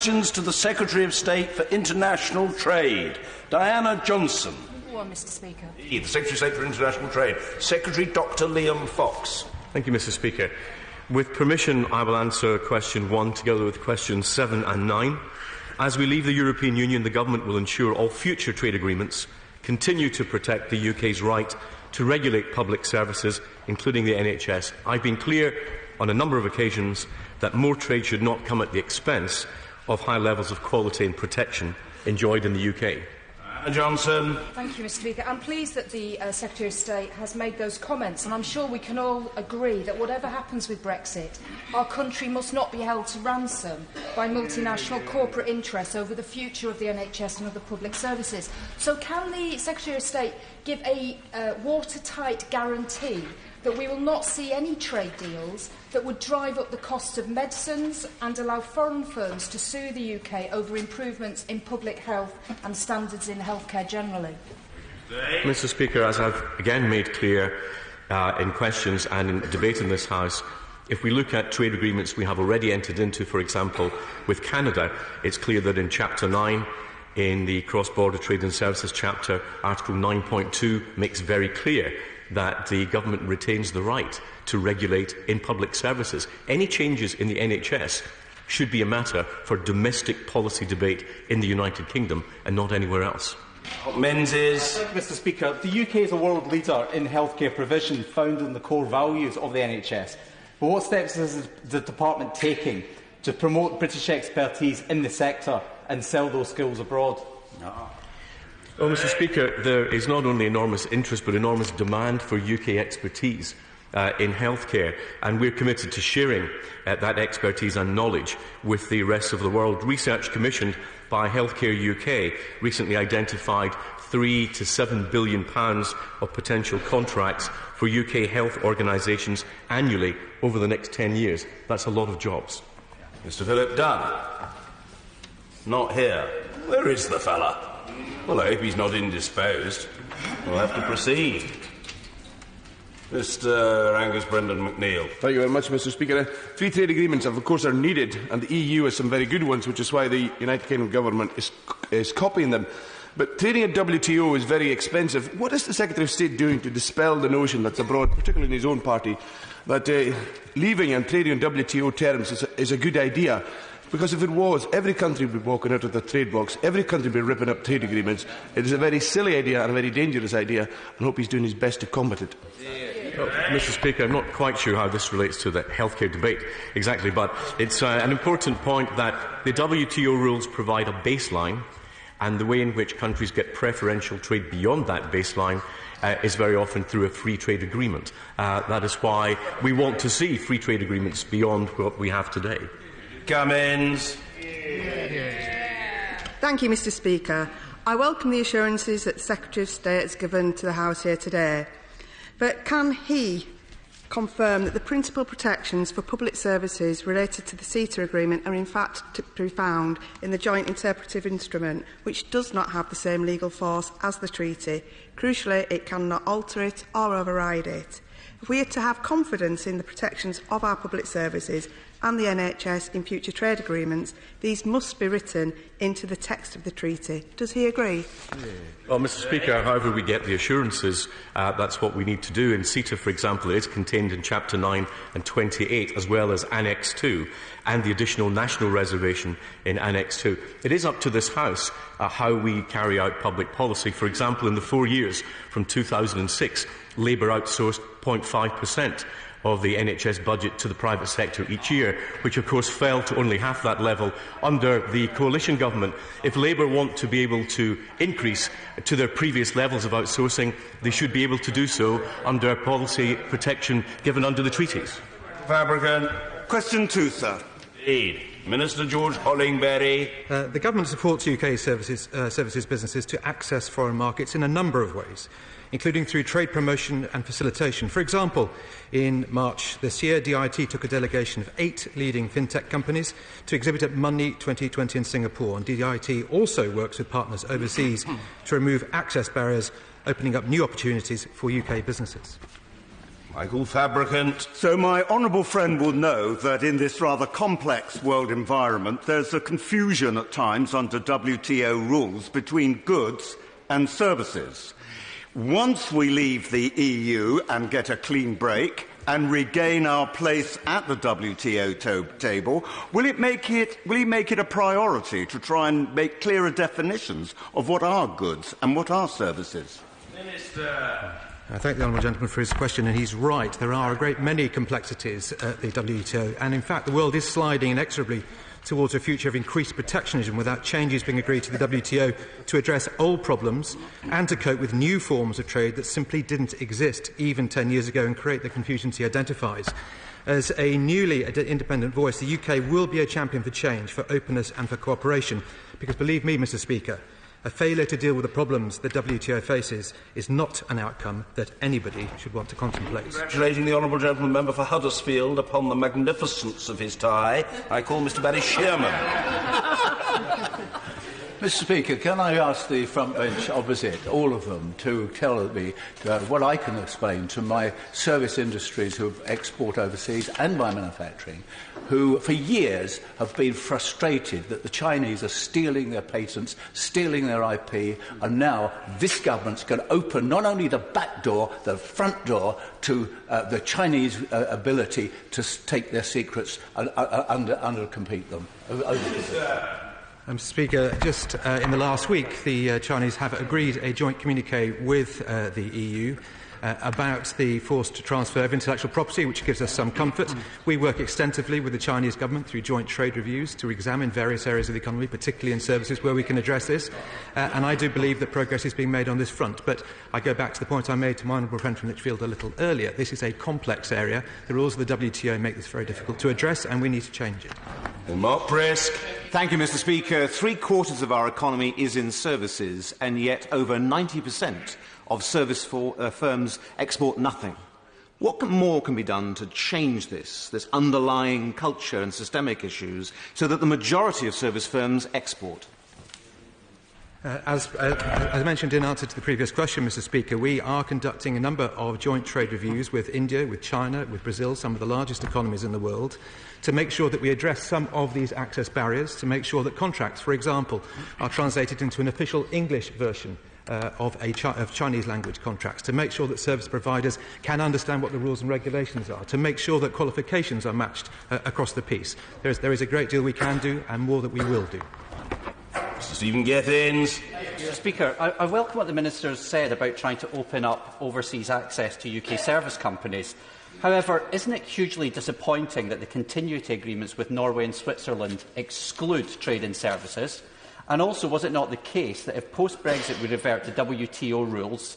Questions to the Secretary of State for International Trade, Diana Johnson. Mr. Speaker. The Secretary of State for International Trade, Secretary Dr. Liam Fox. Thank you, Mr. Speaker. With permission, I will answer question 1 together with questions 7 and 9. As we leave the European Union, the Government will ensure all future trade agreements continue to protect the UK's right to regulate public services, including the NHS. I've been clear on a number of occasions that more trade should not come at the expense of high levels of quality and protection enjoyed in the UK. Johnson. Thank you, Mr. Speaker. I'm pleased that the Secretary of State has made those comments, and I'm sure we can all agree that whatever happens with Brexit, our country must not be held to ransom by multinational corporate interests over the future of the NHS and other public services. So can the Secretary of State give a watertight guarantee that we will not see any trade deals that would drive up the cost of medicines and allow foreign firms to sue the UK over improvements in public health and standards in healthcare generally? Mr. Speaker, as I've again made clear in questions and in debate in this House, if we look at trade agreements we have already entered into, for example, with Canada, it's clear that in Chapter 9, in the Cross-Border Trade and Services Chapter, Article 9.2 makes very clear that the Government retains the right to regulate in public services. Any changes in the NHS should be a matter for domestic policy debate in the United Kingdom and not anywhere else. Menzies. Mr. Speaker, the UK is a world leader in healthcare provision, founded on the core values of the NHS. But what steps is the Department taking to promote British expertise in the sector and sell those skills abroad? Well, Mr. Speaker, there is not only enormous interest but enormous demand for UK expertise in healthcare, and we're committed to sharing that expertise and knowledge with the rest of the world. Research commissioned by Healthcare UK recently identified £3 to £7 billion of potential contracts for UK health organisations annually over the next 10 years. That's a lot of jobs. Mr. Philip Dunn. Not here. Where is the fella? Well, I hope he's not indisposed. We'll have to proceed. Mr. Angus Brendan McNeill. Thank you very much, Mr. Speaker. Free trade agreements, of course, are needed, and the EU has some very good ones, which is why the United Kingdom government is copying them. But trading at WTO is very expensive. What is the Secretary of State doing to dispel the notion that's abroad, particularly in his own party, that leaving and trading on WTO terms is a good idea? Because if it was, every country would be walking out of the trade box, every country would be ripping up trade agreements. It is a very silly idea and a very dangerous idea, and I hope he's doing his best to combat it. Well, Mr. Speaker, I'm not quite sure how this relates to the healthcare debate exactly, but it's an important point that the WTO rules provide a baseline, and the way in which countries get preferential trade beyond that baseline is very often through a free trade agreement. That is why we want to see free trade agreements beyond what we have today. Cummins. Thank you, Mr. Speaker. I welcome the assurances that the Secretary of State has given to the House here today. But can he confirm that the principal protections for public services related to the CETA agreement are in fact to be found in the Joint Interpretive Instrument, which does not have the same legal force as the treaty? Crucially, it cannot alter it or override it. If we are to have confidence in the protections of our public services and the NHS in future trade agreements, these must be written into the text of the treaty. Does he agree? Well, Mr. Speaker, however we get the assurances, that's what we need to do. In CETA, for example, it is contained in Chapter 9 and 28, as well as Annex 2, and the additional national reservation in Annex 2. It is up to this House how we carry out public policy. For example, in the 4 years from 2006, Labour outsourced 0.5% of the NHS budget to the private sector each year, which of course fell to only half that level under the coalition government. If Labour want to be able to increase to their previous levels of outsourcing, they should be able to do so under policy protection given under the treaties. Fabricant. Question 2, sir. Indeed. Minister George Hollingberry. The Government supports UK services businesses to access foreign markets in a number of ways, including through trade promotion and facilitation. For example, in March this year, DIT took a delegation of 8 leading fintech companies to exhibit at Money 2020 in Singapore, and DIT also works with partners overseas to remove access barriers, opening up new opportunities for UK businesses. Michael Fabricant. So my honourable friend will know that in this rather complex world environment, there's a confusion at times under WTO rules between goods and services. Once we leave the EU and get a clean break and regain our place at the WTO table, will he make it a priority to try and make clearer definitions of what are goods and what are services? Minister. I thank the honourable gentleman for his question, and he's right. There are a great many complexities at the WTO, and in fact the world is sliding inexorably towards a future of increased protectionism without changes being agreed to the WTO to address old problems and to cope with new forms of trade that simply didn't exist even 10 years ago and create the confusions he identifies. As a newly independent voice, the UK will be a champion for change, for openness and for cooperation, because believe me, Mr. Speaker, a failure to deal with the problems the WTO faces is not an outcome that anybody should want to contemplate. Congratulating the honourable gentleman member for Huddersfield upon the magnificence of his tie, I call Mr. Barry Shearman. Mr. Speaker, can I ask the front bench opposite, all of them, to tell me what I can explain to my service industries who export overseas and my manufacturing, who for years have been frustrated that the Chinese are stealing their patents, stealing their IP, and now this government's going to open not only the back door, the front door to the Chinese ability to take their secrets and under-compete them. Mr. Speaker, just in the last week, the Chinese have agreed a joint communiqué with the EU about the forced transfer of intellectual property, which gives us some comfort. We work extensively with the Chinese government through joint trade reviews to examine various areas of the economy, particularly in services, where we can address this. And I do believe that progress is being made on this front. But I go back to the point I made to my honourable friend from Lichfield a little earlier. This is a complex area. The rules of the WTO make this very difficult to address, and we need to change it. Mark Brisk. Thank you, Mr. Speaker. 3/4 of our economy is in services, and yet over 90% of service firms export nothing. What more can be done to change this underlying culture and systemic issues, so that the majority of service firms export? As I mentioned in answer to the previous question, Mr. Speaker, we are conducting a number of joint trade reviews with India, with China, with Brazil, some of the largest economies in the world, to make sure that we address some of these access barriers, to make sure that contracts, for example, are translated into an official English version of Chinese language contracts, to make sure that service providers can understand what the rules and regulations are, to make sure that qualifications are matched across the piece. There is a great deal we can do and more that we will do. Mr. Stephen Gethins. Mr. Speaker, I welcome what the Minister has said about trying to open up overseas access to UK service companies. However, isn't it hugely disappointing that the continuity agreements with Norway and Switzerland exclude trade in services? And also, was it not the case that if post-Brexit we revert to WTO rules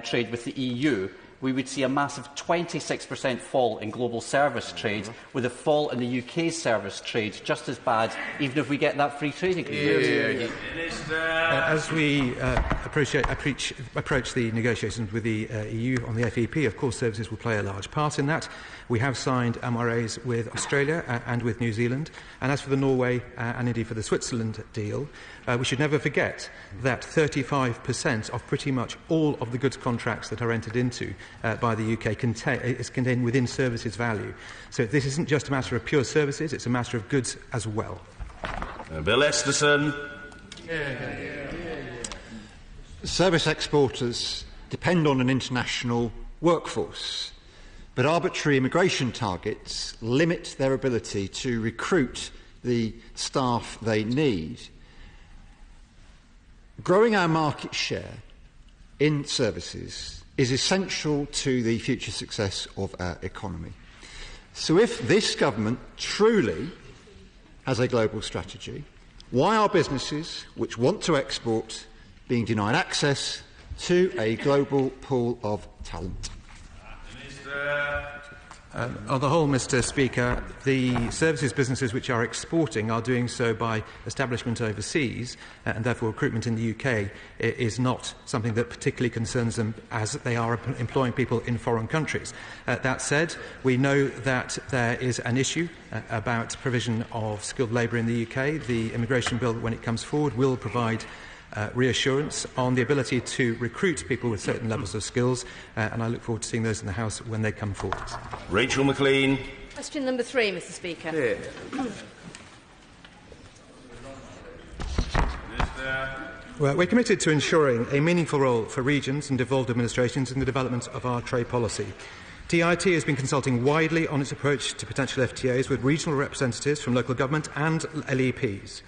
trade with the EU, we would see a massive 26% fall in global service trade, with a fall in the UK's service trade just as bad, even if we get that free trade agreement? As we approach the negotiations with the EU on the FEP, of course services will play a large part in that. We have signed MRAs with Australia and with New Zealand. And as for the Norway and indeed for the Switzerland deal, we should never forget that 35% of pretty much all of the goods contracts that are entered into by the UK is contained within services value. So this isn't just a matter of pure services, it's a matter of goods as well. Bill Esterson. Service exporters depend on an international workforce, but arbitrary immigration targets limit their ability to recruit the staff they need. Growing our market share in services is essential to the future success of our economy. So if this government truly has a global strategy, why are businesses which want to export being denied access to a global pool of talent? On the whole, Mr. Speaker, the services businesses which are exporting are doing so by establishment overseas, and therefore recruitment in the UK is not something that particularly concerns them, as they are employing people in foreign countries. That said, we know that there is an issue about provision of skilled labour in the UK. The immigration bill, when it comes forward, will provide reassurance on the ability to recruit people with certain levels of skills, and I look forward to seeing those in the House when they come forward. Rachel McLean. Question number 3, Mr Speaker. Yeah. Well, we're committed to ensuring a meaningful role for regions and devolved administrations in the development of our trade policy. DIT has been consulting widely on its approach to potential FTAs with regional representatives from local government and LEPs.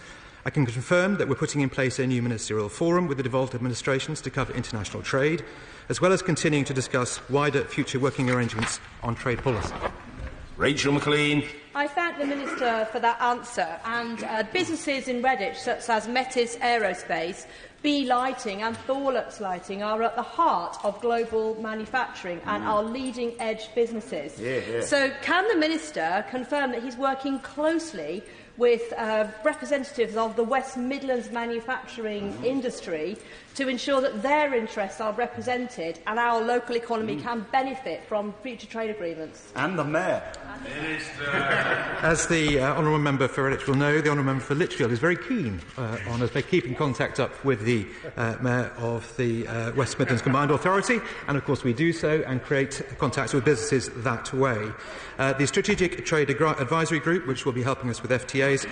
I can confirm that we're putting in place a new ministerial forum with the devolved administrations to cover international trade, as well as continuing to discuss wider future working arrangements on trade policy. Rachel McLean. I thank the Minister for that answer, and businesses in Redditch such as Metis Aerospace, B Lighting and Thorlux Lighting are at the heart of global manufacturing and are leading-edge businesses. So can the Minister confirm that he's working closely with representatives of the West Midlands manufacturing industry to ensure that their interests are represented and our local economy can benefit from future trade agreements? And the Mayor. As the honourable member for Redditch will know, the honourable member for Lichfield is very keen on us keeping contact up with the Mayor of the West Midlands Combined Authority, and of course we do so and create contacts with businesses that way. The Strategic Trade Advisory Group, which will be helping us with FTAs,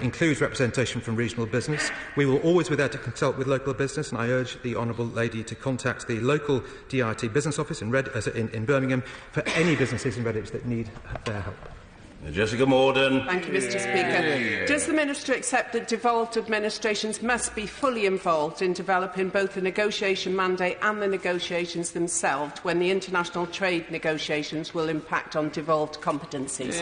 includes representation from regional business. We will always be there to consult with local business, and I urge the honourable lady to contact the local DIT business office in Birmingham for any businesses in Redditch that need their help. Jessica Morden. Thank you, Mr Speaker. Does the Minister accept that devolved administrations must be fully involved in developing both the negotiation mandate and the negotiations themselves when the international trade negotiations will impact on devolved competencies?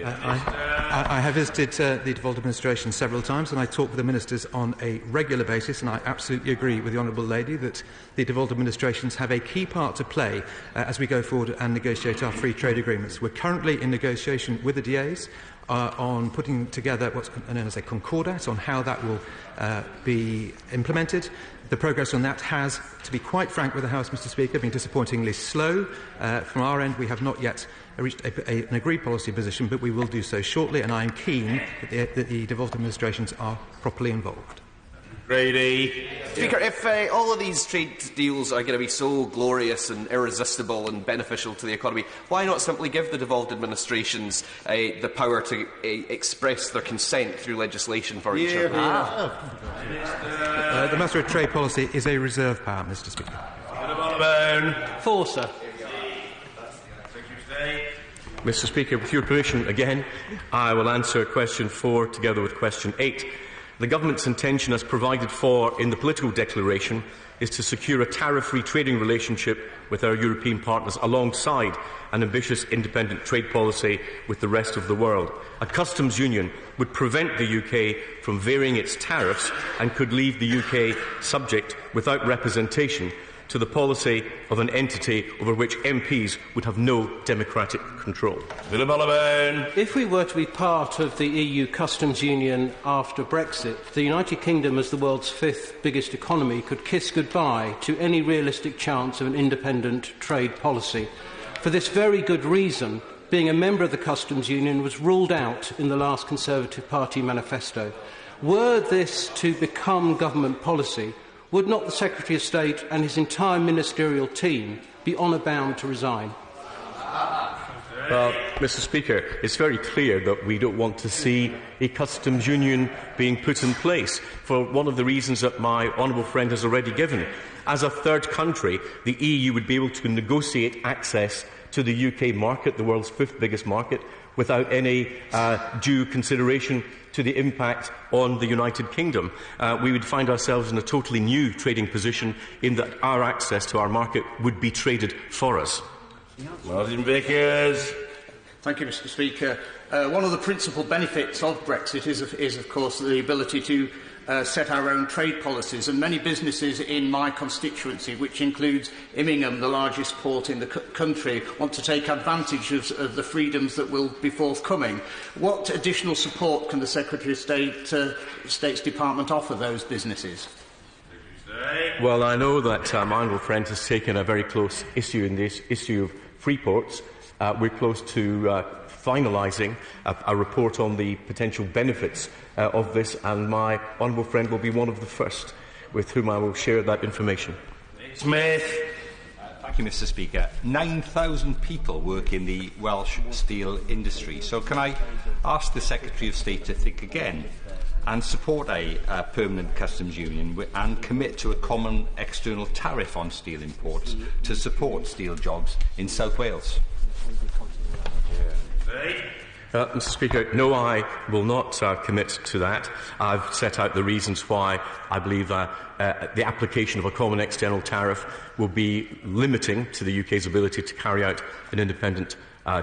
I have visited the devolved administration several times, and I talk with the ministers on a regular basis, and I absolutely agree with the honourable lady that the devolved administrations have a key part to play as we go forward and negotiate our free trade agreements. We're currently in negotiation with the DAs on putting together what's known as a concordat on how that will be implemented. The progress on that has, to be quite frank with the House, Mr Speaker, been disappointingly slow. From our end, we have not yet reached an agreed policy position, but we will do so shortly, and I am keen that the devolved administrations are properly involved. Grady. Speaker, if all of these trade deals are going to be so glorious and irresistible and beneficial to the economy, why not simply give the devolved administrations the power to express their consent through legislation for each other? The matter of trade policy is a reserve power, Mr Speaker. Four, sir. Mr Speaker, with your permission again, I will answer question 4 together with question 8. The Government's intention, as provided for in the political declaration, is to secure a tariff-free trading relationship with our European partners alongside an ambitious independent trade policy with the rest of the world. A customs union would prevent the UK from varying its tariffs and could leave the UK subject, without representation, to the policy of an entity over which MPs would have no democratic control. If we were to be part of the EU customs union after Brexit, the United Kingdom, as the world's 5th biggest economy, could kiss goodbye to any realistic chance of an independent trade policy. For this very good reason, being a member of the customs union was ruled out in the last Conservative Party manifesto. Were this to become government policy, would not the Secretary of State and his entire ministerial team be honour-bound to resign? Well, Mr Speaker, it's very clear that we don't want to see a customs union being put in place for one of the reasons that my honourable friend has already given. As a third country, the EU would be able to negotiate access to the UK market, the world's 5th biggest market, without any due consideration to the impact on the United Kingdom. We would find ourselves in a totally new trading position in that our access to our market would be traded for us. Martin Vickers. Thank you, Mr Speaker. One of the principal benefits of Brexit is of course, the ability to set our own trade policies, and many businesses in my constituency, which includes Immingham, the largest port in the country, want to take advantage of the freedoms that will be forthcoming. What additional support can the Secretary of State's Department offer those businesses? Well, I know that my honourable friend has taken a very close issue in this issue of free ports. we're close to finalising a report on the potential benefits of this, and my honourable friend will be one of the first with whom I will share that information. Smith. Thank you, Mr. Speaker. 9,000 people work in the Welsh steel industry. So can I ask the Secretary of State to think again and support a permanent customs union and commit to a common external tariff on steel imports to support steel jobs in South Wales? Mr. Speaker, no, I will not commit to that. I've set out the reasons why I believe the application of a common external tariff will be limiting to the UK's ability to carry out an independent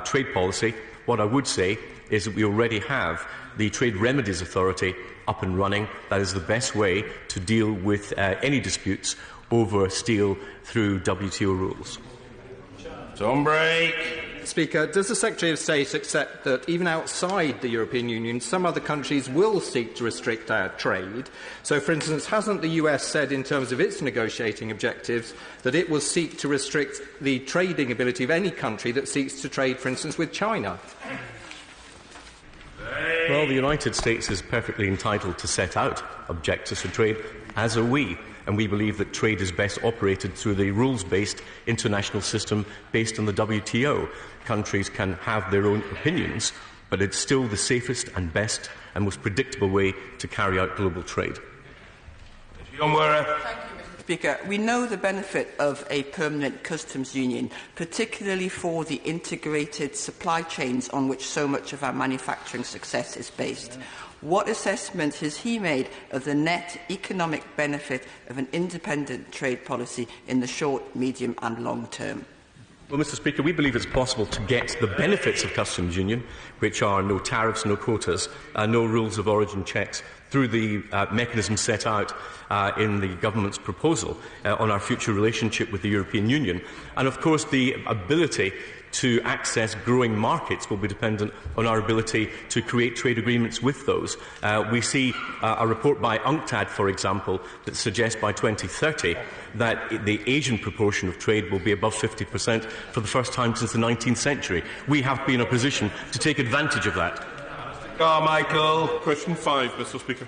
trade policy. What I would say is that we already have the Trade Remedies Authority up and running. That is the best way to deal with any disputes over steel through WTO rules. On break. Speaker, does the Secretary of State accept that even outside the European Union, some other countries will seek to restrict our trade? So, for instance, hasn't the US said in terms of its negotiating objectives that it will seek to restrict the trading ability of any country that seeks to trade, for instance, with China? Well, the United States is perfectly entitled to set out objectives for trade, as are we. And we believe that trade is best operated through the rules-based international system based on the WTO. Countries can have their own opinions, but it's still the safest and best and most predictable way to carry out global trade. Thank you, Mr. Speaker. We know the benefit of a permanent customs union, particularly for the integrated supply chains on which so much of our manufacturing success is based. What assessment has he made of the net economic benefit of an independent trade policy in the short, medium and long term? Well, Mr. Speaker, we believe it's possible to get the benefits of customs union, which are no tariffs, no quotas, no rules of origin checks, through the mechanism set out in the government's proposal on our future relationship with the European Union. And, of course, the ability to access growing markets will be dependent on our ability to create trade agreements with those. We see a report by UNCTAD, for example, that suggests by 2030 that the Asian proportion of trade will be above 50% for the first time since the 19th century. We have to be in a position to take advantage of that. Carmichael. Question 5, Mr. Speaker.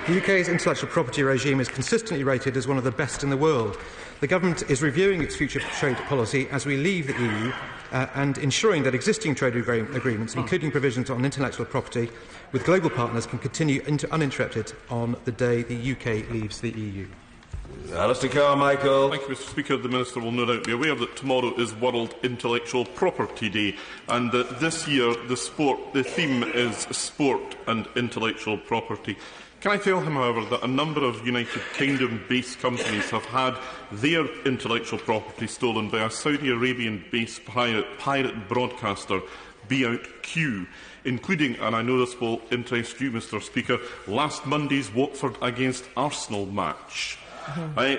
The UK's intellectual property regime is consistently rated as one of the best in the world. The Government is reviewing its future trade policy as we leave the EU and ensuring that existing trade agreements, including provisions on intellectual property with global partners, can continue uninterrupted on the day the UK leaves the EU. Alistair Carmichael. Thank you, Mr. Speaker. The Minister will no doubt be aware that tomorrow is World Intellectual Property Day, and this year the theme is sport and intellectual property. Can I tell him, however, that a number of United Kingdom-based companies have had their intellectual property stolen by a Saudi Arabian-based pirate broadcaster, BoutQ, including, and I know this will interest you, Mr. Speaker, last Monday's Watford against Arsenal match.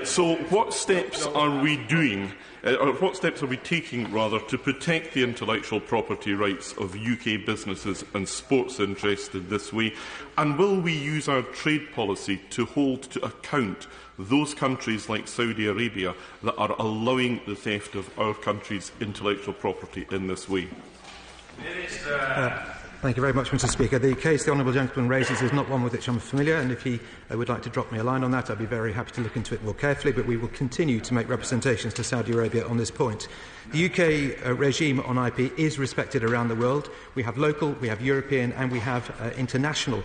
So what steps are we doing, or what steps are we taking, rather, to protect the intellectual property rights of UK businesses and sports interested this way? And will we use our trade policy to hold to account those countries like Saudi Arabia that are allowing the theft of our country's intellectual property in this way? Thank you very much, Mr. Speaker. The case the honourable gentleman raises is not one with which I'm familiar, and if he would like to drop me a line on that, I'd be very happy to look into it more carefully, but we will continue to make representations to Saudi Arabia on this point. The UK regime on IP is respected around the world. We have local, we have European, and we have international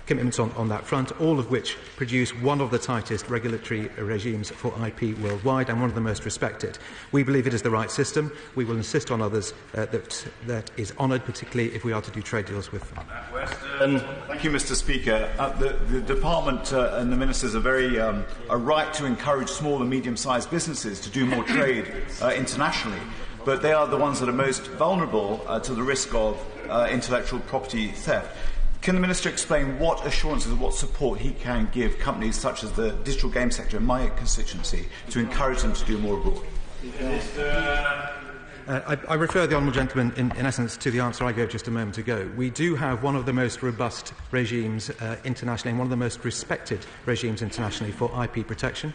commitments on that front, all of which produce one of the tightest regulatory regimes for IP worldwide and one of the most respected. We believe it is the right system. We will insist on others that is honoured, particularly if we are to do trade deals with them. Thank you, Mr. Speaker. The Department and the Ministers are very are right to encourage small and medium-sized businesses to do more trade internationally, but they are the ones that are most vulnerable to the risk of intellectual property theft. Can the Minister explain what assurances and what support he can give companies such as the digital game sector in my constituency to encourage them to do more abroad? I refer the honourable gentleman, in essence, to the answer I gave just a moment ago. We do have one of the most robust regimes internationally and one of the most respected regimes internationally for IP protection.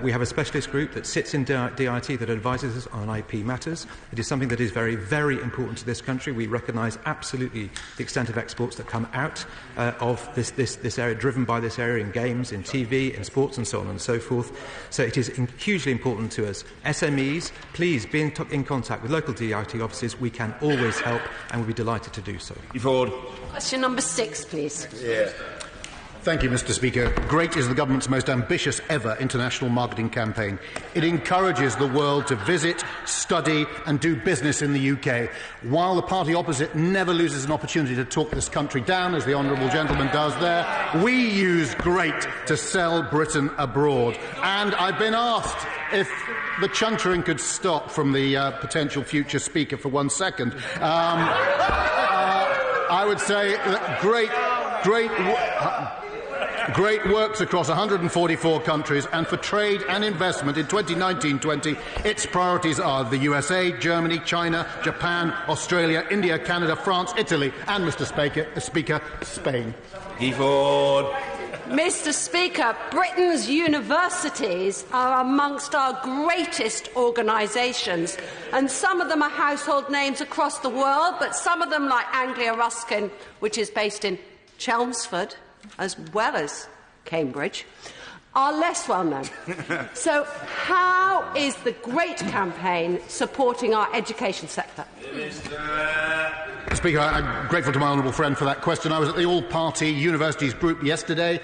We have a specialist group that sits in DIT that advises us on IP matters. It is something that is very, very important to this country. We recognise absolutely the extent of exports that come out of this area, driven by this area in games, in TV, in sports and so on and so forth. So it is hugely important to us. SMEs, please be in contact with local DIT offices. We can always help and we'll be delighted to do so. Ford. Question number 6, please. Yeah. Thank you, Mr. Speaker. GREAT is the government's most ambitious ever international marketing campaign. It encourages the world to visit, study and do business in the UK, while the party opposite never loses an opportunity to talk this country down, as the honourable gentleman does there. We use GREAT to sell Britain abroad. And I've been asked if the chuntering could stop from the potential future Speaker for 1 second. I would say that GREAT works across 144 countries, and for trade and investment in 2019-20, its priorities are the USA, Germany, China, Japan, Australia, India, Canada, France, Italy, and, Mr. Speaker, Spain. Ford. Mr. Speaker, Britain's universities are amongst our greatest organisations, and some of them are household names across the world, but some of them, like Anglia Ruskin, which is based in Chelmsford, as well as Cambridge, are less well known. So how is the GREAT campaign supporting our education sector? Speaker, I'm grateful to my honourable friend for that question. I was at the All-Party Universities Group yesterday,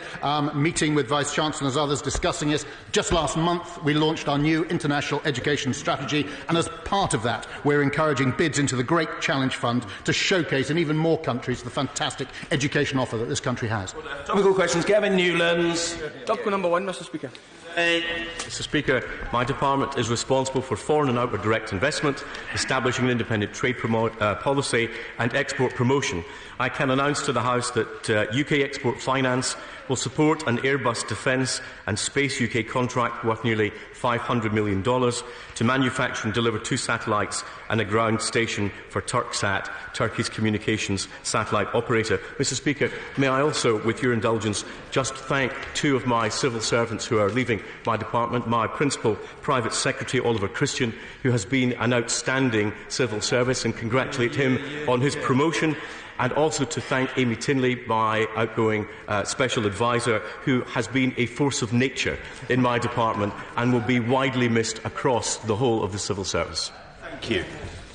meeting with Vice-Chancellors and others, discussing it. Just last month, we launched our new international education strategy, and as part of that, we're encouraging bids into the Great Challenge Fund to showcase in even more countries the fantastic education offer that this country has. Topical questions. Gavin Newlands. Topical number 1, Mr. Speaker. Mr. Speaker, my department is responsible for foreign and outward direct investment, establishing an independent trade policy and export promotion. I can announce to the House that UK Export Finance will support an Airbus Defence and Space UK contract worth nearly $500 million to manufacture and deliver 2 satellites and a ground station for Turksat, Turkey's communications satellite operator. Mr. Speaker, may I also, with your indulgence, just thank 2 of my civil servants who are leaving my department, my Principal Private Secretary, Oliver Christian, who has been an outstanding civil service, and congratulate him on his promotion, and also to thank Amy Tinley, my outgoing Special Advisor, who has been a force of nature in my department and will be widely missed across the whole of the civil service. Thank you.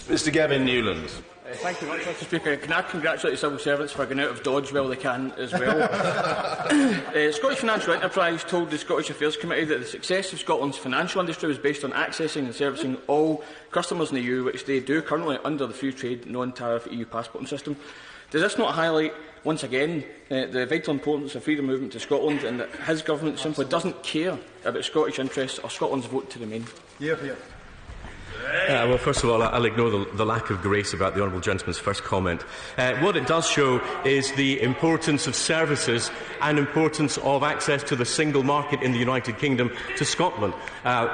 Mr. Gavin Newlands. Thank you very much, Mr. Speaker. Can I congratulate the civil servants for getting out of Dodge while they can as well? Scottish Financial Enterprise told the Scottish Affairs Committee that the success of Scotland's financial industry was based on accessing and servicing all customers in the EU, which they do currently under the free trade non-tariff EU passporting system. Does this not highlight, once again, the vital importance of freedom movement to Scotland, and that his government simply doesn't care about Scottish interests or Scotland's vote to remain? Yeah. Well, first of all, I'll ignore the lack of grace about the honourable gentleman's first comment. What it does show is the importance of services and importance of access to the single market in the United Kingdom to Scotland.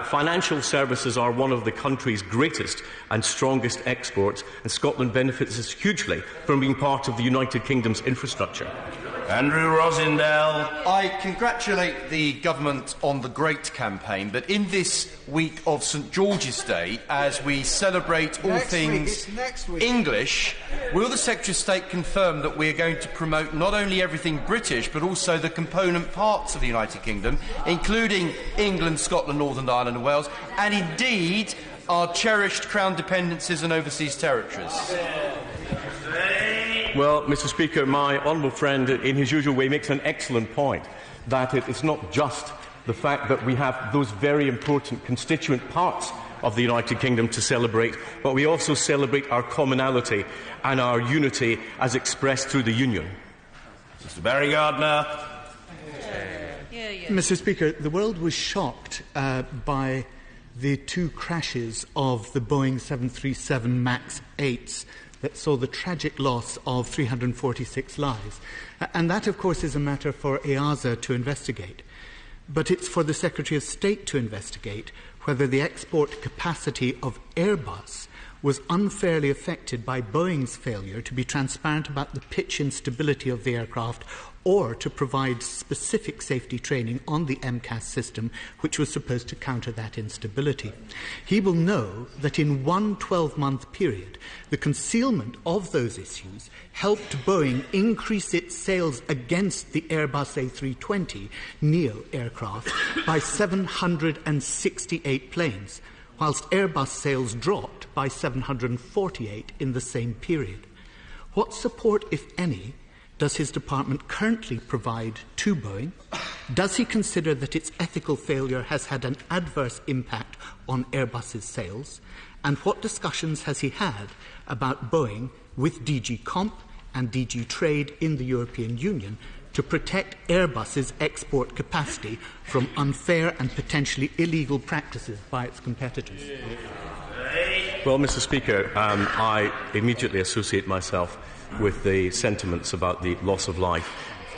Financial services are one of the country's greatest and strongest exports, and Scotland benefits hugely from being part of the United Kingdom's infrastructure. Andrew Rosindell. I congratulate the government on the GREAT campaign, but in this week of St George's Day, as we celebrate all things English, will the Secretary of State confirm that we are going to promote not only everything British, but also the component parts of the United Kingdom, including England, Scotland, Northern Ireland and Wales, and indeed our cherished Crown dependencies and overseas territories? Well, Mr. Speaker, my honourable friend, in his usual way, makes an excellent point that it's not just the fact that we have those very important constituent parts of the United Kingdom to celebrate, but we also celebrate our commonality and our unity as expressed through the Union. Mr. Barry Gardner. Mr. Speaker, the world was shocked by the 2 crashes of the Boeing 737 MAX 8s that saw the tragic loss of 346 lives. And that, of course, is a matter for EASA to investigate. But it's for the Secretary of State to investigate whether the export capacity of Airbus was unfairly affected by Boeing's failure to be transparent about the pitch instability of the aircraft or to provide specific safety training on the MCAS system, which was supposed to counter that instability. He will know that in one 12-month period, the concealment of those issues helped Boeing increase its sales against the Airbus A320 neo aircraft by 768 planes, whilst Airbus sales dropped by 748 in the same period. What support, if any, does his department currently provide to Boeing? Does he consider that its ethical failure has had an adverse impact on Airbus's sales? And what discussions has he had about Boeing with DG Comp and DG Trade in the European Union to protect Airbus's export capacity from unfair and potentially illegal practices by its competitors? Well, Mr. Speaker, I immediately associate myself with the sentiments about the loss of life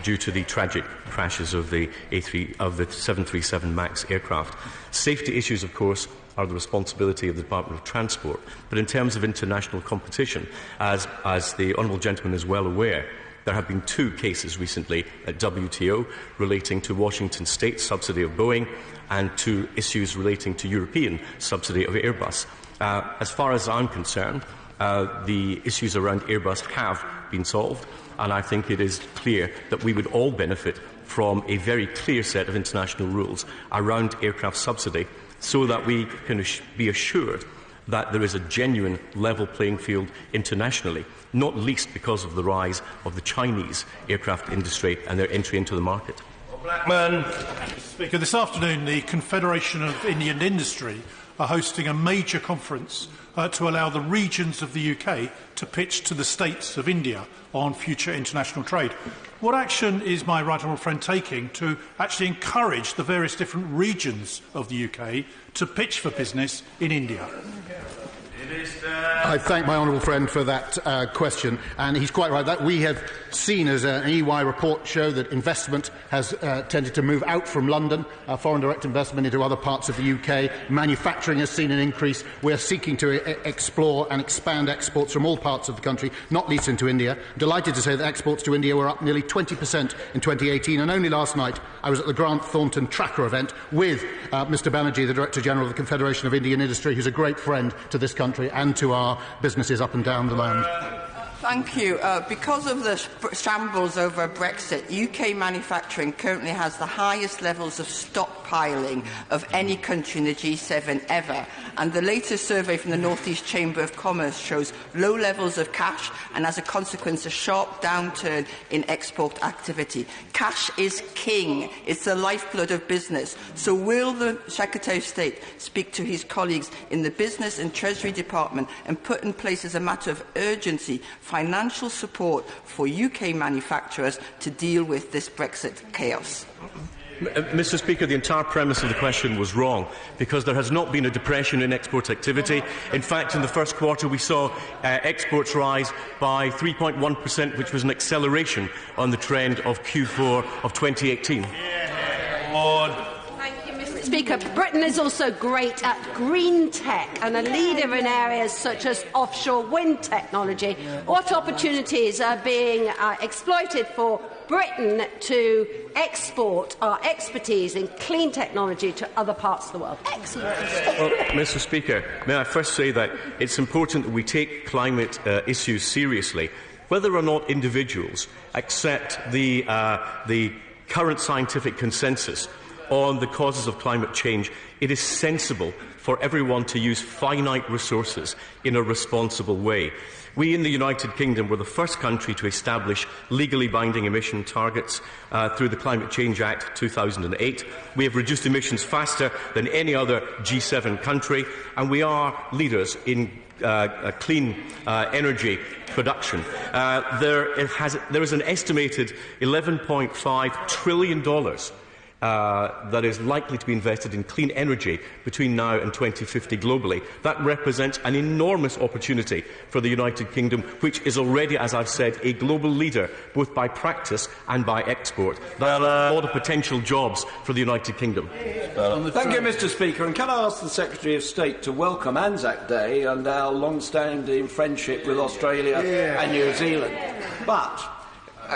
due to the tragic crashes of the 737 MAX aircraft. Safety issues, of course, are the responsibility of the Department of Transport. But in terms of international competition, as the honourable gentleman is well aware, there have been 2 cases recently at WTO relating to Washington State subsidy of Boeing and 2 issues relating to European subsidy of Airbus. As far as I'm concerned, the issues around Airbus have been solved, and I think it is clear that we would all benefit from a very clear set of international rules around aircraft subsidy so that we can be assured that there is a genuine level playing field internationally, not least because of the rise of the Chinese aircraft industry and their entry into the market. Blackman. Mr. Speaker, this afternoon the Confederation of Indian Industry are hosting a major conference to allow the regions of the UK to pitch to the states of India on future international trade. What action is my right honourable friend taking to actually encourage the various different regions of the UK to pitch for business in India? I thank my honourable friend for that question, and he's quite right. That we have seen, as an EY report show, that investment has tended to move out from London, foreign direct investment into other parts of the UK. Manufacturing has seen an increase. We are seeking to explore and expand exports from all parts of the country, not least into India. Delighted to say that exports to India were up nearly 20% in 2018, and only last night I was at the Grant Thornton Tracker event with Mr Banerjee, the Director General of the Confederation of Indian Industry, who's a great friend to this country and to our businesses up and down the land. Thank you. Because of the shambles over Brexit, UK manufacturing currently has the highest levels of stockpiling of any country in the G7 ever. And the latest survey from the North East Chamber of Commerce shows low levels of cash and, as a consequence, a sharp downturn in export activity. Cash is king. It's the lifeblood of business. So will the Secretary of State speak to his colleagues in the Business and Treasury Department and put in place, as a matter of urgency, financial support for UK manufacturers to deal with this Brexit chaos? Mr. Speaker, the entire premise of the question was wrong, because there has not been a depression in export activity. In fact, in the first quarter we saw exports rise by 3.1%, which was an acceleration on the trend of Q4 of 2018. Speaker, Britain is also great at green tech and a leader in areas such as offshore wind technology. What opportunities are being exploited for Britain to export our expertise in clean technology to other parts of the world? Excellent. Well, Mr. Speaker, may I first say that it's important that we take climate issues seriously. Whether or not individuals accept the current scientific consensus on the causes of climate change, it is sensible for everyone to use finite resources in a responsible way. We in the United Kingdom were the first country to establish legally binding emission targets through the Climate Change Act 2008. We have reduced emissions faster than any other G7 country, and we are leaders in clean energy production. There is an estimated $11.5 trillion that is likely to be invested in clean energy between now and 2050 globally. That represents an enormous opportunity for the United Kingdom, which is already, as I've said, a global leader, both by practice and by export. There are a lot of potential jobs for the United Kingdom. Thank you, Mr. Speaker. And can I ask the Secretary of State to welcome Anzac Day and our long-standing friendship with Australia and New Zealand? But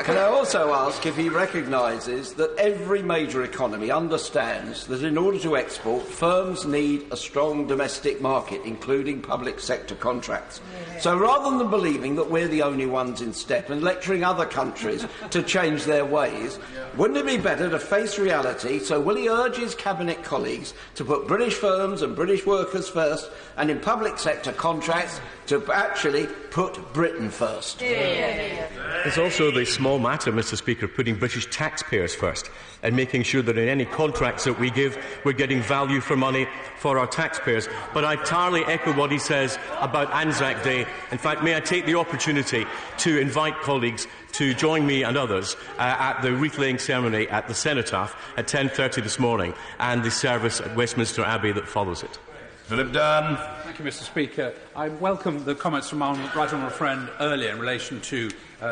can I also ask if he recognises that every major economy understands that in order to export, firms need a strong domestic market, including public sector contracts? So rather than believing that we're the only ones in step and lecturing other countries to change their ways, wouldn't it be better to face reality? So will he urge his Cabinet colleagues to put British firms and British workers first, and in public sector contracts to actually put Britain first? It's also the small matter, Mr. Speaker, putting British taxpayers first and making sure that in any contracts that we give, we're getting value for money for our taxpayers. But I entirely echo what he says about Anzac Day. In fact, may I take the opportunity to invite colleagues to join me and others at the wreath-laying ceremony at the Cenotaph at 10:30 this morning, and the service at Westminster Abbey that follows it. Philip Dunn. Thank you, Mr. Speaker. I welcome the comments from our right honourable friend earlier in relation to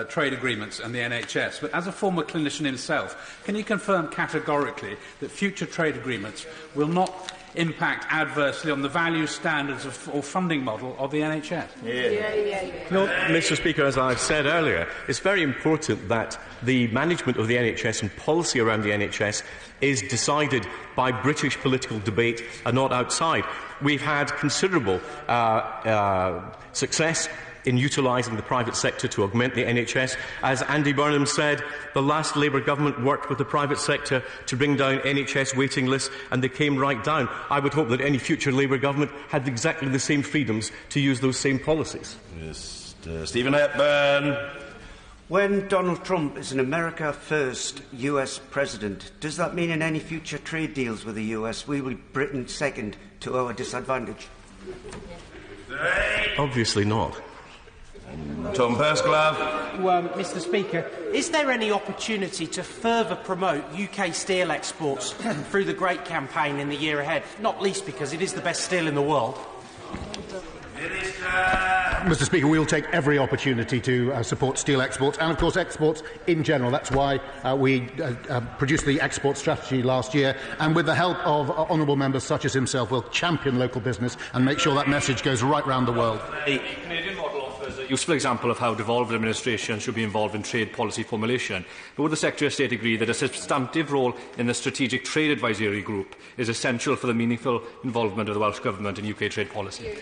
trade agreements and the NHS. But as a former clinician himself, can you confirm categorically that future trade agreements will not impact adversely on the value, standards or funding model of the NHS? No, Mr. Speaker, as I've said earlier, it's very important that the management of the NHS and policy around the NHS is decided by British political debate and not outside. We've had considerable success in utilising the private sector to augment the NHS. As Andy Burnham said, the last Labour government worked with the private sector to bring down NHS waiting lists, and they came right down. I would hope that any future Labour government had exactly the same freedoms to use those same policies. Mr. Stephen Hepburn. When Donald Trump is an America First US President, does that mean in any future trade deals with the US we will be Britain second to our disadvantage? Obviously not. Tom Persglove. Well, Mr. Speaker, is there any opportunity to further promote UK steel exports through the Great Campaign in the year ahead, not least because it is the best steel in the world? Mr. Speaker, we will take every opportunity to support steel exports and, of course, exports in general. That's why we produced the export strategy last year, and with the help of honourable members such as himself, we'll champion local business and make sure that message goes right round the world. The Canadian model offers a useful example of how devolved administration should be involved in trade policy formulation. But would the Secretary of State agree that a substantive role in the Strategic Trade Advisory Group is essential for the meaningful involvement of the Welsh Government in UK trade policy?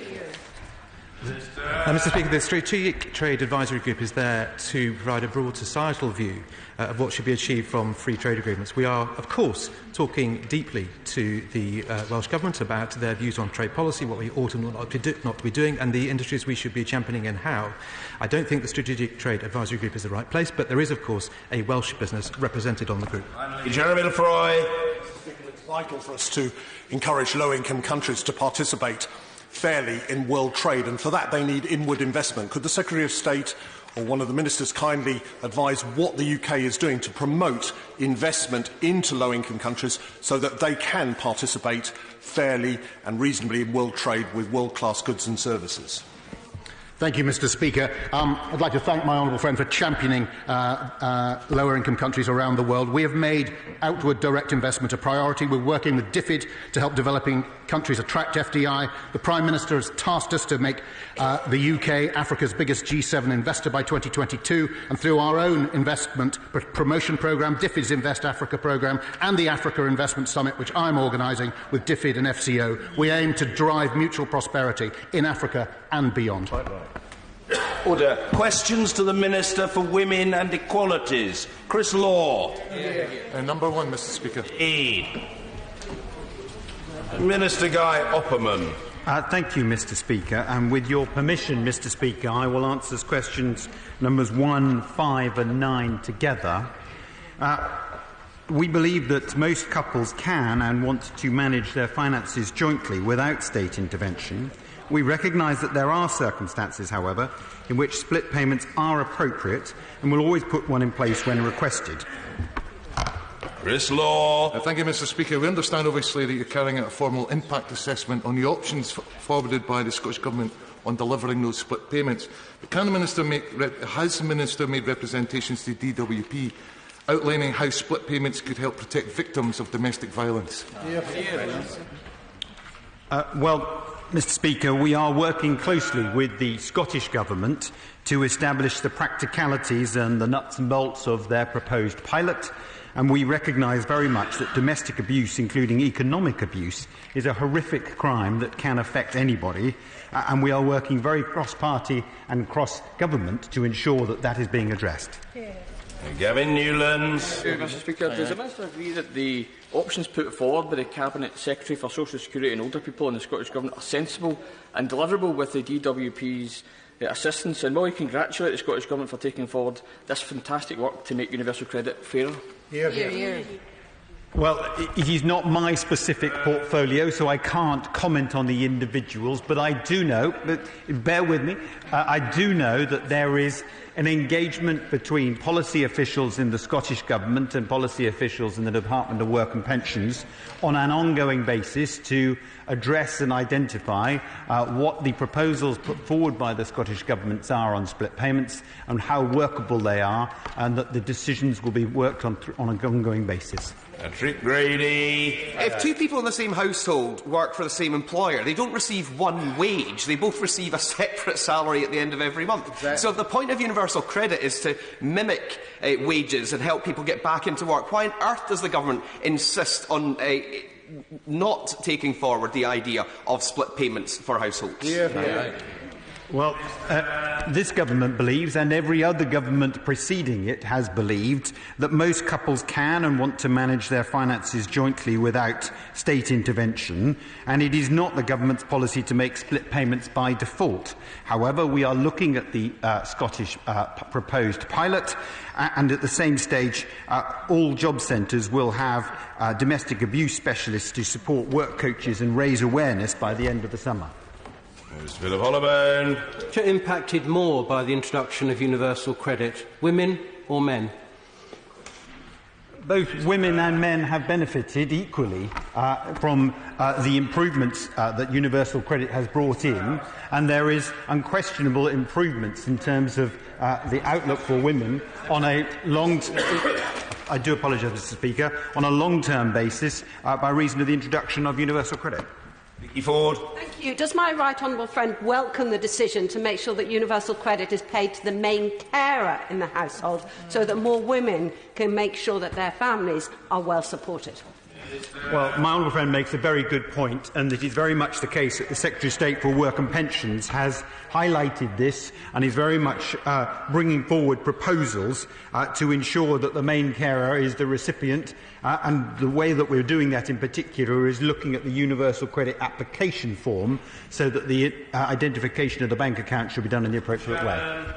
Mr. Speaker, the Strategic Trade Advisory Group is there to provide a broad societal view of what should be achieved from free trade agreements. We are, of course, talking deeply to the Welsh Government about their views on trade policy, what we ought not to be doing, and the industries we should be championing and how. I don't think the Strategic Trade Advisory Group is the right place, but there is, of course, a Welsh business represented on the group. Jeremy Lefroy. It's vital for us to encourage low-income countries to participate fairly in world trade, and for that they need inward investment. Could the Secretary of State or one of the ministers kindly advise what the UK is doing to promote investment into low-income countries so that they can participate fairly and reasonably in world trade with world-class goods and services? Thank you, Mr. Speaker. I'd like to thank my honourable friend for championing lower-income countries around the world. We have made outward direct investment a priority. We're working with DFID to help developing countries attract FDI. The Prime Minister has tasked us to make the UK Africa's biggest G7 investor by 2022, and through our own investment promotion programme, DFID's Invest Africa programme, and the Africa Investment Summit, which I'm organising with DFID and FCO, we aim to drive mutual prosperity in Africa and beyond. Order. Questions to the Minister for Women and Equalities. Chris Law. Number one, Mr. Speaker. Minister Guy Opperman. Thank you, Mr. Speaker. And with your permission, Mr. Speaker, I will answer questions numbers 1, 5 and 9 together. We believe that most couples can and want to manage their finances jointly without state intervention. We recognise that there are circumstances, however, in which split payments are appropriate, and will always put one in place when requested. Chris Law. Thank you, Mr. Speaker. We understand, obviously, that you're carrying out a formal impact assessment on the options forwarded by the Scottish Government on delivering those split payments. But has the Minister made representations to DWP outlining how split payments could help protect victims of domestic violence? Well, Mr. Speaker, we are working closely with the Scottish Government to establish the practicalities and the nuts and bolts of their proposed pilot, and we recognise very much that domestic abuse, including economic abuse, is a horrific crime that can affect anybody, and we are working very cross-party and cross-government to ensure that that is being addressed. Gavin Newlands. Mr. Speaker, does the Minister agree that the options put forward by the Cabinet Secretary for Social Security and Older People in the Scottish Government are sensible and deliverable with the DWP's assistance? And will he congratulate the Scottish Government for taking forward this fantastic work to make universal credit fairer? Well, it is not my specific portfolio, so I can't comment on the individuals, but I do know, bear with me, I do know that there is an engagement between policy officials in the Scottish Government and policy officials in the Department of Work and Pensions on an ongoing basis to address and identify what the proposals put forward by the Scottish Government are on split payments and how workable they are, and that the decisions will be worked on an ongoing basis. Patrick Grady. If two people in the same household work for the same employer, they don't receive one wage. They both receive a separate salary at the end of every month. Exactly. So if the point of universal credit is to mimic wages and help people get back into work, why on earth does the government insist on not taking forward the idea of split payments for households? Well, this government believes, and every other government preceding it has believed, that most couples can and want to manage their finances jointly without state intervention, and it is not the government's policy to make split payments by default. However, we are looking at the Scottish proposed pilot, and at the same stage, all job centres will have domestic abuse specialists to support work coaches and raise awareness by the end of the summer. Mr. Philip Hollowburn. Which are impacted more by the introduction of universal credit, women or men? Both women and men have benefited equally from the improvements that universal credit has brought in, and there is unquestionable improvements in terms of the outlook for women on a I do apologise, Mr. Speaker, on a long-term basis by reason of the introduction of universal credit. Vicky Ford. Thank you. Does my right honourable friend welcome the decision to make sure that universal credit is paid to the main carer in the household so that more women can make sure that their families are well supported? Well, my honourable friend makes a very good point, and it is very much the case that the Secretary of State for Work and Pensions has highlighted this and is very much bringing forward proposals to ensure that the main carer is the recipient, and the way that we're doing that in particular is looking at the universal credit application form so that the identification of the bank account should be done in the appropriate way.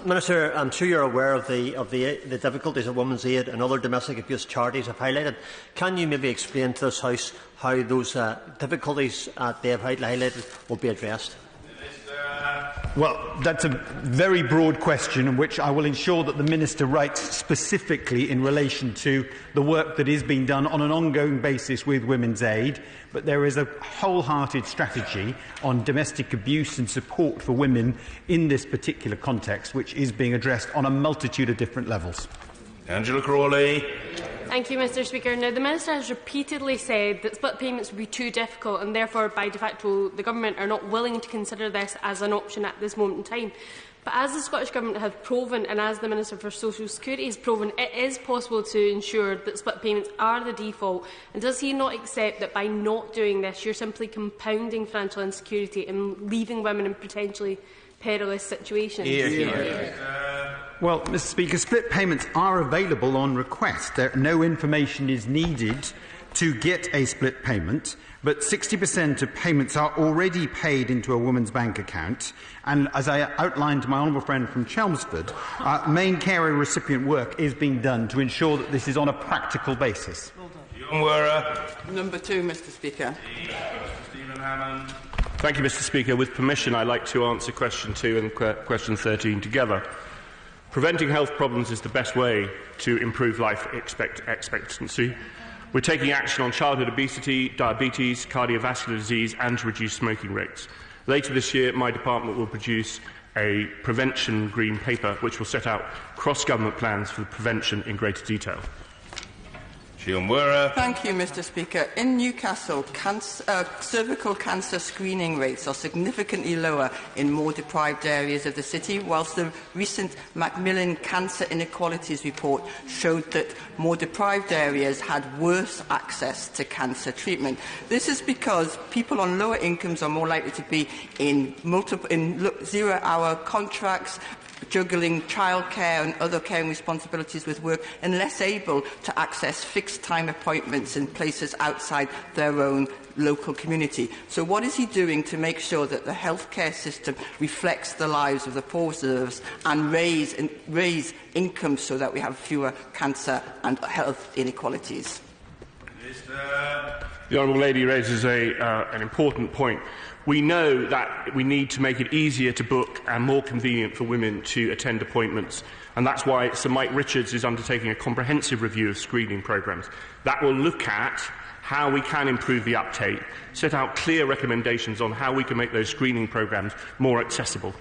Minister, I'm sure you're aware of the difficulties that Women's Aid and other domestic abuse charities have highlighted. Can you maybe explain to this House how those difficulties they have highlighted will be addressed? Well, that's a very broad question, in which I will ensure that the Minister writes specifically in relation to the work that is being done on an ongoing basis with Women's Aid. But there is a wholehearted strategy on domestic abuse and support for women in this particular context, which is being addressed on a multitude of different levels. Angela Crawley. Thank you, Mr. Speaker. Now, the Minister has repeatedly said that split payments would be too difficult, and therefore, by de facto, the Government are not willing to consider this as an option at this moment in time. But as the Scottish Government has proven, and as the Minister for Social Security has proven, it is possible to ensure that split payments are the default. And does he not accept that by not doing this, you're simply compounding financial insecurity and leaving women in potentially perilous situations? Well, Mr. Speaker, split payments are available on request. No information is needed to get a split payment, but 60% of payments are already paid into a woman's bank account. And as I outlined to my honourable friend from Chelmsford, main carer recipient work is being done to ensure that this is on a practical basis. Number 2, Mr. Speaker. Stephen Hammond. Thank you, Mr. Speaker. With permission, I'd like to answer question 2 and question 13 together. Preventing health problems is the best way to improve life expectancy. We're taking action on childhood obesity, diabetes, cardiovascular disease and to reduce smoking rates. Later this year, my department will produce a prevention green paper which will set out cross-government plans for prevention in greater detail. Thank you, Mr. Speaker. In Newcastle, cervical cancer screening rates are significantly lower in more deprived areas of the city, whilst the recent Macmillan Cancer Inequalities report showed that more deprived areas had worse access to cancer treatment. This is because people on lower incomes are more likely to be in zero-hour contracts, juggling childcare and other caring responsibilities with work, and less able to access fixed-time appointments in places outside their own local community. So what is he doing to make sure that the healthcare system reflects the lives of the poorest of us and raise incomes so that we have fewer cancer and health inequalities? The Honourable Lady raises an important point. We know that we need to make it easier to book and more convenient for women to attend appointments, and that's why Sir Mike Richards is undertaking a comprehensive review of screening programmes. That will look at how we can improve the uptake, set out clear recommendations on how we can make those screening programmes more accessible.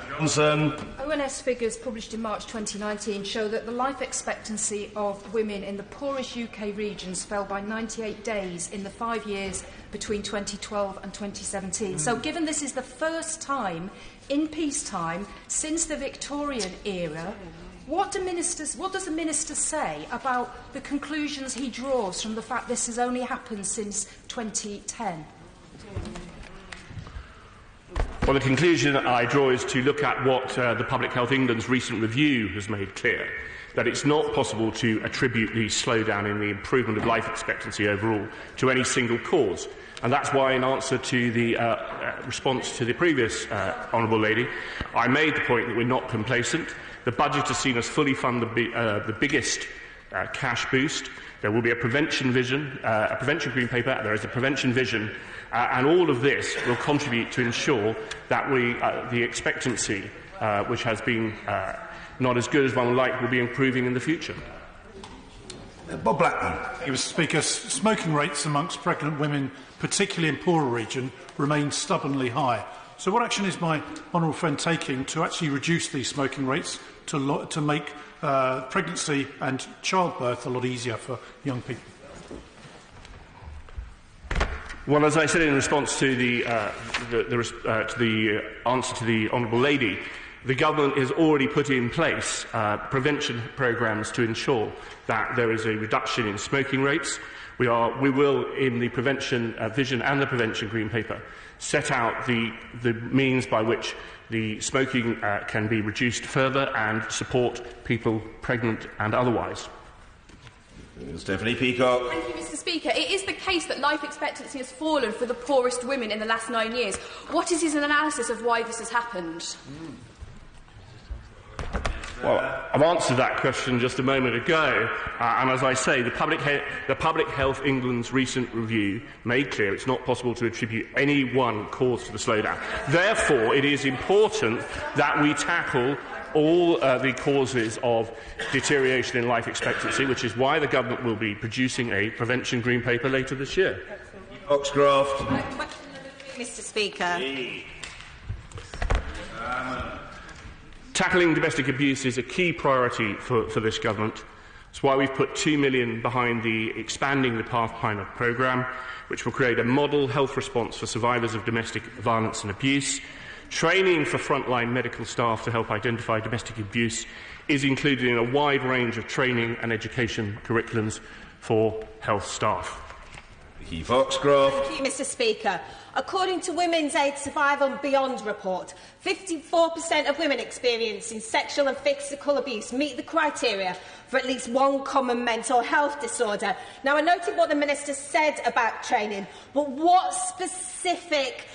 Johnson. ONS figures published in March 2019 show that the life expectancy of women in the poorest UK regions fell by 98 days in the 5 years between 2012 and 2017. So given this is the first time in peacetime since the Victorian era, what does the Minister say about the conclusions he draws from the fact this has only happened since 2010? Well, the conclusion I draw is to look at what the Public Health England's recent review has made clear, that it's not possible to attribute the slowdown in the improvement of life expectancy overall to any single cause. And that's why, in answer to the response to the previous Honourable Lady, I made the point that we're not complacent. The budget has seen us fully fund the biggest cash boost. There will be a prevention vision, a prevention green paper. There is a prevention vision, and all of this will contribute to ensure that the expectancy, which has been not as good as one would like, will be improving in the future. Bob Blackman. Mr. Speaker, smoking rates amongst pregnant women, particularly in poorer regions, remain stubbornly high. So what action is my honourable friend taking to actually reduce these smoking rates to make pregnancy and childbirth a lot easier for young people? Well, as I said in response to the answer to the Honourable Lady, the government has already put in place prevention programmes to ensure that there is a reduction in smoking rates. We will, in the prevention vision and the prevention green paper, set out the means by which the smoking can be reduced further and support people pregnant and otherwise. Stephanie Peacock. Thank you, Mr. Speaker. It is the case that life expectancy has fallen for the poorest women in the last 9 years. What is his analysis of why this has happened? Well, I've answered that question just a moment ago, and as I say, the Public Health England's recent review made clear it's not possible to attribute any one cause to the slowdown. Therefore, it is important that we tackle all the causes of deterioration in life expectancy, which is why the government will be producing a prevention green paper later this year. Foxcroft. Mr. Speaker. Tackling domestic abuse is a key priority for this government. That's why we've put £2 million behind expanding the Pathfinder programme, which will create a model health response for survivors of domestic violence and abuse. Training for frontline medical staff to help identify domestic abuse is included in a wide range of training and education curriculums for health staff. Vicky Foxcroft. Thank you, Mr. Speaker. According to Women's Aid Survival Beyond report, 54% of women experiencing sexual and physical abuse meet the criteria for at least one common mental health disorder. Now, I noted what the Minister said about training, but what specific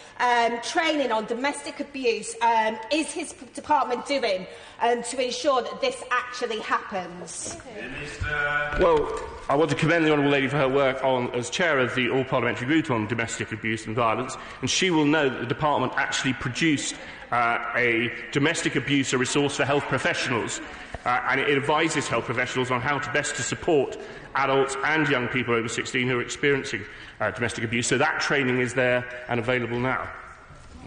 training on domestic abuse is his department doing to ensure that this actually happens? Well, I want to commend the Honourable Lady for her work as chair of the All-Parliamentary Group on Domestic Abuse and Violence, and she will know that the department actually produced a domestic abuse a resource for health professionals, and it advises health professionals on how to best to support adults and young people over 16 who are experiencing domestic abuse. So that training is there and available now.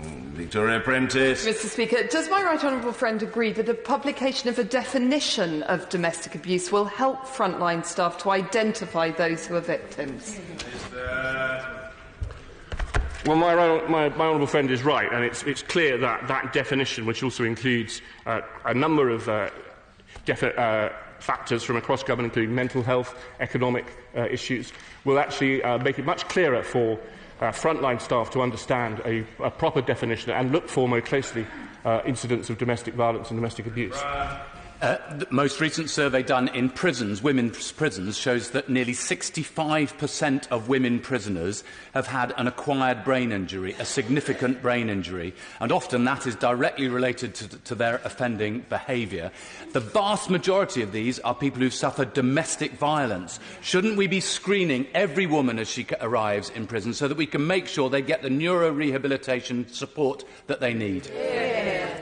Victoria Prentice. Mr. Speaker, does my right honourable friend agree that a publication of a definition of domestic abuse will help frontline staff to identify those who are victims? Well, my honourable friend is right, and it's clear that that definition, which also includes a number of factors from across government, including mental health, economic issues, will actually make it much clearer for frontline staff to understand a proper definition and look for more closely incidents of domestic violence and domestic abuse. The most recent survey done in prisons, women's prisons, shows that nearly 65% of women prisoners have had an acquired brain injury, a significant brain injury, and often that is directly related to their offending behaviour. The vast majority of these are people who've suffered domestic violence. Shouldn't we be screening every woman as she arrives in prison so that we can make sure they get the neuro-rehabilitation support that they need? Yeah.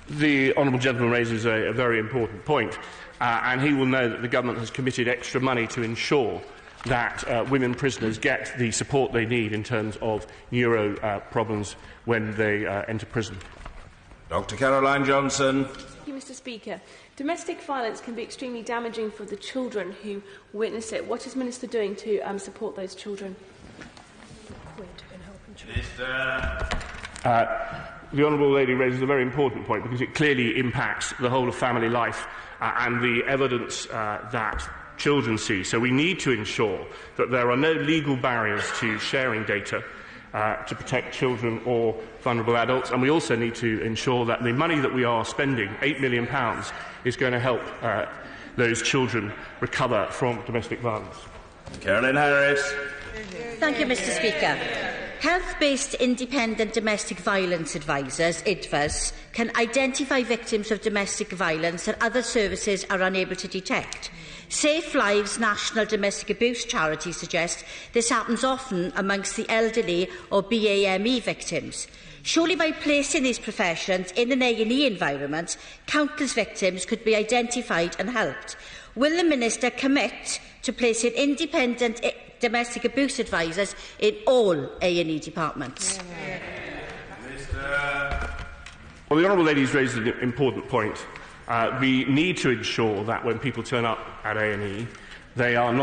The honourable gentleman raises a very important point, and he will know that the government has committed extra money to ensure that women prisoners get the support they need in terms of neuro problems when they enter prison. Dr. Caroline Johnson. Thank you, Mr. Speaker. Domestic violence can be extremely damaging for the children who witness it. What is the Minister doing to support those children? The honourable lady raises a very important point because it clearly impacts the whole of family life and the evidence that children see. So we need to ensure that there are no legal barriers to sharing data to protect children or vulnerable adults, and we also need to ensure that the money that we are spending, £8 million, is going to help those children recover from domestic violence. Carolyn Harris. Thank you, Mr. Speaker. Health-based independent domestic violence advisors, IDVAs, can identify victims of domestic violence that other services are unable to detect. Safe Lives National Domestic Abuse Charity suggests this happens often amongst the elderly or BAME victims. Surely by placing these professions in an A&E environment, countless victims could be identified and helped. Will the Minister commit to placing independent domestic abuse advisors in all A&E departments? Well, the honourable lady has raised an important point. We need to ensure that when people turn up at A&E, they are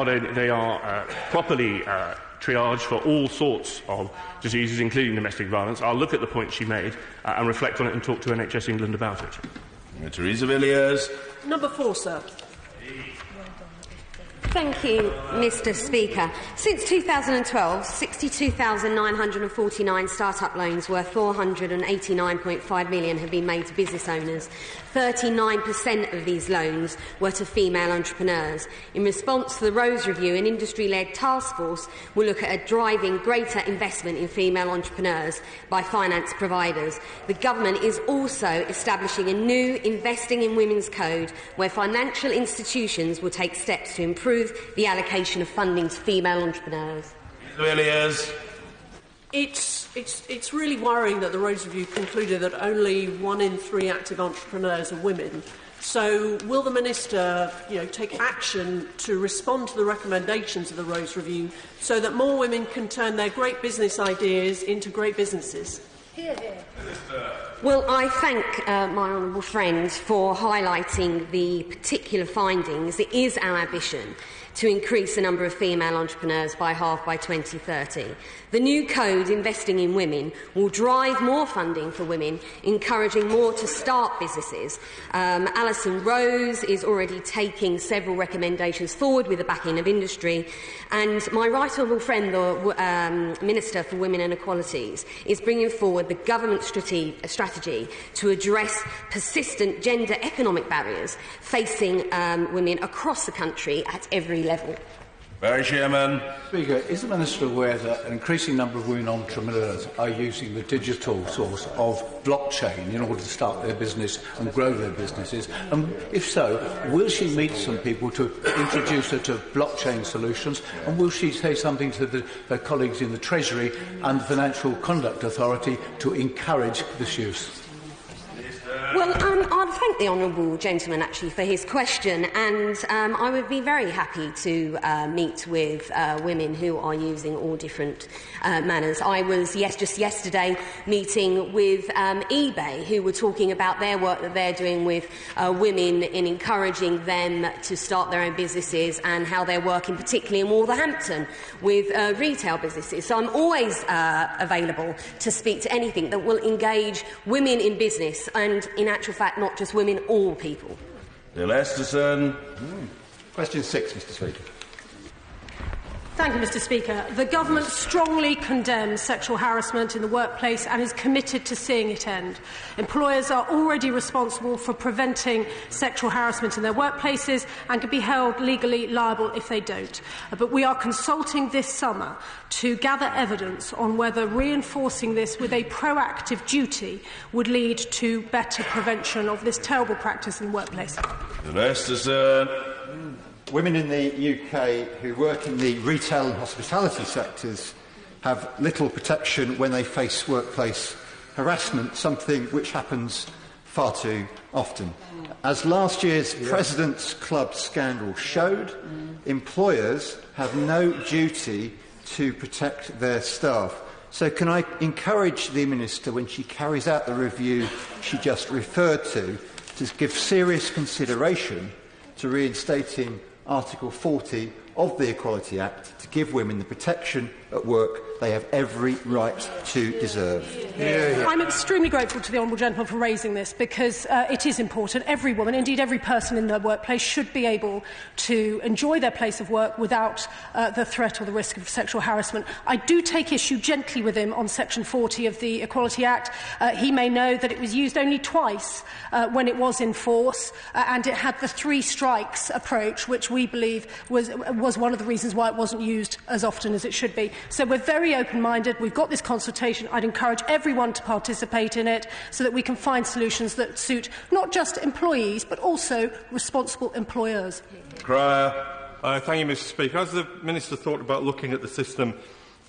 properly triaged for all sorts of diseases, including domestic violence. I'll look at the point she made and reflect on it and talk to NHS England about it. Teresa Villiers. Number 4, sir. Thank you, Mr. Speaker. Since 2012, 62,949 start-up loans worth £489.5 million have been made to business owners. 39% of these loans were to female entrepreneurs. In response to the Rose Review, an industry-led task force will look at driving greater investment in female entrepreneurs by finance providers. The government is also establishing a new Investing in Women's Code where financial institutions will take steps to improve the allocation of funding to female entrepreneurs. It really is. It's really worrying that the Rose Review concluded that only 1 in 3 active entrepreneurs are women. So will the Minister take action to respond to the recommendations of the Rose Review so that more women can turn their great business ideas into great businesses? Hear, hear. Well, I thank my honourable friend for highlighting the particular findings. It is our ambition to increase the number of female entrepreneurs by half by 2030. The new code, Investing in Women, will drive more funding for women, encouraging more to start businesses. Alison Rose is already taking several recommendations forward with the backing of industry, and my right honourable friend, the Minister for Women and Equalities, is bringing forward the government strategy to address persistent gender economic barriers facing women across the country at every level. Very Chairman. Speaker, is the Minister aware that an increasing number of women entrepreneurs are using the digital source of blockchain in order to start their business and grow their businesses? And if so, will she meet some people to introduce her to blockchain solutions? And will she say something to her colleagues in the Treasury and the Financial Conduct Authority to encourage this use? Well, I'll thank the honourable gentleman actually for his question, and I would be very happy to meet with women who are using all different manners. I was just yesterday meeting with eBay, who were talking about their work that they're doing with women in encouraging them to start their own businesses, and how they're working particularly in Wolverhampton with retail businesses. So I'm always available to speak to anything that will engage women in business, and in actual fact not just women, all people. Bill Esterson. Question 6, Mr. Speaker. Thank you, Mr. Speaker. The Government strongly condemns sexual harassment in the workplace and is committed to seeing it end. Employers are already responsible for preventing sexual harassment in their workplaces and can be held legally liable if they don't. But we are consulting this summer to gather evidence on whether reinforcing this with a proactive duty would lead to better prevention of this terrible practice in the workplace. Bill Esterson. Women in the UK who work in the retail and hospitality sectors have little protection when they face workplace harassment, something which happens far too often. As last year's President's Club scandal showed, employers have no duty to protect their staff. So can I encourage the Minister, when she carries out the review she just referred to give serious consideration to reinstating Article 40 of the Equality Act to give women the protection at work they have every right to deserve. I'm extremely grateful to the honourable gentleman for raising this, because it is important. Every woman, indeed every person in their workplace, should be able to enjoy their place of work without the threat or the risk of sexual harassment. I do take issue gently with him on Section 40 of the Equality Act. He may know that it was used only twice when it was in force, and it had the 3 strikes approach, which we believe was one of the reasons why it wasn't used as often as it should be. So we're very open-minded. We've got this consultation. I'd encourage everyone to participate in it so that we can find solutions that suit not just employees but also responsible employers. Cryer. Thank you, Mr. Speaker. Has the Minister thought about looking at the system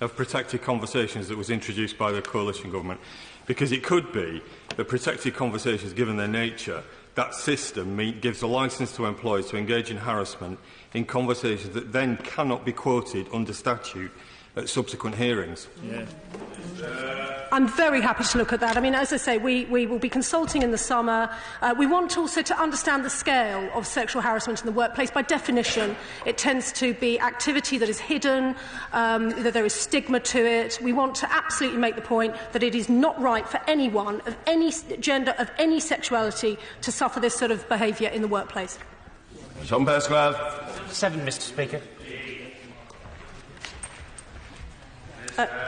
of protected conversations that was introduced by the coalition government? Because it could be that protected conversations, given their nature, that system gives a licence to employers to engage in harassment in conversations that then cannot be quoted under statute at subsequent hearings. I'm very happy to look at that. I mean, as I say, we will be consulting in the summer. We want also to understand the scale of sexual harassment in the workplace. By definition, it tends to be activity that is hidden, that there is stigma to it. We want to absolutely make the point that it is not right for anyone of any gender, of any sexuality, to suffer this sort of behaviour in the workplace. Tom Pascal. 7, Mr. Speaker.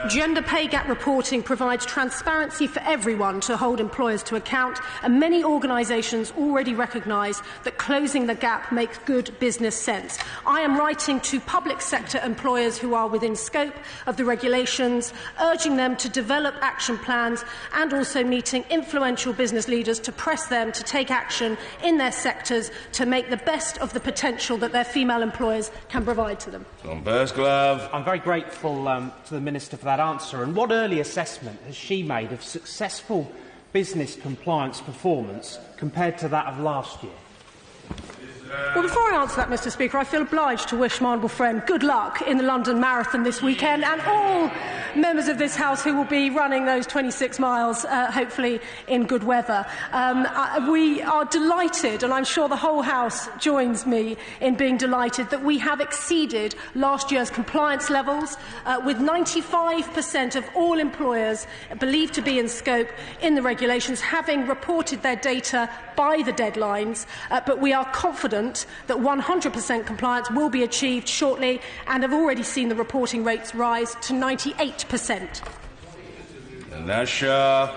Gender pay gap reporting provides transparency for everyone to hold employers to account, and many organisations already recognise that closing the gap makes good business sense. I am writing to public sector employers who are within scope of the regulations, urging them to develop action plans, and also meeting influential business leaders to press them to take action in their sectors to make the best of the potential that their female employers can provide to them. Tom Bursglove. I'm very grateful to the Minister for that answer. And what early assessment has she made of successful business compliance performance compared to that of last year? Well, before I answer that, Mr. Speaker, I feel obliged to wish my honourable friend good luck in the London Marathon this weekend, and all members of this House who will be running those 26 miles, hopefully in good weather. We are delighted, and I'm sure the whole House joins me in being delighted, that we have exceeded last year's compliance levels, with 95% of all employers believed to be in scope in the regulations having reported their data by the deadlines, but we are confident that 100% compliance will be achieved shortly, and have already seen the reporting rates rise to 98%. Nasha.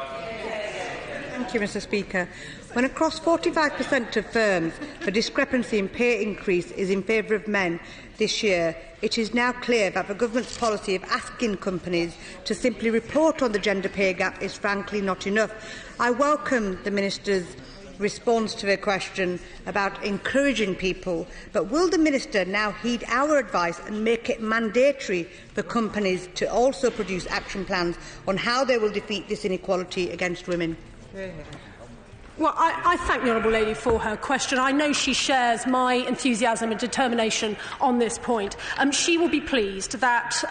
Thank you, Mr. Speaker. When across 45% of firms the discrepancy in pay increase is in favour of men this year, it is now clear that the government's policy of asking companies to simply report on the gender pay gap is frankly not enough. I welcome the Minister's response to the question about encouraging people, but will the Minister now heed our advice and make it mandatory for companies to also produce action plans on how they will defeat this inequality against women? Well, I thank the Honourable Lady for her question. I know she shares my enthusiasm and determination on this point. She will be pleased that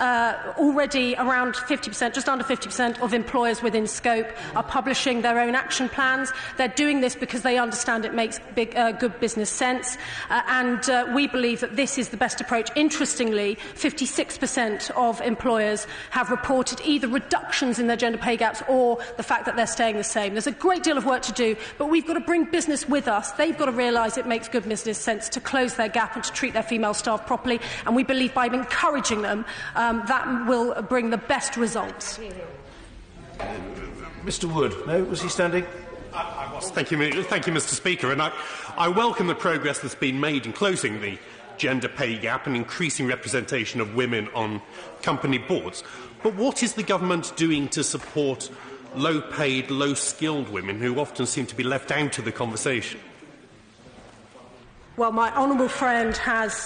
already around 50%, just under 50% of employers within Scope are publishing their own action plans. They're doing this because they understand it makes good business sense, and we believe that this is the best approach. Interestingly, 56% of employers have reported either reductions in their gender pay gaps or the fact that they're staying the same. There's a great deal of work to do, but we've got to bring business with us. They've got to realise it makes good business sense to close their gap and to treat their female staff properly. And we believe by encouraging them, that will bring the best results. Mr Wood, no, was he standing? I was. Thank you, Mr Speaker. And I welcome the progress that's been made in closing the gender pay gap and increasing representation of women on company boards. But what is the government doing to support low-paid, low-skilled women who often seem to be left out of the conversation? Well, my honourable friend has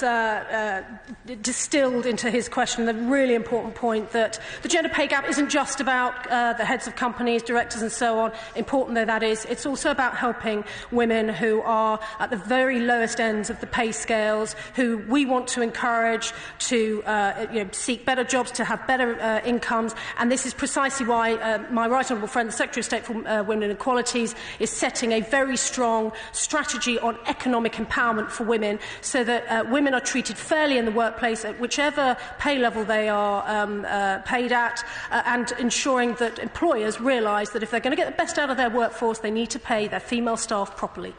distilled into his question the really important point that the gender pay gap isn't just about the heads of companies, directors and so on, important though that is. It's also about helping women who are at the very lowest ends of the pay scales, who we want to encourage to seek better jobs, to have better incomes. And this is precisely why my right honourable friend, the Secretary of State for Women and Equalities, is setting a very strong strategy on economic empowerment for women, so that women are treated fairly in the workplace at whichever pay level they are paid at, and ensuring that employers realise that if they're going to get the best out of their workforce, they need to pay their female staff properly.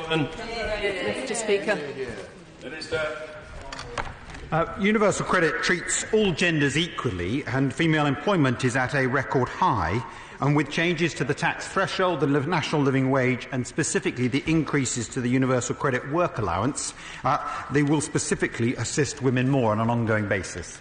Mr Speaker. Universal credit treats all genders equally, and female employment is at a record high. And with changes to the tax threshold, the national living wage, and specifically the increases to the universal credit work allowance, they will specifically assist women more on an ongoing basis.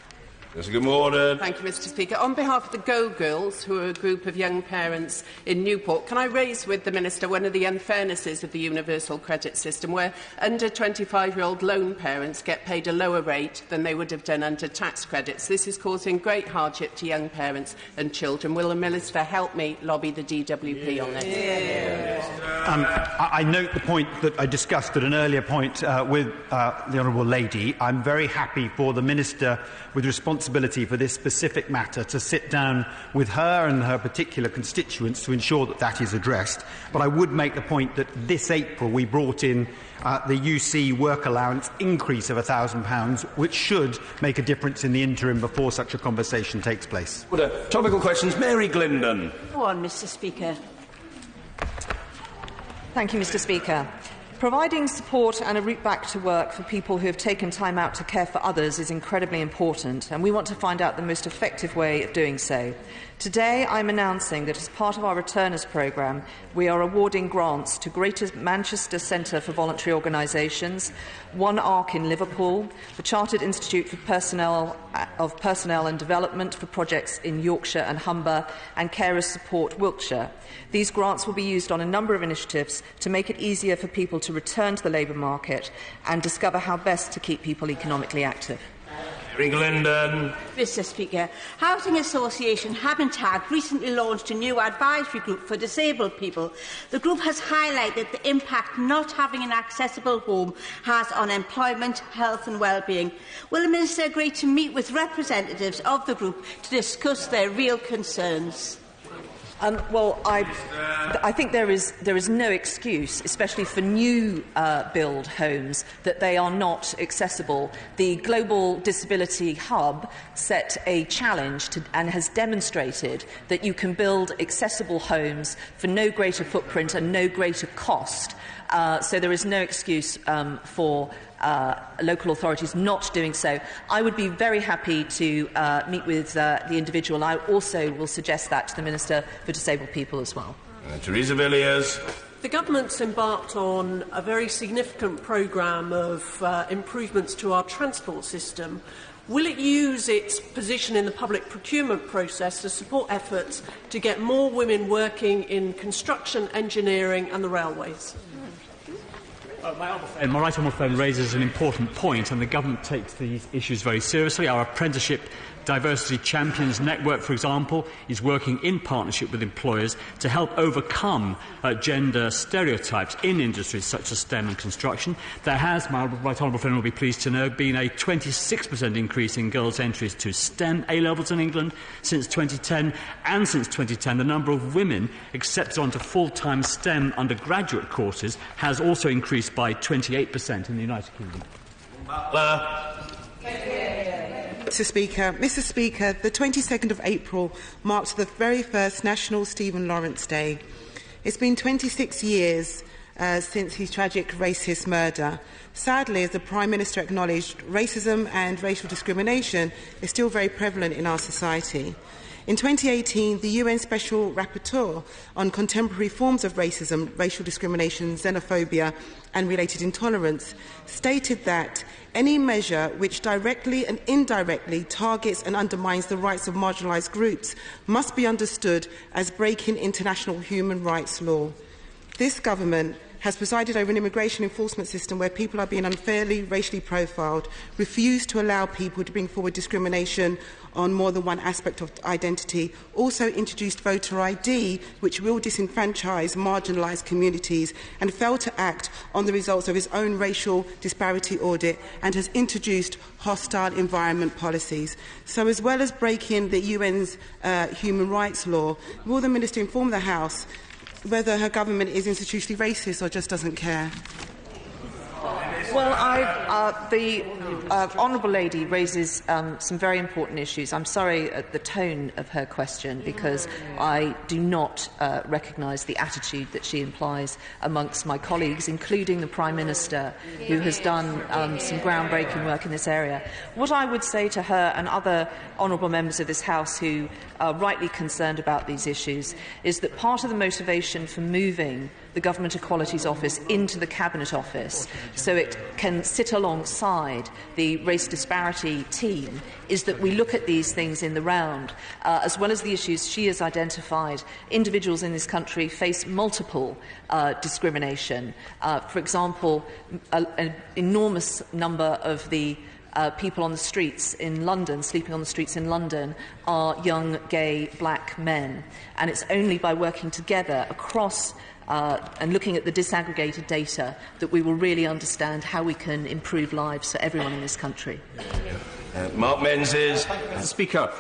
Yes, good morning. Thank you, Mr Speaker. On behalf of the Go Girls, who are a group of young parents in Newport, can I raise with the Minister one of the unfairnesses of the universal credit system, where under 25-year-old loan parents get paid a lower rate than they would have done under tax credits. This is causing great hardship to young parents and children. Will the Minister help me lobby the DWP on this? I note the point that I discussed at an earlier point with the Honourable Lady. I'm very happy for the Minister with responsibility for this specific matter to sit down with her and her particular constituents to ensure that that is addressed. But I would make the point that this April we brought in the UC work allowance increase of £1,000, which should make a difference in the interim before such a conversation takes place. Topical questions. Mary Glindon. Go on, Mr Speaker. Thank you, Mr Speaker. Providing support and a route back to work for people who have taken time out to care for others is incredibly important, and we want to find out the most effective way of doing so. Today, I'm announcing that as part of our Returners programme, we are awarding grants to Greater Manchester Centre for Voluntary Organisations, One Arc in Liverpool, the Chartered Institute for Personnel and Development for projects in Yorkshire and Humber, and Carers Support Wiltshire. These grants will be used on a number of initiatives to make it easier for people to return to the labour market and discover how best to keep people economically active. Mr Speaker, Housing Association Habitat recently launched a new advisory group for disabled people. The group has highlighted the impact not having an accessible home has on employment, health and well-being. Will the Minister agree to meet with representatives of the group to discuss their real concerns? Well, I think there is no excuse, especially for new build homes, that they are not accessible. The Global Disability Hub set a challenge and has demonstrated that you can build accessible homes for no greater footprint and no greater cost. So there is no excuse for local authorities not doing so. I would be very happy to meet with the individual. I also will suggest that to the Minister for Disabled People as well. Theresa Villiers. The Government's embarked on a very significant programme of improvements to our transport system. Will it use its position in the public procurement process to support efforts to get more women working in construction, engineering and the railways? My right honourable friend raises an important point, and the Government takes these issues very seriously. Our Apprenticeship Diversity Champions Network, for example, is working in partnership with employers to help overcome gender stereotypes in industries such as STEM and construction. There has, my right honourable friend will be pleased to know, been a 26% increase in girls' entries to STEM A-levels in England since 2010, and since 2010 the number of women accepted onto full-time STEM undergraduate courses has also increased by 28% in the United Kingdom. Mr. Speaker, the 22nd of April marks the very first National Stephen Lawrence Day. It's been 26 years since his tragic racist murder. Sadly, as the Prime Minister acknowledged, racism and racial discrimination is still very prevalent in our society. In 2018, the UN Special Rapporteur on contemporary forms of racism, racial discrimination, xenophobia and related intolerance stated that any measure which directly and indirectly targets and undermines the rights of marginalised groups must be understood as breaking international human rights law. This government has presided over an immigration enforcement system where people are being unfairly racially profiled, refused to allow people to bring forward discrimination on more than one aspect of identity, also introduced voter ID, which will disenfranchise marginalised communities, and failed to act on the results of its own racial disparity audit, and has introduced hostile environment policies. So, as well as breaking the UN's human rights law, will the Minister inform the House whether her government is institutionally racist or just doesn't care? Well, the honourable lady raises some very important issues. I'm sorry at the tone of her question, because I do not recognise the attitude that she implies amongst my colleagues, including the Prime Minister, who has done some groundbreaking work in this area. What I would say to her and other honourable members of this House who are rightly concerned about these issues is that part of the motivation for moving the Government Equalities Office into the Cabinet Office so it can sit alongside the race disparity team is that we look at these things in the round. As well as the issues she has identified, individuals in this country face multiple discrimination. For example, an enormous number of the people on the streets in London, sleeping on the streets in London, are young, gay, black men. And it's only by working together across and looking at the disaggregated data that we will really understand how we can improve lives for everyone in this country. Mark Menzies. Mr. Speaker,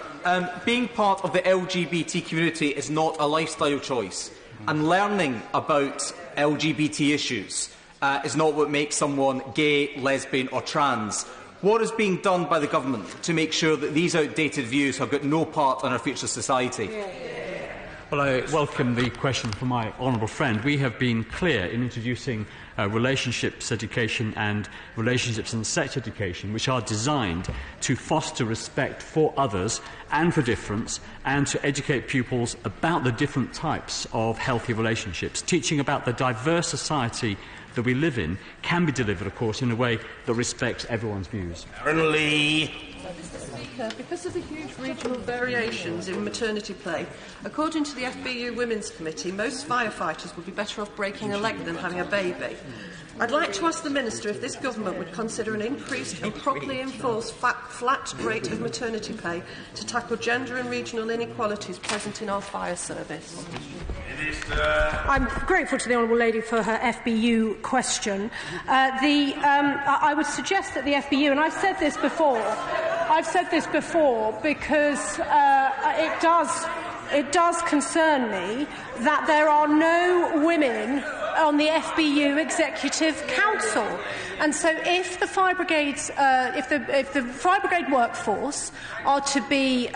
being part of the LGBT community is not a lifestyle choice, and learning about LGBT issues is not what makes someone gay, lesbian or trans. What is being done by the Government to make sure that these outdated views have got no part in our future society? Well, I welcome the question from my honourable friend. We have been clear in introducing relationships education and relationships and sex education, which are designed to foster respect for others and for difference, and to educate pupils about the different types of healthy relationships. Teaching about the diverse society that we live in can be delivered, of course, in a way that respects everyone's views. Aaron Lee. Mr. Speaker, because of the huge regional variations in maternity pay, according to the FBU Women's Committee, most firefighters would be better off breaking a leg than having a baby. I'd like to ask the Minister if this Government would consider an increased and properly enforced flat rate of maternity pay to tackle gender and regional inequalities present in our fire service. I'm grateful to the honourable lady for her FBU question. I would suggest that the FBU, and I've said this before because it does concern me that there are no women on the FBU Executive Council. And so if the fire brigades, if the fire brigade workforce are to be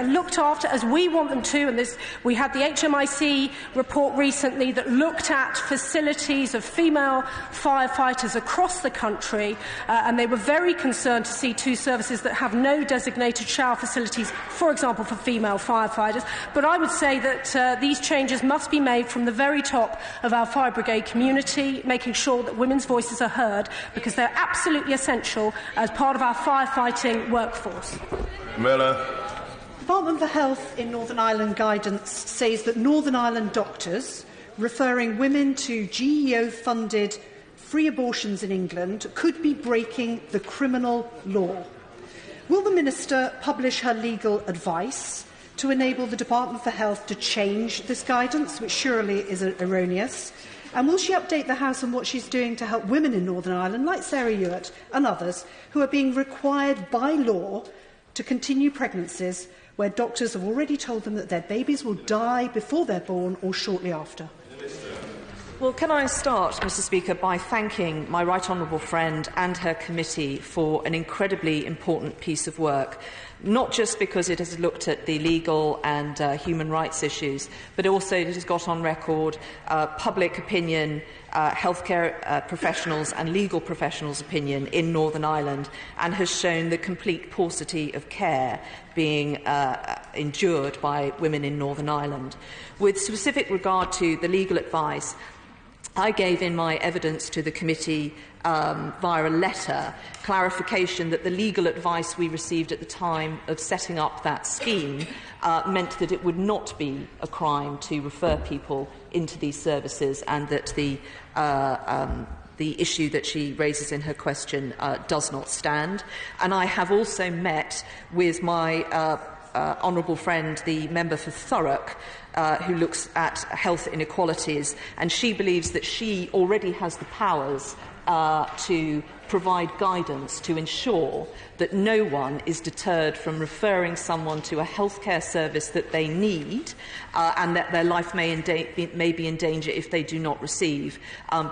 looked after as we want them to, and we had the HMIC report recently that looked at facilities of female firefighters across the country, and they were very concerned to see two services that have no designated shower facilities, for example, for female firefighters. But I would say that these changes must be made from the very top of our fire brigade community, making sure that women's voices are heard, because they're absolutely essential as part of our firefighting workforce. Miller. The Department for Health in Northern Ireland guidance says that Northern Ireland doctors referring women to GEO-funded free abortions in England could be breaking the criminal law. Will the Minister publish her legal advice to enable the Department for Health to change this guidance, which surely is erroneous? And will she update the House on what she's doing to help women in Northern Ireland, like Sarah Ewart and others, who are being required by law to continue pregnancies where doctors have already told them that their babies will die before they're born or shortly after? Well, can I start, Mr Speaker, by thanking my right honourable friend and her committee for an incredibly important piece of work, not just because it has looked at the legal and human rights issues, but also it has got on record public opinion, healthcare professionals and legal professionals' opinion in Northern Ireland, and has shown the complete paucity of care being endured by women in Northern Ireland. With specific regard to the legal advice, I gave in my evidence to the committee via a letter clarification that the legal advice we received at the time of setting up that scheme meant that it would not be a crime to refer people into these services, and that the issue that she raises in her question does not stand. And I have also met with my honourable friend, the member for Thurrock, who looks at health inequalities, and she believes that she already has the powers to provide guidance to ensure that no one is deterred from referring someone to a healthcare service that they need, and that their life may be in danger if they do not receive,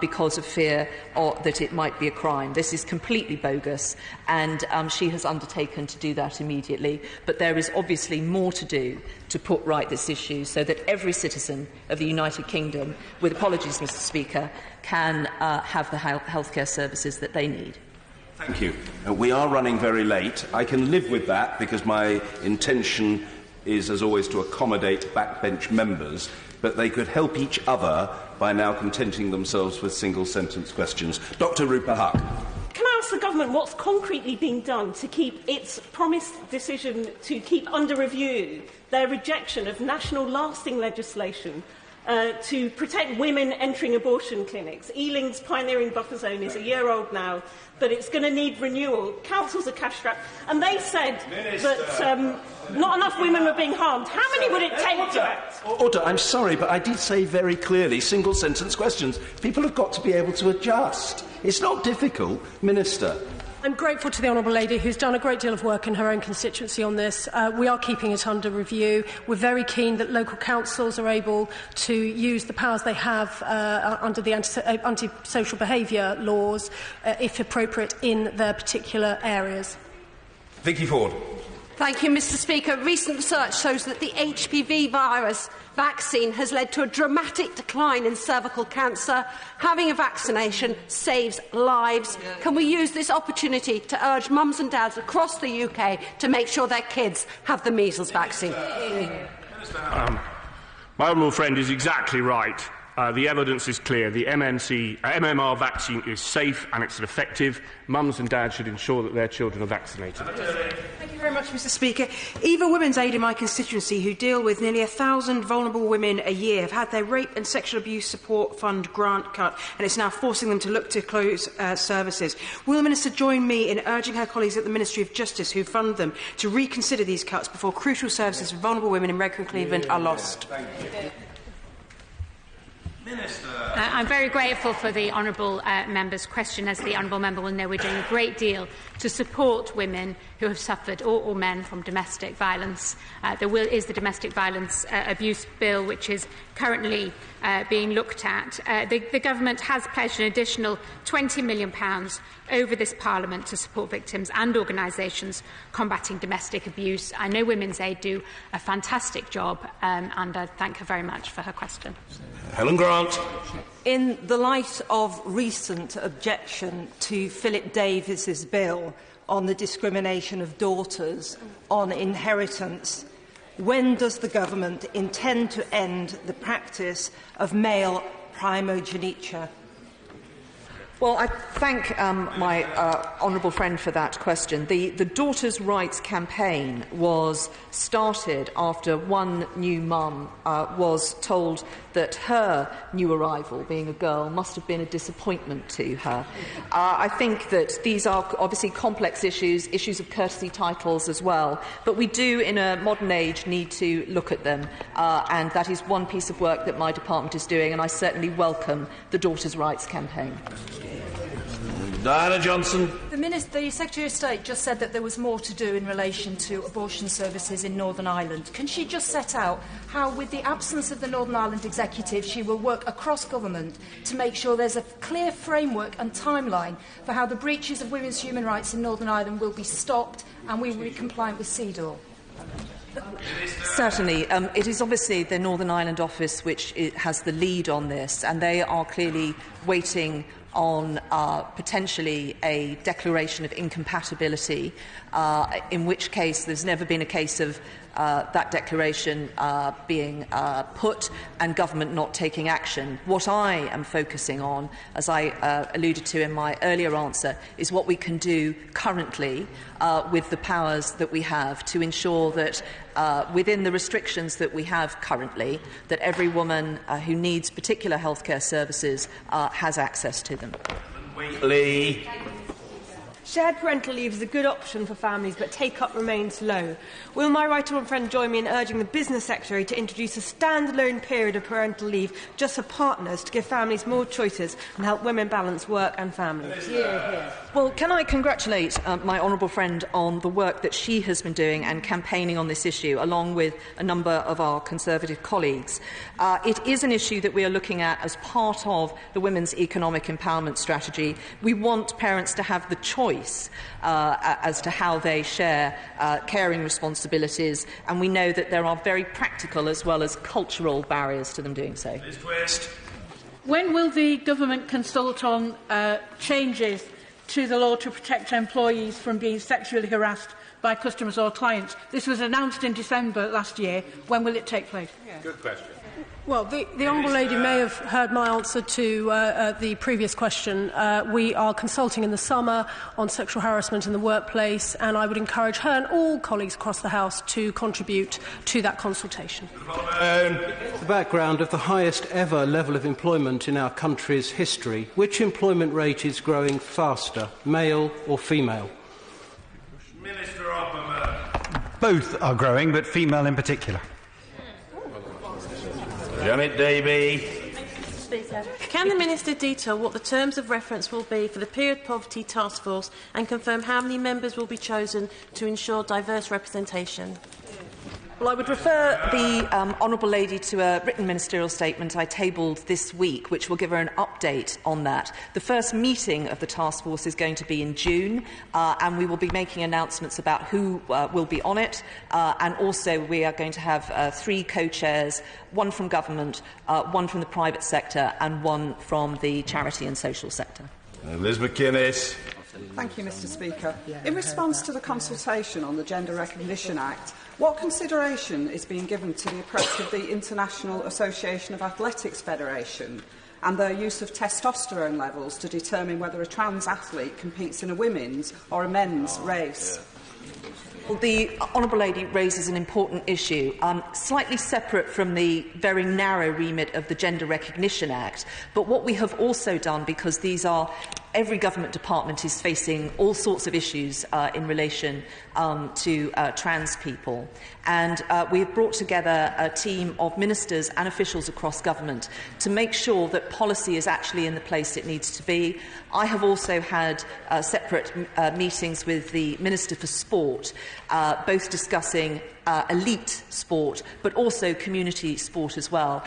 because of fear or that it might be a crime. This is completely bogus, and she has undertaken to do that immediately. But there is obviously more to do to put right this issue so that every citizen of the United Kingdom, with apologies, Mr Speaker, can have the healthcare services that they need. Thank you. We are running very late. I can live with that because my intention is, as always, to accommodate backbench members, but they could help each other by now contenting themselves with single-sentence questions. Dr. Rupa Huq. Can I ask the Government what's concretely being done to keep its promised decision to keep under review their rejection of national lasting legislation to protect women entering abortion clinics? Ealing's pioneering buffer zone is a year old now, but it's going to need renewal. Councils are cash-strapped, and they said that not enough women were being harmed. How many would it take to... Order, I'm sorry, but I did say very clearly single-sentence questions. People have got to be able to adjust. It's not difficult. Minister. I'm grateful to the Honourable Lady, who's done a great deal of work in her own constituency on this. We are keeping it under review. We're very keen that local councils are able to use the powers they have under the anti-social behaviour laws, if appropriate, in their particular areas. Vicky Ford. Thank you, Mr Speaker. Recent research shows that the HPV virus vaccine has led to a dramatic decline in cervical cancer. Having a vaccination saves lives. Can we use this opportunity to urge mums and dads across the UK to make sure their kids have the measles vaccine? My honourable friend is exactly right. The evidence is clear. The MMR vaccine is safe and it's effective. Mums and dads should ensure that their children are vaccinated. Thank you very much, Mr Speaker. Eva Women's Aid in my constituency, who deal with nearly 1,000 vulnerable women a year, have had their Rape and Sexual Abuse Support Fund grant cut, and it's now forcing them to look to close services. Will the Minister join me in urging her colleagues at the Ministry of Justice, who fund them, to reconsider these cuts before crucial services for vulnerable women in Redcar and Cleveland are lost? I'm very grateful for the honourable member's question. As the honourable member will know, we're doing a great deal to support women who have suffered, or men, from domestic violence. There is the Domestic Violence Abuse Bill, which is currently being looked at. The Government has pledged an additional £20 million over this Parliament to support victims and organisations combating domestic abuse. I know Women's Aid do a fantastic job, and I thank her very much for her question. Helen Grant. In the light of recent objection to Philip Davis's bill on the discrimination of daughters on inheritance, when does the Government intend to end the practice of male primogeniture? Well, I thank my honourable friend for that question. The Daughters' Rights campaign was started after one new mum was told that her new arrival, being a girl, must have been a disappointment to her. I think that these are obviously complex issues of courtesy titles as well, but we do, in a modern age, need to look at them, and that is one piece of work that my department is doing, and I certainly welcome the Daughters' Rights campaign. Diana Johnson. The Secretary of State just said that there was more to do in relation to abortion services in Northern Ireland. Can she just set out how, with the absence of the Northern Ireland Executive, she will work across government to make sure there's a clear framework and timeline for how the breaches of women's human rights in Northern Ireland will be stopped and we will be compliant with CEDAW? Certainly. It is obviously the Northern Ireland office which has the lead on this, and they are clearly waiting on potentially a declaration of incompatibility, in which case there's never been a case of that declaration being put and government not taking action. What I am focusing on, as I alluded to in my earlier answer, is what we can do currently with the powers that we have to ensure that within the restrictions that we have currently, that every woman who needs particular healthcare services has access to them. Wheatley. Shared parental leave is a good option for families, but take-up remains low. Will my right honourable friend join me in urging the Business Secretary to introduce a standalone period of parental leave just for partners to give families more choices and help women balance work and family? Well, can I congratulate my honourable friend on the work that she has been doing and campaigning on this issue, along with a number of our Conservative colleagues. It is an issue that we are looking at as part of the Women's Economic Empowerment Strategy. We want parents to have the choice as to how they share caring responsibilities, and we know that there are very practical as well as cultural barriers to them doing so. When will the government consult on changes to the law to protect employees from being sexually harassed by customers or clients? This was announced in December last year. When will it take place? Good question. Well, the Honourable Lady may have heard my answer to the previous question. We are consulting in the summer on sexual harassment in the workplace, and I would encourage her and all colleagues across the House to contribute to that consultation. The background of the highest ever level of employment in our country's history, which employment rate is growing faster, male or female? Minister Opperman. Both are growing, but female in particular. Janet Davey. Speaker. Can the Minister detail what the terms of reference will be for the Period Poverty Task Force and confirm how many members will be chosen to ensure diverse representation? Well, I would refer the Honourable Lady to a written ministerial statement I tabled this week, which will give her an update on that. The first meeting of the task force is going to be in June, and we will be making announcements about who will be on it, and also we are going to have 3 co-chairs, one from government, one from the private sector, and one from the charity and social sector. Liz McInnes. Thank you, Mr. Speaker. In response to the consultation on the Gender Recognition Act, what consideration is being given to the approach of the International Association of Athletics Federation and their use of testosterone levels to determine whether a trans athlete competes in a women's or a men's race? Well, the Honourable Lady raises an important issue, slightly separate from the very narrow remit of the Gender Recognition Act. But what we have also done, because these are every government department is facing all sorts of issues in relation to trans people. And we have brought together a team of ministers and officials across government to make sure that policy is actually in the place it needs to be. I have also had separate meetings with the Minister for Sport, both discussing elite sport, but also community sport as well.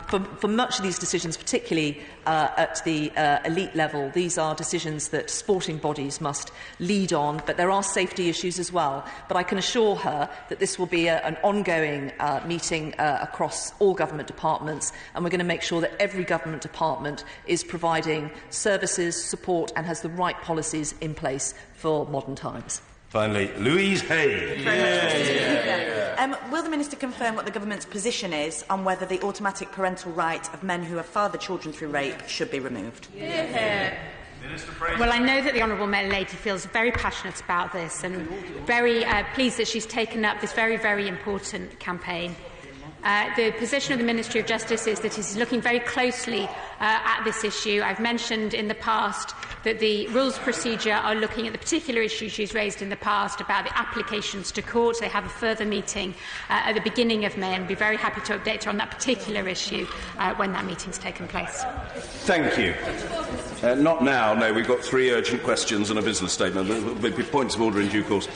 For much of these decisions, particularly at the elite level, these are decisions that sporting bodies must lead on, but there are safety issues as well. But I can assure her that this will be an ongoing meeting across all government departments, and we're going to make sure that every government department is providing services, support, and has the right policies in place for modern times. Finally, Louise Hay. Will the Minister confirm what the Government's position is on whether the automatic parental right of men who have fathered children through rape should be removed? Well, I know that the Honourable Lady feels very passionate about this and very pleased that she's taken up this very, very important campaign. The position of the Ministry of Justice is that it is looking very closely at this issue. I've mentioned in the past that the Rules Procedure are looking at the particular issues she's raised in the past about the applications to court. They have a further meeting at the beginning of May, and I'll be very happy to update her on that particular issue when that meeting's taken place. Thank you. Not now, no. We've got 3 urgent questions and a business statement. There'll be points of order in due course.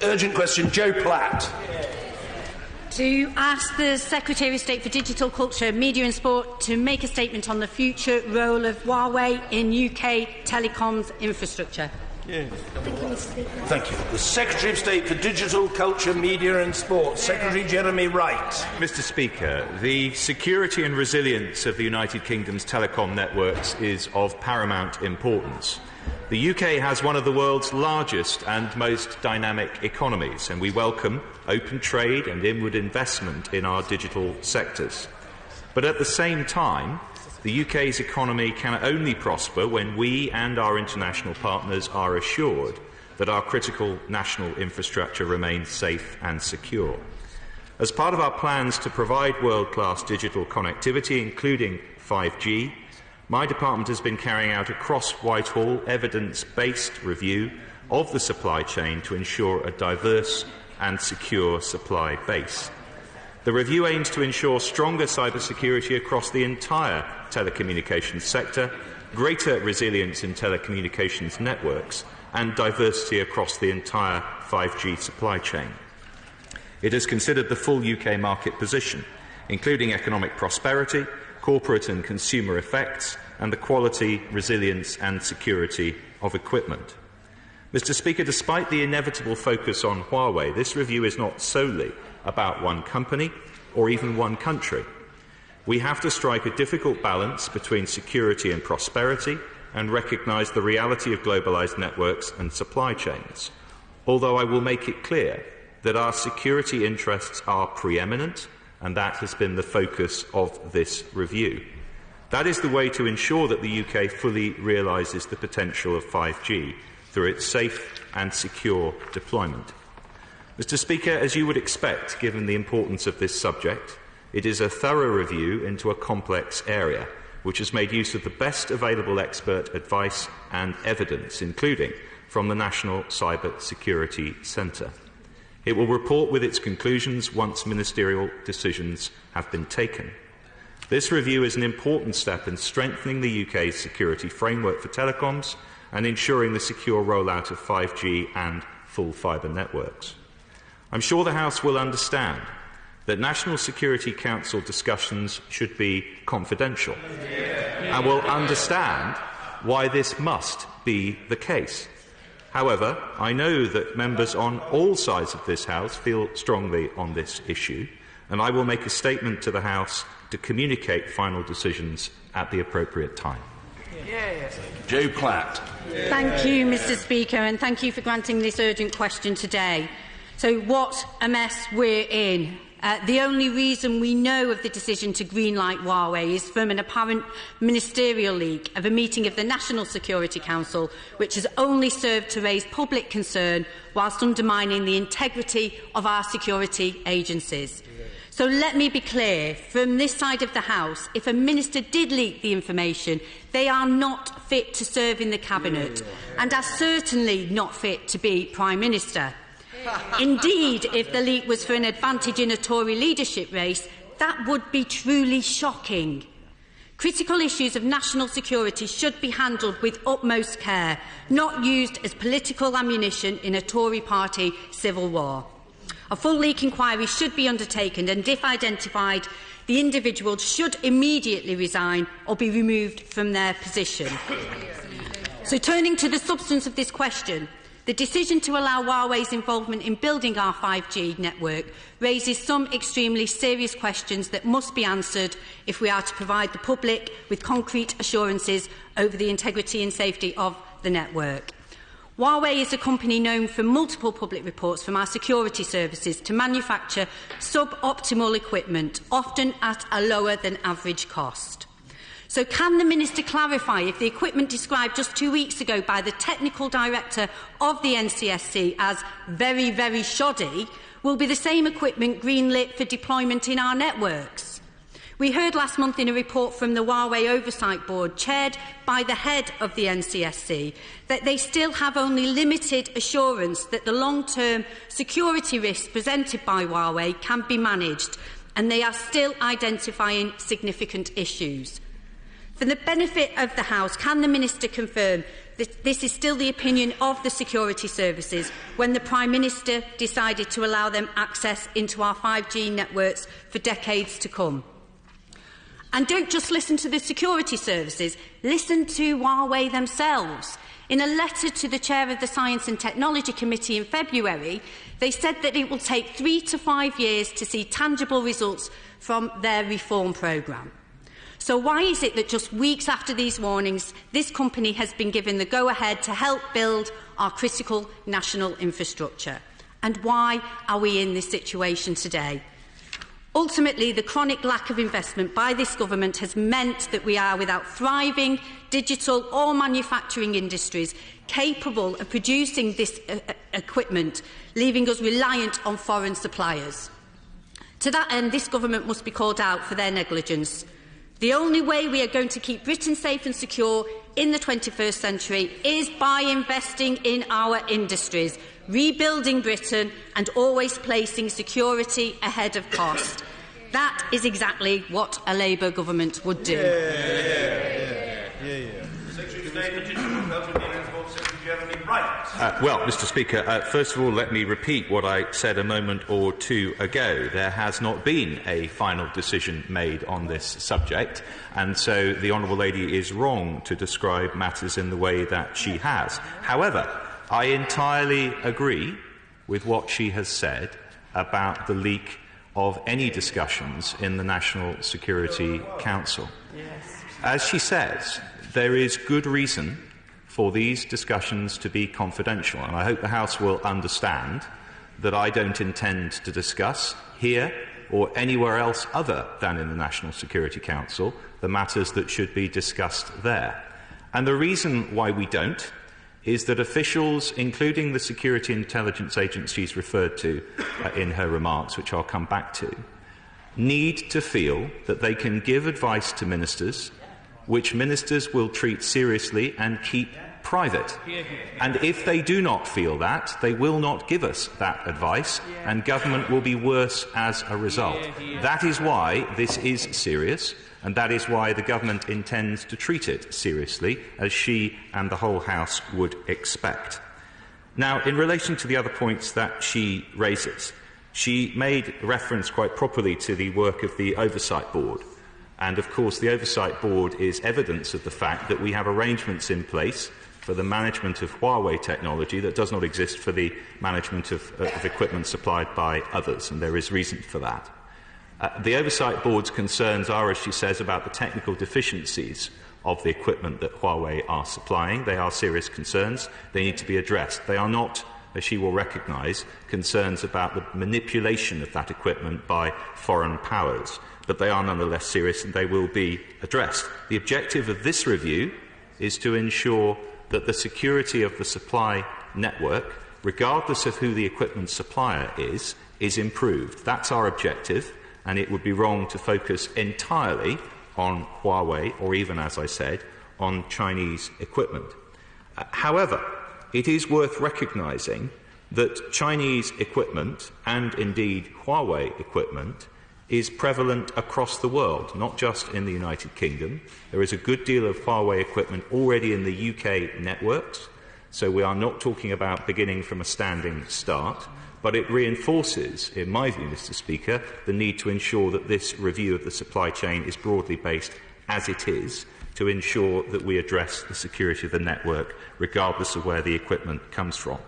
Urgent question, Joe Platt. To ask the Secretary of State for Digital Culture, Media and Sport to make a statement on the future role of Huawei in UK telecoms infrastructure. Thank you. The Secretary of State for Digital Culture, Media and Sport, Secretary Jeremy Wright. Mr. Speaker, the security and resilience of the United Kingdom's telecom networks is of paramount importance. The UK has one of the world's largest and most dynamic economies, and we welcome open trade and inward investment in our digital sectors. But at the same time, the UK's economy can only prosper when we and our international partners are assured that our critical national infrastructure remains safe and secure. As part of our plans to provide world-class digital connectivity, including 5G, my department has been carrying out a cross-Whitehall, evidence-based review of the supply chain to ensure a diverse and secure supply base. The review aims to ensure stronger cybersecurity across the entire telecommunications sector, greater resilience in telecommunications networks, and diversity across the entire 5G supply chain. It has considered the full UK market position, including economic prosperity, corporate and consumer effects, and the quality, resilience and security of equipment. Mr. Speaker, despite the inevitable focus on Huawei, this review is not solely about one company or even one country. We have to strike a difficult balance between security and prosperity and recognise the reality of globalised networks and supply chains, although I will make it clear that our security interests are preeminent, and that has been the focus of this review. That is the way to ensure that the UK fully realises the potential of 5G through its safe and secure deployment. Mr. Speaker, as you would expect, given the importance of this subject, it is a thorough review into a complex area, which has made use of the best available expert advice and evidence, including from the National Cyber Security Centre. It will report with its conclusions once ministerial decisions have been taken. This review is an important step in strengthening the UK's security framework for telecoms and ensuring the secure rollout of 5G and full fibre networks. I'm sure the House will understand that National Security Council discussions should be confidential and will understand why this must be the case. However, I know that members on all sides of this House feel strongly on this issue, and I will make a statement to the House to communicate final decisions at the appropriate time. Joe Platt. Thank you, Mr. Speaker, and thank you for granting this urgent question today. So what a mess we're in. The only reason we know of the decision to greenlight Huawei is from an apparent ministerial leak of a meeting of the National Security Council, which has only served to raise public concern whilst undermining the integrity of our security agencies. So let me be clear, from this side of the House, if a minister did leak the information, they are not fit to serve in the Cabinet and are certainly not fit to be Prime Minister. Indeed, if the leak was for an advantage in a Tory leadership race, that would be truly shocking. Critical issues of national security should be handled with utmost care, not used as political ammunition in a Tory party civil war. A full leak inquiry should be undertaken and, if identified, the individual should immediately resign or be removed from their position. So, turning to the substance of this question, the decision to allow Huawei's involvement in building our 5G network raises some extremely serious questions that must be answered if we are to provide the public with concrete assurances over the integrity and safety of the network. Huawei is a company known for multiple public reports from our security services to manufacture sub-optimal equipment, often at a lower than average cost. So can the Minister clarify if the equipment described just 2 weeks ago by the Technical Director of the NCSC as very, very shoddy will be the same equipment greenlit for deployment in our networks? We heard last month in a report from the Huawei Oversight Board, chaired by the head of the NCSC, that they still have only limited assurance that the long-term security risks presented by Huawei can be managed, and they are still identifying significant issues. For the benefit of the House, can the Minister confirm that this is still the opinion of the security services when the Prime Minister decided to allow them access into our 5G networks for decades to come? And don't just listen to the security services, listen to Huawei themselves. In a letter to the chair of the Science and Technology Committee in February, they said that it will take 3 to 5 years to see tangible results from their reform programme. So why is it that just weeks after these warnings, this company has been given the go-ahead to help build our critical national infrastructure? And why are we in this situation today? Ultimately, the chronic lack of investment by this government has meant that we are without thriving digital or manufacturing industries capable of producing this equipment, leaving us reliant on foreign suppliers. To that end, this government must be called out for their negligence. The only way we are going to keep Britain safe and secure in the 21st century is by investing in our industries, rebuilding Britain and always placing security ahead of cost. That is exactly what a Labour government would do. Well, Mr. Speaker, first of all, let me repeat what I said a moment or two ago. There has not been a final decision made on this subject, and so the Honourable Lady is wrong to describe matters in the way that she has. However, I entirely agree with what she has said about the leak of any discussions in the National Security Council. As she says, there is good reason for these discussions to be confidential, and I hope the House will understand that I don't intend to discuss here or anywhere else other than in the National Security Council the matters that should be discussed there. And the reason why we don't is that officials, including the security intelligence agencies referred to in her remarks, which I'll come back to, need to feel that they can give advice to ministers which ministers will treat seriously and keep private. And if they do not feel that, they will not give us that advice, and government will be worse as a result. That is why this is serious, and that is why the government intends to treat it seriously, as she and the whole House would expect. Now, in relation to the other points that she raises, she made reference quite properly to the work of the Oversight Board. And, of course, the Oversight Board is evidence of the fact that we have arrangements in place for the management of Huawei technology that does not exist for the management of equipment supplied by others, and there is reason for that. The Oversight Board's concerns are, as she says, about the technical deficiencies of the equipment that Huawei are supplying. They are serious concerns. They need to be addressed. They are not, as she will recognise, concerns about the manipulation of that equipment by foreign powers. But they are nonetheless serious, and they will be addressed. The objective of this review is to ensure that the security of the supply network, regardless of who the equipment supplier is improved. That's our objective, and it would be wrong to focus entirely on Huawei or even, as I said, on Chinese equipment. However, it is worth recognising that Chinese equipment, and indeed Huawei equipment, is prevalent across the world, not just in the United Kingdom. There is a good deal of Huawei equipment already in the UK networks, so we are not talking about beginning from a standing start, but it reinforces, in my view, Mr. Speaker, the need to ensure that this review of the supply chain is broadly based, as it is, to ensure that we address the security of the network, regardless of where the equipment comes from.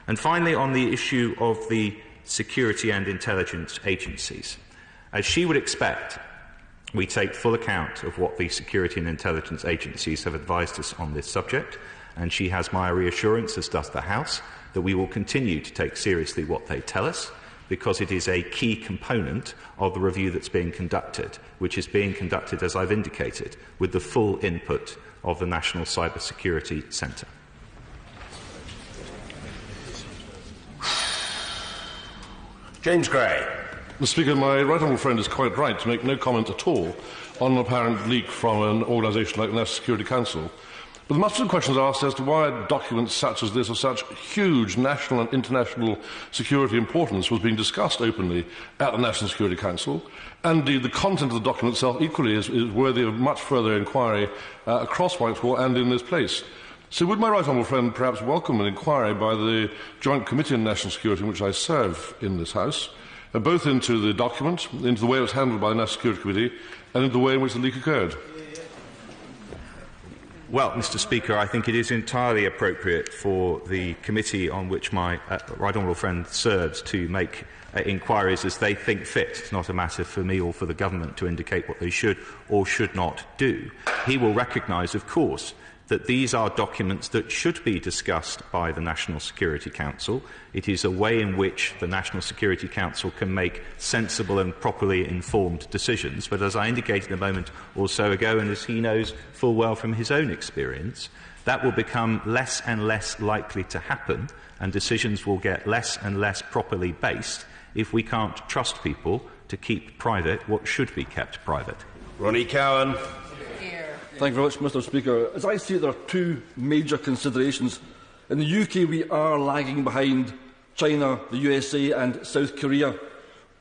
And finally, on the issue of the security and intelligence agencies, as she would expect, we take full account of what the security and intelligence agencies have advised us on this subject, and she has my reassurance, as does the House, that we will continue to take seriously what they tell us, because it is a key component of the review that's being conducted, which is being conducted, as I've indicated, with the full input of the National Cyber Security Centre. James Gray. Mr. Speaker, my right honourable friend is quite right to make no comment at all on an apparent leak from an organisation like the National Security Council. But the multiple questions are asked as to why documents such as this of such huge national and international security importance was being discussed openly at the National Security Council. And indeed, the content of the document itself equally is worthy of much further inquiry across Whitehall and in this place. So would my right honourable friend perhaps welcome an inquiry by the Joint Committee on National Security in which I serve in this House, both into the document, into the way it was handled by the National Security Committee, and into the way in which the leak occurred? Well, Mr. Speaker, I think it is entirely appropriate for the committee on which my right honourable friend serves to make inquiries as they think fit. It's not a matter for me or for the government to indicate what they should or should not do. He will recognise, of course, that these are documents that should be discussed by the National Security Council. It is a way in which the National Security Council can make sensible and properly informed decisions. But as I indicated a moment or so ago, and as he knows full well from his own experience, that will become less and less likely to happen, and decisions will get less and less properly based if we can't trust people to keep private what should be kept private. Ronnie Cowan. Thank you very much, Mr. Speaker. As I see it, there are two major considerations. In the UK, we are lagging behind China, the USA and South Korea.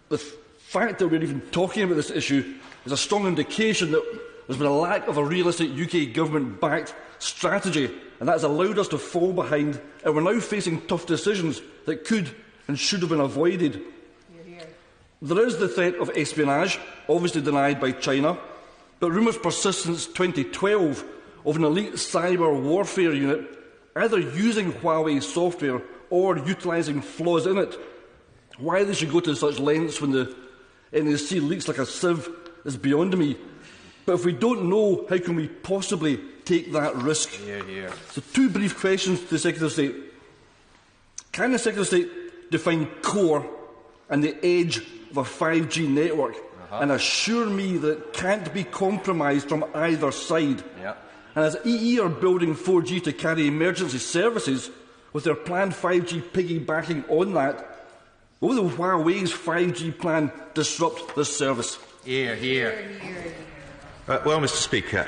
The fact that we're even talking about this issue is a strong indication that there's been a lack of a realistic UK government-backed strategy, and that has allowed us to fall behind, and we're now facing tough decisions that could and should have been avoided. There is the threat of espionage, obviously denied by China, but rumours persist since 2012 of an elite cyber warfare unit either using Huawei software or utilising flaws in it. Why they should go to such lengths when the NSC leaks like a sieve is beyond me. But if we don't know, how can we possibly take that risk? So two brief questions to the Secretary of State. Can the Secretary of State define core and the edge of a 5G network and assure me that it can't be compromised from either side? And as EE are building 4G to carry emergency services, with their planned 5G piggybacking on that, will the Huawei's 5G plan disrupt this service? Well, Mr. Speaker,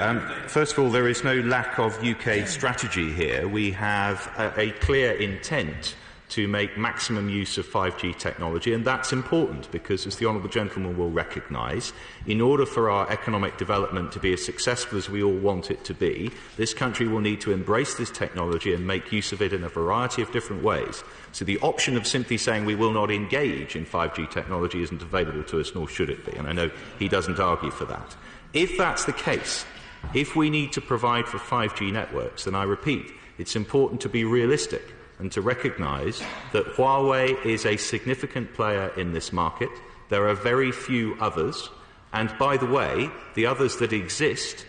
first of all, there is no lack of UK strategy here. We have a clear intent to make maximum use of 5G technology, and that's important because, as the honourable gentleman will recognise, in order for our economic development to be as successful as we all want it to be, this country will need to embrace this technology and make use of it in a variety of different ways. So the option of simply saying we will not engage in 5G technology isn't available to us, nor should it be, and I know he doesn't argue for that. If that's the case, if we need to provide for 5G networks, then I repeat, it's important to be realistic and to recognise that Huawei is a significant player in this market. There are very few others, and by the way, the others that exist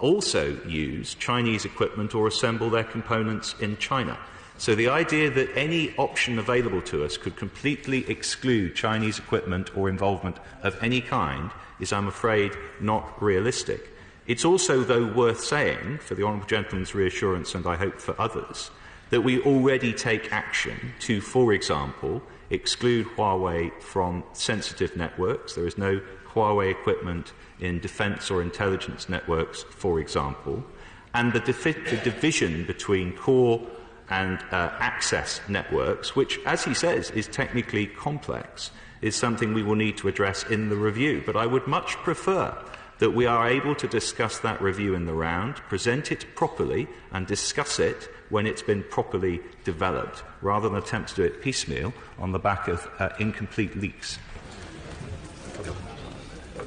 also use Chinese equipment or assemble their components in China. So the idea that any option available to us could completely exclude Chinese equipment or involvement of any kind is, I'm afraid, not realistic. It's also, though, worth saying, for the honourable gentleman's reassurance and I hope for others, that we already take action to, for example, exclude Huawei from sensitive networks. There is no Huawei equipment in defence or intelligence networks, for example. And the division between core and access networks, which, as he says, is technically complex, is something we will need to address in the review. But I would much prefer that we are able to discuss that review in the round, present it properly, and discuss it when it's been properly developed, rather than attempt to do it piecemeal on the back of incomplete leaks.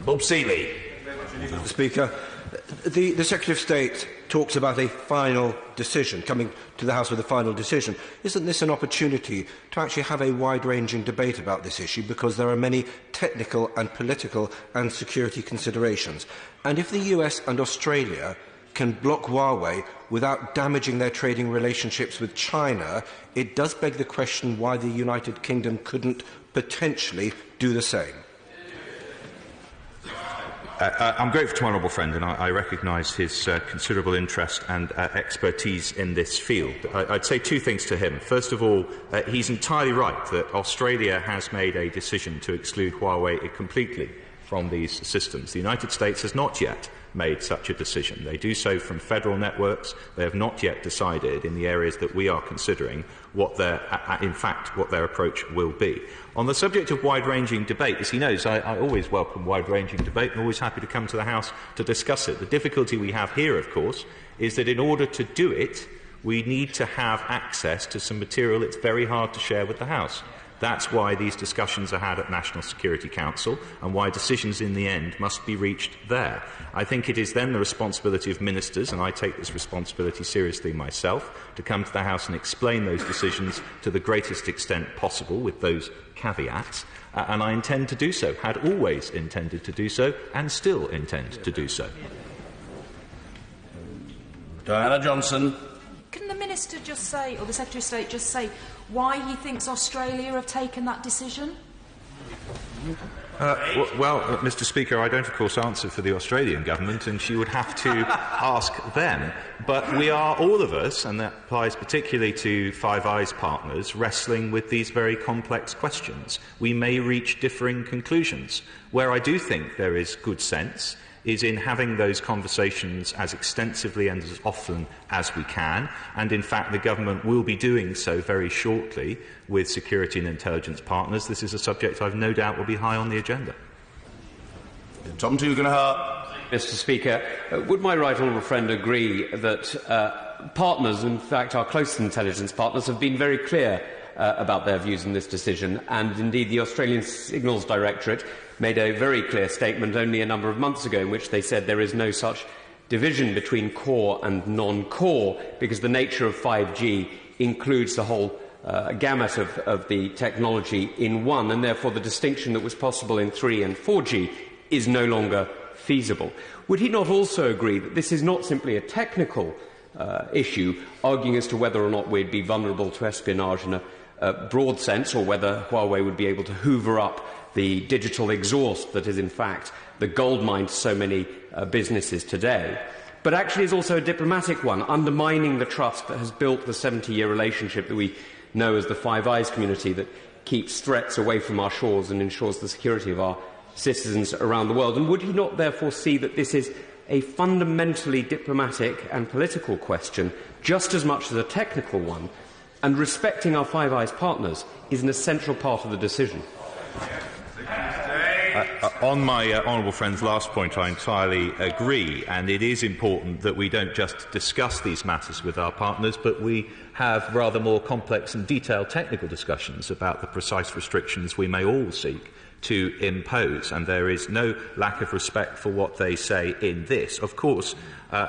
Bob Seeley. Mr. Speaker, the Secretary of State talks about a final decision, coming to the House with a final decision. Isn't this an opportunity to actually have a wide-ranging debate about this issue, because there are many technical and political and security considerations? And if the US and Australia can block Huawei without damaging their trading relationships with China, it does beg the question why the United Kingdom couldn't potentially do the same. I'm grateful to my honourable friend, and I recognise his considerable interest and expertise in this field. I'd say two things to him. First of all, he's entirely right that Australia has made a decision to exclude Huawei completely from these systems. The United States has not yet made such a decision. They do so from federal networks. They have not yet decided in the areas that we are considering what their approach will be. On the subject of wide-ranging debate, as he knows, I always welcome wide-ranging debate and always happy to come to the House to discuss it. The difficulty we have here, of course, is that in order to do it, we need to have access to some material it's very hard to share with the House. That's why these discussions are had at National Security Council and why decisions in the end must be reached there. I think it is then the responsibility of ministers, and I take this responsibility seriously myself, to come to the House and explain those decisions to the greatest extent possible with those caveats, and I intend to do so, had always intended to do so, and still intend to do so. Diana Johnson. Can the Minister just say, or the Secretary of State just say, why he thinks Australia have taken that decision? Well, Mr. Speaker, I don't, of course, answer for the Australian government, and she would have to ask them. But we are, all of us, and that applies particularly to Five Eyes partners, wrestling with these very complex questions. We may reach differing conclusions. Where I do think there is good sense is in having those conversations as extensively and as often as we can, and in fact the government will be doing so very shortly with security and intelligence partners. This is a subject I've no doubt will be high on the agenda. Tom Tugendhat. Mr. Speaker, would my right honourable friend agree that partners, in fact our close intelligence partners, have been very clear about their views on this decision, and indeed the Australian Signals Directorate made a very clear statement only a number of months ago in which they said there is no such division between core and non-core, because the nature of 5G includes the whole gamut of the technology in one, and therefore the distinction that was possible in 3 and 4G is no longer feasible. Would he not also agree that this is not simply a technical issue, arguing as to whether or not we'd be vulnerable to espionage in a broad sense, or whether Huawei would be able to hoover up the digital exhaust that is in fact the goldmine to so many businesses today, but actually is also a diplomatic one, undermining the trust that has built the 70-year relationship that we know as the Five Eyes community, that keeps threats away from our shores and ensures the security of our citizens around the world. And would he not therefore see that this is a fundamentally diplomatic and political question, just as much as a technical one, and respecting our Five Eyes partners is an essential part of the decision? On my honourable friend's last point, I entirely agree, and it is important that we don't just discuss these matters with our partners, but we have rather more complex and detailed technical discussions about the precise restrictions we may all seek to impose, and there is no lack of respect for what they say in this. Of course,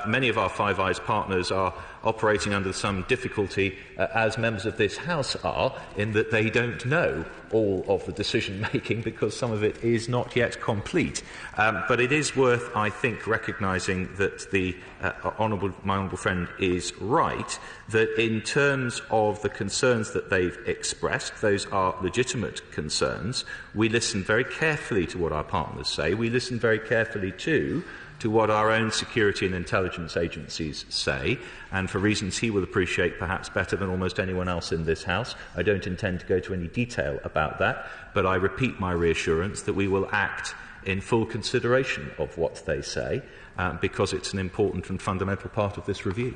many of our Five Eyes partners are operating under some difficulty, as members of this House are, in that they don't know all of the decision-making because some of it is not yet complete. But it is worth, I think, recognising that my honourable friend is right, that in terms of the concerns that they've expressed, those are legitimate concerns. We listen very carefully to what our partners say. We listen very carefully, too, to what our own security and intelligence agencies say, and for reasons he will appreciate perhaps better than almost anyone else in this House, I don't intend to go to any detail about that, but I repeat my reassurance that we will act in full consideration of what they say, because it's an important and fundamental part of this review.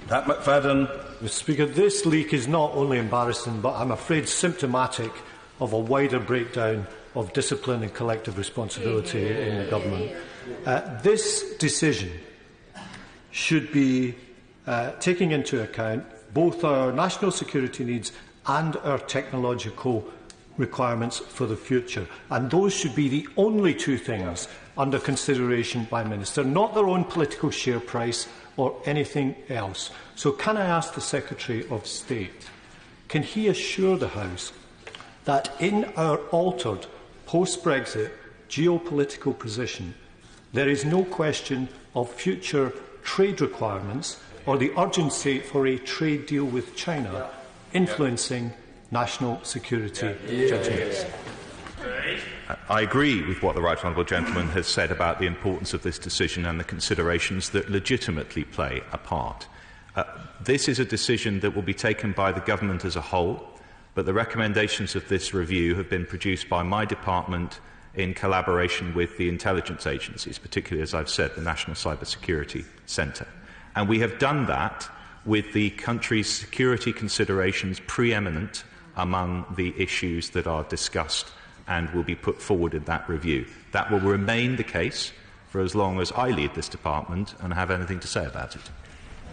Pat McFadden. Mr. Speaker, this leak is not only embarrassing, but I'm afraid symptomatic of a wider breakdown of discipline and collective responsibility in the government. This decision should be taking into account both our national security needs and our technological requirements for the future. And those should be the only two things under consideration by Minister, not their own political share price or anything else. So can I ask the Secretary of State, can he assure the House that in our altered post-Brexit geopolitical position, there is no question of future trade requirements or the urgency for a trade deal with China influencing national security judgments? I agree with what the Right Honourable Gentleman has said about the importance of this decision and the considerations that legitimately play a part. This is a decision that will be taken by the government as a whole, but the recommendations of this review have been produced by my department in collaboration with the intelligence agencies, particularly, as I've said, the National Cyber Security Centre. And we have done that with the country's security considerations preeminent among the issues that are discussed and will be put forward in that review. That will remain the case for as long as I lead this department and have anything to say about it.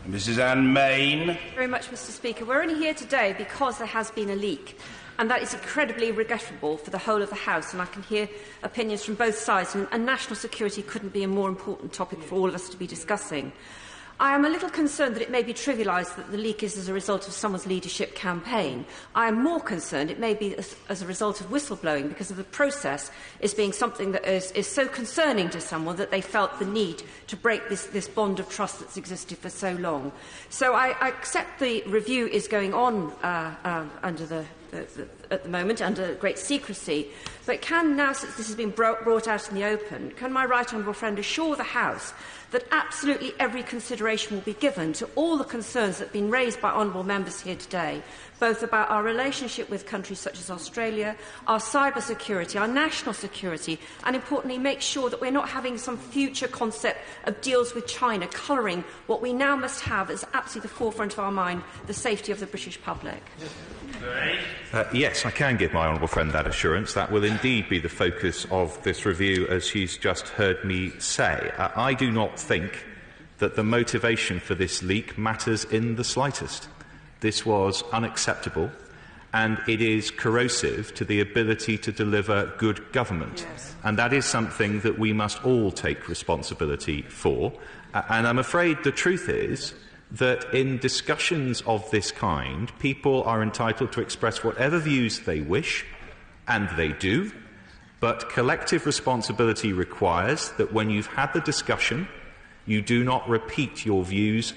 Mrs Anne Main. Thank you very much, Mr. Speaker. We're only here today because there has been a leak, and that is incredibly regrettable for the whole of the House, and I can hear opinions from both sides, and national security couldn't be a more important topic for all of us to be discussing. I am a little concerned that it may be trivialised that the leak is as a result of someone's leadership campaign. I am more concerned it may be as a result of whistleblowing, because of the process as being something that is so concerning to someone that they felt the need to break this bond of trust that's existed for so long. So I accept the review is going on at the moment under great secrecy, but can now, since this has been brought out in the open, can my right honourable friend assure the House that absolutely every consideration will be given to all the concerns that have been raised by honourable members here today, both about our relationship with countries such as Australia, our cyber security, our national security, and importantly make sure that we're not having some future concept of deals with China colouring what we now must have as absolutely the forefront of our mind, the safety of the British public? Yes, I can give my honourable friend that assurance. That will indeed be the focus of this review, as she's just heard me say. I do not think that the motivation for this leak matters in the slightest. This was unacceptable, and it is corrosive to the ability to deliver good government. Yes. And that is something that we must all take responsibility for. And I'm afraid the truth is that in discussions of this kind, people are entitled to express whatever views they wish, and they do, but collective responsibility requires that when you've had the discussion, you do not repeat your views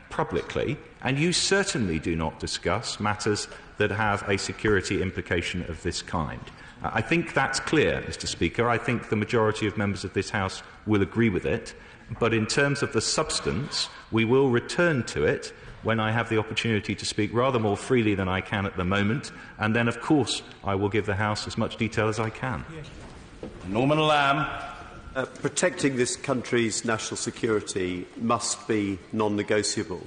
publicly, and you certainly do not discuss matters that have a security implication of this kind. I think that's clear, Mr. Speaker. I think the majority of members of this House will agree with it. But in terms of the substance, we will return to it when I have the opportunity to speak rather more freely than I can at the moment. And then, of course, I will give the House as much detail as I can. Norman Lamb. Protecting this country's national security must be non-negotiable.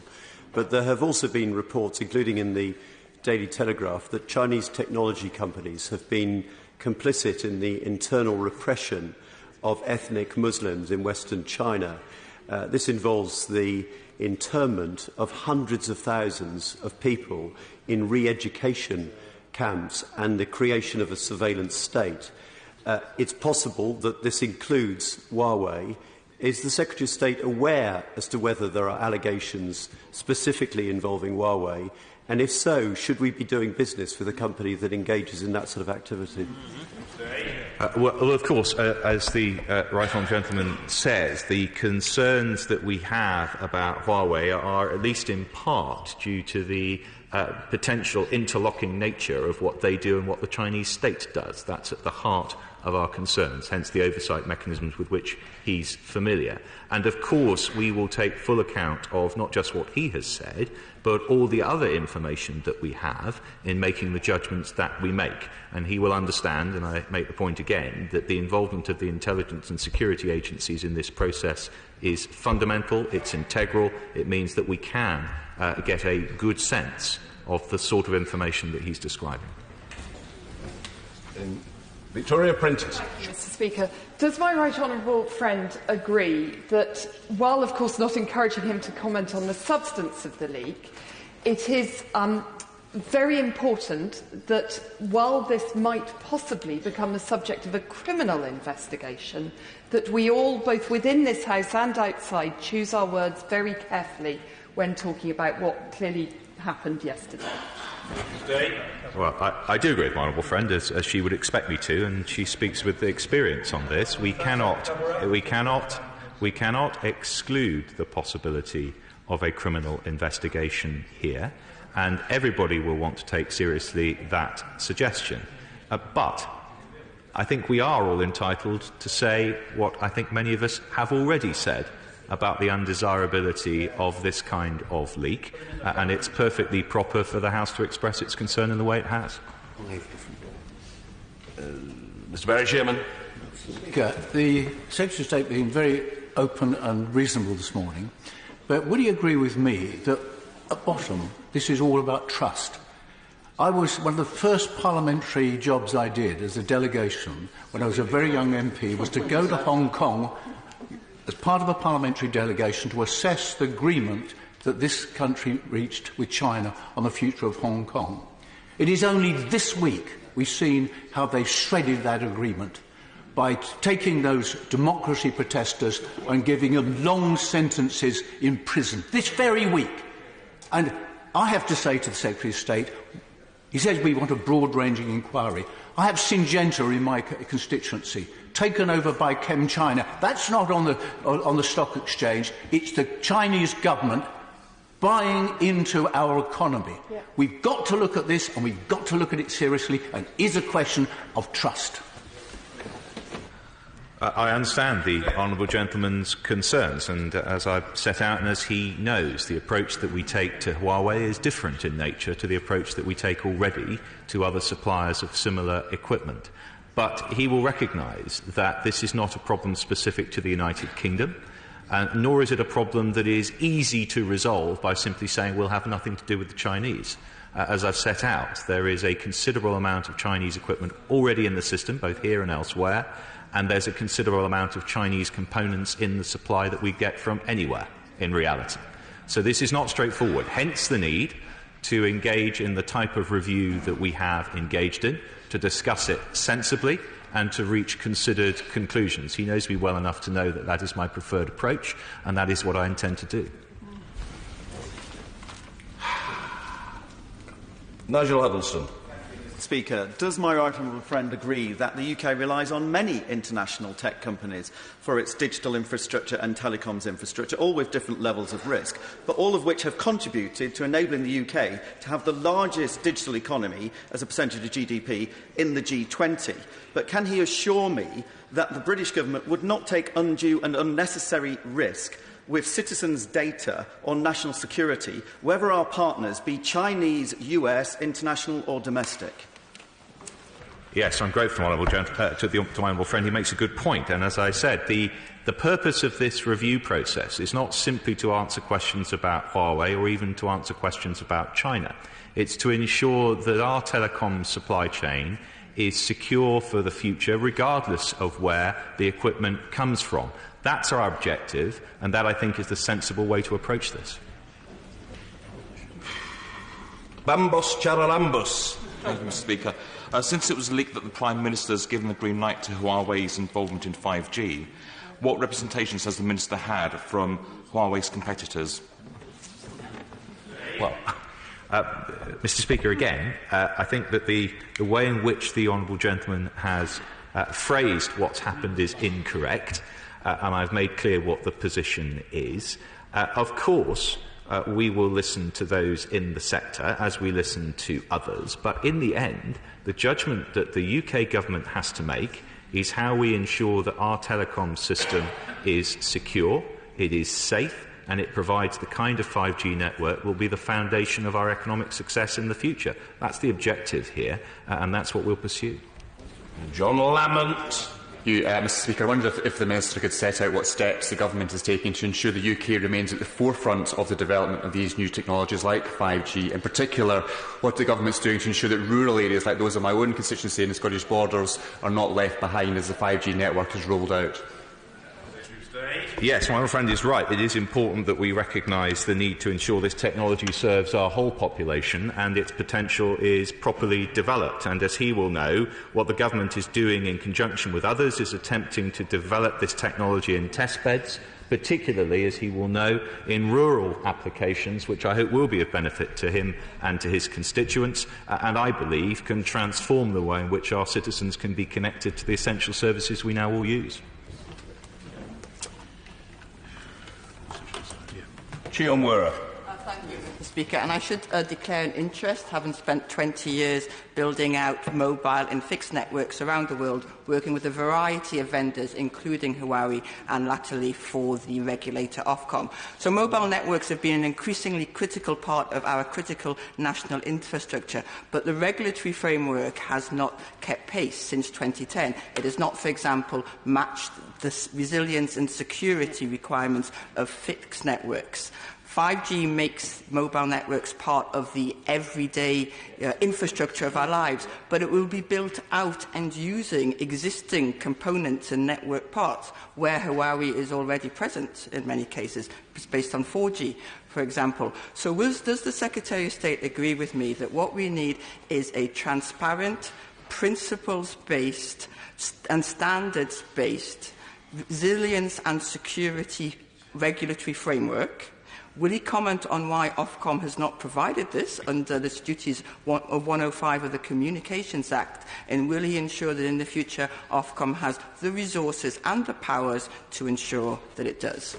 But there have also been reports, including in the Daily Telegraph, that Chinese technology companies have been complicit in the internal repression of ethnic Muslims in Western China. This involves the internment of hundreds of thousands of people in re-education camps and the creation of a surveillance state. It's possible that this includes Huawei. Is the Secretary of State aware as to whether there are allegations specifically involving Huawei? And if so, should we be doing business with a company that engages in that sort of activity? Well, of course, as the right honourable gentleman says, the concerns that we have about Huawei are at least in part due to the potential interlocking nature of what they do and what the Chinese state does. That's at the heart of our concerns, hence the oversight mechanisms with which he's familiar. And of course, we will take full account of not just what he has said, but all the other information that we have in making the judgments that we make. And he will understand, and I make the point again, that the involvement of the intelligence and security agencies in this process is fundamental, it's integral, it means that we can get a good sense of the sort of information that he's describing. Victoria Prentice. Mr. Speaker, does my right honourable friend agree that, while of course not encouraging him to comment on the substance of the leak, it is very important that while this might possibly become the subject of a criminal investigation, that we all, both within this House and outside, choose our words very carefully when talking about what clearly happened yesterday? Well, I do agree with my honourable friend, as she would expect me to, and she speaks with the experience on this. We cannot exclude the possibility of a criminal investigation here, and everybody will want to take seriously that suggestion. But I think we are all entitled to say what I think many of us have already said about the undesirability of this kind of leak, and it's perfectly proper for the House to express its concern in the way it has. Mr. Barry-Shearman. Speaker, the Secretary of State being very open and reasonable this morning, but would he agree with me that at bottom this is all about trust? I was one of the first parliamentary jobs I did as a delegation when I was a very young MP was to go to Hong Kong as part of a parliamentary delegation to assess the agreement that this country reached with China on the future of Hong Kong. It is only this week we've seen how they shredded that agreement by taking those democracy protesters and giving them long sentences in prison this very week. And I have to say to the Secretary of State, he says we want a broad-ranging inquiry. I have Syngenta in my constituency, taken over by ChemChina. That's not on the stock exchange. It's the Chinese government buying into our economy. Yeah. We've got to look at this, and we've got to look at it seriously, and it is a question of trust. I understand the honourable gentleman's concerns, and as I've set out and as he knows, the approach that we take to Huawei is different in nature to the approach that we take already to other suppliers of similar equipment. But he will recognise that this is not a problem specific to the United Kingdom, nor is it a problem that is easy to resolve by simply saying we'll have nothing to do with the Chinese. As I've set out, there is a considerable amount of Chinese equipment already in the system, both here and elsewhere, and there's a considerable amount of Chinese components in the supply that we get from anywhere, in reality. So this is not straightforward, hence the need to engage in the type of review that we have engaged in, to discuss it sensibly and to reach considered conclusions. He knows me well enough to know that that is my preferred approach, and that is what I intend to do. Nigel Huddleston. Speaker, does my right honourable friend agree that the UK relies on many international tech companies for its digital infrastructure and telecoms infrastructure, all with different levels of risk, but all of which have contributed to enabling the UK to have the largest digital economy as a percentage of GDP in the G20? But can he assure me that the British government would not take undue and unnecessary risk with citizens' data on national security, whether our partners be Chinese, US, international or domestic? Yes, I'm grateful to my honourable friend. He makes a good point. And as I said, the purpose of this review process is not simply to answer questions about Huawei or even to answer questions about China. It's to ensure that our telecom supply chain is secure for the future, regardless of where the equipment comes from. That's our objective, and that, I think, is the sensible way to approach this. Bambos Charalambos. Thank you, Mr. Speaker. Since it was leaked that the Prime Minister has given the green light to Huawei's involvement in 5G, what representations has the Minister had from Huawei's competitors? Well, Mr. Speaker, again, I think that the way in which the honourable gentleman has phrased what's happened is incorrect, and I've made clear what the position is. Of course, we will listen to those in the sector as we listen to others, but in the end, the judgment that the UK government has to make is how we ensure that our telecom system is secure, it is safe, and it provides the kind of 5G network will be the foundation of our economic success in the future. That's the objective here, and that's what we'll pursue. John Lamont. Mr Speaker, I wonder if the Minister could set out what steps the Government is taking to ensure the UK remains at the forefront of the development of these new technologies like 5G. In particular, what the Government is doing to ensure that rural areas like those of my own constituency in the Scottish Borders are not left behind as the 5G network is rolled out. Yes, my friend is right. It is important that we recognise the need to ensure this technology serves our whole population and its potential is properly developed. And as he will know, what the Government is doing in conjunction with others is attempting to develop this technology in test beds, particularly, as he will know, in rural applications, which I hope will be of benefit to him and to his constituents, and I believe can transform the way in which our citizens can be connected to the essential services we now all use. Thank you, Mr Speaker. And I should declare an interest, having spent 20 years building out mobile and fixed networks around the world, working with a variety of vendors, including Huawei and latterly for the regulator Ofcom. So mobile networks have been an increasingly critical part of our critical national infrastructure, but the regulatory framework has not kept pace since 2010. It has not, for example, matched the resilience and security requirements of fixed networks. 5G makes mobile networks part of the everyday infrastructure of our lives, but it will be built out and using existing components and network parts where Huawei is already present in many cases. It's based on 4G, for example. So does the Secretary of State agree with me that what we need is a transparent, principles-based and standards-based resilience and security regulatory framework? Will he comment on why Ofcom has not provided this under the duties of 105 of the Communications Act? And will he ensure that in the future Ofcom has the resources and the powers to ensure that it does?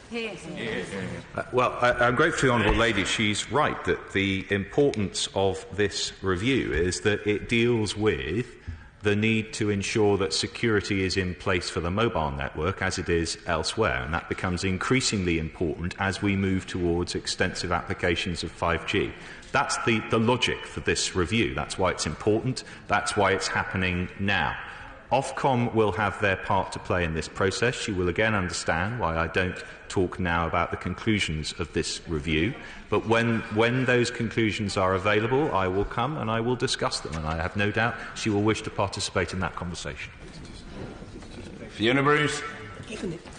Well, I'm grateful to the Honourable Lady. She's right that the importance of this review is that it deals with the need to ensure that security is in place for the mobile network as it is elsewhere, and that becomes increasingly important as we move towards extensive applications of 5G. That's the logic for this review. That's why it's important. That's why it's happening now. Ofcom will have their part to play in this process. She will again understand why I don't talk now about the conclusions of this review. But when those conclusions are available, I will come and I will discuss them. And I have no doubt she will wish to participate in that conversation. Fiona Bruce.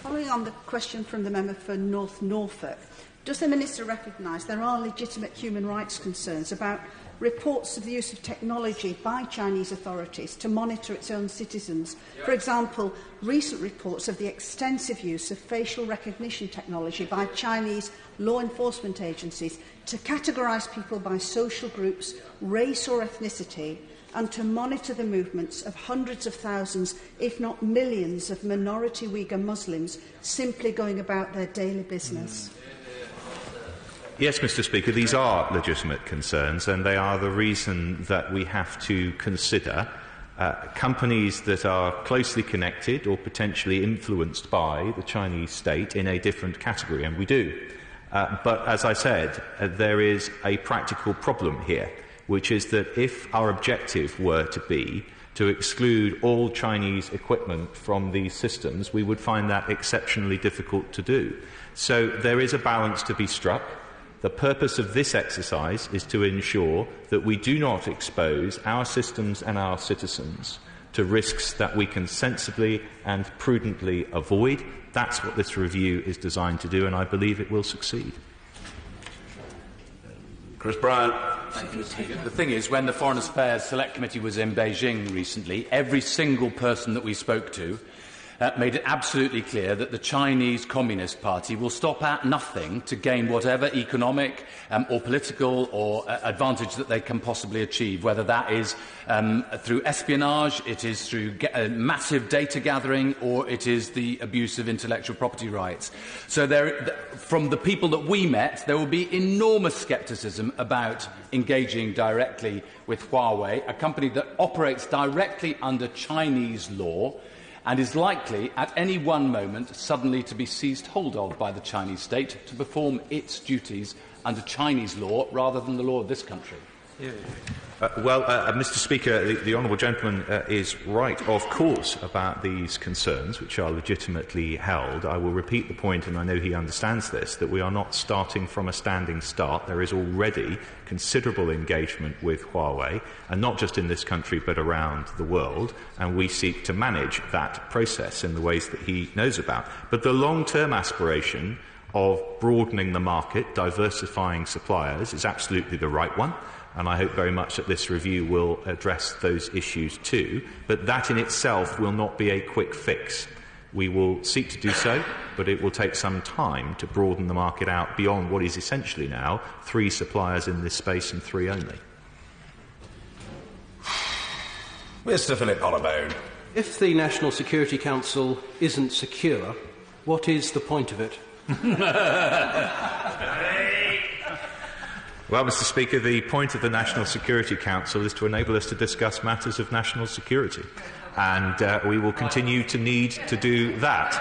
Following on the question from the member for North Norfolk, does the Minister recognise there are legitimate human rights concerns about reports of the use of technology by Chinese authorities to monitor its own citizens? For example, recent reports of the extensive use of facial recognition technology by Chinese law enforcement agencies to categorise people by social groups, race or ethnicity, and to monitor the movements of hundreds of thousands, if not millions, of minority Uyghur Muslims simply going about their daily business. Yes, Mr Speaker, these are legitimate concerns, and they are the reason that we have to consider companies that are closely connected or potentially influenced by the Chinese state in a different category, and we do. But as I said, there is a practical problem here, which is that if our objective were to be to exclude all Chinese equipment from these systems, we would find that exceptionally difficult to do. So there is a balance to be struck. The purpose of this exercise is to ensure that we do not expose our systems and our citizens to risks that we can sensibly and prudently avoid. That's what this review is designed to do, and I believe it will succeed. Chris Bryant. The thing is, when the Foreign Affairs Select Committee was in Beijing recently, every single person that we spoke to made it absolutely clear that the Chinese Communist Party will stop at nothing to gain whatever economic or political or advantage that they can possibly achieve, whether that is through espionage, it is through massive data gathering, or it is the abuse of intellectual property rights. So from the people that we met, there will be enormous scepticism about engaging directly with Huawei, a company that operates directly under Chinese law, and is likely at any one moment suddenly to be seized hold of by the Chinese state to perform its duties under Chinese law rather than the law of this country? Mr. Speaker, the honourable gentleman is right, of course, about these concerns, which are legitimately held. I will repeat the point, and I know he understands this, that we are not starting from a standing start. There is already considerable engagement with Huawei, and not just in this country but around the world, and we seek to manage that process in the ways that he knows about. But the long-term aspiration of broadening the market, diversifying suppliers, is absolutely the right one. And I hope very much that this review will address those issues too. But that in itself will not be a quick fix. We will seek to do so, but it will take some time to broaden the market out beyond what is essentially now 3 suppliers in this space and 3 only. Mr. Philip Hollowbone. If the National Security Council isn't secure, what is the point of it? Well, Mr. Speaker, the point of the National Security Council is to enable us to discuss matters of national security, and we will continue to need to do that.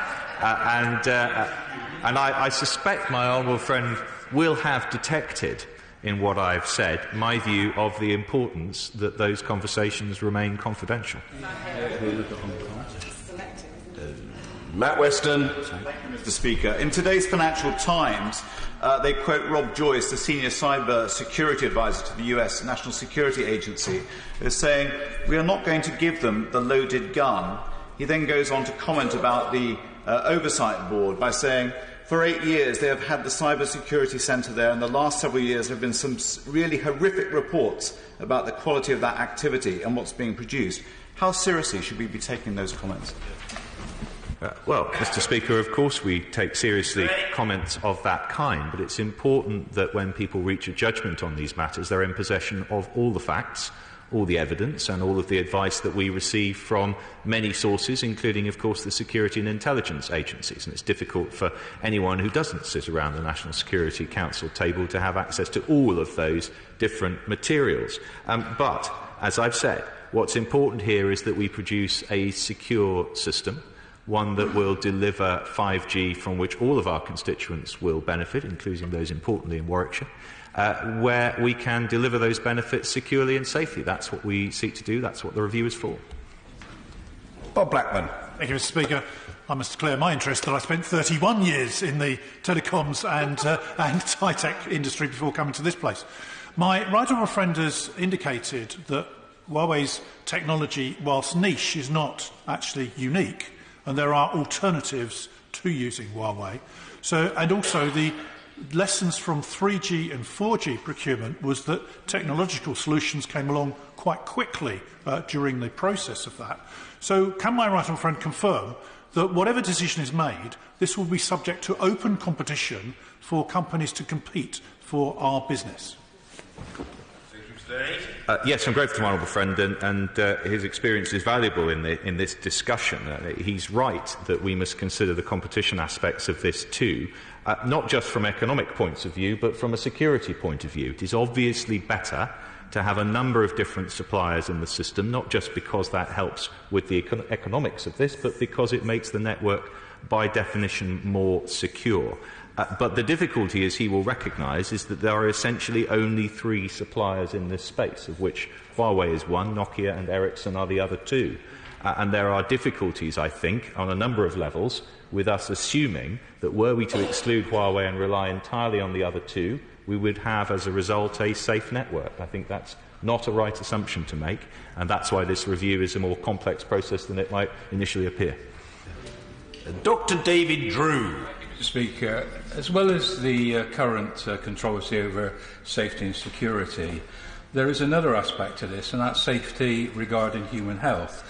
And I suspect my honourable friend will have detected in what I've said my view of the importance that those conversations remain confidential. Matt Weston. Thank you, Mr. Speaker. In today's Financial Times, they quote Rob Joyce, the senior cyber security advisor to the US National Security Agency, as saying, "We are not going to give them the loaded gun." He then goes on to comment about the Oversight Board by saying, "For 8 years they have had the Cyber Security Centre there, and the last several years there have been some really horrific reports about the quality of that activity and what's being produced." How seriously should we be taking those comments? Well, Mr. Speaker, of course we take seriously comments of that kind, but it's important that when people reach a judgment on these matters, they're in possession of all the facts, all the evidence, and all of the advice that we receive from many sources, including, of course, the security and intelligence agencies. And it's difficult for anyone who doesn't sit around the National Security Council table to have access to all of those different materials. But, as I've said, what's important here is that we produce a secure system, one that will deliver 5G from which all of our constituents will benefit, including those importantly in Warwickshire, where we can deliver those benefits securely and safely. That's what we seek to do. That's what the review is for. Bob Blackman. Thank you, Mr. Speaker. I must declare my interest that I spent 31 years in the telecoms and high-tech industry before coming to this place. My right honourable friend has indicated that Huawei's technology, whilst niche, is not actually unique, and there are alternatives to using Huawei. And also the lessons from 3G and 4G procurement was that technological solutions came along quite quickly during the process of that. So can my right honourable friend confirm that whatever decision is made, this will be subject to open competition for companies to compete for our business? Yes, I'm grateful to my honourable friend, and his experience is valuable in this discussion. He's right that we must consider the competition aspects of this too, not just from economic points of view, but from a security point of view. It is obviously better to have a number of different suppliers in the system, not just because that helps with the economics of this, but because it makes the network, by definition, more secure. But the difficulty, as he will recognise, is that there are essentially only 3 suppliers in this space, of which Huawei is one, Nokia and Ericsson are the other 2. And there are difficulties, I think, on a number of levels, with us assuming that were we to exclude Huawei and rely entirely on the other 2, we would have, as a result, a safe network. I think that's not a right assumption to make, and that's why this review is a more complex process than it might initially appear. Dr. David Drew. Mr. Speaker, as well as the current controversy over safety and security, there is another aspect to this, and that's safety regarding human health.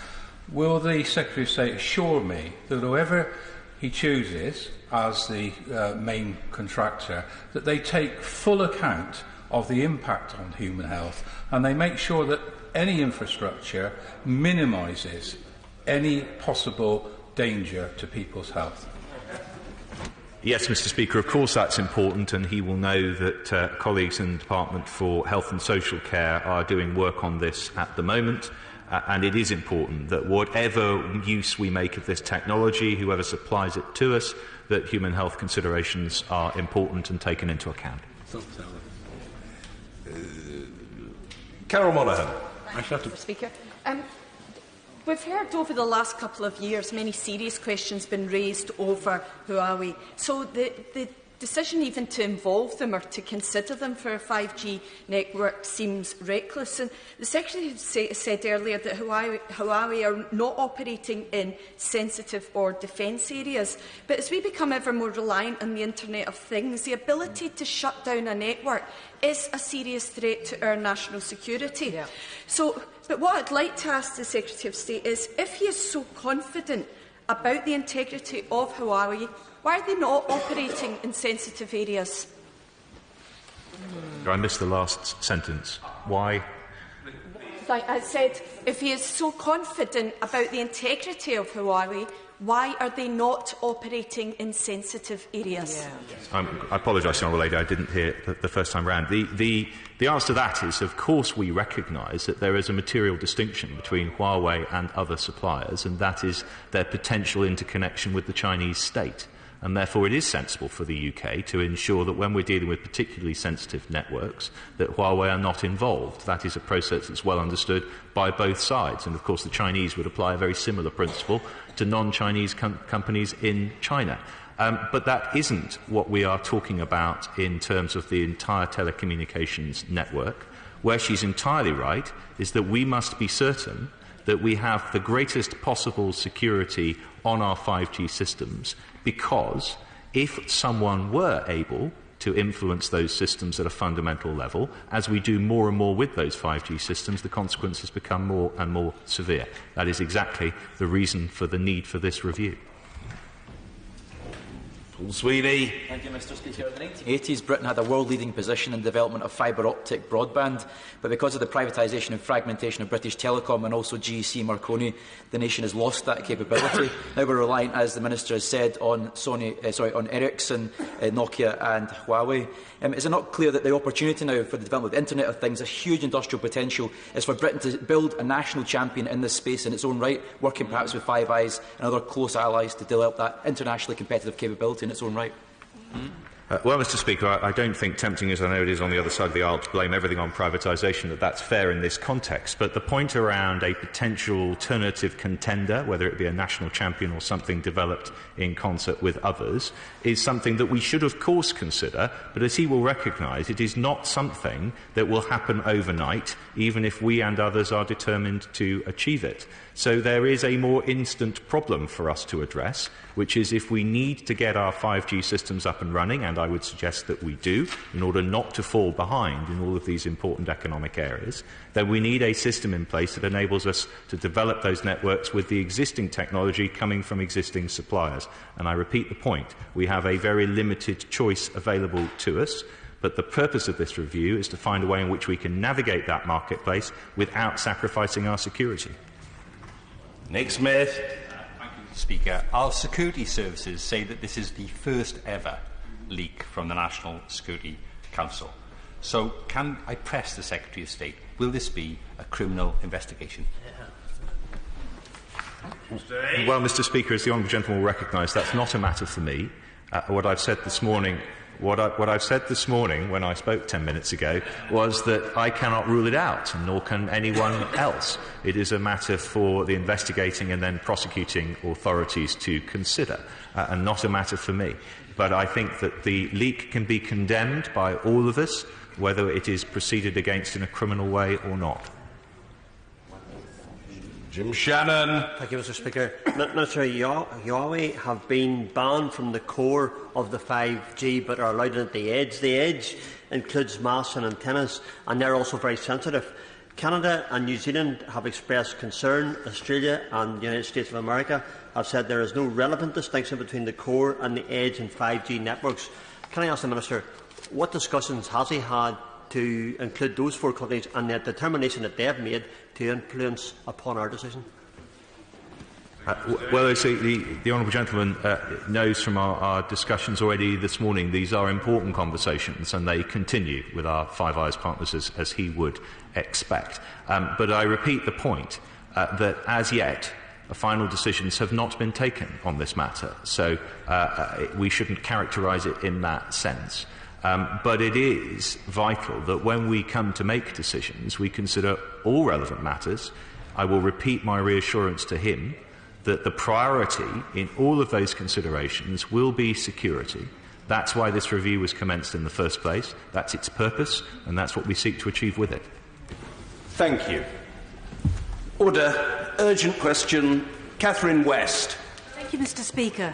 Will the Secretary of State assure me that whoever he chooses as the main contractor, that they take full account of the impact on human health, and they make sure that any infrastructure minimises any possible danger to people's health? Yes, Mr. Speaker, of course that's important, and he will know that colleagues in the Department for Health and Social Care are doing work on this at the moment. And it is important that whatever use we make of this technology, whoever supplies it to us, that human health considerations are important and taken into account. Carol Monaghan. Mr. Speaker. We've heard over the last couple of years many serious questions been raised over Huawei. So the decision even to involve them or to consider them for a 5G network seems reckless. And the Secretary said earlier that Huawei are not operating in sensitive or defence areas. But as we become ever more reliant on the Internet of Things, the ability to shut down a network is a serious threat to our national security. Yeah. But what I'd like to ask the Secretary of State is, if he is so confident about the integrity of Huawei, why are they not operating in sensitive areas? I missed the last sentence. Why? Like I said, if he is so confident about the integrity of Huawei, why are they not operating in sensitive areas? I apologise, Honourable Lady, I didn't hear the first time round. The answer to that is, of course, we recognise that there is a material distinction between Huawei and other suppliers, and that is their potential interconnection with the Chinese state. And therefore it is sensible for the UK to ensure that when we're dealing with particularly sensitive networks, that Huawei are not involved. That is a process that's well understood by both sides. And of course the Chinese would apply a very similar principle to non-Chinese companies in China. But that isn't what we are talking about in terms of the entire telecommunications network. Where she's entirely right is that we must be certain that we have the greatest possible security on our 5G systems, because if someone were able to influence those systems at a fundamental level, as we do more and more with those 5G systems, the consequences become more and more severe. That is exactly the reason for the need for this review. Paul Sweeney. Thank you, Mr. Speaker. In the 1980s, Britain had a world-leading position in the development of fibre-optic broadband, but because of the privatisation and fragmentation of British Telecom and also GEC Marconi, the nation has lost that capability. Now we're reliant, as the Minister has said, on Ericsson, Nokia and Huawei. Is it not clear that the opportunity now for the development of the Internet of Things, a huge industrial potential, is for Britain to build a national champion in this space in its own right, working perhaps with Five Eyes and other close allies to develop that internationally competitive capability in its own right? Well, Mr. Speaker, I don't think, tempting as I know it is on the other side of the aisle to blame everything on privatisation, that's fair in this context. But the point around a potential alternative contender, whether it be a national champion or something developed in concert with others, is something that we should, of course, consider. But as he will recognise, it is not something that will happen overnight, even if we and others are determined to achieve it. So there is a more instant problem for us to address, which is if we need to get our 5G systems up and running, and I would suggest that we do, in order not to fall behind in all of these important economic areas, then we need a system in place that enables us to develop those networks with the existing technology coming from existing suppliers. And I repeat the point, we have a very limited choice available to us. But the purpose of this review is to find a way in which we can navigate that marketplace without sacrificing our security. Nick Smith. Thank you, Mr. Speaker. Our security services say that this is the first ever leak from the National Security Council. So can I press the Secretary of State? Will this be a criminal investigation? Well, Mr. Speaker, as the honourable gentleman will recognise, that's not a matter for me. What I've said this morning when I spoke 10 minutes ago was that I cannot rule it out, nor can anyone else. It is a matter for the investigating and then prosecuting authorities to consider, and not a matter for me. But I think that the leak can be condemned by all of us, whether it is proceeded against in a criminal way or not. Jim Shannon. Thank you, Mr. Speaker. Minister, Huawei have been banned from the core of the 5G but are allowed at the edge. The edge includes masts and antennas, and they're also very sensitive. Canada and New Zealand have expressed concern. Australia and the United States of America have said there is no relevant distinction between the core and the edge in 5G networks. Can I ask the Minister, what discussions has he had to include those four countries and the determination that they have made to influence upon our decision? Well, the honourable gentleman knows from our discussions already this morning, these are important conversations and they continue with our Five Eyes partners as he would expect. But I repeat the point. that as yet final decisions have not been taken on this matter. So we shouldn't characterise it in that sense. But it is vital that when we come to make decisions, we consider all relevant matters. I will repeat my reassurance to him that the priority in all of those considerations will be security. That's why this review was commenced in the first place. That's its purpose, and that's what we seek to achieve with it. Thank you. Order. Urgent question. Catherine West. Thank you, Mr. Speaker.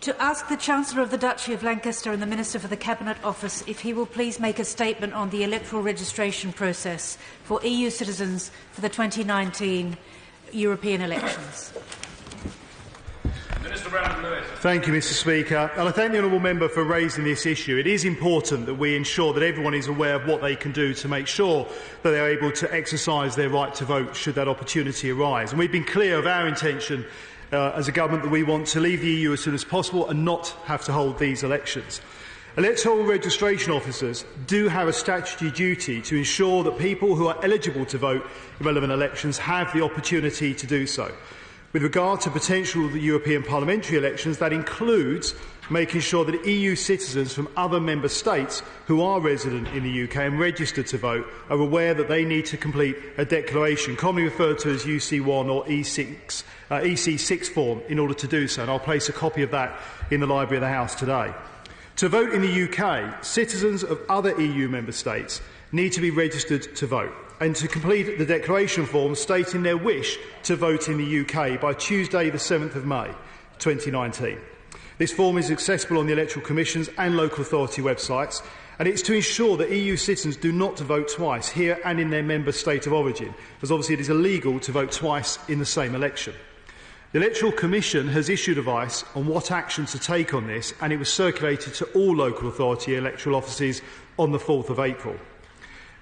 To ask the Chancellor of the Duchy of Lancaster and the Minister for the Cabinet Office if he will please make a statement on the electoral registration process for EU citizens for the 2019 European elections. Minister Brandon-Lewis. Thank you, Mr. Speaker. And I thank the honourable member for raising this issue. It is important that we ensure that everyone is aware of what they can do to make sure that they are able to exercise their right to vote should that opportunity arise. And we've been clear of our intention as a government that we want to leave the EU as soon as possible and not have to hold these elections. Electoral registration officers do have a statutory duty to ensure that people who are eligible to vote in relevant elections have the opportunity to do so. With regard to potential European parliamentary elections, that includes making sure that EU citizens from other member states who are resident in the UK and registered to vote are aware that they need to complete a declaration, commonly referred to as UC1 or EC6 form, in order to do so. And I'll place a copy of that in the Library of the House today. To vote in the UK, citizens of other EU member states need to be registered to vote and to complete the declaration form stating their wish to vote in the UK by Tuesday the 7th of May 2019. This form is accessible on the Electoral Commission's and local authority websites, and it's to ensure that EU citizens do not vote twice, here and in their member state of origin, as obviously it is illegal to vote twice in the same election. The Electoral Commission has issued advice on what action to take on this, and it was circulated to all local authority electoral offices on the 4th of April.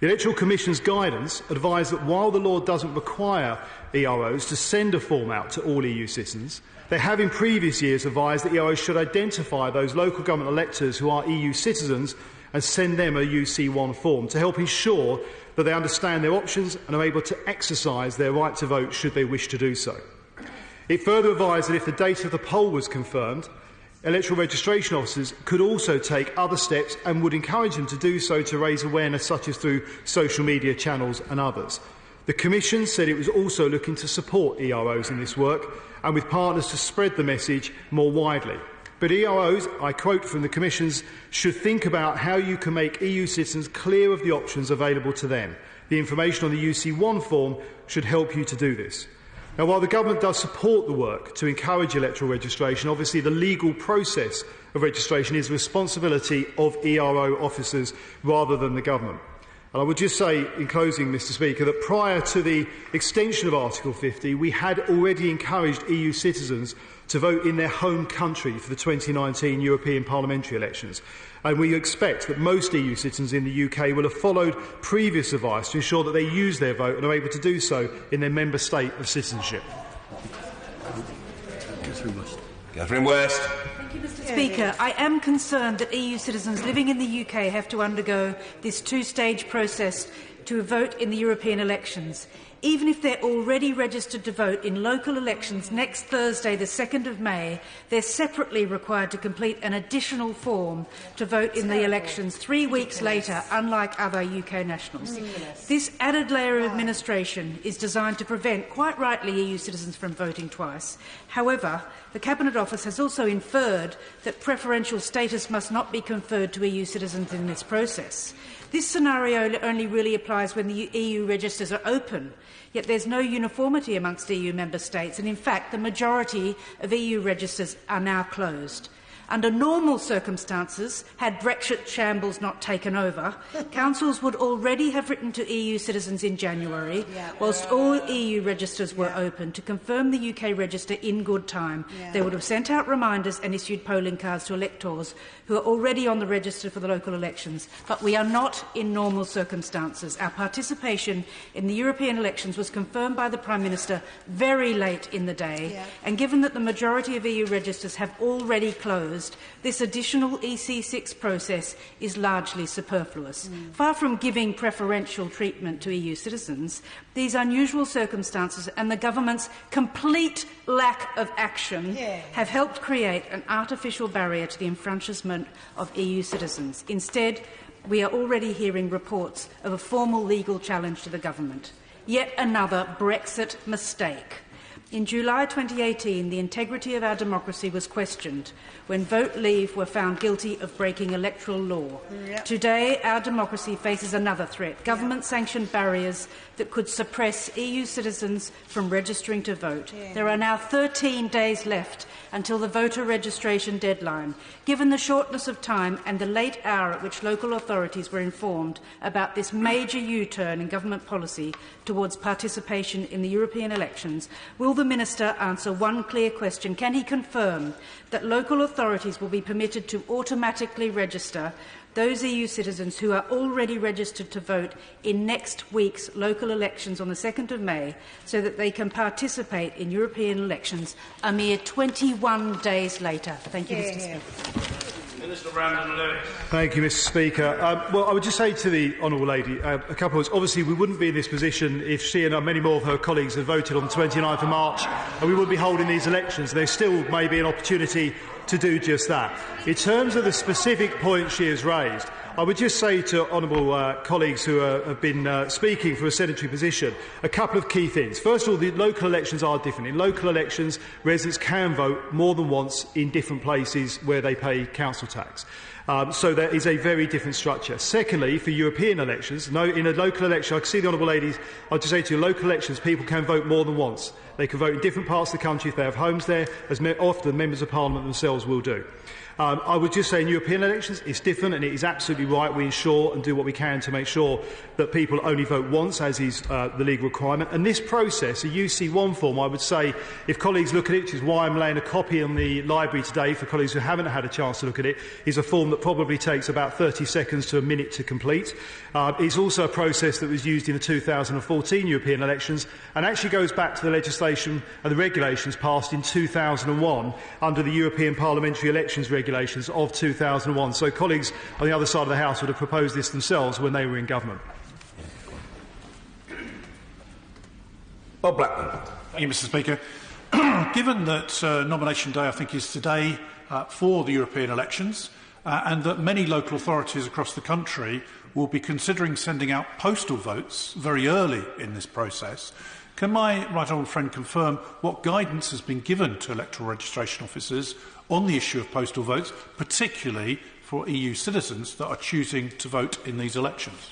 The Electoral Commission's guidance advised that while the law doesn't require EROs to send a form out to all EU citizens, they have in previous years advised that EROs should identify those local government electors who are EU citizens and send them a UC1 form to help ensure that they understand their options and are able to exercise their right to vote should they wish to do so. It further advised that if the date of the poll was confirmed, electoral registration officers could also take other steps and would encourage them to do so to raise awareness, such as through social media channels and others. The Commission said it was also looking to support EROs in this work and with partners to spread the message more widely. But EROs, I quote from the Commission's, should think about how you can make EU citizens clear of the options available to them. The information on the UC1 form should help you to do this. Now, while the Government does support the work to encourage electoral registration, obviously the legal process of registration is the responsibility of ERO officers rather than the Government. And I would just say, in closing, Mr. Speaker, that prior to the extension of Article 50, we had already encouraged EU citizens to vote in their home country for the 2019 European parliamentary elections. And we expect that most EU citizens in the UK will have followed previous advice to ensure that they use their vote and are able to do so in their member state of citizenship. Catherine West. Thank you, Mr. Speaker. I am concerned that EU citizens living in the UK have to undergo this two-stage process to vote in the European elections. Even if they're already registered to vote in local elections next Thursday, the 2nd of May, they're separately required to complete an additional form to vote in the elections 3 weeks later, unlike other UK nationals. This added layer of administration is designed to prevent, quite rightly, EU citizens from voting twice. However, the Cabinet Office has also inferred that preferential status must not be conferred to EU citizens in this process. This scenario only really applies when the EU registers are open, yet there's no uniformity amongst EU member states, and in fact the majority of EU registers are now closed. Under normal circumstances, had Brexit shambles not taken over, councils would already have written to EU citizens in January, whilst all EU registers were open, to confirm the UK register in good time. They would have sent out reminders and issued polling cards to electors who are already on the register for the local elections. But we are not in normal circumstances. Our participation in the European elections was confirmed by the Prime Minister very late in the day, and given that the majority of EU registers have already closed, proposed, this additional EC6 process is largely superfluous. Far from giving preferential treatment to EU citizens, these unusual circumstances and the government's complete lack of action have helped create an artificial barrier to the enfranchisement of EU citizens. Instead, we are already hearing reports of a formal legal challenge to the government. Yet another Brexit mistake. In July 2018, the integrity of our democracy was questioned when Vote Leave were found guilty of breaking electoral law. Today, our democracy faces another threat, government-sanctioned barriers that could suppress EU citizens from registering to vote. There are now 13 days left until the voter registration deadline. Given the shortness of time and the late hour at which local authorities were informed about this major U-turn in government policy towards participation in the European elections, will the Minister answer one clear question? Can he confirm that local authorities will be permitted to automatically register those EU citizens who are already registered to vote in next week's local elections on the 2nd of May so that they can participate in European elections a mere 21 days later? Thank you, Mr. Speaker. Minister Brandon Lewis. Thank you, Mr. Speaker. Well, I would just say to the honourable lady a couple of words. Obviously, we wouldn't be in this position if she and many more of her colleagues had voted on the 29th of March, and we wouldn't be holding these elections. There still may be an opportunity to do just that. In terms of the specific point she has raised, I would just say to honourable colleagues who have been speaking for a sedentary position a couple of key things. First of all, the local elections are different. In local elections, residents can vote more than once in different places where they pay council tax. So there is a very different structure. Secondly, for European elections, in a local election, I can see the honourable ladies, I'll just say to you, local elections, people can vote more than once. They can vote in different parts of the country if they have homes there, as often members of Parliament themselves will do. I would just say in European elections it's different, and it is absolutely right we ensure and do what we can to make sure that people only vote once, as is the legal requirement. And this process, a UC1 form, I would say, if colleagues look at it, which is why I'm laying a copy on the library today for colleagues who haven't had a chance to look at it, is a form that probably takes about 30 seconds to a minute to complete. It's also a process that was used in the 2014 European elections and actually goes back to the legislation and the regulations passed in 2001 under the European Parliamentary Elections Regulations of 2001. So colleagues on the other side of the House would have proposed this themselves when they were in government. Bob Blackman. Thank you, Mr. Speaker. Given that nomination day, I think, is today for the European elections, and that many local authorities across the country will be considering sending out postal votes very early in this process, can my right honourable friend confirm what guidance has been given to electoral registration officers on the issue of postal votes, particularly for EU citizens that are choosing to vote in these elections?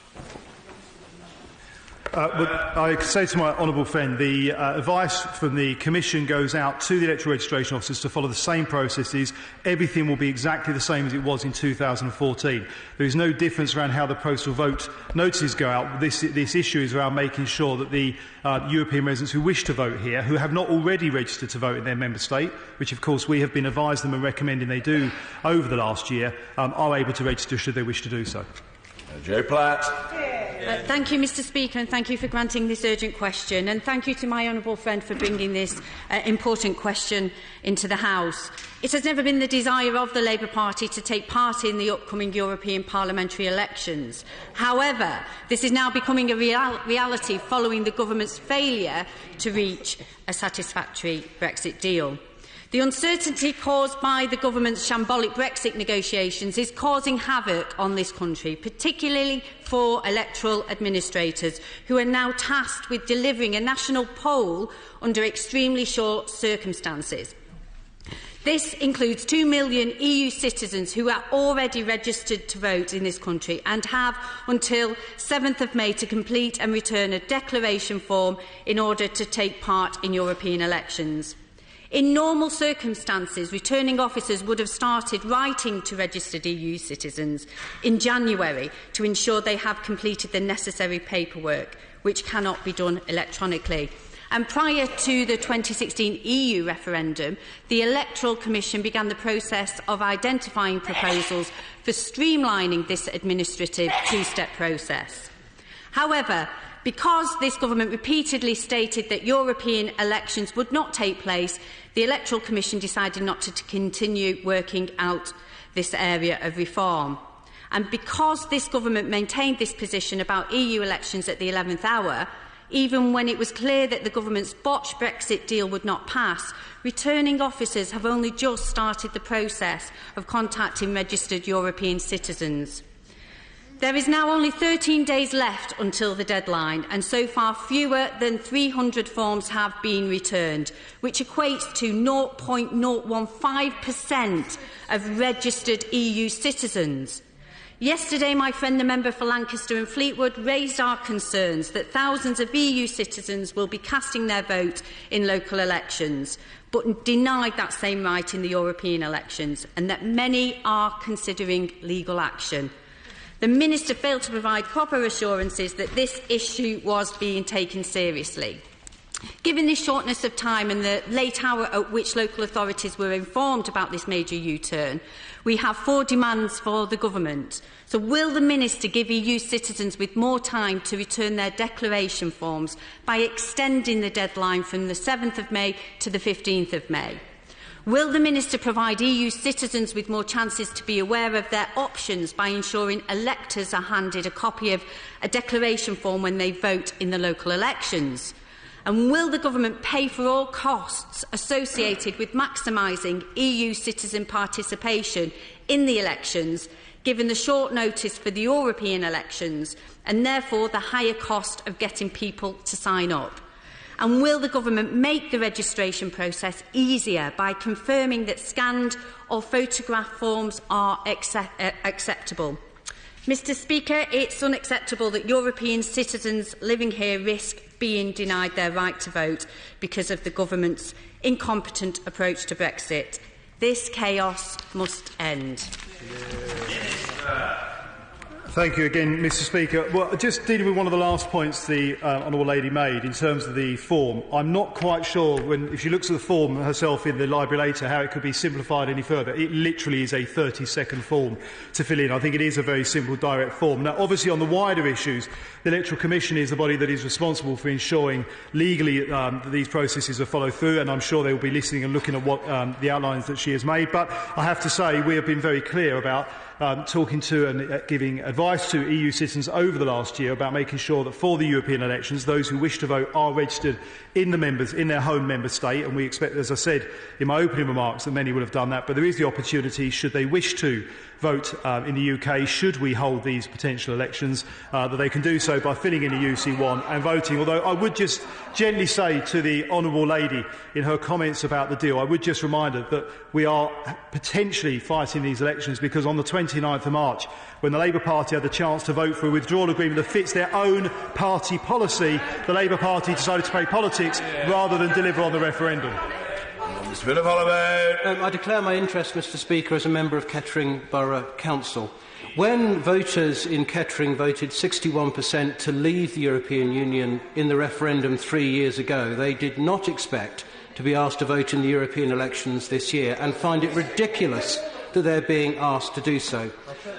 I can say to my honourable friend, the advice from the Commission goes out to the electoral registration officers to follow the same processes. Everything will be exactly the same as it was in 2014. There is no difference around how the postal vote notices go out. This issue is around making sure that the European residents who wish to vote here, who have not already registered to vote in their member state, which of course we have been advising them and recommending they do over the last year, are able to register should they wish to do so. Joe Platt. Thank you, Mr. Speaker, and thank you for granting this urgent question. And thank you to my honourable friend for bringing this important question into the House. It has never been the desire of the Labour Party to take part in the upcoming European parliamentary elections. However, this is now becoming a reality following the government's failure to reach a satisfactory Brexit deal. The uncertainty caused by the government's shambolic Brexit negotiations is causing havoc on this country, particularly for electoral administrators who are now tasked with delivering a national poll under extremely short circumstances. This includes 2 million EU citizens who are already registered to vote in this country and have until 7th of May to complete and return a declaration form in order to take part in European elections. In normal circumstances, returning officers would have started writing to registered EU citizens in January to ensure they have completed the necessary paperwork, which cannot be done electronically. And prior to the 2016 EU referendum, the Electoral Commission began the process of identifying proposals for streamlining this administrative two-step process. However, because this government repeatedly stated that European elections would not take place, the Electoral Commission decided not to continue working out this area of reform. And because this government maintained this position about EU elections at the 11th hour, even when it was clear that the government's botched Brexit deal would not pass, returning officers have only just started the process of contacting registered European citizens. There is now only 13 days left until the deadline, and so far fewer than 300 forms have been returned, which equates to 0.015% of registered EU citizens. Yesterday, my friend, the member for Lancaster and Fleetwood, raised our concerns that thousands of EU citizens will be casting their vote in local elections, but denied that same right in the European elections, and that many are considering legal action. The Minister failed to provide proper assurances that this issue was being taken seriously. Given this shortness of time and the late hour at which local authorities were informed about this major U-turn, we have 4 demands for the government. So will the Minister give EU citizens with more time to return their declaration forms by extending the deadline from the 7th of May to the 15th of May? Will the Minister provide EU citizens with more chances to be aware of their options by ensuring electors are handed a copy of a declaration form when they vote in the local elections? And will the government pay for all costs associated with maximising EU citizen participation in the elections, given the short notice for the European elections and therefore the higher cost of getting people to sign up? And will the government make the registration process easier by confirming that scanned or photographed forms are acceptable? Mr Speaker, it's unacceptable that European citizens living here risk being denied their right to vote because of the government's incompetent approach to Brexit. This chaos must end. Thank you again, Mr Speaker. Well, just dealing with one of the last points the Honourable Lady made in terms of the form, I'm not quite sure, if she looks at the form herself in the library later, how it could be simplified any further. It literally is a 30-second form to fill in. I think it is a very simple, direct form. Now, obviously, on the wider issues, the Electoral Commission is the body that is responsible for ensuring legally that these processes are followed through, and I'm sure they will be listening and looking at what the outlines that she has made. But I have to say, we have been very clear about talking to and giving advice to EU citizens over the last year about making sure that for the European elections, those who wish to vote are registered in their home member state, and we expect, as I said in my opening remarks, that many will have done that. But there is the opportunity, should they wish to vote in the UK, should we hold these potential elections, that they can do so by filling in a UC1 and voting. Although I would just gently say to the Honourable Lady in her comments about the deal, I would just remind her that we are potentially fighting these elections because on the 29th of March, when the Labour Party had the chance to vote for a withdrawal agreement that fits their own party policy, the Labour Party decided to play politics rather than deliver on the referendum. Mr Philip Holloway. I declare my interest, Mr Speaker, as a member of Kettering Borough Council. When voters in Kettering voted 61% to leave the European Union in the referendum 3 years ago, they did not expect to be asked to vote in the European elections this year and find it ridiculous that they're being asked to do so.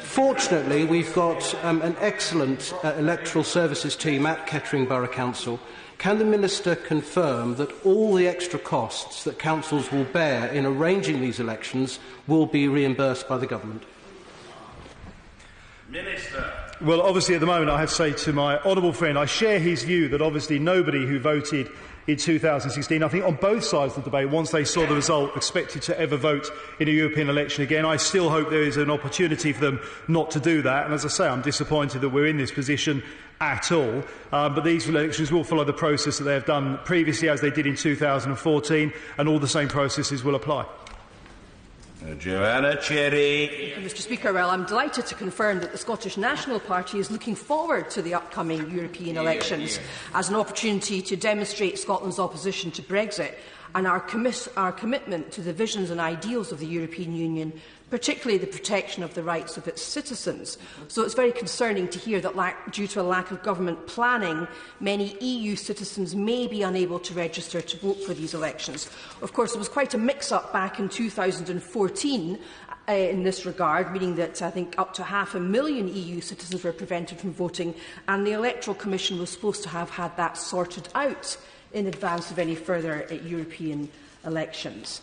Fortunately, we've got an excellent electoral services team at Kettering Borough Council. Can the Minister confirm that all the extra costs that councils will bear in arranging these elections will be reimbursed by the government? Minister. Well, obviously, at the moment, I have to say to my honourable friend, I share his view that obviously nobody who voted in 2016, I think on both sides of the debate, once they saw the result, expected to ever vote in a European election again. I still hope there is an opportunity for them not to do that. And as I say, I'm disappointed that we're in this position at all. But these elections will follow the process that they have done previously, as they did in 2014, and all the same processes will apply. Joanna Cherry. Mr Speaker, well, I'm delighted to confirm that the Scottish National Party is looking forward to the upcoming European elections as an opportunity to demonstrate Scotland's opposition to Brexit and our commitment to the visions and ideals of the European Union, particularly the protection of the rights of its citizens. So it's very concerning to hear that due to a lack of government planning, many EU citizens may be unable to register to vote for these elections. Of course, there was quite a mix-up back in 2014 in this regard, meaning that I think up to 500,000 EU citizens were prevented from voting, and the Electoral Commission was supposed to have had that sorted out in advance of any further European elections.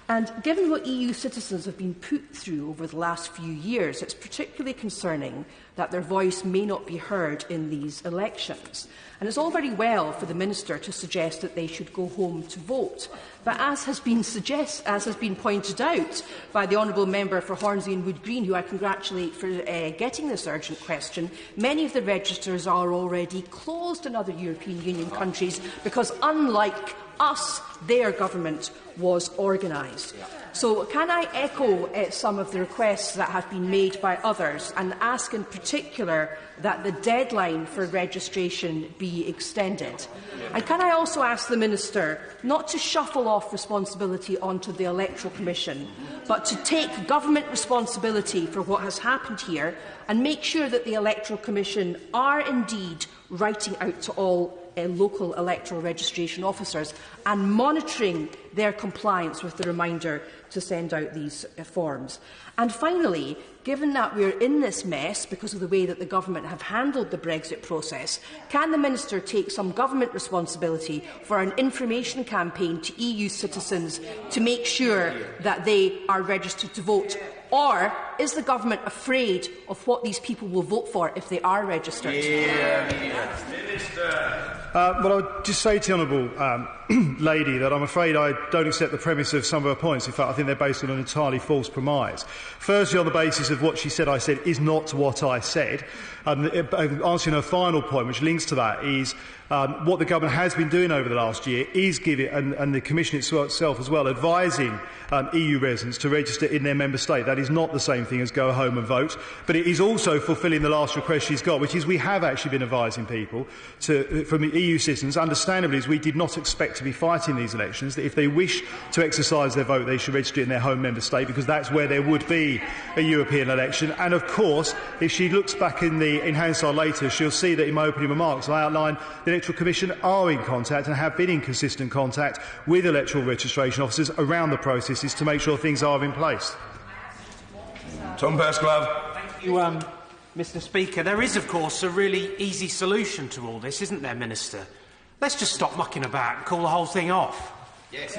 And given what EU citizens have been put through over the last few years, it's particularly concerning that their voice may not be heard in these elections. And it's all very well for the Minister to suggest that they should go home to vote. But as has been pointed out by the Honourable Member for Hornsey and Wood Green, who I congratulate for getting this urgent question, many of the registers are already closed in other European Union countries because, unlike us, their government was organised. So can I echo some of the requests that have been made by others and ask in particular that the deadline for registration be extended? And can I also ask the Minister not to shuffle off responsibility onto the Electoral Commission, but to take government responsibility for what has happened here and make sure that the Electoral Commission are indeed writing out to all local electoral registration officers and monitoring their compliance with the reminder to send out these forms. And finally, given that we are in this mess because of the way that the government have handled the Brexit process, can the Minister take some government responsibility for an information campaign to EU citizens to make sure that they are registered to vote? Or is the government afraid of what these people will vote for if they are registered? Well, I would just say to the Honourable lady that I'm afraid I don't accept the premise of some of her points. In fact, I think they're based on an entirely false premise. Firstly, on the basis of what she said I said is not what I said. Answering her final point, which links to that, is what the government has been doing over the last year is giving, and the Commission itself as well, advising EU residents to register in their member state. That is not the same thing as go home and vote, but it is also fulfilling the last request she's got, which is we have actually been advising people from EU citizens, understandably, as we did not expect to be fighting these elections, that if they wish to exercise their vote, they should register in their home member state, because that's where there would be a European election. And of course, if she looks back in Hansard later, she'll see that in my opening remarks I outlined the Electoral Commission are in contact and have been in consistent contact with electoral registration officers around the processes to make sure things are in place. Tom Pasclave. Thank you, Mr. Speaker. There is, of course, a really easy solution to all this, isn't there, Minister? Let's just stop mucking about and call the whole thing off. Yes.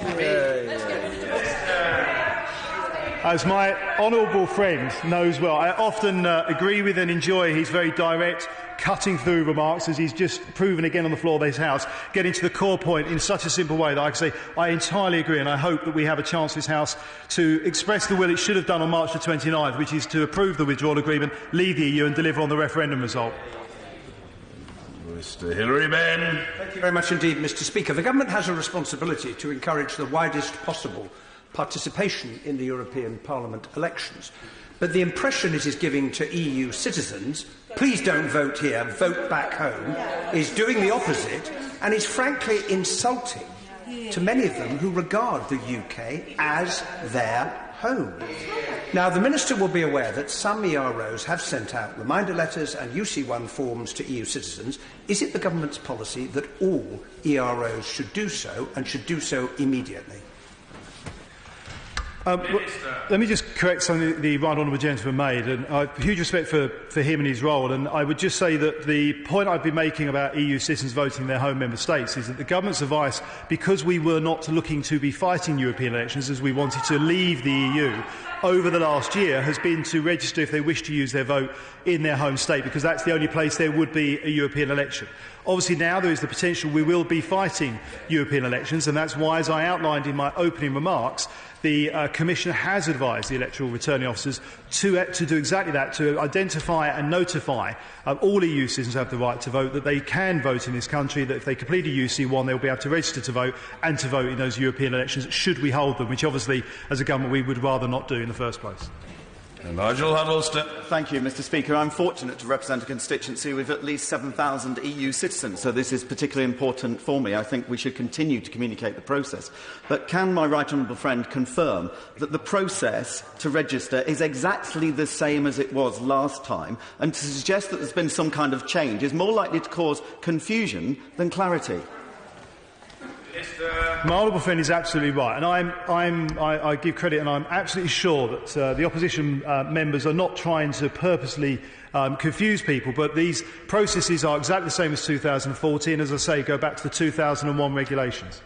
As my honourable friend knows well, I often agree with and enjoy his very direct, cutting-through remarks, as he's just proven again on the floor of this House, getting to the core point in such a simple way that I can say I entirely agree, and I hope that we have a chance in this House to express the will it should have done on March the 29th, which is to approve the withdrawal agreement, leave the EU and deliver on the referendum result. Mr. Hilary Benn. Thank you very much indeed, Mr. Speaker. The Government has a responsibility to encourage the widest possible participation in the European Parliament elections. But the impression it is giving to EU citizens, please don't vote here, vote back home, is doing the opposite and is frankly insulting to many of them who regard the UK as their home. Now, the Minister will be aware that some EROs have sent out reminder letters and UC1 forms to EU citizens. Is it the Government's policy that all EROs should do so and should do so immediately? Let me just correct something the right honourable gentleman made, and I have huge respect for him and his role, and I would just say that the point I've been making about EU citizens voting in their home member states is that the government's advice, because we were not looking to be fighting European elections as we wanted to leave the EU, over the last year has been to register if they wish to use their vote in their home state, because that's the only place there would be a European election. Obviously now there is the potential we will be fighting European elections, and that's why, as I outlined in my opening remarks, the Commission has advised the electoral returning officers to do exactly that, to identify and notify all EU citizens who have the right to vote that they can vote in this country, that if they complete a UC1 they will be able to register to vote and to vote in those European elections should we hold them, which obviously as a government we would rather not do in the first place. Nigel Huddleston. Thank you, Mr. Speaker. I'm fortunate to represent a constituency with at least 7,000 EU citizens, so this is particularly important for me. I think we should continue to communicate the process. But can my right honourable friend confirm that the process to register is exactly the same as it was last time, and to suggest that there's been some kind of change is more likely to cause confusion than clarity? My honourable friend is absolutely right, and I give credit, and I'm absolutely sure that the opposition members are not trying to purposely confuse people, but these processes are exactly the same as 2014, as I say, go back to the 2001 regulations.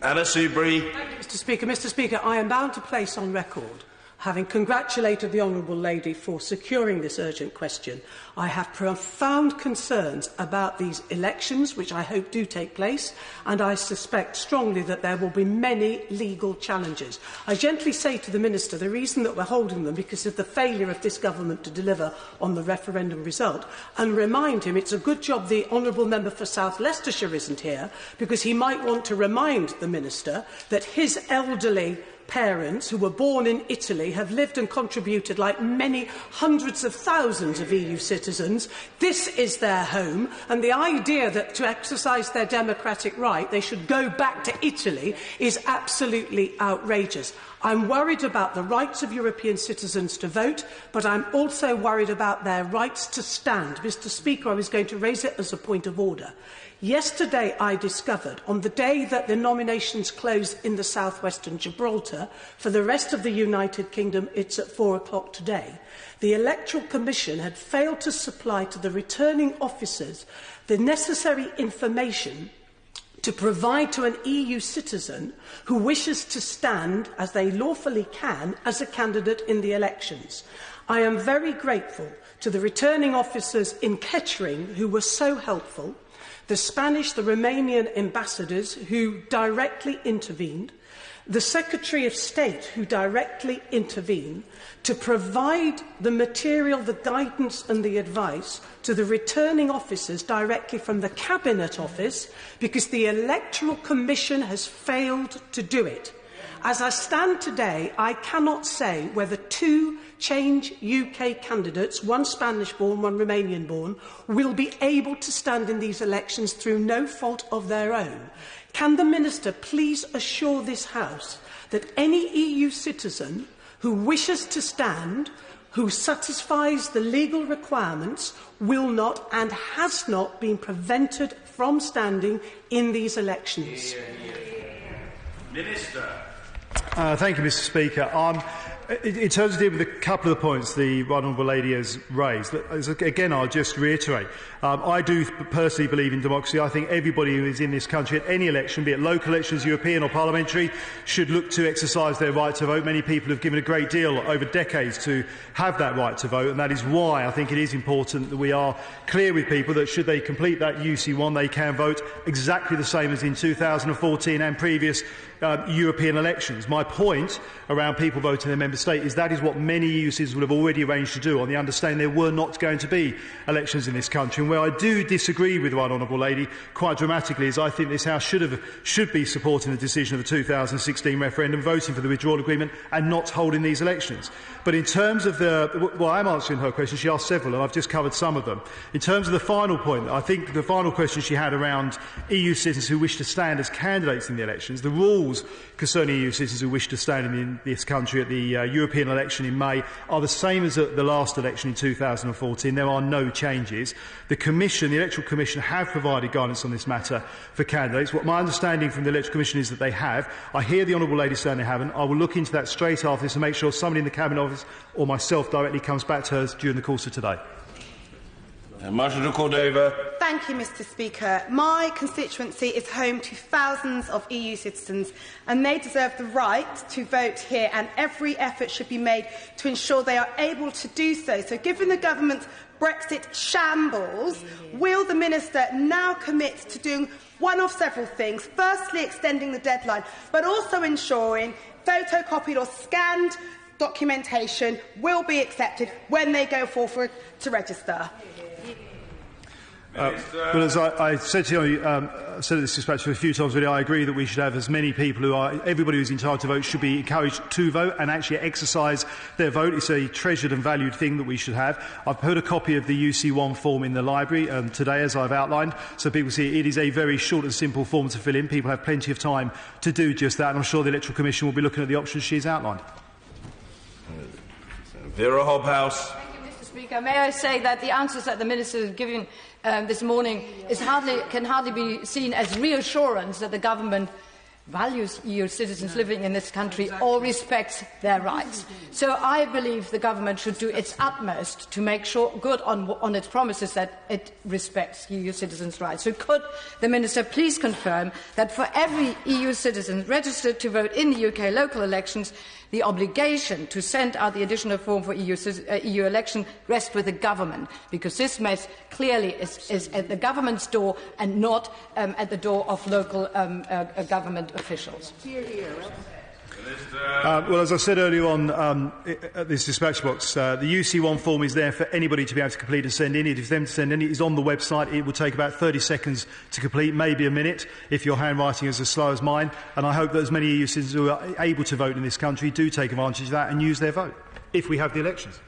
Anna Soubry. Mr. Speaker, I am bound to place on record, having congratulated the Honourable Lady for securing this urgent question, I have profound concerns about these elections, which I hope do take place, and I suspect strongly that there will be many legal challenges. I gently say to the Minister the reason that we're holding them because of the failure of this government to deliver on the referendum result, and remind him it's a good job the Honourable Member for South Leicestershire isn't here, because he might want to remind the Minister that his elderly parents who were born in Italy have lived and contributed like many hundreds of thousands of EU citizens. This is their home, and the idea that to exercise their democratic right they should go back to Italy is absolutely outrageous. I'm worried about the rights of European citizens to vote, but I'm also worried about their rights to stand. Mr. Speaker, I was going to raise it as a point of order. Yesterday I discovered, on the day that the nominations close in the southwestern Gibraltar, for the rest of the United Kingdom it's at 4 o'clock today, the Electoral Commission had failed to supply to the returning officers the necessary information to provide to an EU citizen who wishes to stand, as they lawfully can, as a candidate in the elections. I am very grateful to the returning officers in Kettering who were so helpful, the Spanish, the Romanian ambassadors who directly intervened, the Secretary of State who directly intervened to provide the material, the guidance and the advice to the returning officers directly from the Cabinet Office, because the Electoral Commission has failed to do it. As I stand today, I cannot say whether two Change UK candidates, one Spanish-born, one Romanian-born, will be able to stand in these elections through no fault of their own. Can the Minister please assure this House that any EU citizen who wishes to stand, who satisfies the legal requirements, will not and has not been prevented from standing in these elections? Minister. Thank you, Mr. Speaker. In terms of dealing with a couple of the points the Right Honourable Lady has raised, again, I'll just reiterate. I do personally believe in democracy. I think everybody who is in this country at any election, be it local elections, European or parliamentary, should look to exercise their right to vote. Many people have given a great deal over decades to have that right to vote, and that is why I think it is important that we are clear with people that should they complete that UC1, they can vote exactly the same as in 2014 and previous European elections. My point around people voting in their member state is that is what many EU citizens would have already arranged to do on the understanding there were not going to be elections in this country. And where I do disagree with the Right Honourable Lady quite dramatically is I think this House should be supporting the decision of the 2016 referendum, voting for the withdrawal agreement and not holding these elections. But in terms of I'm answering her question. She asked several and I've just covered some of them. In terms of the final point, I think the final question she had around EU citizens who wish to stand as candidates in the elections, the rules concerning EU citizens who wish to stand in this country at the European election in May are the same as at the last election in 2014. There are no changes. The Commission, the Electoral Commission, have provided guidance on this matter for candidates. What my understanding from the Electoral Commission is that they have. I hear the Honourable Lady saying they haven't. I will look into that straight after this and make sure somebody in the Cabinet Office or myself directly comes back to her during the course of today. Marshal de Cordova. Thank you, Mr. Speaker. My constituency is home to thousands of EU citizens, and they deserve the right to vote here, and every effort should be made to ensure they are able to do so. So, given the government's Brexit shambles, will the Minister now commit to doing one of several things? Firstly, extending the deadline, but also ensuring photocopied or scanned documentation will be accepted when they go forward to register. Well, as I said to you, said this dispatch a few times already, I agree that we should have as many people everybody who is entitled to vote should be encouraged to vote and actually exercise their vote. It's a treasured and valued thing that we should have. I've put a copy of the UC1 form in the library today, as I've outlined, so people see it is a very short and simple form to fill in. People have plenty of time to do just that, and I'm sure the Electoral Commission will be looking at the options she's outlined. Vera Hobhouse. Thank you, Mr. Speaker. May I say that the answers that the Minister has given this morning can hardly be seen as reassurance that the government values EU citizens living in this country or respects their rights. So I believe the government should do its utmost to make sure good on its promises that it respects EU citizens' rights. So could the Minister please confirm that for every EU citizen registered to vote in the UK local elections, the obligation to send out the additional form for EU election rests with the government, because this mess clearly is at the government's door and not at the door of local government officials. Well, as I said earlier on at this dispatch box, the UC1 form is there for anybody to be able to complete and send in. If it's them to send in, it is on the website. It will take about 30 seconds to complete, maybe a minute, if your handwriting is as slow as mine. And I hope that as many EU citizens who are able to vote in this country do take advantage of that and use their vote, if we have the elections.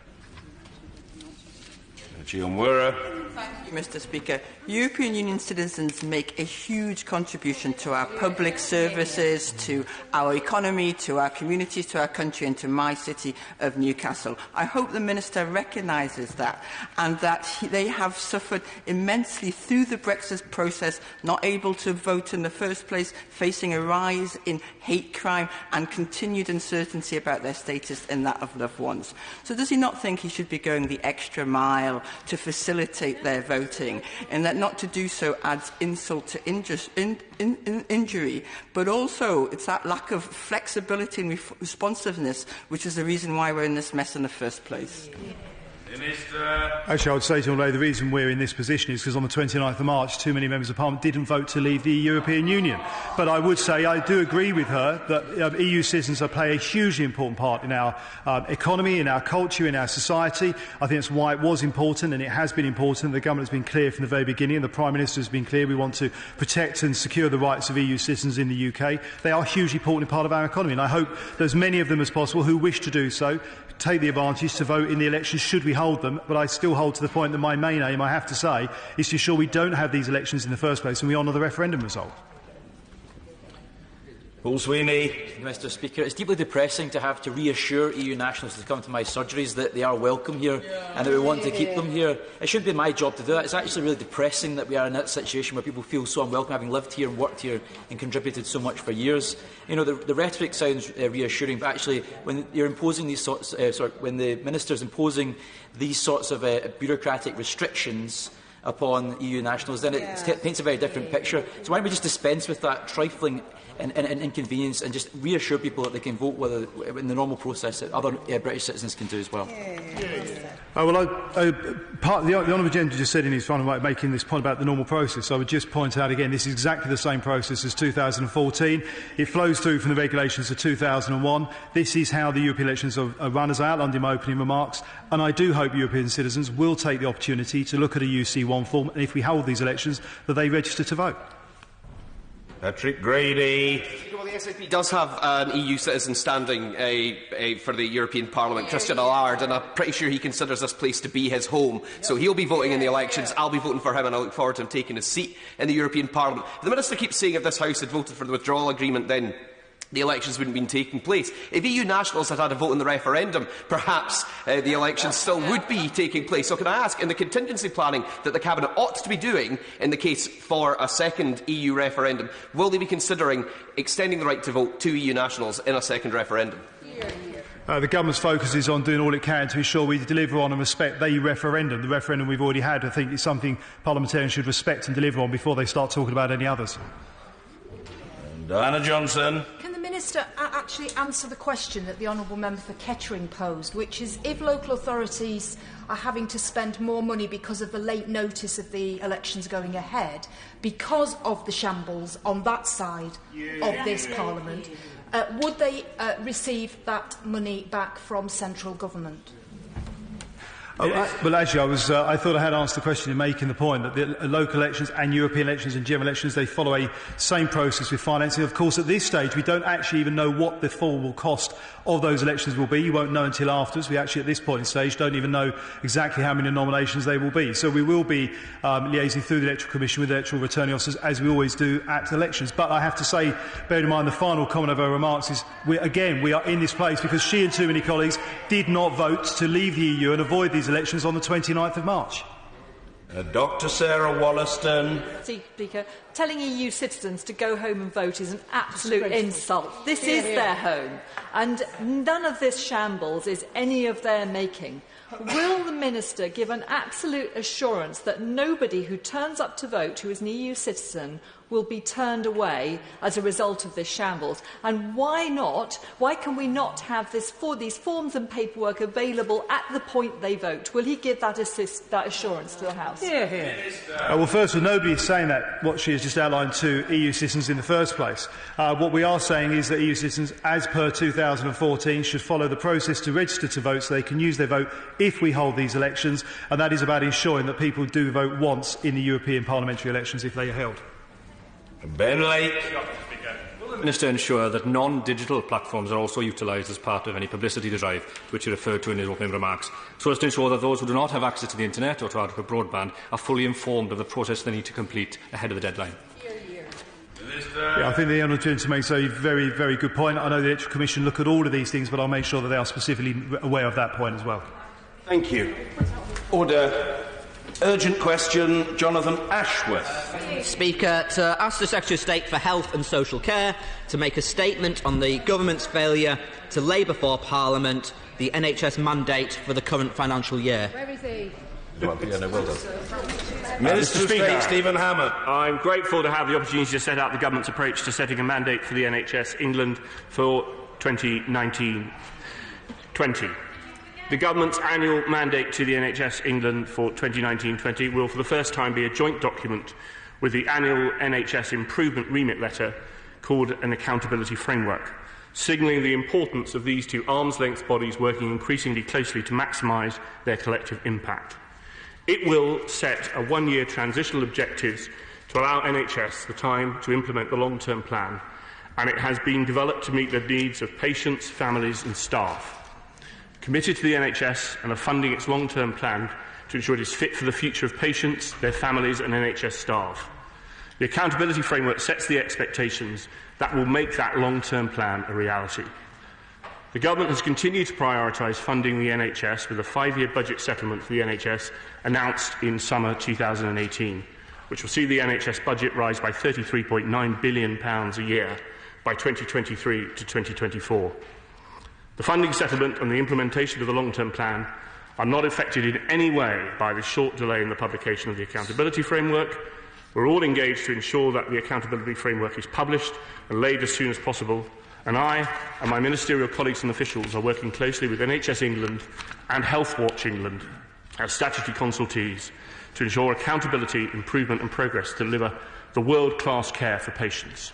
Thank you, Mr. Speaker. European Union citizens make a huge contribution to our public services, to our economy, to our communities, to our country and to my city of Newcastle. I hope the Minister recognises that and that they have suffered immensely through the Brexit process, not able to vote in the first place, facing a rise in hate crime and continued uncertainty about their status and that of loved ones. So does he not think he should be going the extra mile to facilitate their voting, and that not to do so adds insult to injury, but also it's that lack of flexibility and responsiveness which is the reason why we're in this mess in the first place? Actually, I would say to you, the reason we're in this position is because on the 29th of March, too many members of Parliament didn't vote to leave the European Union. But I would say I do agree with her that EU citizens play a hugely important part in our economy, in our culture, in our society. I think that's why it was important, and it has been important. The government has been clear from the very beginning, and the Prime Minister has been clear we want to protect and secure the rights of EU citizens in the UK. They are a hugely important part of our economy, and I hope that as many of them as possible who wish to do so take the advantage to vote in the elections should we hold them. But I still hold to the point that my main aim, I have to say, is to ensure we don't have these elections in the first place and we honour the referendum result. Paul Sweeney. Mr. Speaker, it's deeply depressing to have to reassure EU nationals to come to my surgeries that they are welcome here and that we want to keep them here. It shouldn't be my job to do that. It's actually really depressing that we are in that situation where people feel so unwelcome, having lived here and worked here and contributed so much for years. You know, the rhetoric sounds reassuring, but actually, when you're imposing these sorts, when the minister is imposing these sorts of bureaucratic restrictions upon EU nationals, then it paints a very different picture. So why don't we just dispense with that trifling and inconvenience and just reassure people that they can vote in the normal process that other British citizens can do as well? The Honourable Gentleman just said in his final way, making this point about the normal process. I would just point out again, this is exactly the same process as 2014. It flows through from the regulations of 2001. This is how the European elections are run, as I outlined in my opening remarks. And I do hope European citizens will take the opportunity to look at a UC1 form, and if we hold these elections, that they register to vote. Patrick Grady. Well, the SNP does have an EU citizen standing for the European Parliament, Christian Allard, and I'm pretty sure he considers this place to be his home. So he'll be voting in the elections. I'll be voting for him, and I look forward to him taking his seat in the European Parliament. The Minister keeps saying if this House had voted for the withdrawal agreement, then the elections wouldn't have been taking place. If EU nationals had had a vote in the referendum, perhaps the elections still would be taking place. So can I ask, in the contingency planning that the Cabinet ought to be doing in the case for a second EU referendum, will they be considering extending the right to vote to EU nationals in a second referendum? The government's focus is on doing all it can to ensure we deliver on and respect the referendum. The referendum we've already had, I think, is something parliamentarians should respect and deliver on before they start talking about any others. Diana Johnson. Can the Minister actually answer the question that the Honourable Member for Kettering posed, which is if local authorities are having to spend more money because of the late notice of the elections going ahead, because of the shambles on that side of this Parliament, would they receive that money back from central government? Well, actually, I thought I had answered the question in making the point that the local elections and European elections and general elections, they follow a same process with financing. Of course, at this stage, we don't actually even know what the full cost of those elections will be. You won't know until afterwards. We actually, at this point in stage, don't even know exactly how many nominations they will be. So we will be liaising through the Electoral Commission with electoral returning officers, as we always do at elections. But I have to say, bearing in mind the final comment of her remarks, is we are in this place because she and too many colleagues did not vote to leave the EU and avoid these elections on the 29th of March. Dr. Sarah Wollaston. Speaker, telling EU citizens to go home and vote is an absolute insult. This is their home, and none of this shambles is any of their making. Will the Minister give an absolute assurance that nobody who turns up to vote who is an EU citizen will be turned away as a result of this shambles? And why not? Why can we not have these forms and paperwork available at the point they vote? Will he give that assurance to the House? Well, first of all, nobody is saying that what she has just outlined to EU citizens in the first place. What we are saying is that EU citizens, as per 2014, should follow the process to register to vote so they can use their vote if we hold these elections, and that is about ensuring that people do vote once in the European parliamentary elections if they are held. Ben Lake. Will the Minister ensure that non-digital platforms are also utilised as part of any publicity drive, which he referred to in his opening remarks, so as to ensure that those who do not have access to the internet or to adequate broadband are fully informed of the process they need to complete ahead of the deadline? I think the honourable gentleman makes a very, very good point. I know the Electoral Commission look at all of these things, but I'll make sure that they are specifically aware of that point as well. Thank you. Order. Urgent question, Jonathan Ashworth. Speaker, to ask the Secretary of State for Health and Social Care to make a statement on the Government's failure to lay before Parliament the NHS mandate for the current financial year. Where is he? Minister of State Stephen Hammond. I'm grateful to have the opportunity to set out the Government's approach to setting a mandate for the NHS England for 2019-20. The Government's annual mandate to the NHS England for 2019-20 will for the first time be a joint document with the annual NHS Improvement Remit Letter called an Accountability Framework, signalling the importance of these two arm's-length bodies working increasingly closely to maximise their collective impact. It will set a one-year transitional objectives to allow NHS the time to implement the long-term plan, and it has been developed to meet the needs of patients, families and staff. Committed to the NHS and are funding its long-term plan to ensure it is fit for the future of patients, their families and NHS staff. The accountability framework sets the expectations that will make that long-term plan a reality. The Government has continued to prioritise funding the NHS with a 5-year budget settlement for the NHS announced in summer 2018, which will see the NHS budget rise by £33.9 billion a year by 2023 to 2024. The funding settlement and the implementation of the long-term plan are not affected in any way by the short delay in the publication of the accountability framework. We're all engaged to ensure that the accountability framework is published and laid as soon as possible, and I and my ministerial colleagues and officials are working closely with NHS England and Health Watch England as statutory consultees to ensure accountability, improvement and progress to deliver the world-class care for patients.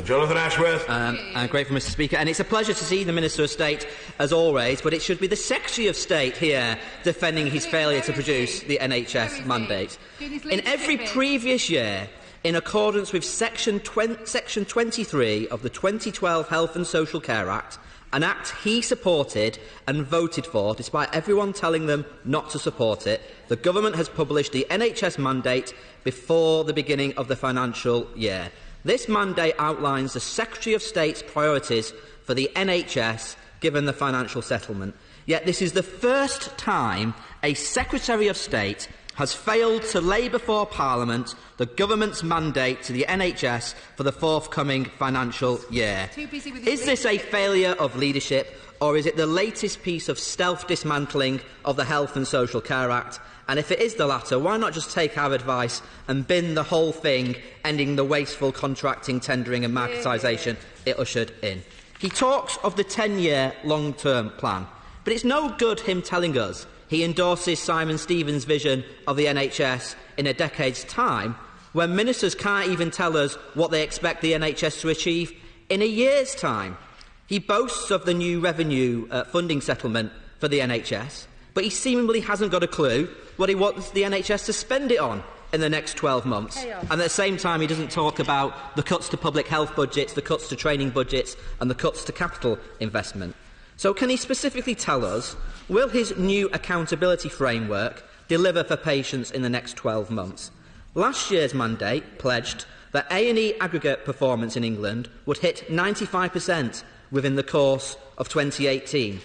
Jonathan Ashworth. I'm grateful, Mr. Speaker, and it's a pleasure to see the Minister of State, as always, but it should be the Secretary of State here defending his failure to produce the NHS mandate. In every previous year, in accordance with Section 23 of the 2012 Health and Social Care Act, an act he supported and voted for, despite everyone telling them not to support it, the Government has published the NHS mandate before the beginning of the financial year. This mandate outlines the Secretary of State's priorities for the NHS given the financial settlement. Yet this is the first time a Secretary of State has failed to lay before Parliament the Government's mandate to the NHS for the forthcoming financial year. Is this a failure of leadership, or is it the latest piece of stealth dismantling of the Health and Social Care Act? And if it is the latter, why not just take our advice and bin the whole thing, ending the wasteful contracting, tendering and marketisation it ushered in? He talks of the 10-year long-term plan, but it's no good him telling us he endorses Simon Stevens' vision of the NHS in a decade's time, when ministers can't even tell us what they expect the NHS to achieve in a year's time. He boasts of the new revenue funding settlement for the NHS, but he seemingly hasn't got a clue what he wants the NHS to spend it on in the next 12 months. And at the same time, he doesn't talk about the cuts to public health budgets, the cuts to training budgets and the cuts to capital investment. So can he specifically tell us, will his new accountability framework deliver for patients in the next 12 months? Last year's mandate pledged that A&E aggregate performance in England would hit 95% within the course of 2018.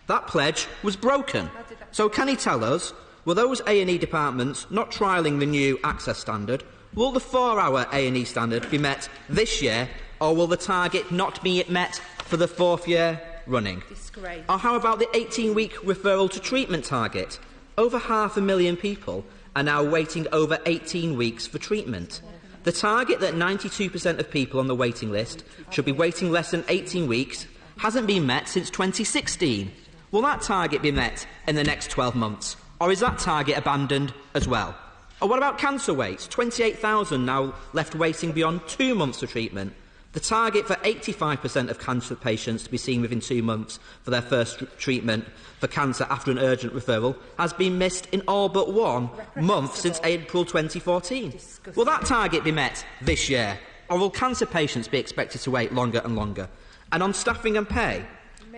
That pledge was broken. So can he tell us, were those A&E departments not trialling the new access standard? Will the 4-hour A&E standard be met this year, or will the target not be met for the 4th year running? Disgrace. Or how about the 18-week referral to treatment target? Over 500,000 people are now waiting over 18 weeks for treatment. The target that 92% of people on the waiting list should be waiting less than 18 weeks hasn't been met since 2016. Will that target be met in the next 12 months? Or is that target abandoned as well? Or what about cancer waits? 28,000 now left waiting beyond 2 months for treatment. The target for 85% of cancer patients to be seen within 2 months for their first treatment for cancer after an urgent referral has been missed in all but 1 month since April 2014. Will that target be met this year? Or will cancer patients be expected to wait longer and longer? And on staffing and pay,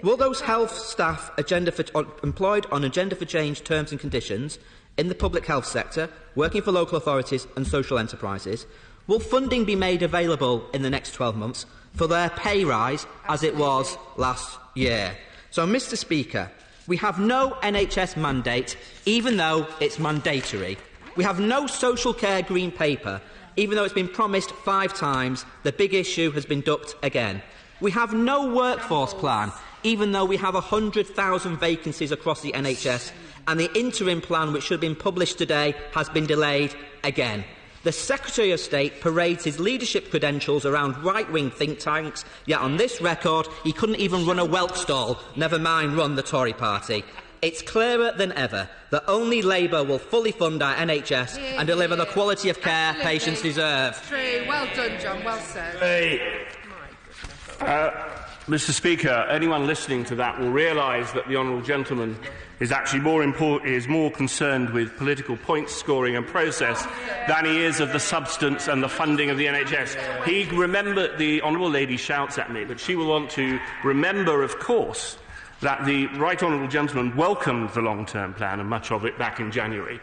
will those health staff employed on Agenda for Change terms and conditions in the public health sector, working for local authorities and social enterprises, will funding be made available in the next 12 months for their pay rise as it was last year? So, Mr Speaker, we have no NHS mandate, even though it's mandatory. We have no social care green paper, even though it's been promised 5 times. The big issue has been ducked again. We have no workforce plan, even though we have 100,000 vacancies across the NHS, and the interim plan, which should have been published today, has been delayed again. The Secretary of State parades his leadership credentials around right-wing think tanks, yet on this record he couldn't even run a whelk stall, never mind run the Tory party. It's clearer than ever that only Labour will fully fund our NHS and deliver the quality of care patients deserve. True. Well done, John. Well said. Hey. Mr Speaker, anyone listening to that will realise that the honourable gentleman is actually more concerned with political point scoring and process than he is of the substance and the funding of the NHS. The honourable lady shouts at me, but she will want to remember, of course, that the right honourable gentleman welcomed the long-term plan and much of it back in January.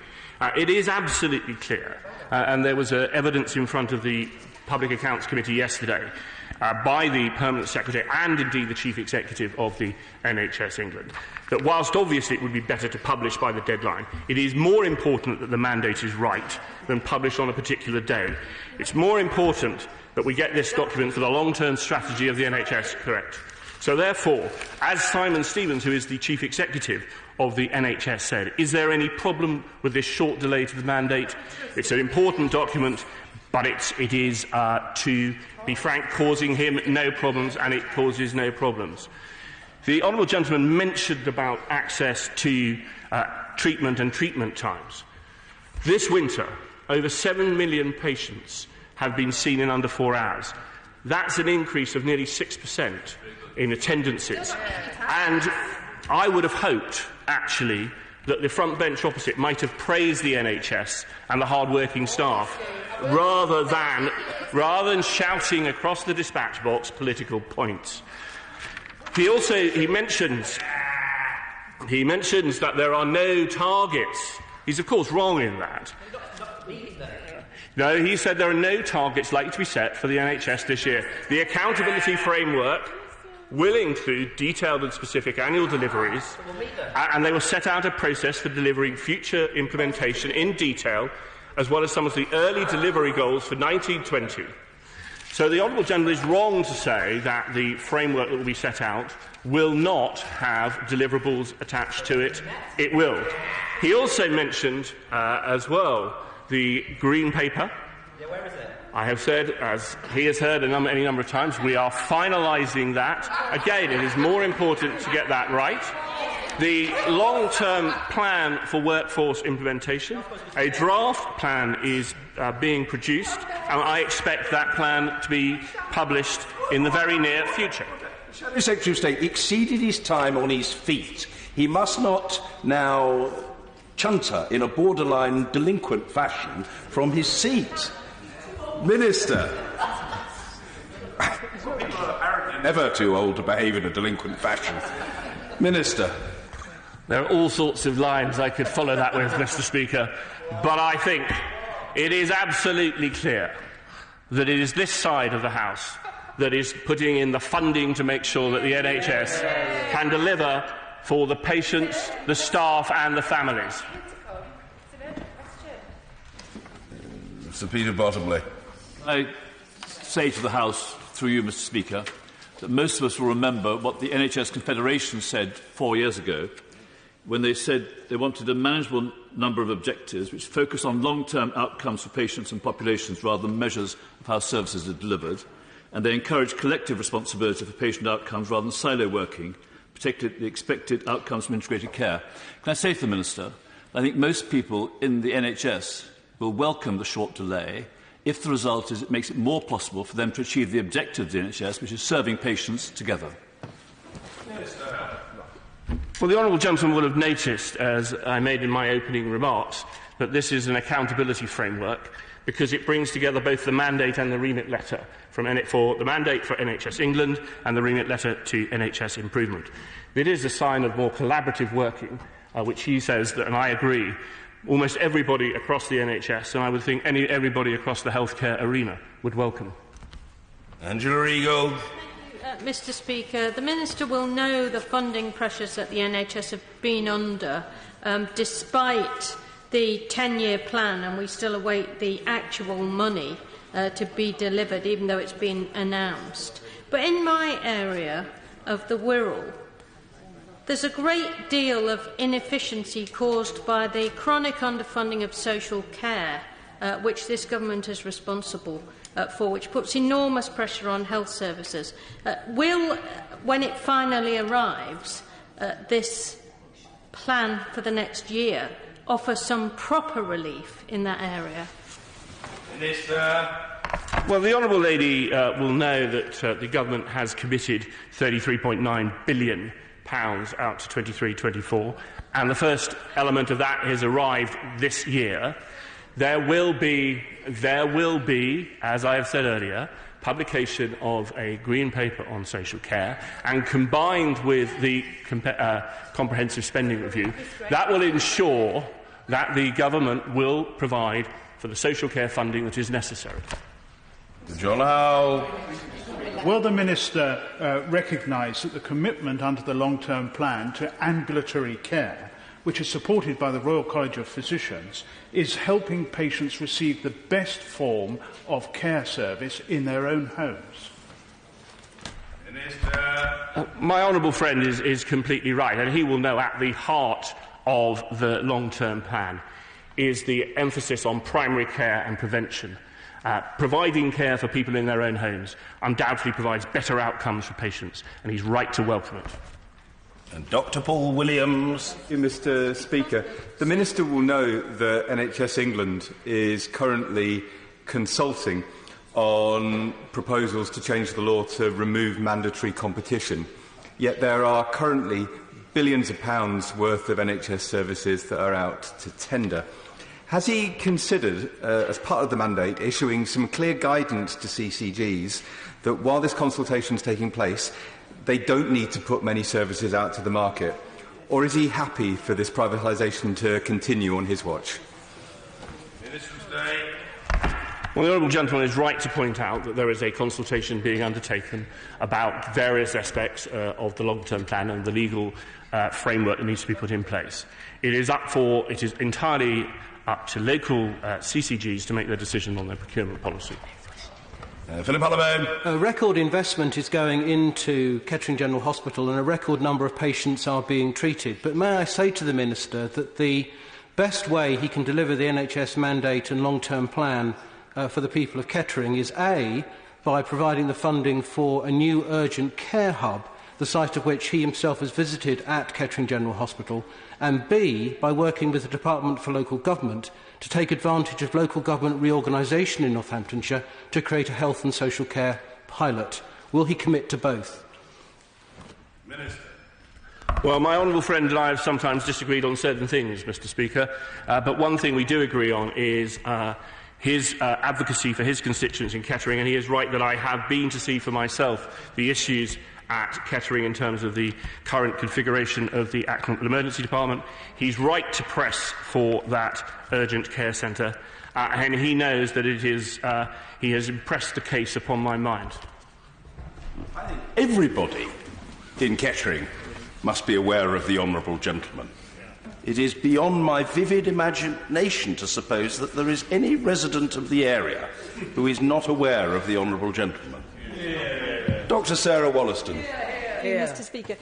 It is absolutely clear, and there was evidence in front of the Public Accounts Committee yesterday by the Permanent Secretary and indeed the Chief Executive of the NHS England, that whilst obviously it would be better to publish by the deadline, it is more important that the mandate is right than publish on a particular day. It's more important that we get this document for the long-term strategy of the NHS correct. So therefore, as Simon Stevens, who is the Chief Executive of the NHS, said, is there any problem with this short delay to the mandate? It's an important document, but it is, to be frank, causing him no problems, and it causes no problems. The honourable gentleman mentioned about access to treatment and treatment times. This winter, over 7 million patients have been seen in under 4 hours. That's an increase of nearly 6% in attendances. And I would have hoped, actually, that the front bench opposite might have praised the NHS and the hard-working staff rather than shouting across the dispatch box political points. He mentions that there are no targets. He's of course wrong in that. No, he said there are no targets likely to be set for the NHS this year. The accountability framework will include detailed and specific annual deliveries, and they will set out a process for delivering future implementation in detail, as well as some of the early delivery goals for 1920. So the honourable gentleman is wrong to say that the framework that will be set out will not have deliverables attached to it. It will. He also mentioned as well the Green Paper. Yeah, where is it? I have said, as he has heard any number of times, we are finalising that. Again, it is more important to get that right. The long-term plan for workforce implementation, a draft plan is being produced, and I expect that plan to be published in the very near future. The Secretary of State exceeded his time on his feet. He must not now chunter in a borderline delinquent fashion from his seat. Minister. Never too old to behave in a delinquent fashion. Minister. There are all sorts of lines I could follow that with, Mr. Speaker, but I think it is absolutely clear that it is this side of the House that is putting in the funding to make sure that the NHS can deliver for the patients, the staff and the families. Mr. Peter Bottomley. I say to the House, through you, Mr. Speaker, that most of us will remember what the NHS Confederation said 4 years ago, when they said they wanted a manageable number of objectives which focus on long-term outcomes for patients and populations rather than measures of how services are delivered, and they encourage collective responsibility for patient outcomes rather than silo working, particularly the expected outcomes from integrated care. Can I say to the Minister, I think most people in the NHS will welcome the short delay if the result is it makes it more possible for them to achieve the objective of the NHS, which is serving patients together. Well, the honourable gentleman will have noticed, as I made in my opening remarks, that this is an accountability framework because it brings together both the mandate and the remit letter for the mandate for NHS England and the remit letter to NHS Improvement. It is a sign of more collaborative working, which he says, and I agree, almost everybody across the NHS, and I would think everybody across the healthcare arena, would welcome. Angela Eagle. Mr. Speaker, the Minister will know the funding pressures that the NHS have been under, despite the 10-year plan, and we still await the actual money to be delivered, even though it's been announced. But in my area of the Wirral, there's a great deal of inefficiency caused by the chronic underfunding of social care, which this government is responsible for, which puts enormous pressure on health services. Will, when it finally arrives, this plan for the next year offer some proper relief in that area? Minister. Well, the honourable lady will know that the government has committed £33.9 billion out to 23-24, and the first element of that has arrived this year. There will be, as I have said earlier, publication of a green paper on social care, and combined with the comprehensive spending review, that will ensure that the government will provide for the social care funding that is necessary. John Howell. Will the Minister recognise that the commitment under the long-term plan to ambulatory care, which is supported by the Royal College of Physicians, is helping patients receive the best form of care service in their own homes? My honourable friend is completely right, and he will know at the heart of the long-term plan is the emphasis on primary care and prevention. Providing care for people in their own homes undoubtedly provides better outcomes for patients, and he's right to welcome it. And Dr. Paul Williams. Thank you, Mr. Speaker. The Minister will know that NHS England is currently consulting on proposals to change the law to remove mandatory competition. Yet there are currently billions of pounds worth of NHS services that are out to tender. Has he considered, as part of the mandate, issuing some clear guidance to CCGs that while this consultation is taking place, they don't need to put many services out to the market? Or is he happy for this privatisation to continue on his watch? Well, the honourable gentleman is right to point out that there is a consultation being undertaken about various aspects of the long-term plan and the legal framework that needs to be put in place. It is entirely up to local CCGs to make their decision on their procurement policy. Philip Holloway. A record investment is going into Kettering General Hospital and a record number of patients are being treated. But may I say to the Minister that the best way he can deliver the NHS mandate and long-term plan for the people of Kettering is A, by providing the funding for a new urgent care hub, the site of which he himself has visited at Kettering General Hospital, and B, by working with the Department for Local Government to take advantage of local government reorganisation in Northamptonshire to create a health and social care pilot. Will he commit to both? Minister. Well, my honourable friend and I have sometimes disagreed on certain things, Mr. Speaker, but one thing we do agree on is his advocacy for his constituents in Kettering, and he is right that I have been to see for myself the issues at Kettering in terms of the current configuration of the Accident Emergency Department. He's right to press for that urgent care centre, and he knows that it is, he has impressed the case upon my mind. I think everybody in Kettering must be aware of the honourable gentleman. It is beyond my vivid imagination to suppose that there is any resident of the area who is not aware of the honourable gentleman. Dr. Sarah Wollaston. Mr. Speaker,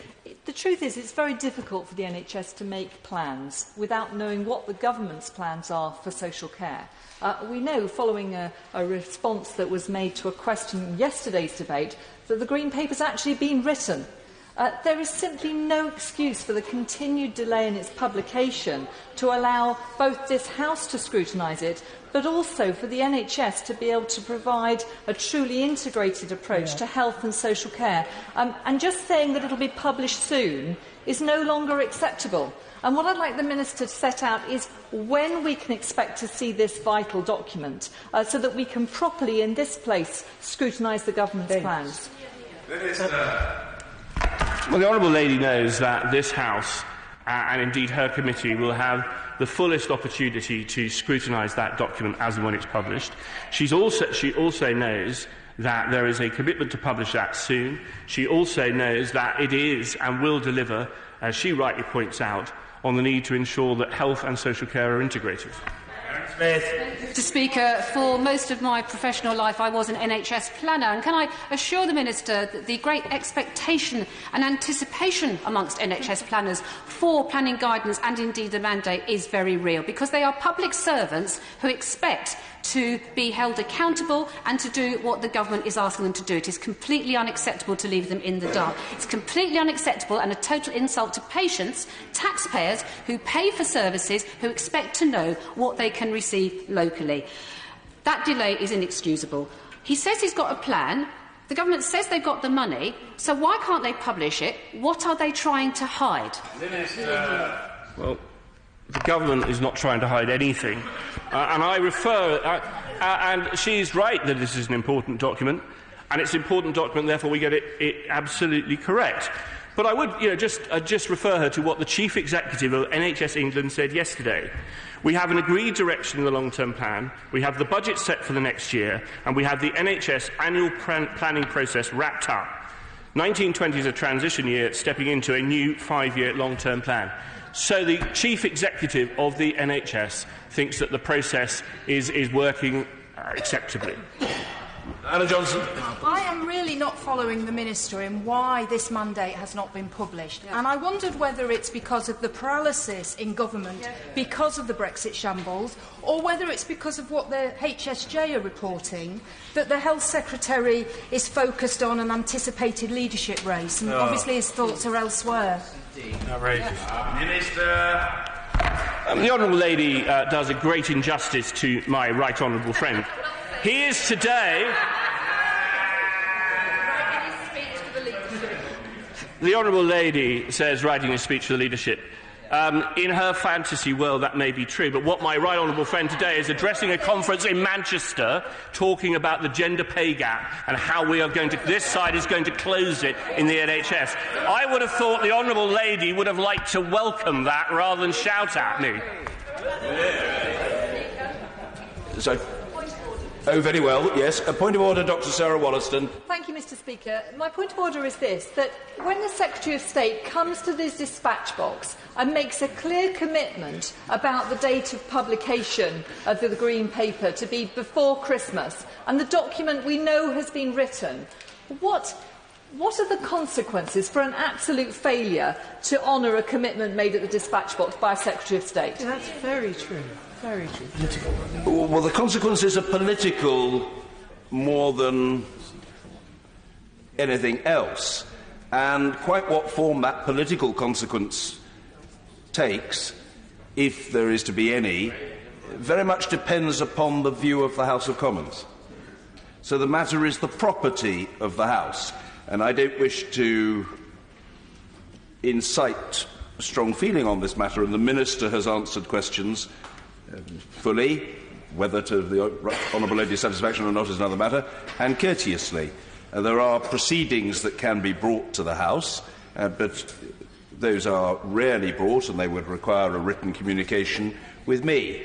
the truth is it's very difficult for the NHS to make plans without knowing what the government's plans are for social care. We know, following a response that was made to a question in yesterday's debate, that the Green Paper's actually been written. There is simply no excuse for the continued delay in its publication to allow both this House to scrutinise it, but also for the NHS to be able to provide a truly integrated approach to health and social care. And just saying that it will be published soon is no longer acceptable. And what I'd like the Minister to set out is when we can expect to see this vital document, so that we can properly, in this place, scrutinise the government's plans. Well, the Honourable Lady knows that this House, and indeed her committee, will have the fullest opportunity to scrutinise that document as and when it's published. She also knows that there is a commitment to publish that soon. She also knows that it is and will deliver, as she rightly points out, on the need to ensure that health and social care are integrated. Mr. Speaker, for most of my professional life I was an NHS planner, and can I assure the Minister that the great expectation and anticipation amongst NHS planners for planning guidance and indeed the mandate is very real, because they are public servants who expect to be held accountable and to do what the government is asking them to do. It is completely unacceptable to leave them in the dark. It's completely unacceptable and a total insult to patients, taxpayers who pay for services, who expect to know what they can receive locally. That delay is inexcusable. He says he's got a plan. The government says they've got the money, so why can't they publish it? What are they trying to hide? Well, the government is not trying to hide anything. And I refer... and she's right that this is an important document, and it's an important document, therefore we get it absolutely correct. But I would just refer her to what the Chief Executive of NHS England said yesterday. We have an agreed direction in the long-term plan, we have the budget set for the next year, and we have the NHS annual planning process wrapped up. 1920 is a transition year, stepping into a new 5-year long-term plan. So the Chief Executive of the NHS thinks that the process is working acceptably. Anna Johnson. I am really not following the Minister in why this mandate has not been published. And I wondered whether it's because of the paralysis in government because of the Brexit shambles, or whether it's because of what the HSJ are reporting, that the Health Secretary is focused on an anticipated leadership race, and obviously his thoughts are elsewhere. Outrageous. Minister. The Honourable Lady does a great injustice to my right honourable friend. He is today... The Honourable Lady says, writing a speech for the leadership. In her fantasy world, that may be true, but what my right honourable friend today is addressing a conference in Manchester, talking about the gender pay gap and how we are going to... This side is going to close it in the NHS. I would have thought the Honourable Lady would have liked to welcome that rather than shout at me. So... Oh, very well, yes. A point of order, Dr. Sarah Wollaston. Thank you, Mr. Speaker. My point of order is this, that when the Secretary of State comes to this dispatch box and makes a clear commitment about the date of publication of the Green Paper to be before Christmas, and the document we know has been written, what are the consequences for an absolute failure to honour a commitment made at the dispatch box by a Secretary of State? That's very true. Very true. Well, the consequences are political more than anything else. And quite what form that political consequence takes, if there is to be any, very much depends upon the view of the House of Commons. So the matter is the property of the House. And I don't wish to incite strong feeling on this matter, and the Minister has answered questions fully, whether to the Honourable Lady's satisfaction or not is another matter, and courteously. There are proceedings that can be brought to the House, but those are rarely brought and they would require a written communication with me.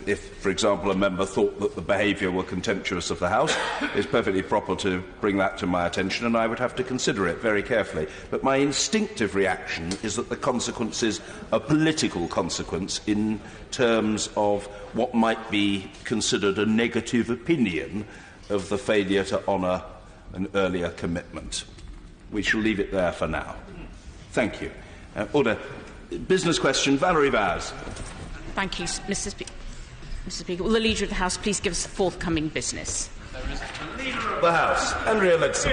If, for example, a member thought that the behaviour were contemptuous of the House, it's perfectly proper to bring that to my attention, and I would have to consider it very carefully. But my instinctive reaction is that the consequence is a political consequence in terms of what might be considered a negative opinion of the failure to honour an earlier commitment. We shall leave it there for now. Thank you. Order. Business question, Valerie Vaz. Thank you, Mr. Speaker. Will the Leader of the House please give us the forthcoming business? The House. Andrea Leadsom.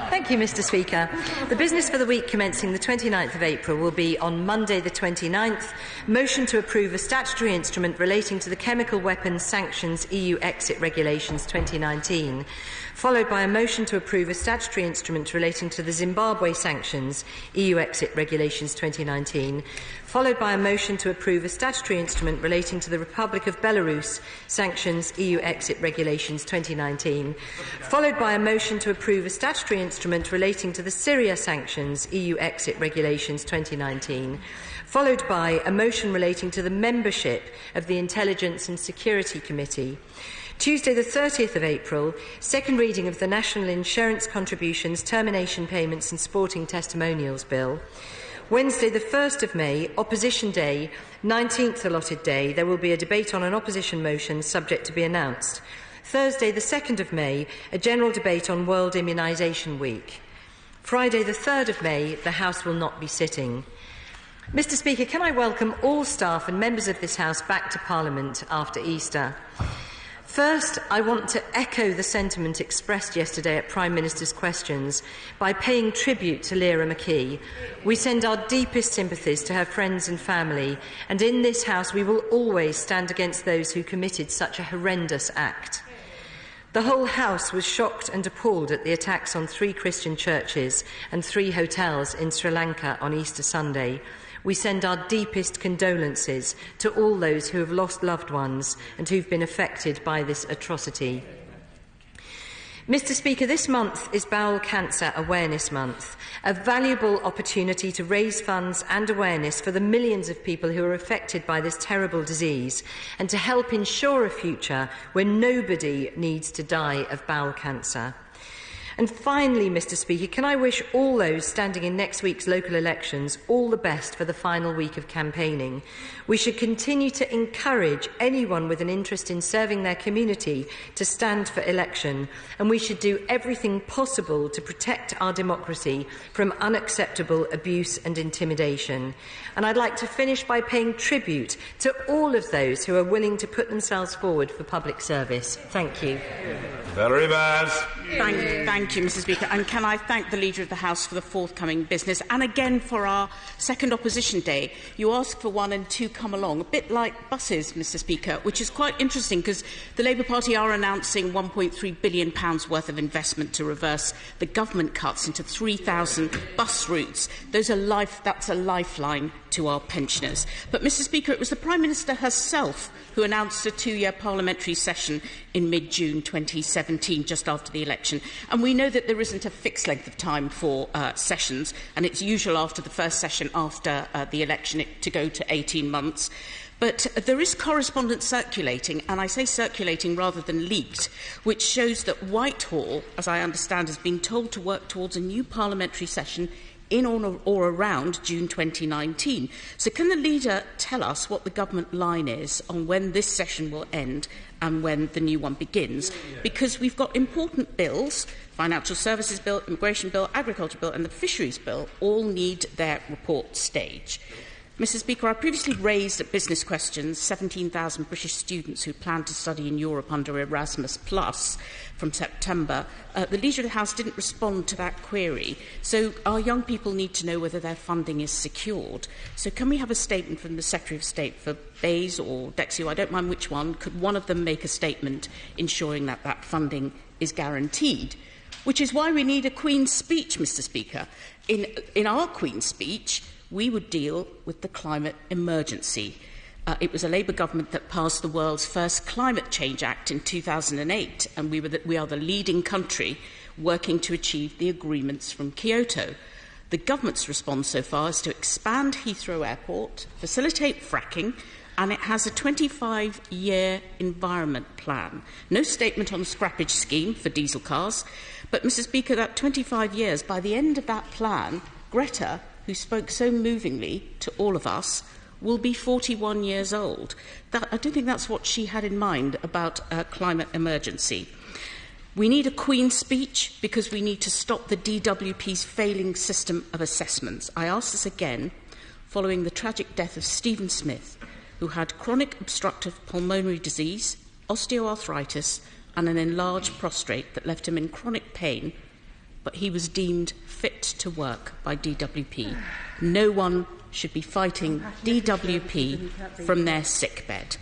Thank you, Mr. Speaker. The business for the week commencing the 29th of April will be on Monday the 29th, motion to approve a statutory instrument relating to the Chemical Weapons Sanctions EU Exit Regulations 2019, followed by a motion to approve a statutory instrument relating to the Zimbabwe Sanctions EU Exit Regulations 2019, followed by a motion to approve a statutory instrument relating to the Republic of Belarus Sanctions EU Exit Regulations 2019, followed by a motion to approve a statutory instrument relating to the Syria Sanctions EU Exit Regulations 2019, followed by a motion relating to the membership of the Intelligence and Security Committee. Tuesday the 30th of April, second reading of the National Insurance Contributions, Termination Payments and Sporting Testimonials Bill. Wednesday the 1st of May, Opposition Day, 19th allotted day, there will be a debate on an opposition motion subject to be announced. Thursday the 2nd of May, a general debate on World Immunisation Week. Friday the 3rd of May, the House will not be sitting. Mr. Speaker, can I welcome all staff and members of this House back to Parliament after Easter? First, I want to echo the sentiment expressed yesterday at Prime Minister's questions by paying tribute to Lyra McKee. We send our deepest sympathies to her friends and family, and in this House we will always stand against those who committed such a horrendous act. The whole House was shocked and appalled at the attacks on 3 Christian churches and 3 hotels in Sri Lanka on Easter Sunday. We send our deepest condolences to all those who have lost loved ones and who've been affected by this atrocity. Mr. Speaker, this month is Bowel Cancer Awareness Month, a valuable opportunity to raise funds and awareness for the millions of people who are affected by this terrible disease and to help ensure a future where nobody needs to die of bowel cancer. And finally, Mr. Speaker, can I wish all those standing in next week's local elections all the best for the final week of campaigning. We should continue to encourage anyone with an interest in serving their community to stand for election, and we should do everything possible to protect our democracy from unacceptable abuse and intimidation. And I'd like to finish by paying tribute to all of those who are willing to put themselves forward for public service. Thank you. Valerie Vaz. Thank you, Mr. Speaker. And can I thank the Leader of the House for the forthcoming business and again for our second opposition day. You ask for one and two come along, a bit like buses, Mr. Speaker, which is quite interesting because the Labour Party are announcing £1.3 billion worth of investment to reverse the government cuts into 3,000 bus routes. That's a lifeline to our pensioners. But, Mr. Speaker, it was the Prime Minister herself who announced a 2-year parliamentary session in mid-June 2017, just after the election. And we know that there isn't a fixed length of time for sessions, and it's usual after the first session after the election to go to 18 months. But there is correspondence circulating, and I say circulating rather than leaked, which shows that Whitehall, as I understand, has been told to work towards a new parliamentary session in or around June 2019. So can the Leader tell us what the government line is on when this session will end and when the new one begins? Because we've got important bills, Financial Services Bill, Immigration Bill, Agriculture Bill and the Fisheries Bill, all need their report stage. Mr. Speaker, I previously raised at Business Questions 17,000 British students who plan to study in Europe under Erasmus Plus from September. The Leader of the House didn't respond to that query. So our young people need to know whether their funding is secured. So can we have a statement from the Secretary of State for Bayes or Dexio? I don't mind which one. Could one of them make a statement ensuring that that funding is guaranteed? Which is why we need a Queen's speech, Mr. Speaker. In our Queen's speech, we would deal with the climate emergency. It was a Labour government that passed the world's first Climate Change Act in 2008, and we are the leading country working to achieve the agreements from Kyoto. The government's response so far is to expand Heathrow Airport, facilitate fracking, and it has a 25-year environment plan. No statement on a scrappage scheme for diesel cars. But, Mr. Speaker, that 25 years, by the end of that plan, Greta, who spoke so movingly to all of us, will be 41 years old. I don't think that's what she had in mind about a climate emergency. We need a Queen's speech because we need to stop the DWP's failing system of assessments. I ask this again following the tragic death of Stephen Smith, who had chronic obstructive pulmonary disease, osteoarthritis, and an enlarged prostate that left him in chronic pain, but he was deemed fit to work by DWP. No one should be fighting DWP from their sickbed.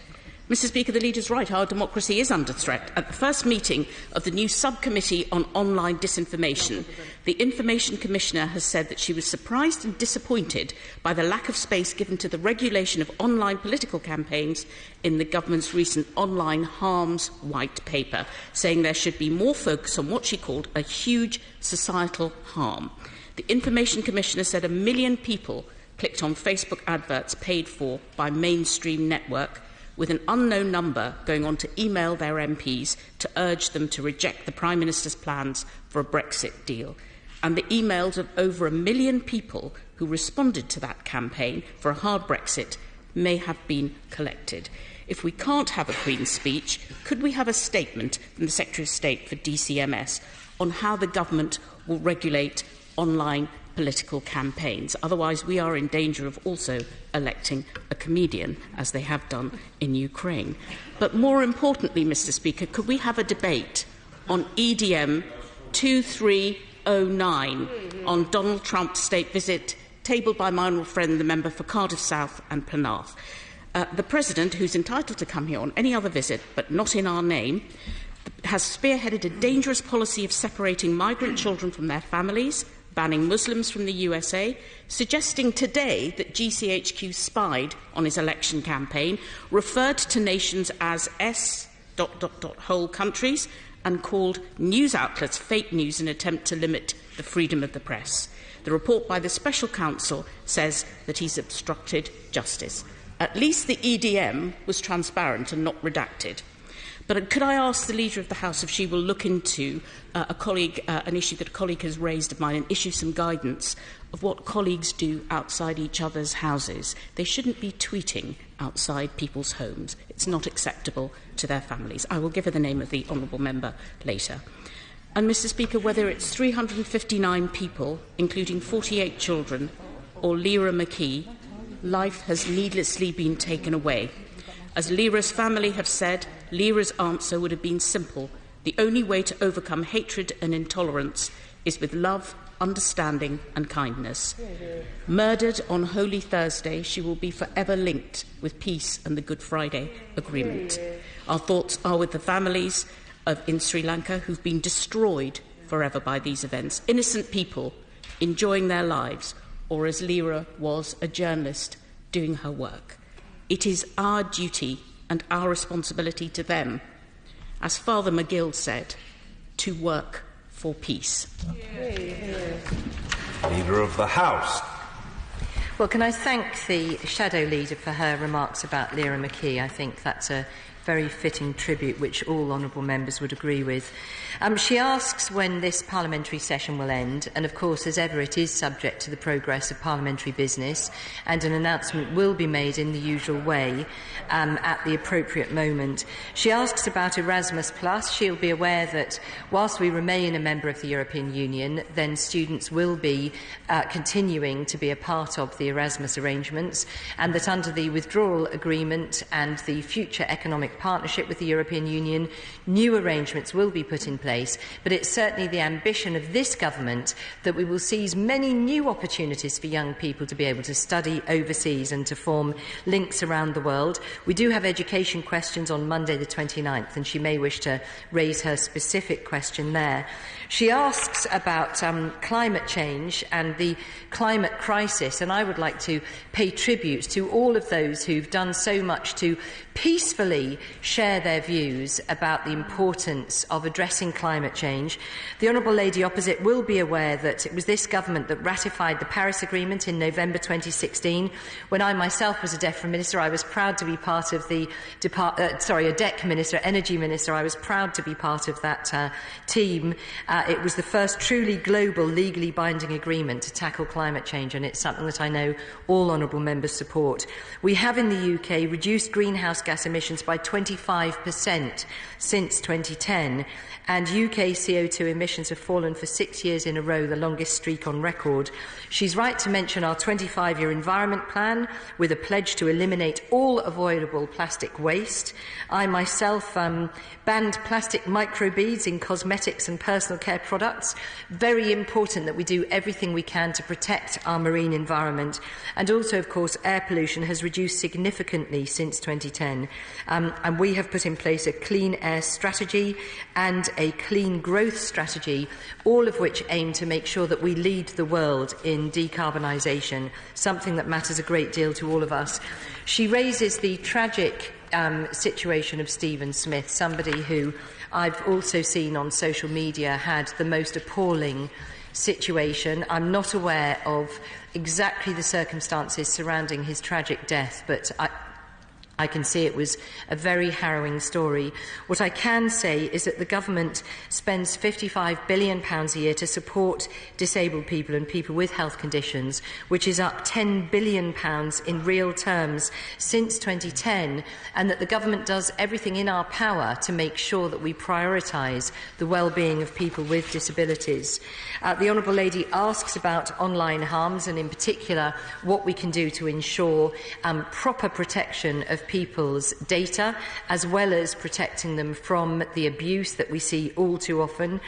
Mr. Speaker, the Leader's right. Our democracy is under threat. At the first meeting of the new subcommittee on online disinformation, the Information Commissioner has said that she was surprised and disappointed by the lack of space given to the regulation of online political campaigns in the government's recent online harms white paper, saying there should be more focus on what she called a huge societal harm. The Information Commissioner said 1 million people clicked on Facebook adverts paid for by mainstream network, with an unknown number going on to email their MPs to urge them to reject the Prime Minister's plans for a Brexit deal. And the emails of over 1 million people who responded to that campaign for a hard Brexit may have been collected. If we can't have a Queen's speech, could we have a statement from the Secretary of State for DCMS on how the government will regulate online political campaigns? Otherwise, we are in danger of also electing a comedian, as they have done in Ukraine. But more importantly, Mr. Speaker, could we have a debate on EDM 2309 on Donald Trump's state visit, tabled by my honourable friend, the member for Cardiff South and Penarth? The President, who's entitled to come here on any other visit, but not in our name, has spearheaded a dangerous policy of separating migrant children from their families, banning Muslims from the USA, suggesting today that GCHQ spied on his election campaign, referred to nations as whole countries, and called news outlets fake news in an attempt to limit the freedom of the press. The report by the Special Counsel says that he's obstructed justice. At least the EDM was transparent and not redacted. But could I ask the Leader of the House if she will look into an issue that a colleague has raised of mine and issue some guidance of what colleagues do outside each other's houses? They shouldn't be tweeting outside people's homes. It's not acceptable to their families. I will give her the name of the honourable member later. And, Mr. Speaker, whether it's 359 people, including 48 children, or Lyra McKee, life has needlessly been taken away. As Lyra's family have said, Lyra's answer would have been simple. The only way to overcome hatred and intolerance is with love, understanding and kindness. Murdered on Holy Thursday, she will be forever linked with peace and the Good Friday Agreement. Our thoughts are with the families in Sri Lanka who've been destroyed forever by these events. Innocent people enjoying their lives, or as Lyra was, a journalist doing her work. It is our duty and our responsibility to them, as Father McGill said, to work for peace. Leader of the House. Well, can I thank the Shadow Leader for her remarks about Lyra McKee? I think that's a very fitting tribute which all honourable members would agree with. She asks when this parliamentary session will end, and of course, as ever, it is subject to the progress of parliamentary business, and an announcement will be made in the usual way at the appropriate moment. She asks about Erasmus+. She'll be aware that whilst we remain a member of the European Union, then students will be continuing to be a part of the Erasmus arrangements, and that under the withdrawal agreement and the future economic partnership with the European Union, new arrangements will be put in place, but it's certainly the ambition of this government that we will seize many new opportunities for young people to be able to study overseas and to form links around the world. We do have education questions on Monday the 29th, and she may wish to raise her specific question there. She asks about climate change and the climate crisis, and I would like to pay tribute to all of those who've done so much to peacefully share their views about the importance of addressing climate change. The Honourable Lady opposite will be aware that it was this government that ratified the Paris Agreement in November 2016. When I myself was a DEFRA Minister, I was proud to be part of the a DEC Minister, Energy Minister. I was proud to be part of that team. It was the first truly global, legally binding agreement to tackle climate change, and it's something that I know all honourable members support. We have in the UK reduced greenhouse gas emissions by 25% since 2010, and UK CO2 emissions have fallen for 6 years in a row, the longest streak on record. She's right to mention our 25-year environment plan with a pledge to eliminate all avoidable plastic waste. I myself banned plastic microbeads in cosmetics and personal care products. Very important that we do everything we can to protect our marine environment. And also, of course, air pollution has reduced significantly since 2010. And we have put in place a clean air strategy and a clean growth strategy, all of which aim to make sure that we lead the world in decarbonisation, something that matters a great deal to all of us. She raises the tragic situation of Stephen Smith, somebody who I've also seen on social media had the most appalling situation. I'm not aware of exactly the circumstances surrounding his tragic death, but I can see it was a very harrowing story. What I can say is that the government spends £55 billion a year to support disabled people and people with health conditions, which is up £10 billion in real terms since 2010, and that the government does everything in our power to make sure that we prioritise the well-being of people with disabilities. The Honourable Lady asks about online harms and, in particular, what we can do to ensure proper protection of people's data, as well as protecting them from the abuse that we see all too often.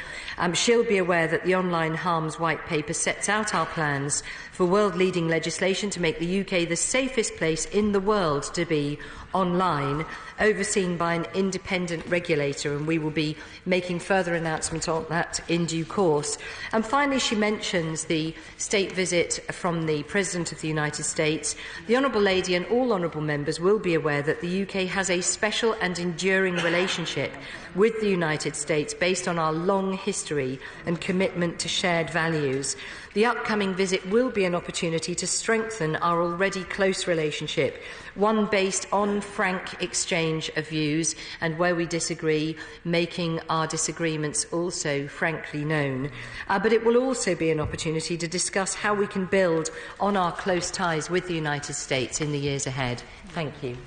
She'll be aware that the Online Harms White Paper sets out our plans for world-leading legislation to make the UK the safest place in the world to be online, overseen by an independent regulator, and we will be making further announcements on that in due course. And finally, she mentions the state visit from the President of the United States. The Honourable Lady and all honourable members will be aware that the UK has a special and enduring relationship with the United States based on our long history and commitment to shared values. The upcoming visit will be an opportunity to strengthen our already close relationship, one based on frank exchange of views and, where we disagree, making our disagreements also frankly known. But it will also be an opportunity to discuss how we can build on our close ties with the United States in the years ahead. Thank you.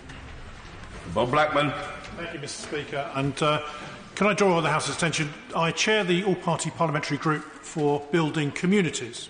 Bob Blackman. Thank you, Mr. Speaker. And can I draw the House's attention? I chair the all-party parliamentary group for building communities.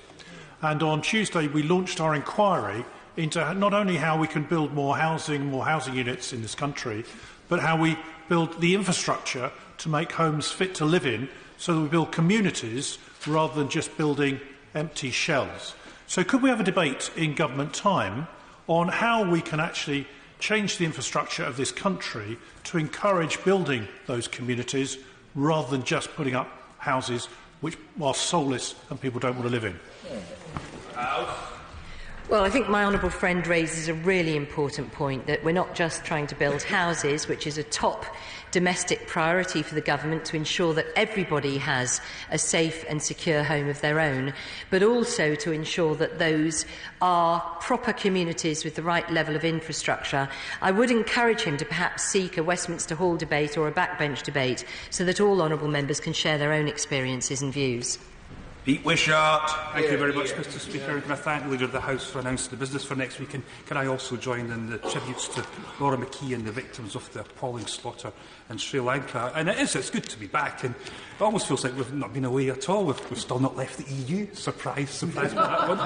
And on Tuesday, we launched our inquiry into not only how we can build more housing units in this country, but how we build the infrastructure to make homes fit to live in, so that we build communities rather than just building empty shells. So could we have a debate in government time on how we can actually change the infrastructure of this country to encourage building those communities rather than just putting up houses which are soulless and people don't want to live in? Well, I think my honourable friend raises a really important point, that we're not just trying to build houses, which is a top domestic priority for the government to ensure that everybody has a safe and secure home of their own, but also to ensure that those are proper communities with the right level of infrastructure. I would encourage him to perhaps seek a Westminster Hall debate or a backbench debate so that all honourable members can share their own experiences and views. Pete Wishart. Thank you very much, Mr. Speaker. Can I thank the Leader of the House for announcing the business for next week, and can I also join in the tributes to Laura McKee and the victims of the appalling slaughter in Sri Lanka. And it's good to be back, and it almost feels like we've not been away at all. We've still not left the EU. Surprise with that one.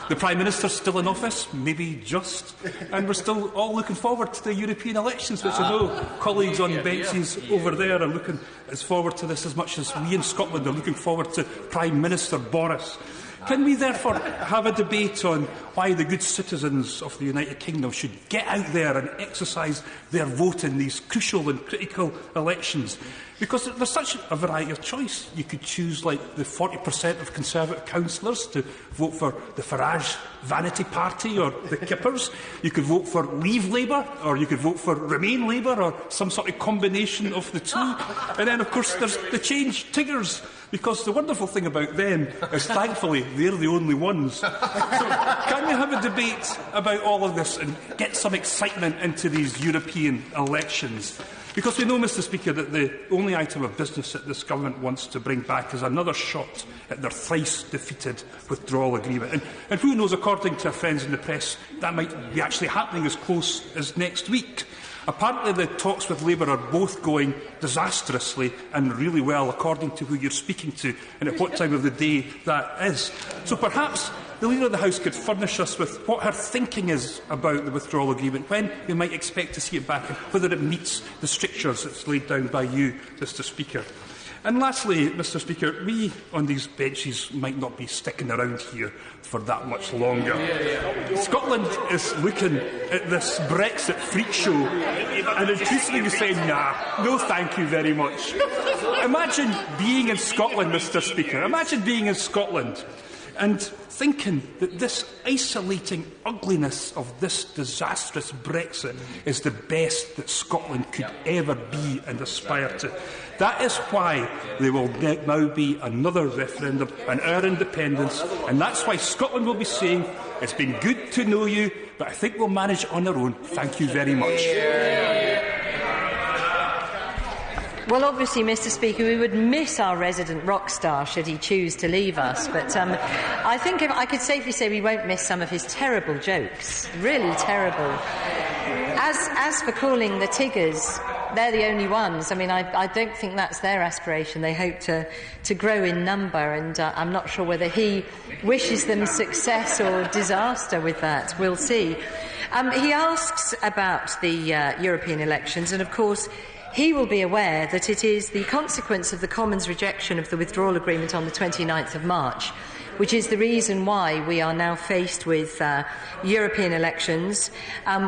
The Prime Minister's still in office, maybe just, and we're still all looking forward to the European elections, which I know colleagues on benches over there are looking as forward to this as much as we in Scotland are looking forward to Prime Minister Boris. Can we therefore have a debate on why the good citizens of the United Kingdom should get out there and exercise their vote in these crucial and critical elections? Because there's such a variety of choice. You could choose, like, the 40% of Conservative councillors to vote for the Farage Vanity Party or the Kippers. You could vote for Leave Labour, or you could vote for Remain Labour, or some sort of combination of the two. And then, of course, there's the Change Tiggers, because the wonderful thing about them is, thankfully, they're the only ones. So, can you have a debate about all of this and get some excitement into these European elections? Because we know, Mr Speaker, that the only item of business that this government wants to bring back is another shot at their thrice-defeated withdrawal agreement. And who knows, according to our friends in the press, that might be actually happening as close as next week. Apparently the talks with Labour are both going disastrously and really well, according to who you're speaking to and at what time of the day that is. So perhaps the Leader of the House could furnish us with what her thinking is about the withdrawal agreement, when we might expect to see it back, and whether it meets the strictures that's laid down by you, Mr Speaker. And lastly, Mr Speaker, we on these benches might not be sticking around here for that much longer. Scotland is looking at this Brexit freak show and increasingly saying, nah, no thank you very much. Imagine being in Scotland, Mr Speaker. Imagine being in Scotland and thinking that this isolating ugliness of this disastrous Brexit is the best that Scotland could ever be and aspire to. That is why there will now be another referendum on our independence, and that's why Scotland will be saying, it's been good to know you, but I think we'll manage it on our own. Thank you very much. Well, obviously, Mr Speaker, we would miss our resident rock star should he choose to leave us. But I think I could safely say we won't miss some of his terrible jokes. Really terrible. As for calling the Tiggers, they're the only ones. I mean, I don't think that's their aspiration. They hope to grow in number, and I'm not sure whether he wishes them success or disaster with that. We'll see. He asks about the European elections, and of course, he will be aware that it is the consequence of the Commons' rejection of the withdrawal agreement on the 29th of March, which is the reason why we are now faced with European elections.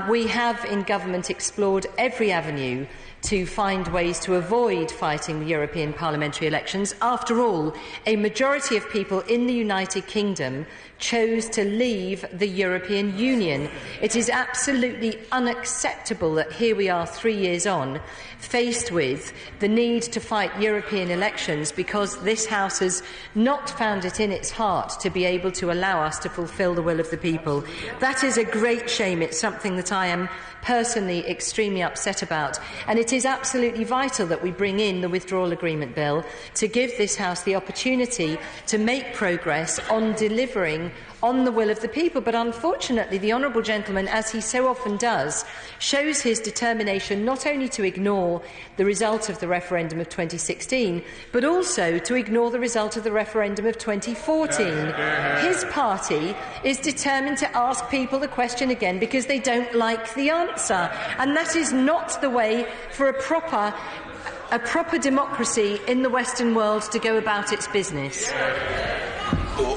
We have in government explored every avenue to find ways to avoid fighting the European parliamentary elections. After all, a majority of people in the United Kingdom chose to leave the European Union. It is absolutely unacceptable that here we are 3 years on, faced with the need to fight European elections because this House has not found it in its heart to be able to allow us to fulfil the will of the people. That is a great shame. It's something that I am personally extremely upset about, and it is absolutely vital that we bring in the withdrawal agreement bill to give this House the opportunity to make progress on delivering on the will of the people. But unfortunately, the honourable gentleman, as he so often does, shows his determination not only to ignore the result of the referendum of 2016, but also to ignore the result of the referendum of 2014. His party is determined to ask people the question again because they don't like the answer, and that is not the way for a proper democracy in the Western world to go about its business.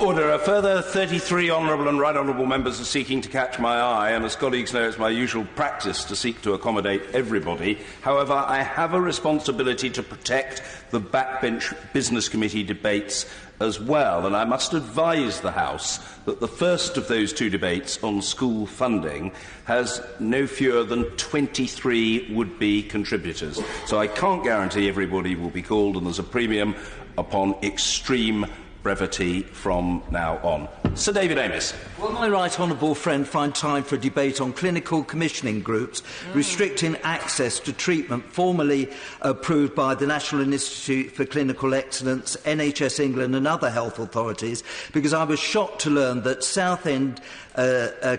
Order. A further 33 honourable and right honourable members are seeking to catch my eye, and as colleagues know, it's my usual practice to seek to accommodate everybody. However, I have a responsibility to protect the backbench business committee debates as well, and I must advise the House that the first of those two debates on school funding has no fewer than 23 would-be contributors. So I can't guarantee everybody will be called, and there's a premium upon extreme brevity from now on. Sir David Amess. Will my right honourable friend find time for a debate on clinical commissioning groups restricting access to treatment formerly approved by the National Institute for Clinical Excellence, NHS England and other health authorities? Because I was shocked to learn that Southend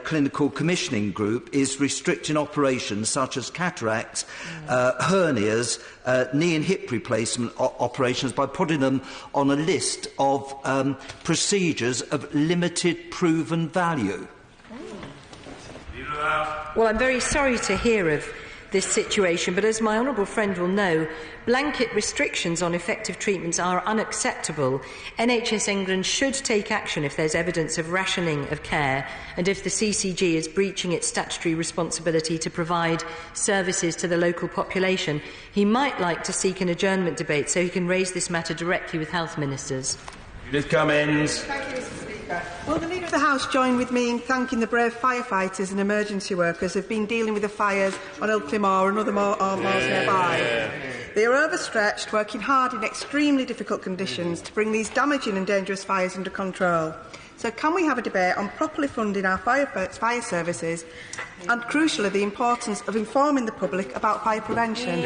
Clinical Commissioning Group is restricting operations such as cataracts, hernias, knee and hip replacement operations by putting them on a list of procedures of limited proven value. Well, I'm very sorry to hear of this situation, but as my honourable friend will know, blanket restrictions on effective treatments are unacceptable. NHS England should take action if there's evidence of rationing of care and if the CCG is breaching its statutory responsibility to provide services to the local population. He might like to seek an adjournment debate so he can raise this matter directly with health ministers. Judith Cummins. Thank you, Mr. Speaker. Will the Leader of the House join with me in thanking the brave firefighters and emergency workers who have been dealing with the fires on Ilkley Moor and other moors nearby? They are overstretched, working hard in extremely difficult conditions to bring these damaging and dangerous fires under control. So can we have a debate on properly funding our fire services and, crucially, the importance of informing the public about fire prevention?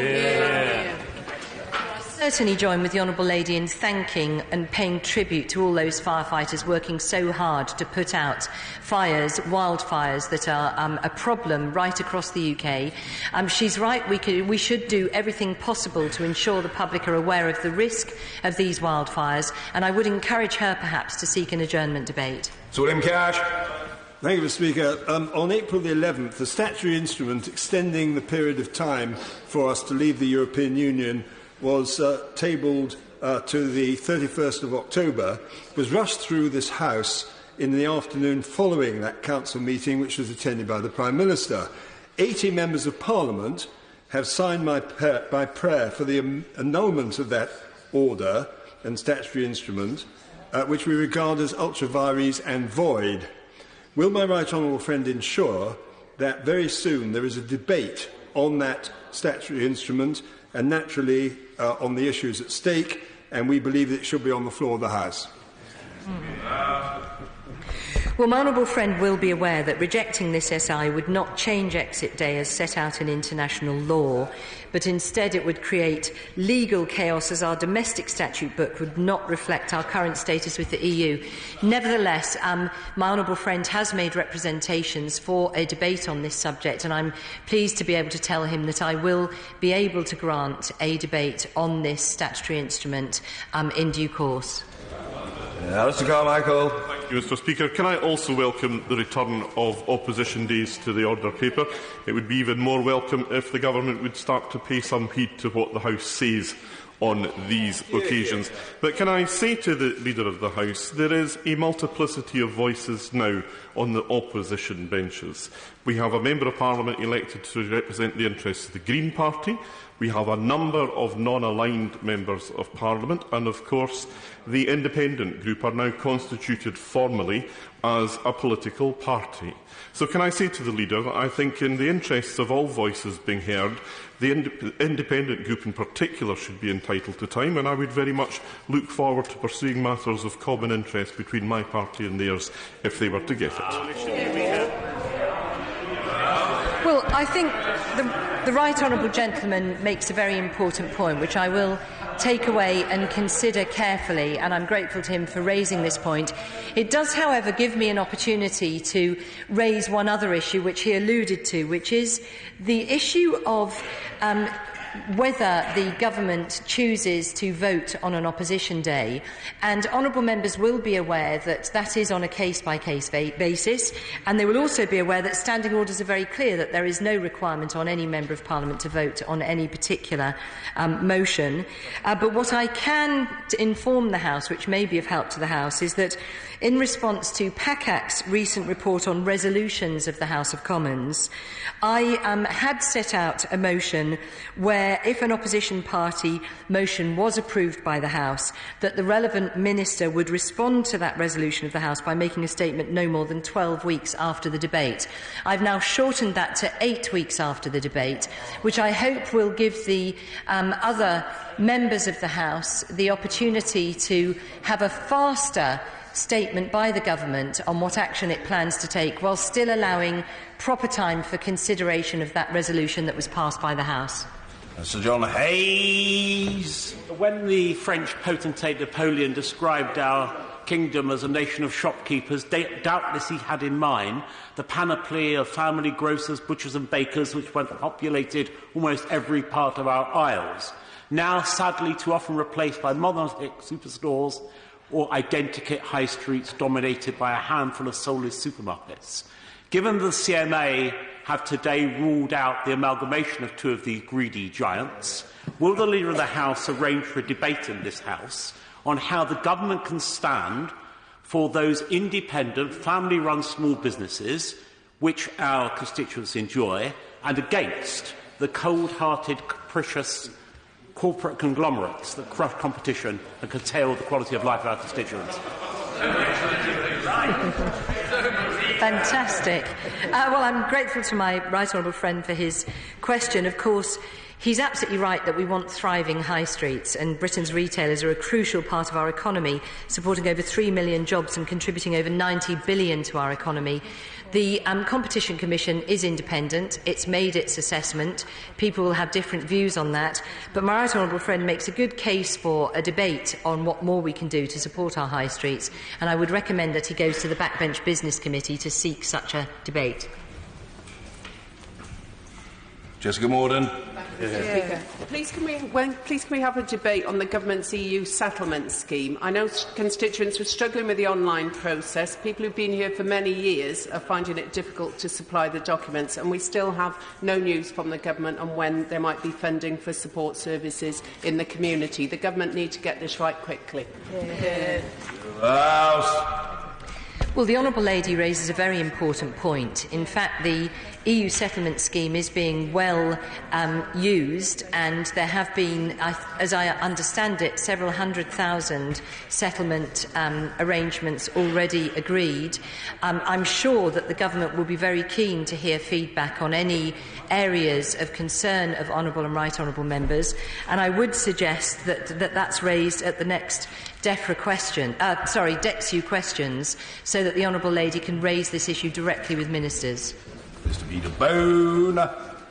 Certainly join with the Honourable Lady in thanking and paying tribute to all those firefighters working so hard to put out fires, wildfires that are a problem right across the UK. She's right, we should do everything possible to ensure the public are aware of the risk of these wildfires, and I would encourage her perhaps to seek an adjournment debate. Sir William Cash. Thank you, Mr. Speaker. On April the 11th, the statutory instrument extending the period of time for us to leave the European Union was tabled to the 31st of October, was rushed through this House in the afternoon following that Council meeting, which was attended by the Prime Minister. 80 members of Parliament have signed by prayer for the annulment of that order and statutory instrument, which we regard as ultra vires and void. Will my right honourable friend ensure that very soon there is a debate on that statutory instrument and naturally on the issues at stake, and we believe that it should be on the floor of the House? Well, my honourable friend will be aware that rejecting this SI would not change exit day as set out in international law, but instead it would create legal chaos as our domestic statute book would not reflect our current status with the EU. Nevertheless, my honourable friend has made representations for a debate on this subject, and I'm pleased to be able to tell him that I will be able to grant a debate on this statutory instrument in due course. Alistair Carmichael. Thank you, Mr. Speaker. Can I also welcome the return of opposition days to the order paper? It would be even more welcome if the Government would start to pay some heed to what the House says on these occasions. But can I say to the Leader of the House, there is a multiplicity of voices now on the opposition benches. We have a Member of Parliament elected to represent the interests of the Green Party. We have a number of non-aligned Members of Parliament, and of course the Independent Group are now constituted formally as a political party. So can I say to the Leader that I think in the interests of all voices being heard, the Independent Group in particular should be entitled to time, and I would very much look forward to pursuing matters of common interest between my party and theirs if they were to get it. Well, I think the right honourable gentleman makes a very important point, which I will take away and consider carefully, and I'm grateful to him for raising this point. It does, however, give me an opportunity to raise one other issue which he alluded to, which is the issue of whether the government chooses to vote on an opposition day. And honourable members will be aware that that is on a case-by-case basis, and they will also be aware that standing orders are very clear that there is no requirement on any Member of Parliament to vote on any particular motion. But what I can inform the House, which may be of help to the House, is that in response to PACAC's recent report on resolutions of the House of Commons, I had set out a motion where, if an opposition party motion was approved by the House, that the relevant minister would respond to that resolution of the House by making a statement no more than 12 weeks after the debate. I've now shortened that to 8 weeks after the debate, which I hope will give the other members of the House the opportunity to have a faster statement by the government on what action it plans to take, while still allowing proper time for consideration of that resolution that was passed by the House. Sir John Hayes. When the French potentate Napoleon described our kingdom as a nation of shopkeepers, doubtless he had in mind the panoply of family grocers, butchers and bakers which populated almost every part of our isles, now sadly too often replaced by monolithic superstores or identikit high streets dominated by a handful of soulless supermarkets. Given the CMA have today ruled out the amalgamation of two of these greedy giants, will the Leader of the House arrange for a debate in this House on how the government can stand for those independent, family-run small businesses which our constituents enjoy, and against the cold-hearted, capricious corporate conglomerates that crush competition and curtail the quality of life of our constituents? Fantastic. Well, I'm grateful to my right honourable friend for his question. Of course, he's absolutely right that we want thriving high streets, and Britain's retailers are a crucial part of our economy, supporting over 3 million jobs and contributing over 90 billion to our economy. The Competition Commission is independent. It's made its assessment. People will have different views on that. But my right honourable friend makes a good case for a debate on what more we can do to support our high streets, and I would recommend that he goes to the Backbench Business Committee to seek such a debate. Jessica Morden. Yeah. Please can we have a debate on the government's EU settlement scheme? I know constituents were struggling with the online process. People who've been here for many years are finding it difficult to supply the documents, and we still have no news from the government on when there might be funding for support services in the community. The government need to get this right quickly. Well, the Honourable Lady raises a very important point. In fact, the EU settlement scheme is being well used, and there have been, as I understand it, several 100,000 settlement arrangements already agreed. I'm sure that the government will be very keen to hear feedback on any areas of concern of honourable and right honourable members, and I would suggest that that's raised at the next DEFRA DEXU questions, so that the Honourable Lady can raise this issue directly with ministers. Mr. Peter Bone.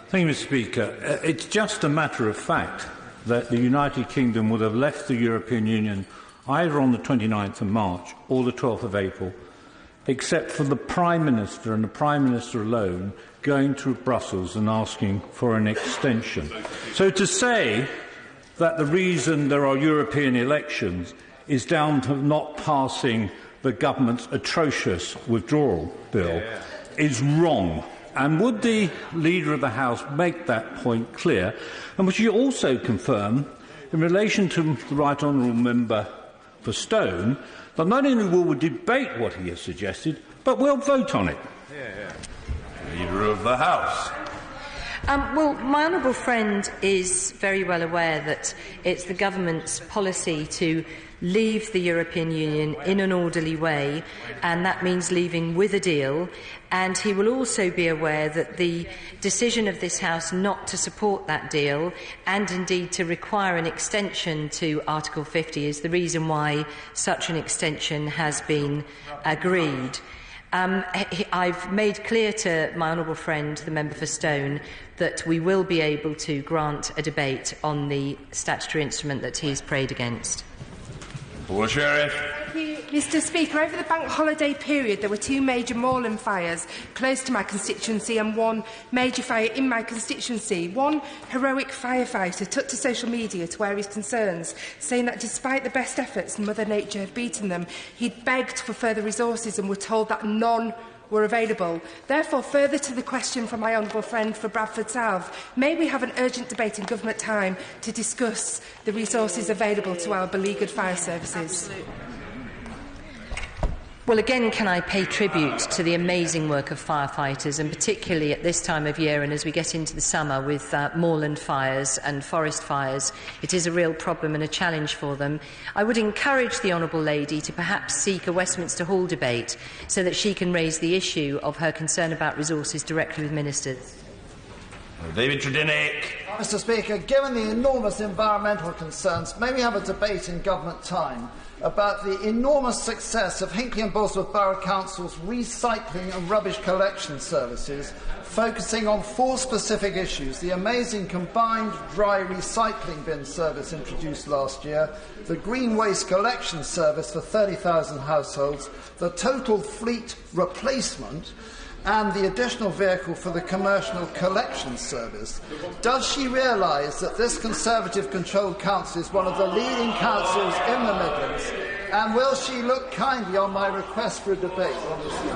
Thank you, Mr. Speaker. It's just a matter of fact that the United Kingdom would have left the European Union either on the 29th of March or the 12th of April, except for the Prime Minister and the Prime Minister alone going to Brussels and asking for an extension. So to say that the reason there are European elections is down to not passing the government's atrocious withdrawal bill is wrong. And would the Leader of the House make that point clear? And would she also confirm, in relation to the Right Honourable Member for Stone, that not only will we debate what he has suggested, but we'll vote on it? Leader of the House. Well, my honourable friend is very well aware that it's the government's policy to leave the European Union in an orderly way, and that means leaving with a deal. And he will also be aware that the decision of this House not to support that deal, and indeed to require an extension to Article 50, is the reason why such an extension has been agreed. I've made clear to my honourable friend, the member for Stone, that we will be able to grant a debate on the statutory instrument that he has prayed against. Paula Sheriff. Thank you, Mr. Speaker. Over the bank holiday period, there were two major moorland fires close to my constituency and one major fire in my constituency. One heroic firefighter took to social media to air his concerns, saying that despite the best efforts Mother Nature had beaten them, he'd begged for further resources and were told that none were available. Therefore, further to the question from my honourable friend for Bradford South, may we have an urgent debate in government time to discuss the resources available to our beleaguered fire services? Absolutely. Well, again, can I pay tribute to the amazing work of firefighters, and particularly at this time of year and as we get into the summer with moorland fires and forest fires. It is a real problem and a challenge for them. I would encourage the Honourable Lady to perhaps seek a Westminster Hall debate so that she can raise the issue of her concern about resources directly with ministers. David Tredynick. Mr. Speaker, given the enormous environmental concerns, may we have a debate in government time about the enormous success of Hinckley and Bosworth Borough Council's recycling and rubbish collection services, focusing on four specific issues: the amazing combined dry recycling bin service introduced last year, the green waste collection service for 30,000 households, the total fleet replacement, and the additional vehicle for the commercial collection service. Does she realise that this Conservative-controlled council is one of the leading councils in the Midlands? And will she look kindly on my request for a debate on this issue?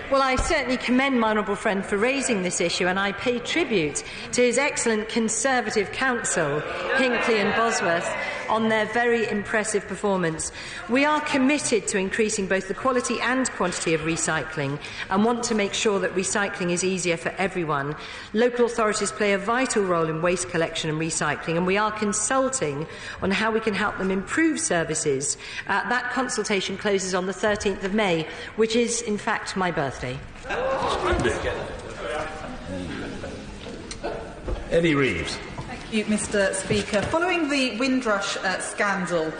Well, I certainly commend my honourable friend for raising this issue, and I pay tribute to his excellent Conservative counsel, Hinckley and Bosworth, on their very impressive performance. We are committed to increasing both the quality and quantity of recycling and want to make sure that recycling is easier for everyone. Local authorities play a vital role in waste collection and recycling, and we are consulting on how we can help them improve services. That consultation closes on the 13th of May, which is, in fact, my birthday. Eddie Reeves. Thank you, Mr. Speaker. Following the Windrush scandal,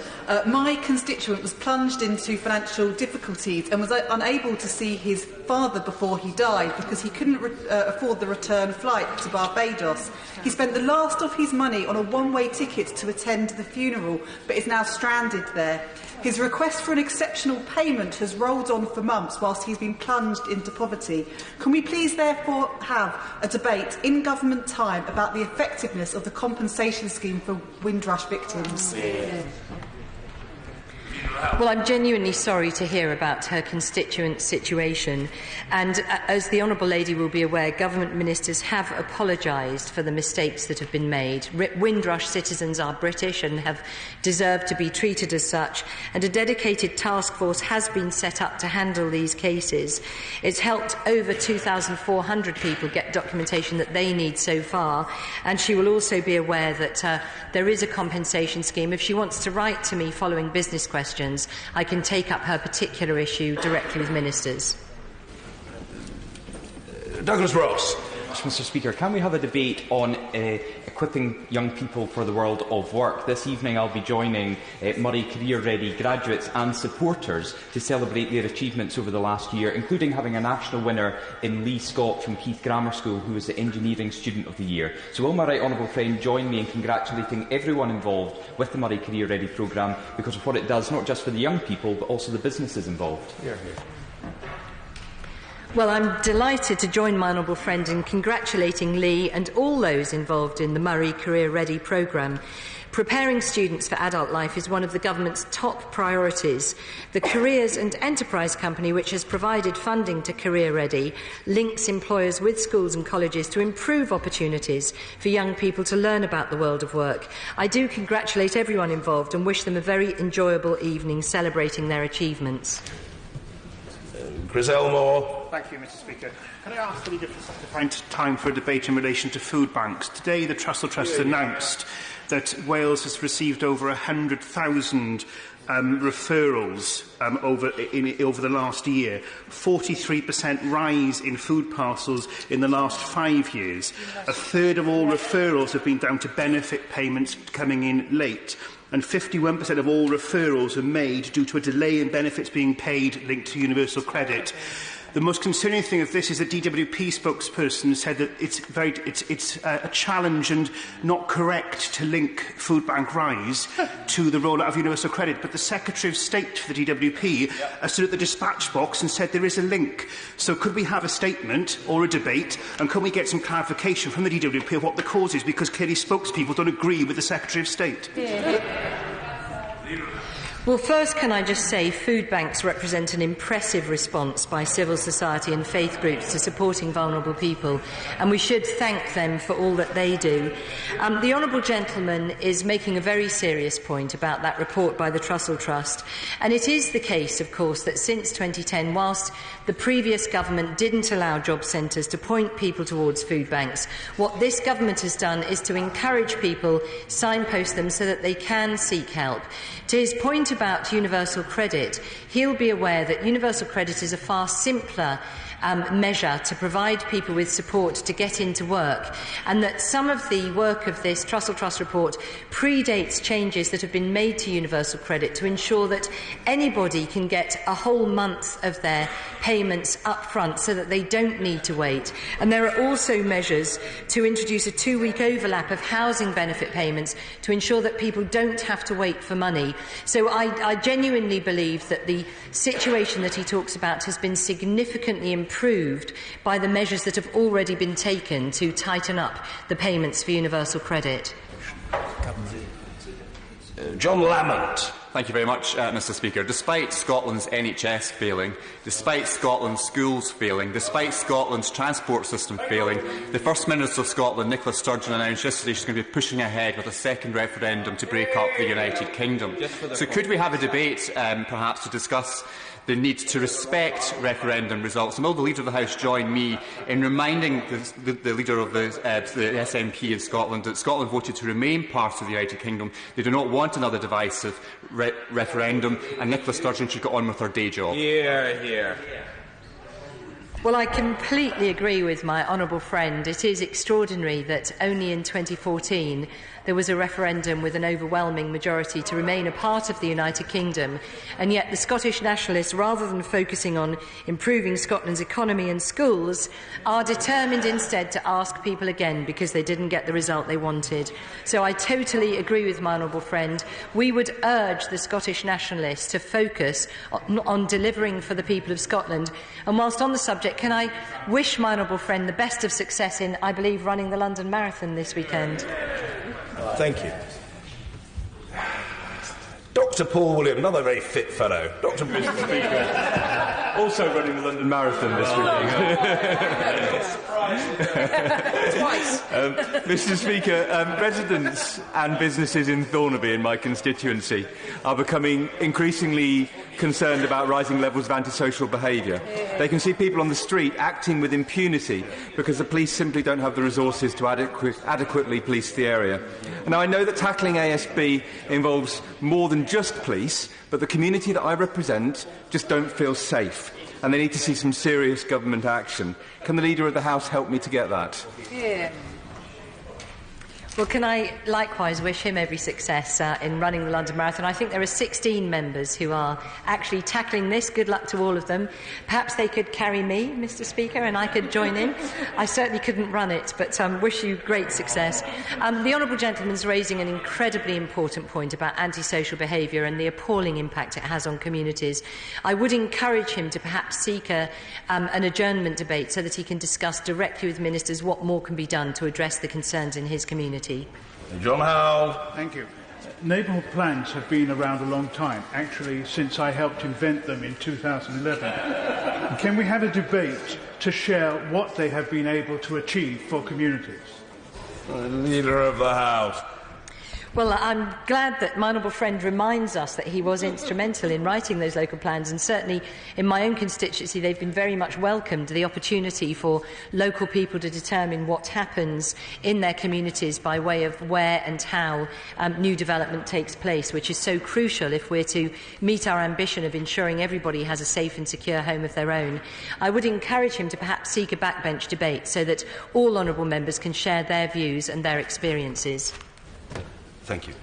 my constituent was plunged into financial difficulties and was unable to see his father before he died because he couldn't afford the return flight to Barbados. He spent the last of his money on a one-way ticket to attend the funeral, but is now stranded there. His request for an exceptional payment has rolled on for months whilst he's been plunged into poverty. Can we please therefore have a debate in government time about the effectiveness of the compensation scheme for Windrush victims? Yeah. Well, I'm genuinely sorry to hear about her constituent's situation, and as the Honourable Lady will be aware, government ministers have apologised for the mistakes that have been made. Windrush citizens are British and have deserved to be treated as such, and a dedicated task force has been set up to handle these cases. It's helped over 2,400 people get documentation that they need so far, and she will also be aware that there is a compensation scheme. If she wants to write to me following business questions, I can take up her particular issue directly with ministers. Douglas Ross. Mr. Speaker, can we have a debate on equipping young people for the world of work? This evening I'll be joining Murray Career Ready graduates and supporters to celebrate their achievements over the last year, including having a national winner in Lee Scott from Keith Grammar School, who was the Engineering Student of the Year. So will my right honourable friend join me in congratulating everyone involved with the Murray Career Ready programme because of what it does, not just for the young people, but also the businesses involved? Here, here. Well, I'm delighted to join my honourable friend in congratulating Lee and all those involved in the Murray Career Ready programme. Preparing students for adult life is one of the government's top priorities. The Careers and Enterprise Company, which has provided funding to Career Ready, links employers with schools and colleges to improve opportunities for young people to learn about the world of work. I do congratulate everyone involved and wish them a very enjoyable evening celebrating their achievements. Chris Elmore. Thank you, Mr. Speaker. Can I ask the Leader to find time for a debate in relation to food banks? Today, the Trussell Trust announced that Wales has received over 100,000 referrals over the last year, 43% rise in food parcels in the last 5 years. A third of all referrals have been down to benefit payments coming in late, and 51% of all referrals are made due to a delay in benefits being paid linked to universal credit. The most concerning thing of this is that DWP spokesperson said that it's a challenge and not correct to link food bank rise to the rollout of universal credit. But the Secretary of State for the DWP stood at the dispatch box and said there is a link. So could we have a statement or a debate, and can we get some clarification from the DWP of what the cause is? Because clearly spokespeople don't agree with the Secretary of State. Well, first, can I just say food banks represent an impressive response by civil society and faith groups to supporting vulnerable people, and we should thank them for all that they do. The Honourable Gentleman is making a very serious point about that report by the Trussell Trust, and it is the case, of course, that since 2010, whilst the previous government didn't allow job centres to point people towards food banks, what this government has done is to encourage people, signpost them so that they can seek help. To his point about universal credit, he'll be aware that universal credit is a far simpler measure to provide people with support to get into work, and that some of the work of this Trussell Trust report predates changes that have been made to universal credit to ensure that anybody can get a whole month of their payments up front so that they don't need to wait. And there are also measures to introduce a 2-week overlap of housing benefit payments to ensure that people don't have to wait for money. So I genuinely believe that the situation that he talks about has been significantly improved by the measures that have already been taken to tighten up the payments for universal credit. John Lamont. Thank you very much, Mr Speaker. Despite Scotland's NHS failing, despite Scotland's schools failing, despite Scotland's transport system failing, the First Minister of Scotland, Nicola Sturgeon, announced yesterday she's going to be pushing ahead with a second referendum to break up the United Kingdom. So could we have a debate, perhaps, to discuss the need to respect referendum results? And will the Leader of the House join me in reminding the Leader of the SNP in Scotland that Scotland voted to remain part of the United Kingdom? They do not want another divisive referendum, and Nicola Sturgeon should get on with her day job. Hear, hear. Well, I completely agree with my honourable friend. It is extraordinary that only in 2014 there was a referendum with an overwhelming majority to remain a part of the United Kingdom, and yet the Scottish Nationalists, rather than focusing on improving Scotland's economy and schools, are determined instead to ask people again because they didn't get the result they wanted. So I totally agree with my honourable friend. We would urge the Scottish Nationalists to focus on delivering for the people of Scotland. And whilst on the subject, can I wish my honourable friend the best of success in, I believe, running the London Marathon this weekend? Thank you. Dr. Paul William, another very fit fellow. Dr. Mr. Speaker, also running the London Marathon this weekend. Twice. Mr. Speaker, residents and businesses in Thornaby, in my constituency, are becoming increasingly concerned about rising levels of antisocial behaviour. They can see people on the street acting with impunity because the police simply don't have the resources to adequately police the area. Now, I know that tackling ASB involves more than just police, but the community that I represent just don't feel safe, and they need to see some serious government action. Can the Leader of the House help me to get that? Yeah. Well, can I likewise wish him every success in running the London Marathon? I think there are 16 members who are actually tackling this. Good luck to all of them. Perhaps they could carry me, Mr. Speaker, and I could join in. I certainly couldn't run it, but wish you great success. The honourable gentleman's raising an incredibly important point about antisocial behaviour and the appalling impact it has on communities. I would encourage him to perhaps seek an adjournment debate so that he can discuss directly with ministers what more can be done to address the concerns in his community. John Howell. Thank you. Neighbourhood plans have been around a long time, actually since I helped invent them in 2011. Can we have a debate to share what they have been able to achieve for communities? Leader of the House. Well, I'm glad that my honourable friend reminds us that he was instrumental in writing those local plans, and certainly in my own constituency they've been very much welcomed, the opportunity for local people to determine what happens in their communities by way of where and how new development takes place, which is so crucial if we're to meet our ambition of ensuring everybody has a safe and secure home of their own. I would encourage him to perhaps seek a backbench debate so that all honourable members can share their views and their experiences. Thank you.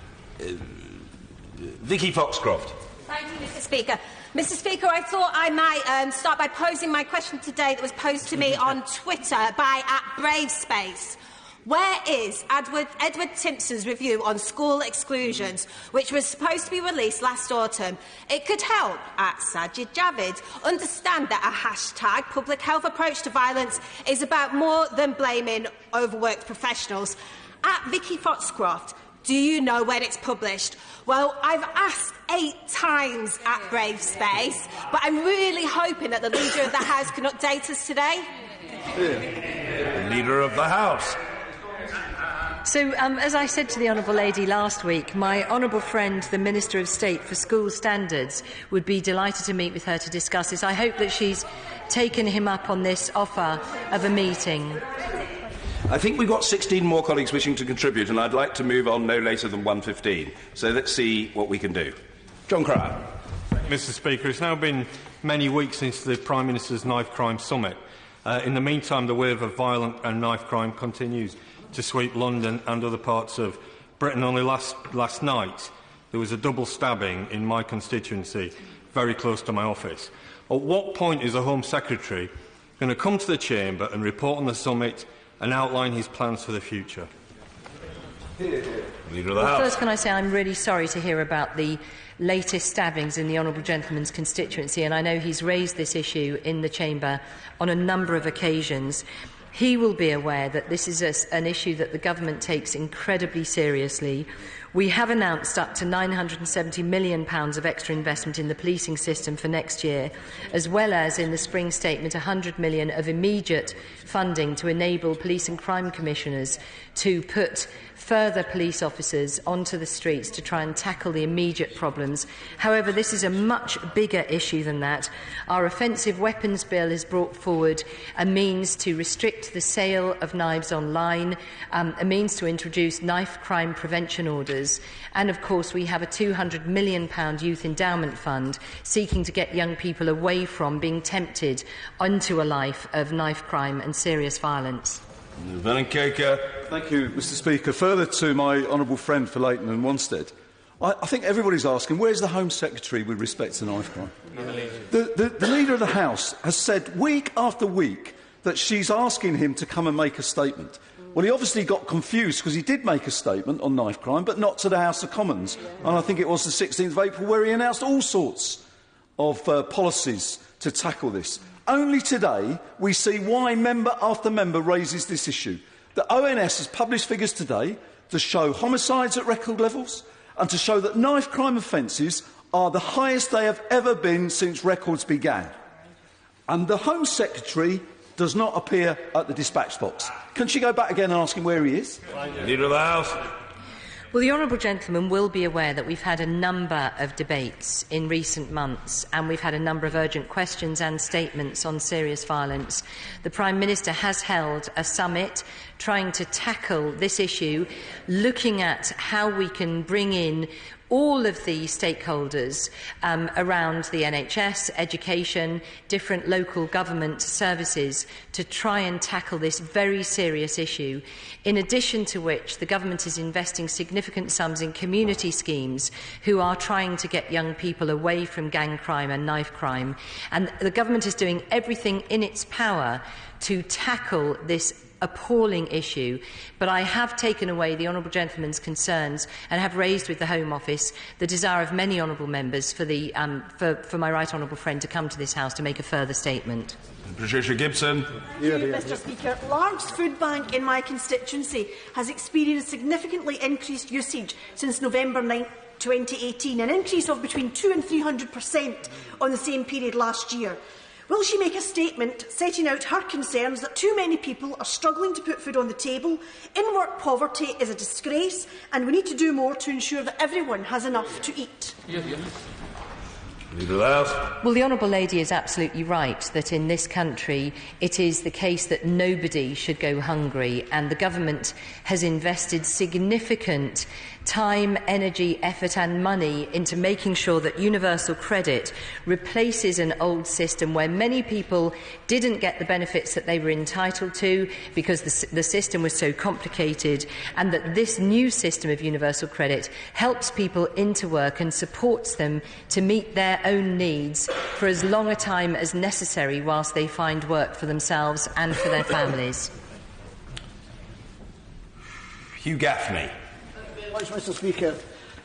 Vicky Foxcroft. Thank you, Mr. Speaker. Mr. Speaker, I thought I might start by posing my question today that was posed to me on Twitter by @Bravespace. Where is Edward Timpson's review on school exclusions, which was supposed to be released last autumn? It could help @Sajid Javid understand that a hashtag public health approach to violence is about more than blaming overworked professionals. @Vicky Foxcroft, do you know when it's published? Well, I've asked 8 times at Bravespace, but I'm really hoping that the Leader of the House can update us today. Leader of the House. So, as I said to the Honourable Lady last week, my honourable friend, the Minister of State for School Standards, would be delighted to meet with her to discuss this. I hope that she's taken him up on this offer of a meeting. I think we've got 16 more colleagues wishing to contribute, and I'd like to move on no later than 1:15. So let's see what we can do. John Cryer. Mr. Speaker, it's now been many weeks since the Prime Minister's Knife Crime Summit. In the meantime, the wave of violent and knife crime continues to sweep London and other parts of Britain. Only last night, there was a double stabbing in my constituency, very close to my office. At what point is the Home Secretary going to come to the Chamber and report on the summit and outline his plans for the future? Leader of the House. First, can I say I'm really sorry to hear about the latest stabbings in the honourable gentleman's constituency, and I know he's raised this issue in the Chamber on a number of occasions. he will be aware that this is an issue that the government takes incredibly seriously. We have announced up to £970 million of extra investment in the policing system for next year, as well as in the spring statement £100 million of immediate funding to enable police and crime commissioners to put further police officers onto the streets to try and tackle the immediate problems. However, this is a much bigger issue than that. Our offensive weapons bill has brought forward a means to restrict the sale of knives online, a means to introduce knife crime prevention orders, and of course we have a £200 million youth endowment fund seeking to get young people away from being tempted into a life of knife crime and serious violence. Thank you, Mr Speaker. Further to my honourable friend for Leighton and Wanstead, I think everybody's asking, where's the Home Secretary with respect to knife crime? The Leader of the House has said week after week that she's asking him to come and make a statement. Well, he obviously got confused because he did make a statement on knife crime, but not to the House of Commons. And I think it was the 16th of April where he announced all sorts of policies to tackle this. Only today we see why member after member raises this issue. The ONS has published figures today to show homicides at record levels and to show that knife crime offences are the highest they have ever been since records began. And the Home Secretary does not appear at the dispatch box. Can she go back again and ask him where he is? Leader of the House. Well, the honourable gentleman will be aware that we've had a number of debates in recent months, and we've had a number of urgent questions and statements on serious violence. The Prime Minister has held a summit trying to tackle this issue, looking at how we can bring in all of the stakeholders around the NHS, education, different local government services to try and tackle this very serious issue, in addition to which the government is investing significant sums in community schemes who are trying to get young people away from gang crime and knife crime. And the government is doing everything in its power to tackle this appalling issue, but I have taken away the honourable gentleman's concerns and have raised with the Home Office the desire of many honourable members for my right honourable friend to come to this House to make a further statement. Patricia Gibson. Mr Speaker, Largs Food Bank in my constituency has experienced significantly increased usage since November 9, 2018, an increase of between 200% and 300% on the same period last year. Will she make a statement setting out her concerns that too many people are struggling to put food on the table? In-work poverty is a disgrace, and we need to do more to ensure that everyone has enough to eat. Well, the honourable lady is absolutely right that in this country it is the case that nobody should go hungry, and the government has invested significant time, energy, effort and money into making sure that universal credit replaces an old system where many people didn't get the benefits that they were entitled to because the system was so complicated, and that this new system of universal credit helps people into work and supports them to meet their own needs for as long a time as necessary whilst they find work for themselves and for their families. Hugh Gaffney. Mr Speaker,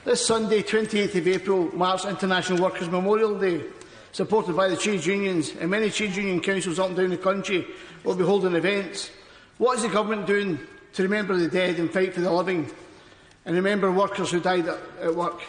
this Sunday, 28th of April, marks International Workers' Memorial Day. Supported by the trade unions, and many trade union councils up and down the country will be holding events. What is the government doing to remember the dead and fight for the living, and remember workers who died at work?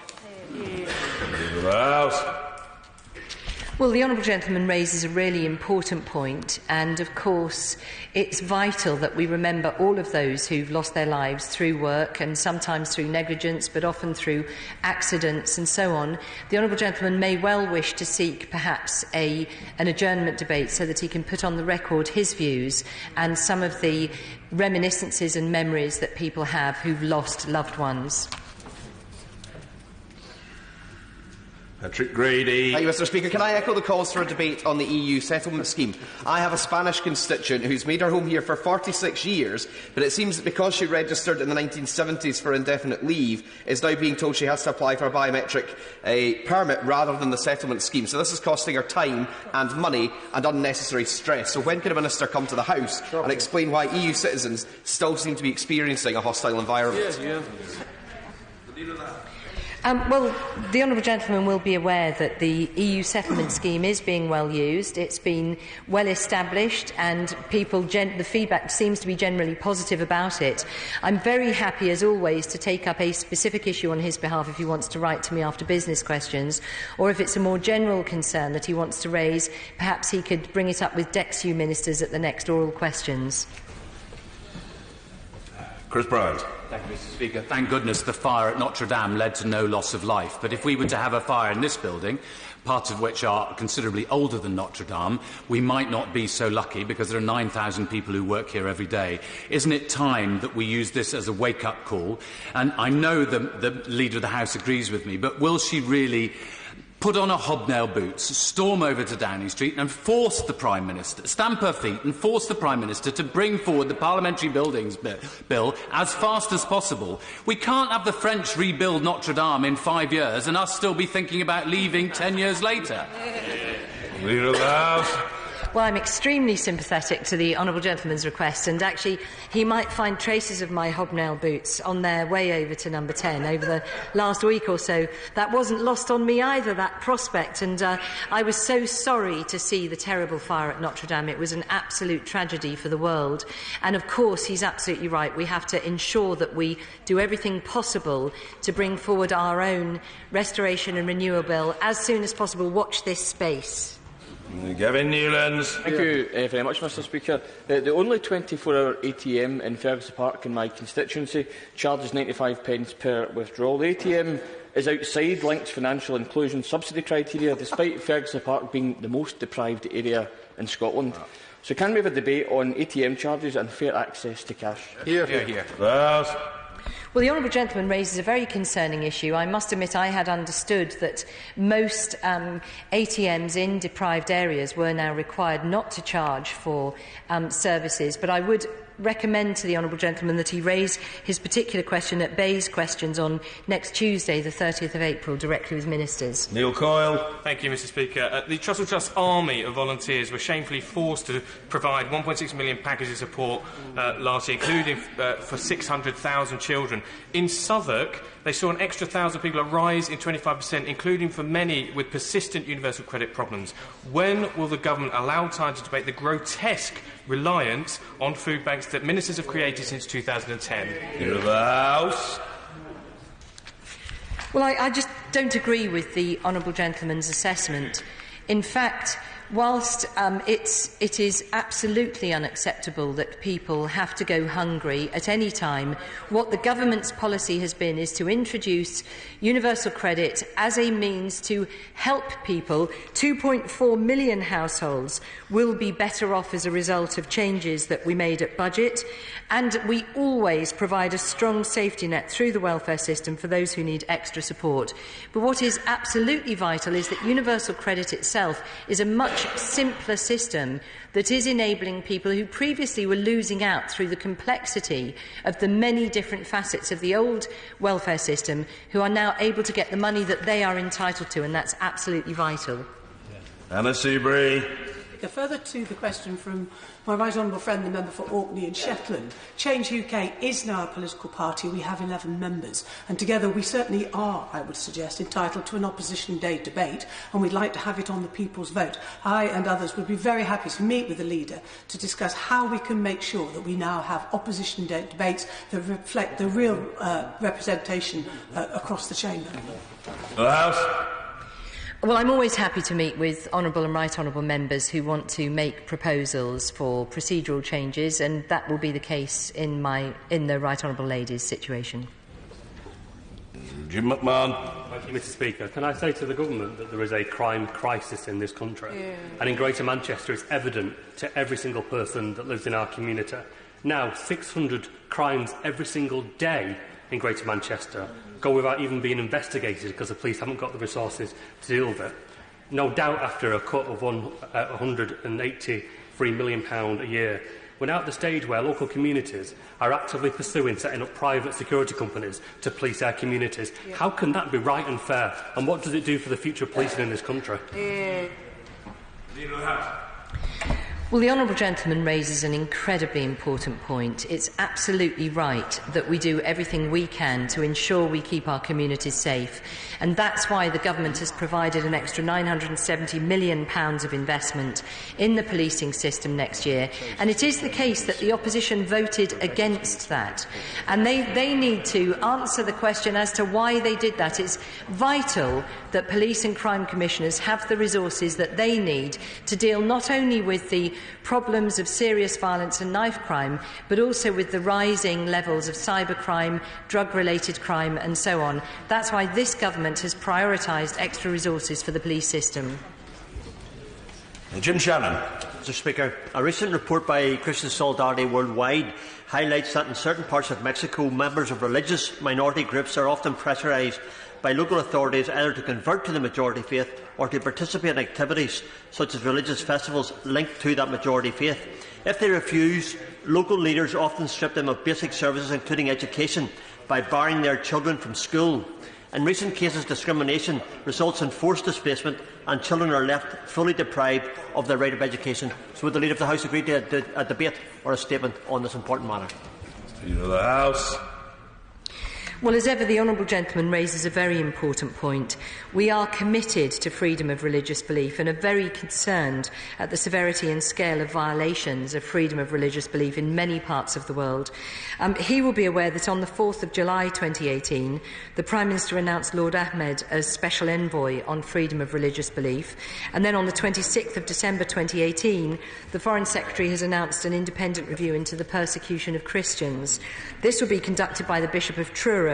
Well, the honourable gentleman raises a really important point, and of course it's vital that we remember all of those who've lost their lives through work, and sometimes through negligence, but often through accidents and so on. The honourable gentleman may well wish to seek perhaps an adjournment debate so that he can put on the record his views and some of the reminiscences and memories that people have who've lost loved ones. Patrick Grady. Thank you, Mr Speaker. Can I echo the calls for a debate on the EU settlement scheme? I have a Spanish constituent who's made her home here for 46 years, but it seems that because she registered in the 1970s for indefinite leave, is now being told she has to apply for a biometric permit rather than the settlement scheme. So this is costing her time and money and unnecessary stress. So when can a minister come to the House and explain why EU citizens still seem to be experiencing a hostile environment? Well, the honourable gentleman will be aware that the EU settlement scheme is being well used. It's been well established, and the feedback seems to be generally positive about it. I'm very happy, as always, to take up a specific issue on his behalf if he wants to write to me after business questions, or if it's a more general concern that he wants to raise, perhaps he could bring it up with DEXU ministers at the next oral questions. Chris Bryant. Thank you, Mr. Speaker. Thank goodness the fire at Notre Dame led to no loss of life. But if we were to have a fire in this building, parts of which are considerably older than Notre Dame, we might not be so lucky because there are 9,000 people who work here every day. Isn't it time that we use this as a wake-up call? And I know the Leader of the House agrees with me, but will she really put on her hobnail boots, storm over to Downing Street and force the Prime Minister, stamp her feet and force the Prime Minister to bring forward the Parliamentary Buildings Bill as fast as possible? We can't have the French rebuild Notre Dame in 5 years and us still be thinking about leaving 10 years later. Leader of the House. Well, I'm extremely sympathetic to the honourable gentleman's request, and actually he might find traces of my hobnail boots on their way over to number 10 over the last week or so. That wasn't lost on me either, that prospect, and I was so sorry to see the terrible fire at Notre Dame. It was an absolute tragedy for the world, and of course he's absolutely right. We have to ensure that we do everything possible to bring forward our own restoration and renewal bill as soon as possible. Watch this space. Gavin Newlands. Thank you very much, Mr. Speaker. The only 24-hour ATM in Ferguson Park in my constituency charges 95p per withdrawal. The ATM is outside linked financial inclusion subsidy criteria, despite Ferguson Park being the most deprived area in Scotland. So can we have a debate on ATM charges and fair access to cash? Here. Well, the honourable gentleman raises a very concerning issue. I must admit I had understood that most ATMs in deprived areas were now required not to charge for services, but I would recommend to the honourable gentleman that he raise his particular question at Bay's questions on next Tuesday, the 30th of April, directly with ministers. Neil Coyle. Thank you, Mr. Speaker. The Trussell Trust army of volunteers were shamefully forced to provide 1.6 million packages of support last year, including for 600,000 children. In Southwark, they saw an extra 1,000 people, a rise in 25%, including for many with persistent universal credit problems. When will the government allow time to debate the grotesque reliance on food banks that ministers have created since 2010? Leader of the House. Well, I just don't agree with the honourable gentleman's assessment. In fact, whilst it is absolutely unacceptable that people have to go hungry at any time, what the government's policy has been is to introduce universal credit as a means to help people. 2.4 million households will be better off as a result of changes that we made at budget, and we always provide a strong safety net through the welfare system for those who need extra support. But what is absolutely vital is that universal credit itself is a much simpler system that is enabling people who previously were losing out through the complexity of the many different facets of the old welfare system, who are now able to get the money that they are entitled to, and that's absolutely vital. Anna Seabury. Further to the question from my right honourable friend, the member for Orkney and Shetland, Change UK is now a political party. We have 11 members, and together we certainly are, I would suggest, entitled to an Opposition Day debate, and we'd like to have it on the people's vote. I and others would be very happy to meet with the leader to discuss how we can make sure that we now have Opposition Day debates that reflect the real representation across the chamber. The House. Well, I'm always happy to meet with honourable and right honourable members who want to make proposals for procedural changes, and that will be the case in the right honourable lady's situation. Jim McMahon. Thank you, Mr. Speaker. Can I say to the government that there is a crime crisis in this country? And in Greater Manchester, it's evident to every single person that lives in our community. Now, 600 crimes every single day in Greater Manchester go without even being investigated because the police haven't got the resources to deal with it. No doubt after a cut of £183 million a year, we're now at the stage where local communities are actively pursuing setting up private security companies to police their communities. How can that be right and fair? And what does it do for the future of policing in this country? Well, the honourable gentleman raises an incredibly important point. It's absolutely right that we do everything we can to ensure we keep our communities safe, and that's why the government has provided an extra £970 million of investment in the policing system next year. And it is the case that the opposition voted against that, and they need to answer the question as to why they did that. It's vital that police and crime commissioners have the resources that they need to deal not only with the problems of serious violence and knife crime, but also with the rising levels of cybercrime, drug-related crime and so on. That's why this government has prioritised extra resources for the police system. Jim Shannon. Mr. Speaker, a recent report by Christian Solidarity Worldwide highlights that in certain parts of Mexico, members of religious minority groups are often pressurised by local authorities either to convert to the majority faith or to participate in activities such as religious festivals linked to that majority faith. If they refuse, local leaders often strip them of basic services, including education, by barring their children from school. In recent cases, discrimination results in forced displacement and children are left fully deprived of their right of education. So would the Leader of the House agree to a debate or a statement on this important matter? Leader of the House. Well, as ever, the honourable gentleman raises a very important point. We are committed to freedom of religious belief and are very concerned at the severity and scale of violations of freedom of religious belief in many parts of the world. He will be aware that on the 4th of July 2018, the Prime Minister announced Lord Ahmed as Special Envoy on freedom of religious belief, and then on the 26th of December 2018, the Foreign Secretary has announced an independent review into the persecution of Christians. This will be conducted by the Bishop of Truro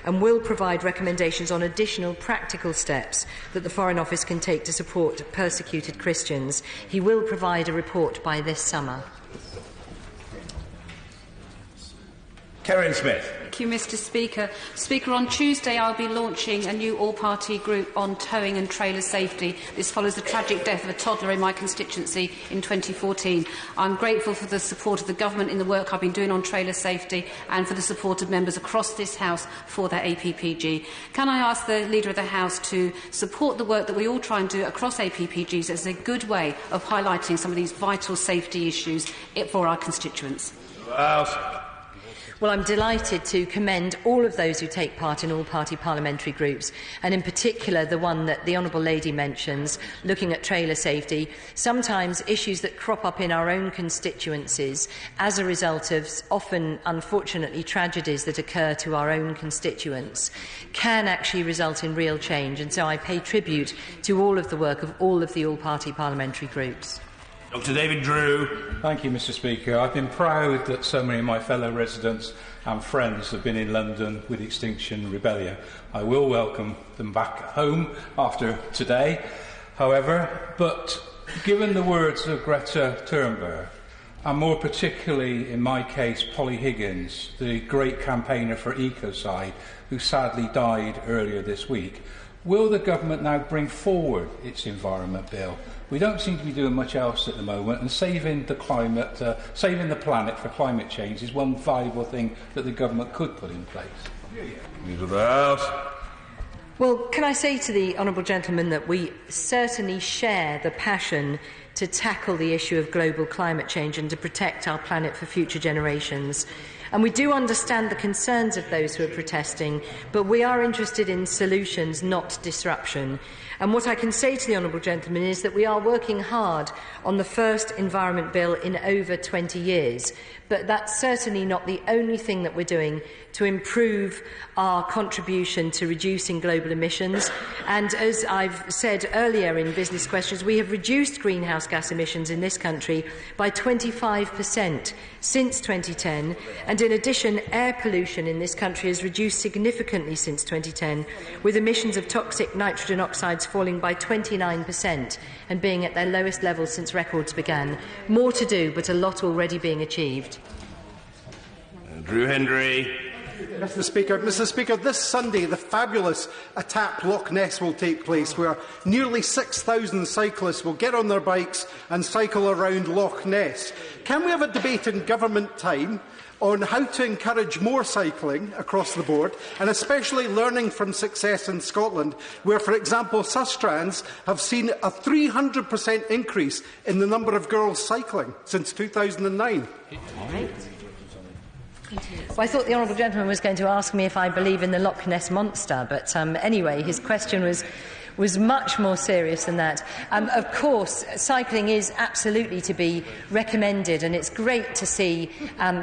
and will provide recommendations on additional practical steps that the Foreign Office can take to support persecuted Christians. He will provide a report by this summer. Karen Smith. Thank you, Mr. Speaker. Speaker, on Tuesday I'll be launching a new all-party group on towing and trailer safety. This follows the tragic death of a toddler in my constituency in 2014. I'm grateful for the support of the Government in the work I've been doing on trailer safety and for the support of members across this House for their APPG. Can I ask the Leader of the House to support the work that we all try and do across APPGs as a good way of highlighting some of these vital safety issues for our constituents? House. Well, I'm delighted to commend all of those who take part in all-party parliamentary groups, and in particular the one that the Honourable Lady mentions, looking at trailer safety. Sometimes issues that crop up in our own constituencies as a result of often, unfortunately, tragedies that occur to our own constituents can actually result in real change, and so I pay tribute to all of the work of all of the all-party parliamentary groups. Dr David Drew. Thank you, Mr. Speaker. I've been proud that so many of my fellow residents and friends have been in London with Extinction Rebellion. I will welcome them back home after today, however, but given the words of Greta Thunberg, and more particularly in my case Polly Higgins, the great campaigner for Ecocide, who sadly died earlier this week, will the government now bring forward its environment bill? We don't seem to be doing much else at the moment, and saving the planet for climate change is one valuable thing that the government could put in place. Leader of the House. Well, can I say to the honourable gentleman that we certainly share the passion to tackle the issue of global climate change and to protect our planet for future generations. And we do understand the concerns of those who are protesting, but we are interested in solutions, not disruption. And what I can say to the honourable gentleman is that we are working hard on the first Environment Bill in over 20 years. But that's certainly not the only thing that we're doing to improve our contribution to reducing global emissions. And as I've said earlier in business questions, we have reduced greenhouse gas emissions in this country by 25% since 2010. And in addition, air pollution in this country has reduced significantly since 2010, with emissions of toxic nitrogen oxides falling by 29% and being at their lowest levels since records began. More to do, but a lot already being achieved. Drew Hendry. Mr. Speaker, this Sunday the fabulous Atap Loch Ness will take place, where nearly 6,000 cyclists will get on their bikes and cycle around Loch Ness. Can we have a debate in government time on how to encourage more cycling across the board, and especially learning from success in Scotland, where, for example, Sustrans have seen a 300% increase in the number of girls cycling since 2009. Well, I thought the honourable gentleman was going to ask me if I believe in the Loch Ness Monster, but anyway, his question was much more serious than that. Of course, cycling is absolutely to be recommended, and it's great to see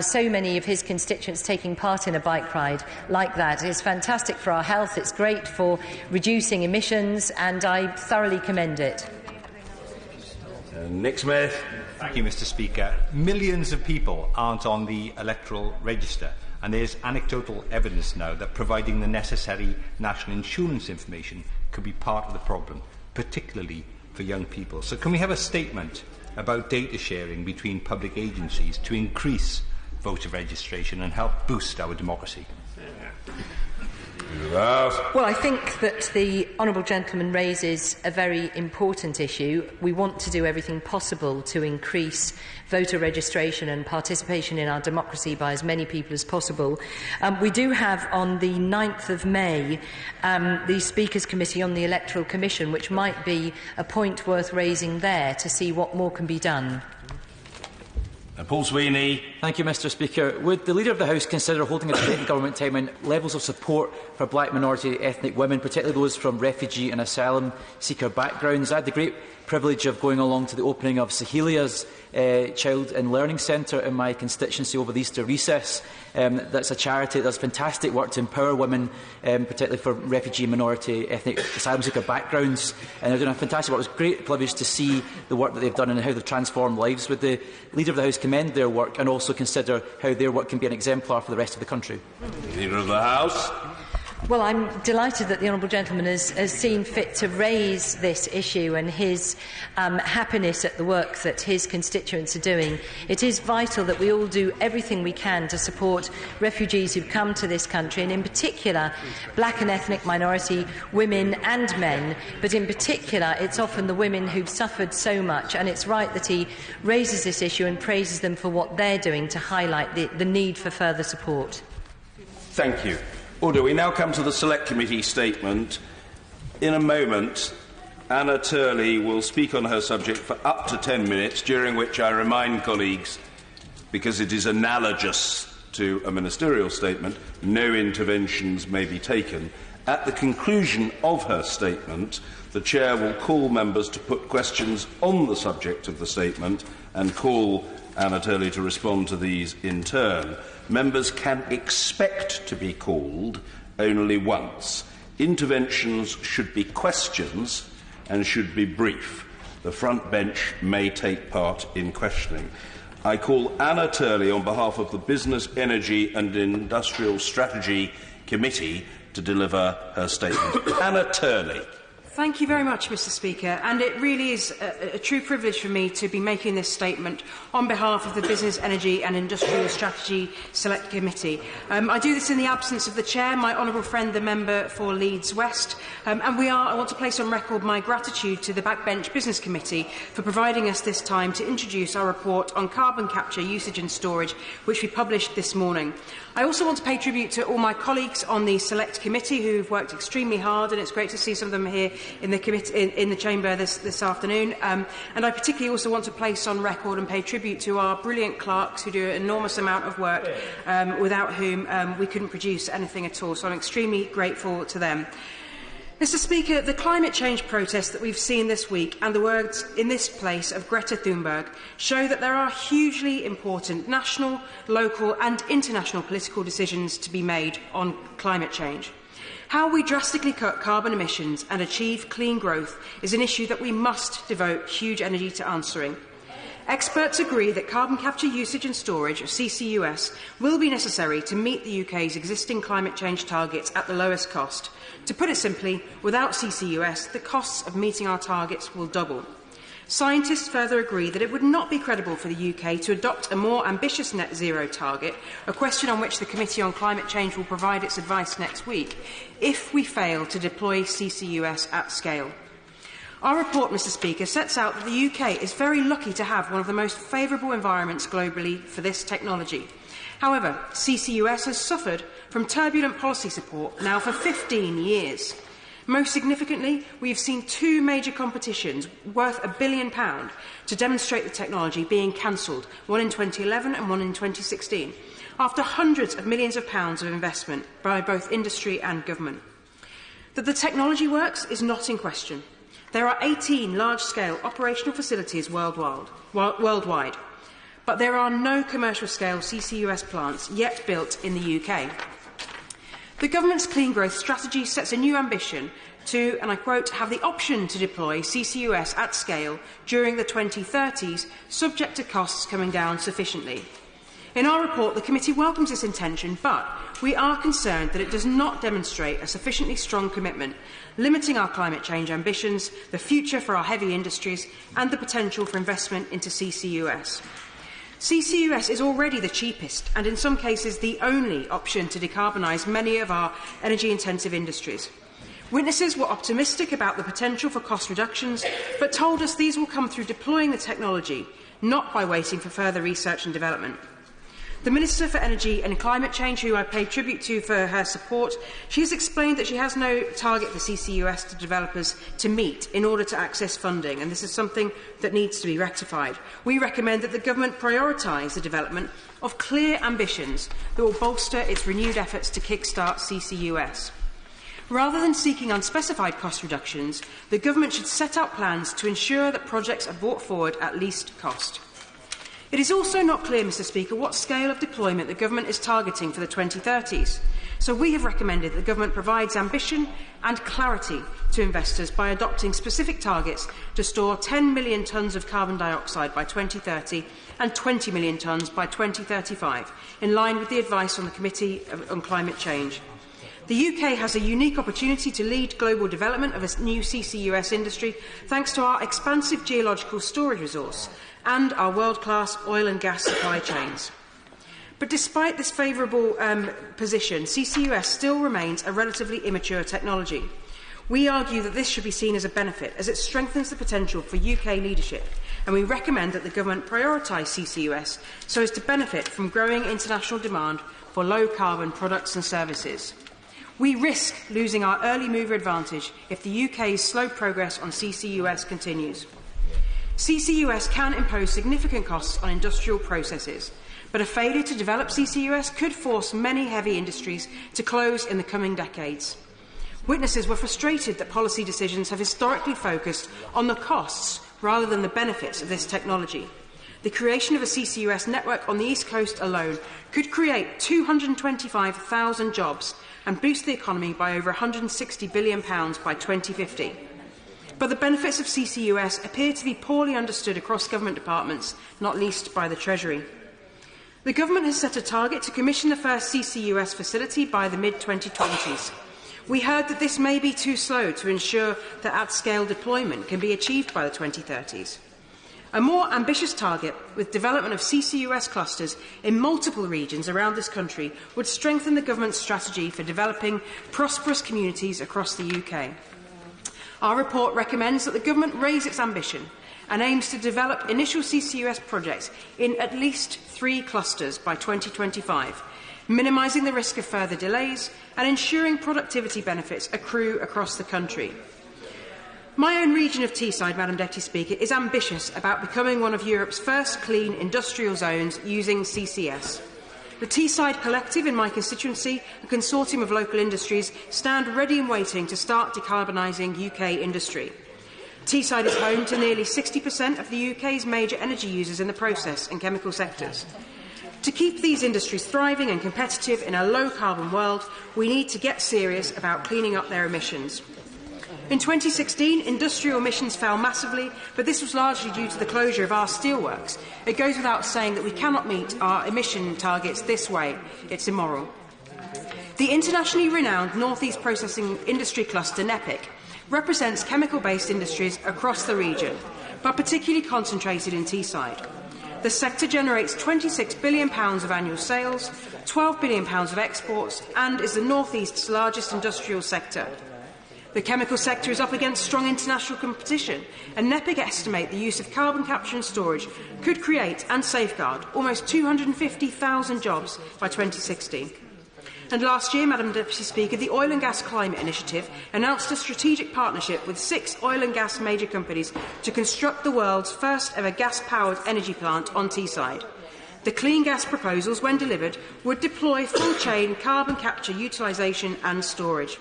so many of his constituents taking part in a bike ride like that. It's fantastic for our health, it's great for reducing emissions, and I thoroughly commend it. Nick Smith. Thank you, Mr. Speaker. Millions of people aren't on the electoral register, and there's anecdotal evidence now that providing the necessary national insurance information could be part of the problem, particularly for young people. So can we have a statement about data sharing between public agencies to increase voter registration and help boost our democracy? Well, I think that the honourable gentleman raises a very important issue. We want to do everything possible to increase voter registration and participation in our democracy by as many people as possible. We do have on the 9th of May the Speaker's Committee on the Electoral Commission, which might be a point worth raising there to see what more can be done. Paul Sweeney. Thank you, Mr. Speaker. Would the Leader of the House consider holding a debate in Government time on levels of support for black minority ethnic women, particularly those from refugee and asylum seeker backgrounds? I had the great privilege of going along to the opening of Sahelia's Child and Learning Centre in my constituency over the Easter recess. That's a charity that does fantastic work to empower women, particularly for refugee and minority ethnic asylum seeker backgrounds. And they're doing a fantastic work. It was a great privilege to see the work that they've done and how they've transformed lives. Would the Leader of the House commend their work and also consider how their work can be an exemplar for the rest of the country? Leader of the House. Well, I'm delighted that the honourable gentleman has seen fit to raise this issue and his happiness at the work that his constituents are doing. It is vital that we all do everything we can to support refugees who've come to this country, and in particular black and ethnic minority women and men, but in particular it's often the women who've suffered so much, and it's right that he raises this issue and praises them for what they're doing to highlight the need for further support. Thank you. Order. We now come to the Select Committee statement. In a moment, Anna Turley will speak on her subject for up to 10 minutes, during which I remind colleagues, because it is analogous to a ministerial statement, no interventions may be taken. At the conclusion of her statement, the Chair will call members to put questions on the subject of the statement and call Anna Turley to respond to these in turn. Members can expect to be called only once. Interventions should be questions and should be brief. The front bench may take part in questioning. I call Anna Turley on behalf of the Business, Energy and Industrial Strategy Committee to deliver her statement. Anna Turley. Thank you very much, Mr. Speaker, and it really is a true privilege for me to be making this statement on behalf of the Business, Energy and Industrial Strategy Select Committee. I do this in the absence of the Chair, my honourable friend, the member for Leeds West, and I want to place on record my gratitude to the Backbench Business Committee for providing us this time to introduce our report on carbon capture, usage and storage, which we published this morning. I also want to pay tribute to all my colleagues on the Select Committee who have worked extremely hard, and it's great to see some of them here in the chamber this afternoon. And I particularly also want to place on record and pay tribute to our brilliant clerks who do an enormous amount of work, without whom we couldn't produce anything at all. So I'm extremely grateful to them. Mr. Speaker, the climate change protests that we've seen this week and the words in this place of Greta Thunberg show that there are hugely important national, local and international political decisions to be made on climate change. How we drastically cut carbon emissions and achieve clean growth is an issue that we must devote huge energy to answering. Experts agree that carbon capture, usage and storage, or CCUS, will be necessary to meet the UK's existing climate change targets at the lowest cost. To put it simply, without CCUS, the costs of meeting our targets will double. Scientists further agree that it would not be credible for the UK to adopt a more ambitious net zero target, a question on which the Committee on Climate Change will provide its advice next week, if we fail to deploy CCUS at scale. Our report, Mr. Speaker, sets out that the UK is very lucky to have one of the most favourable environments globally for this technology. However, CCUS has suffered from turbulent policy support now for 15 years. Most significantly, we have seen two major competitions worth £1 billion to demonstrate the technology being cancelled, one in 2011 and one in 2016, after hundreds of millions of pounds of investment by both industry and government. That the technology works is not in question. There are 18 large-scale operational facilities worldwide, but there are no commercial-scale CCUS plants yet built in the UK. The government's clean growth strategy sets a new ambition to, and I quote, have the option to deploy CCUS at scale during the 2030s, subject to costs coming down sufficiently. In our report, the committee welcomes this intention, but we are concerned that it does not demonstrate a sufficiently strong commitment, limiting our climate change ambitions, the future for our heavy industries, and the potential for investment into CCUS. CCUS is already the cheapest and in some cases the only option to decarbonise many of our energy-intensive industries. Witnesses were optimistic about the potential for cost reductions, but told us these will come through deploying the technology, not by waiting for further research and development. The Minister for Energy and Climate Change, who I pay tribute to for her support, she has explained that she has no target for CCUS to developers to meet in order to access funding, and this is something that needs to be rectified. We recommend that the Government prioritise the development of clear ambitions that will bolster its renewed efforts to kickstart CCUS. Rather than seeking unspecified cost reductions, the Government should set out plans to ensure that projects are brought forward at least cost. It is also not clear, Mr Speaker, what scale of deployment the Government is targeting for the 2030s, so we have recommended that the Government provides ambition and clarity to investors by adopting specific targets to store 10 million tonnes of carbon dioxide by 2030 and 20 million tonnes by 2035, in line with the advice on the Committee on Climate Change. The UK has a unique opportunity to lead global development of a new CCUS industry thanks to our expansive geological storage resource and our world-class oil and gas supply chains. But despite this favourable position, CCUS still remains a relatively immature technology. We argue that this should be seen as a benefit, as it strengthens the potential for UK leadership, and we recommend that the Government prioritise CCUS so as to benefit from growing international demand for low-carbon products and services. We risk losing our early mover advantage if the UK's slow progress on CCUS continues. CCUS can impose significant costs on industrial processes, but a failure to develop CCUS could force many heavy industries to close in the coming decades. Witnesses were frustrated that policy decisions have historically focused on the costs rather than the benefits of this technology. The creation of a CCUS network on the East Coast alone could create 225,000 jobs and boost the economy by over £160 billion by 2050. But the benefits of CCUS appear to be poorly understood across government departments, not least by the Treasury. The Government has set a target to commission the first CCUS facility by the mid-2020s. We heard that this may be too slow to ensure that at-scale deployment can be achieved by the 2030s. A more ambitious target, with development of CCUS clusters in multiple regions around this country, would strengthen the Government's strategy for developing prosperous communities across the UK. Our report recommends that the Government raise its ambition and aims to develop initial CCUS projects in at least 3 clusters by 2025, minimising the risk of further delays and ensuring productivity benefits accrue across the country. My own region of Teesside, Madam Deputy Speaker, is ambitious about becoming one of Europe's first clean industrial zones using CCS. The Teesside Collective in my constituency, a consortium of local industries, stand ready and waiting to start decarbonising UK industry. Teesside is home to nearly 60% of the UK's major energy users in the process and chemical sectors. To keep these industries thriving and competitive in a low-carbon world, we need to get serious about cleaning up their emissions. In 2016, industrial emissions fell massively, but this was largely due to the closure of our steelworks. It goes without saying that we cannot meet our emission targets this way. It's immoral. The internationally renowned North East Processing Industry Cluster, NEPIC, represents chemical-based industries across the region, but particularly concentrated in Teesside. The sector generates £26 billion of annual sales, £12 billion of exports, and is the North East's largest industrial sector. The chemical sector is up against strong international competition, and NEPIC estimate the use of carbon capture and storage could create and safeguard almost 250,000 jobs by 2060. And last year, Madam Deputy Speaker, the Oil and Gas Climate Initiative announced a strategic partnership with 6 oil and gas major companies to construct the world's first ever gas-powered energy plant on Teesside. The clean gas proposals, when delivered, would deploy full-chain carbon capture, utilisation and storage.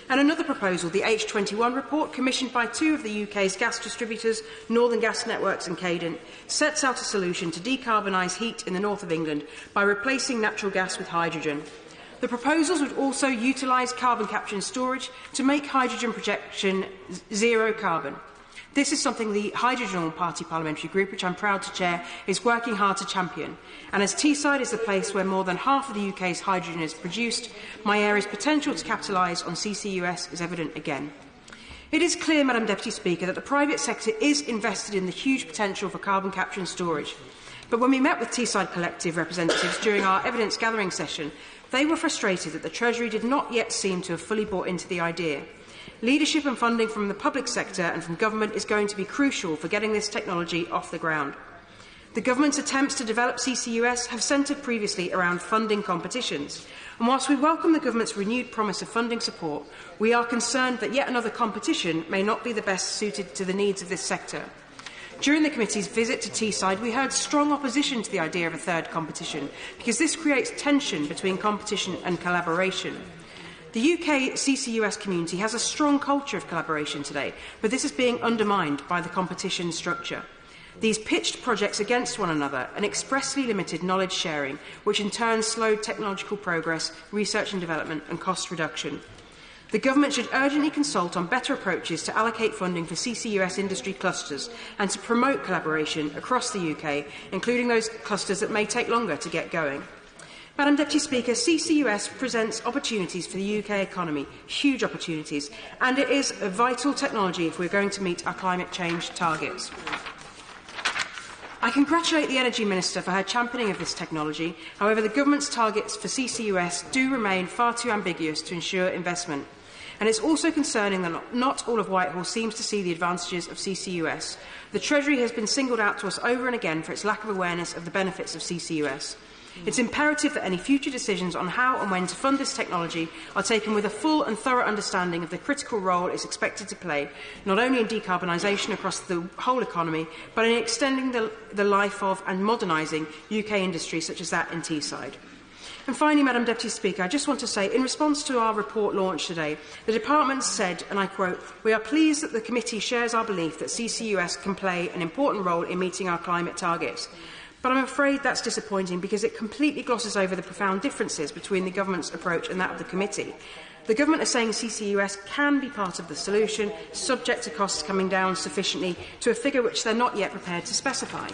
And another proposal, the H21 report, commissioned by 2 of the UK's gas distributors, Northern Gas Networks and Cadent, sets out a solution to decarbonise heat in the north of England by replacing natural gas with hydrogen. The proposals would also utilise carbon capture and storage to make hydrogen projection zero carbon. This is something the Hydrogen Party Parliamentary Group, which I'm proud to chair, is working hard to champion. And as Teesside is the place where more than half of the UK's hydrogen is produced, my area's potential to capitalise on CCUS is evident again. It is clear, Madam Deputy Speaker, that the private sector is invested in the huge potential for carbon capture and storage. But when we met with Teesside Collective representatives during our evidence gathering session, they were frustrated that the Treasury did not yet seem to have fully bought into the idea. Leadership and funding from the public sector and from government is going to be crucial for getting this technology off the ground. The government's attempts to develop CCUS have centred previously around funding competitions, and whilst we welcome the government's renewed promise of funding support, we are concerned that yet another competition may not be the best suited to the needs of this sector. During the committee's visit to Teesside, we heard strong opposition to the idea of a third competition, because this creates tension between competition and collaboration. The UK CCUS community has a strong culture of collaboration today, but this is being undermined by the competition structure. These pitched projects against one another and expressly limited knowledge sharing, which in turn slowed technological progress, research and development and cost reduction. The government should urgently consult on better approaches to allocate funding for CCUS industry clusters and to promote collaboration across the UK, including those clusters that may take longer to get going. Madam Deputy Speaker, CCUS presents opportunities for the UK economy, huge opportunities, and it is a vital technology if we're going to meet our climate change targets. I congratulate the Energy Minister for her championing of this technology. However, the government's targets for CCUS do remain far too ambiguous to ensure investment. And it's also concerning that not all of Whitehall seems to see the advantages of CCUS. The Treasury has been singled out to us over and again for its lack of awareness of the benefits of CCUS. It's imperative that any future decisions on how and when to fund this technology are taken with a full and thorough understanding of the critical role it's expected to play, not only in decarbonisation across the whole economy, but in extending the life of and modernising UK industry such as that in Teesside. And finally, Madam Deputy Speaker, I just want to say, in response to our report launched today, the Department said, and I quote, "We are pleased that the committee shares our belief that CCUS can play an important role in meeting our climate targets." But I'm afraid that's disappointing because it completely glosses over the profound differences between the government's approach and that of the committee. The government is saying CCUS can be part of the solution, subject to costs coming down sufficiently to a figure which they're not yet prepared to specify.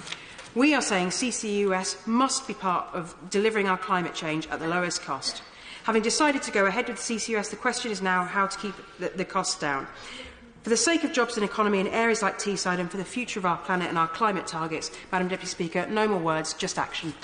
We are saying CCUS must be part of delivering our climate change at the lowest cost. Having decided to go ahead with CCUS, the question is now how to keep the costs down. For the sake of jobs and economy in areas like Teesside and for the future of our planet and our climate targets, Madam Deputy Speaker, no more words, just action.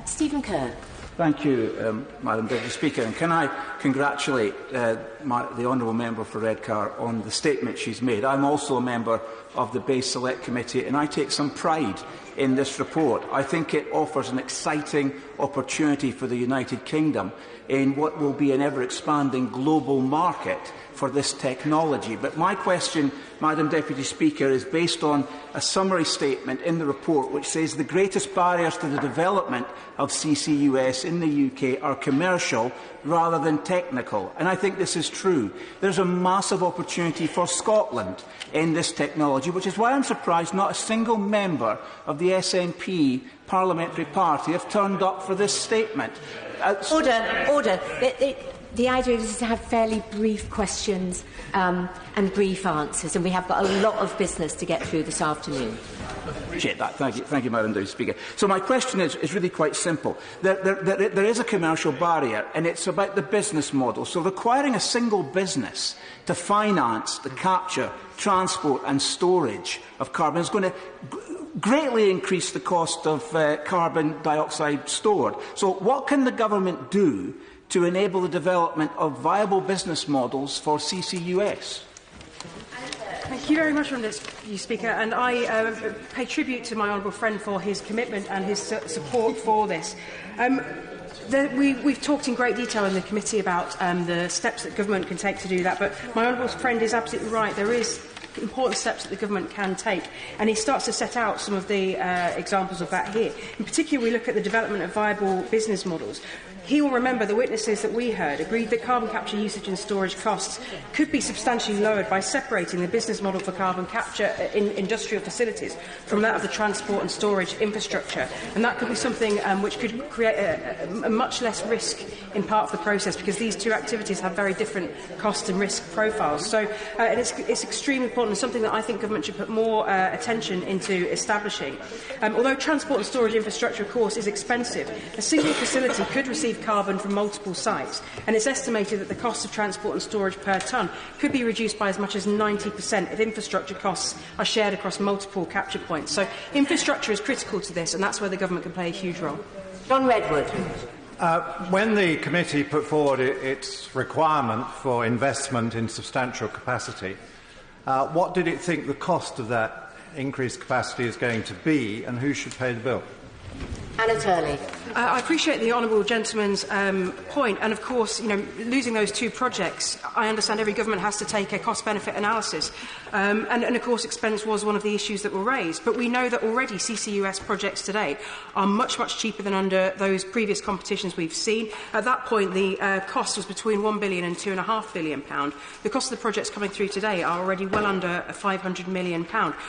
Stephen Kerr. Thank you, Madam Deputy Speaker. And can I congratulate the Honourable Member for Redcar on the statement she's made. I'm also a member of the Base Select Committee and I take some pride in this report. I think it offers an exciting opportunity for the United Kingdom in what will be an ever-expanding global market for this technology. But my question, Madam Deputy Speaker, is based on a summary statement in the report which says the greatest barriers to the development of CCUS in the UK are commercial rather than technical. And I think this is true. There's a massive opportunity for Scotland in this technology, which is why I'm surprised not a single member of the SNP parliamentary party have turned up for this statement. Order. The idea is to have fairly brief questions and brief answers, and we have got a lot of business to get through this afternoon. Appreciate that. Thank you, Madam Deputy Speaker. So my question is really quite simple. There is a commercial barrier, and it's about the business model. So requiring a single business to finance the capture, transport and storage of carbon is going to greatly increase the cost of carbon dioxide stored. So what can the government do to enable the development of viable business models for CCUS? Thank you very much, Mr. Speaker, and I pay tribute to my honourable friend for his commitment and his support for this. We've talked in great detail in the committee about the steps that government can take to do that, but my honourable friend is absolutely right. There is important steps that the government can take, and he starts to set out some of the examples of that here. In particular, we look at the development of viable business models. He will remember the witnesses that we heard agreed that carbon capture usage and storage costs could be substantially lowered by separating the business model for carbon capture in industrial facilities from that of the transport and storage infrastructure. And that could be something which could create a much less risk in part of the process, because these two activities have very different cost and risk profiles. So it's extremely important and something that I think government should put more attention into establishing. Although transport and storage infrastructure, of course, is expensive, a single facility could receive carbon from multiple sites, and it's estimated that the cost of transport and storage per tonne could be reduced by as much as 90% if infrastructure costs are shared across multiple capture points. So infrastructure is critical to this, and that's where the government can play a huge role. John Redwood. When the committee put forward its requirement for investment in substantial capacity, what did it think the cost of that increased capacity is going to be, and who should pay the bill? Anna Turley. I appreciate the honourable gentleman's point, and of course, losing those two projects, I understand every government has to take a cost-benefit analysis, and of course expense was one of the issues that were raised, but we know that already CCUS projects today are much, much cheaper than under those previous competitions we've seen. At that point, the cost was between £1 billion and £2.5 billion. The cost of the projects coming through today are already well under £500 million,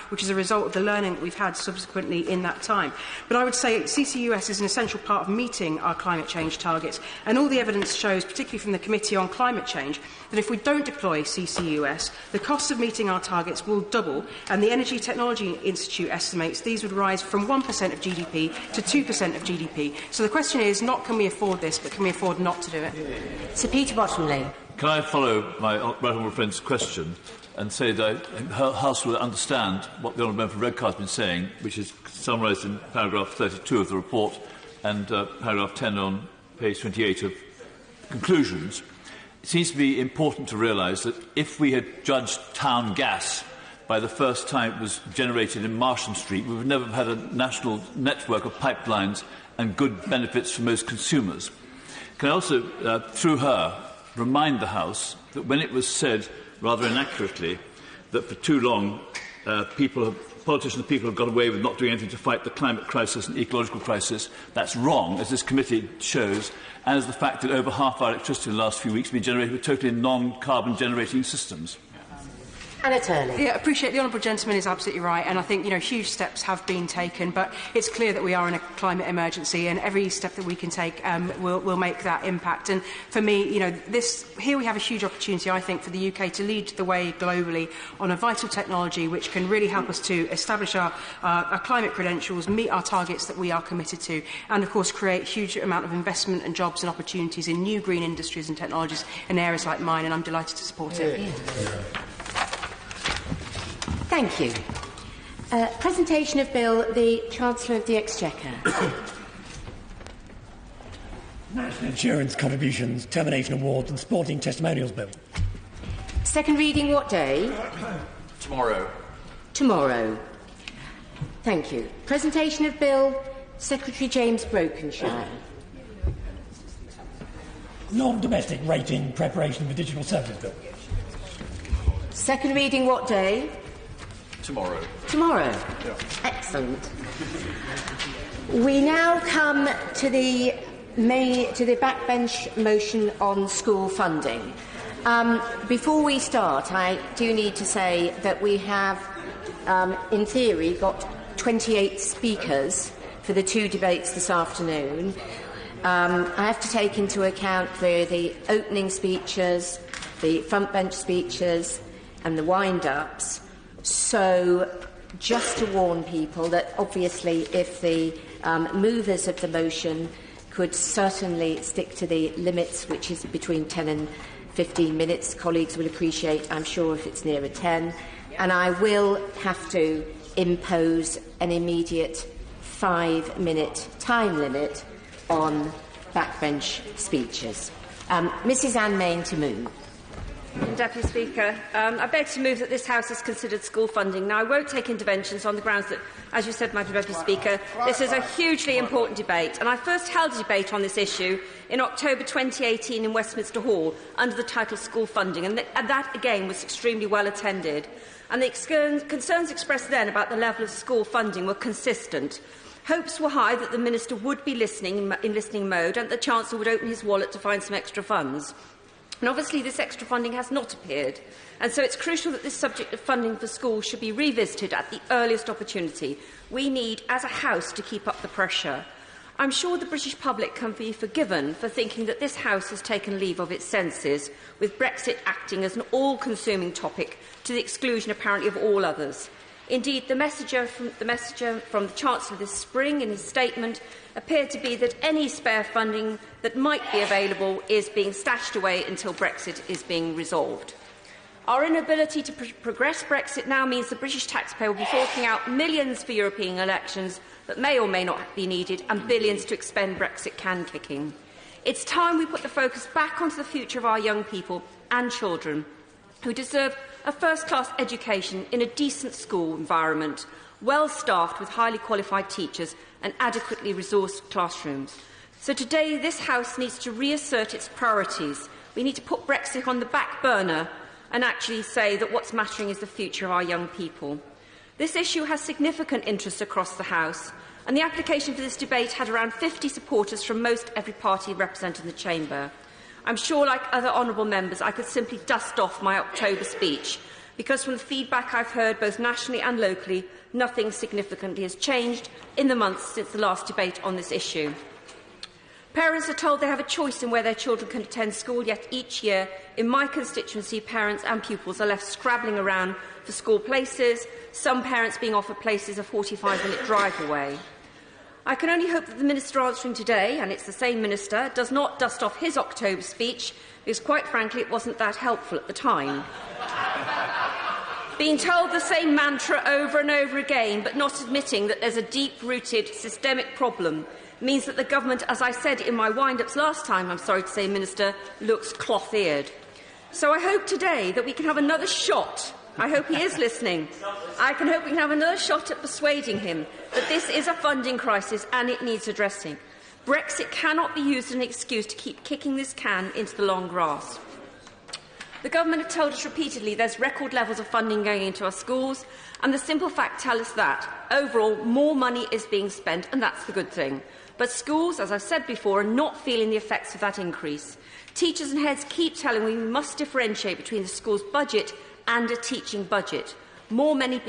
which is a result of the learning that we've had subsequently in that time. But I would say CCUS is an essential part of meeting our climate change targets, and all the evidence shows, particularly from the Committee on Climate Change, that if we don't deploy CCUS, the cost of meeting our targets will double, and the Energy Technology Institute estimates these would rise from 1% of GDP to 2% of GDP. So the question is not can we afford this, but can we afford not to do it? Sir Peter Bottomley. Can I follow my right honourable friend's question and say that her House will understand what the honourable member for Redcar has been saying, which is summarised in paragraph 32 of the report and paragraph 10 on page 28 of conclusions. It seems to be important to realise that if we had judged town gas by the first time it was generated in Marsham Street, we would never have had a national network of pipelines and good benefits for most consumers. Can I also, through her, remind the House that when it was said, rather inaccurately, that for too long politicians and people have got away with not doing anything to fight the climate crisis and ecological crisis, that's wrong, as this committee shows, and as the fact that over half our electricity in the last few weeks has been generated with totally non-carbon generating systems. Anna Turley. Yeah, I appreciate the honourable gentleman is absolutely right, and I think huge steps have been taken, but it's clear that we are in a climate emergency, and every step that we can take will make that impact. And for me, here we have a huge opportunity, I think, for the UK to lead the way globally on a vital technology which can really help us to establish our climate credentials, meet our targets that we are committed to, and of course create a huge amount of investment and jobs and opportunities in new green industries and technologies in areas like mine, and I'm delighted to support it. Yeah. Thank you. Presentation of Bill, the Chancellor of the Exchequer. National Insurance Contributions, Termination Awards and Sporting Testimonials Bill. Second reading what day? Tomorrow. Tomorrow. Thank you. Presentation of Bill, Secretary James Brokenshire. Non-domestic rating preparation for digital services bill. Second reading what day? Tomorrow. Tomorrow. Yeah. Excellent. We now come to the backbench motion on school funding. Before we start, I do need to say that we have, in theory, got 28 speakers for the two debates this afternoon. I have to take into account the opening speeches, the frontbench speeches, and the wind-ups. So, just to warn people that obviously if the movers of the motion could certainly stick to the limits, which is between 10 and 15 minutes, colleagues will appreciate, I'm sure, if it's nearer 10. And I will have to impose an immediate 5-minute time limit on backbench speeches. Mrs Anne Main to move. Deputy Speaker, I beg to move that this House has considered school funding. Now, I won't take interventions on the grounds that, as you said, Madam Deputy Speaker, this is a hugely important debate. And I first held a debate on this issue in October 2018 in Westminster Hall under the title School Funding, and that again was extremely well attended. And the concerns expressed then about the level of school funding were consistent. Hopes were high that the Minister would be listening in listening mode and the Chancellor would open his wallet to find some extra funds. And obviously this extra funding has not appeared, and so it's crucial that this subject of funding for schools should be revisited at the earliest opportunity. We need, as a House, to keep up the pressure. I'm sure the British public can be forgiven for thinking that this House has taken leave of its senses, with Brexit acting as an all-consuming topic to the exclusion, apparently, of all others. Indeed, the messenger from the Chancellor this spring in his statement appeared to be that any spare funding that might be available is being stashed away until Brexit is being resolved. Our inability to progress Brexit now means the British taxpayer will be forking out millions for European elections that may or may not be needed and billions to expend Brexit can kicking. It's time we put the focus back onto the future of our young people and children who deserve a first-class education in a decent school environment, well-staffed with highly qualified teachers and adequately resourced classrooms. So today, this House needs to reassert its priorities. We need to put Brexit on the back burner and actually say that what's mattering is the future of our young people. This issue has significant interest across the House, and the application for this debate had around 50 supporters from most every party represented in the Chamber. I'm sure, like other honourable members, I could simply dust off my October speech, because from the feedback I've heard both nationally and locally, nothing significantly has changed in the months since the last debate on this issue. Parents are told they have a choice in where their children can attend school, yet each year, in my constituency, parents and pupils are left scrabbling around for school places, some parents being offered places a 45-minute drive away. I can only hope that the Minister answering today, and it's the same Minister, does not dust off his October speech, because quite frankly it wasn't that helpful at the time. Being told the same mantra over and over again, but not admitting that there's a deep-rooted systemic problem, means that the government, as I said in my wind-ups last time, I'm sorry to say, Minister, looks cloth-eared. So I hope today that we can have another shot. I hope he is listening. I can hope we can have another shot at persuading him that this is a funding crisis and it needs addressing. Brexit cannot be used as an excuse to keep kicking this can into the long grass. The government have told us repeatedly there's record levels of funding going into our schools, and the simple facts tell us that, overall, more money is being spent, and that's the good thing. But schools, as I've said before, are not feeling the effects of that increase. Teachers and heads keep telling me we must differentiate between the school's budget and a teaching budget. More money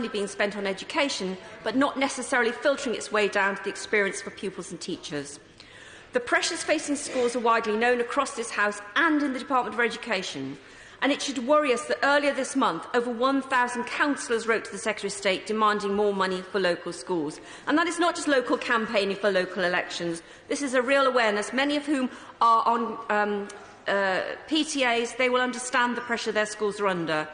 being spent on education, but not necessarily filtering its way down to the experience for pupils and teachers. The pressures facing schools are widely known across this House and in the Department for Education, and it should worry us that earlier this month over 1,000 councillors wrote to the Secretary of State demanding more money for local schools. And that is not just local campaigning for local elections. This is a real awareness, many of whom are on PTAs. They will understand the pressure their schools are under.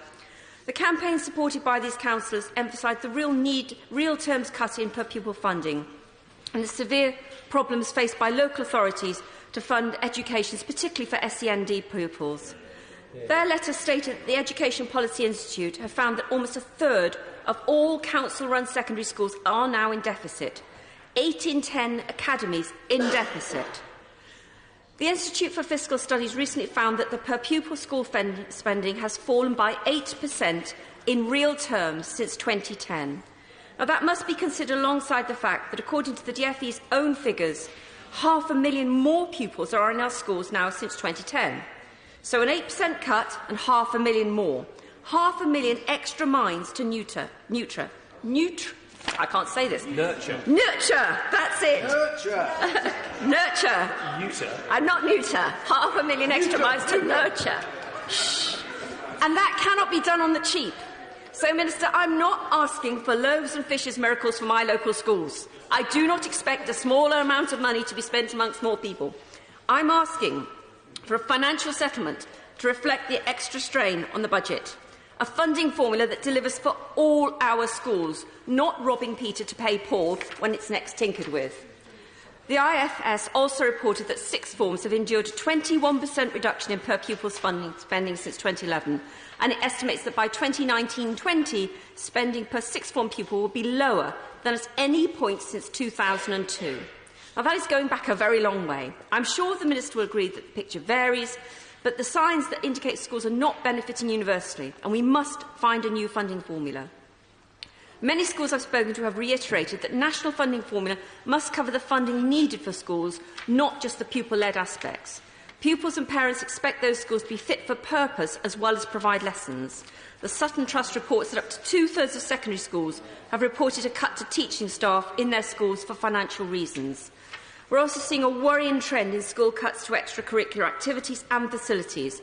The campaign supported by these councillors emphasised the real terms cut in per pupil funding and the severe problems faced by local authorities to fund education, particularly for SEND pupils. Their letter stated that the Education Policy Institute have found that almost a third of all council-run secondary schools are now in deficit, 8 in 10 academies in deficit. The Institute for Fiscal Studies recently found that the per-pupil school spending has fallen by 8% in real terms since 2010. Now, that must be considered alongside the fact that, according to the DfE's own figures, 500,000 more pupils are in our schools now since 2010. So an 8% cut and 500,000 more. 500,000 extra minds to neuter. I can't say this. Nurture. Nurture. That's it. Nurture. Nurture. Neuter. I'm not neuter. 500,000 extra minds to nurture. Shh. And that cannot be done on the cheap. So, Minister, I'm not asking for loaves and fishes miracles for my local schools. I do not expect a smaller amount of money to be spent amongst more people. I'm asking for a financial settlement to reflect the extra strain on the budget. A funding formula that delivers for all our schools, not robbing Peter to pay Paul when it's next tinkered with. The IFS also reported that sixth forms have endured a 21% reduction in per-pupil spending since 2011, and it estimates that by 2019-20, spending per sixth form pupil will be lower than at any point since 2002. Now, that is going back a very long way. I'm sure the Minister will agree that the picture varies, but the signs that indicate schools are not benefiting universally, and we must find a new funding formula. Many schools I've spoken to have reiterated that national funding formula must cover the funding needed for schools, not just the pupil-led aspects. Pupils and parents expect those schools to be fit for purpose as well as provide lessons. The Sutton Trust reports that up to two-thirds of secondary schools have reported a cut to teaching staff in their schools for financial reasons. We're also seeing a worrying trend in school cuts to extracurricular activities and facilities,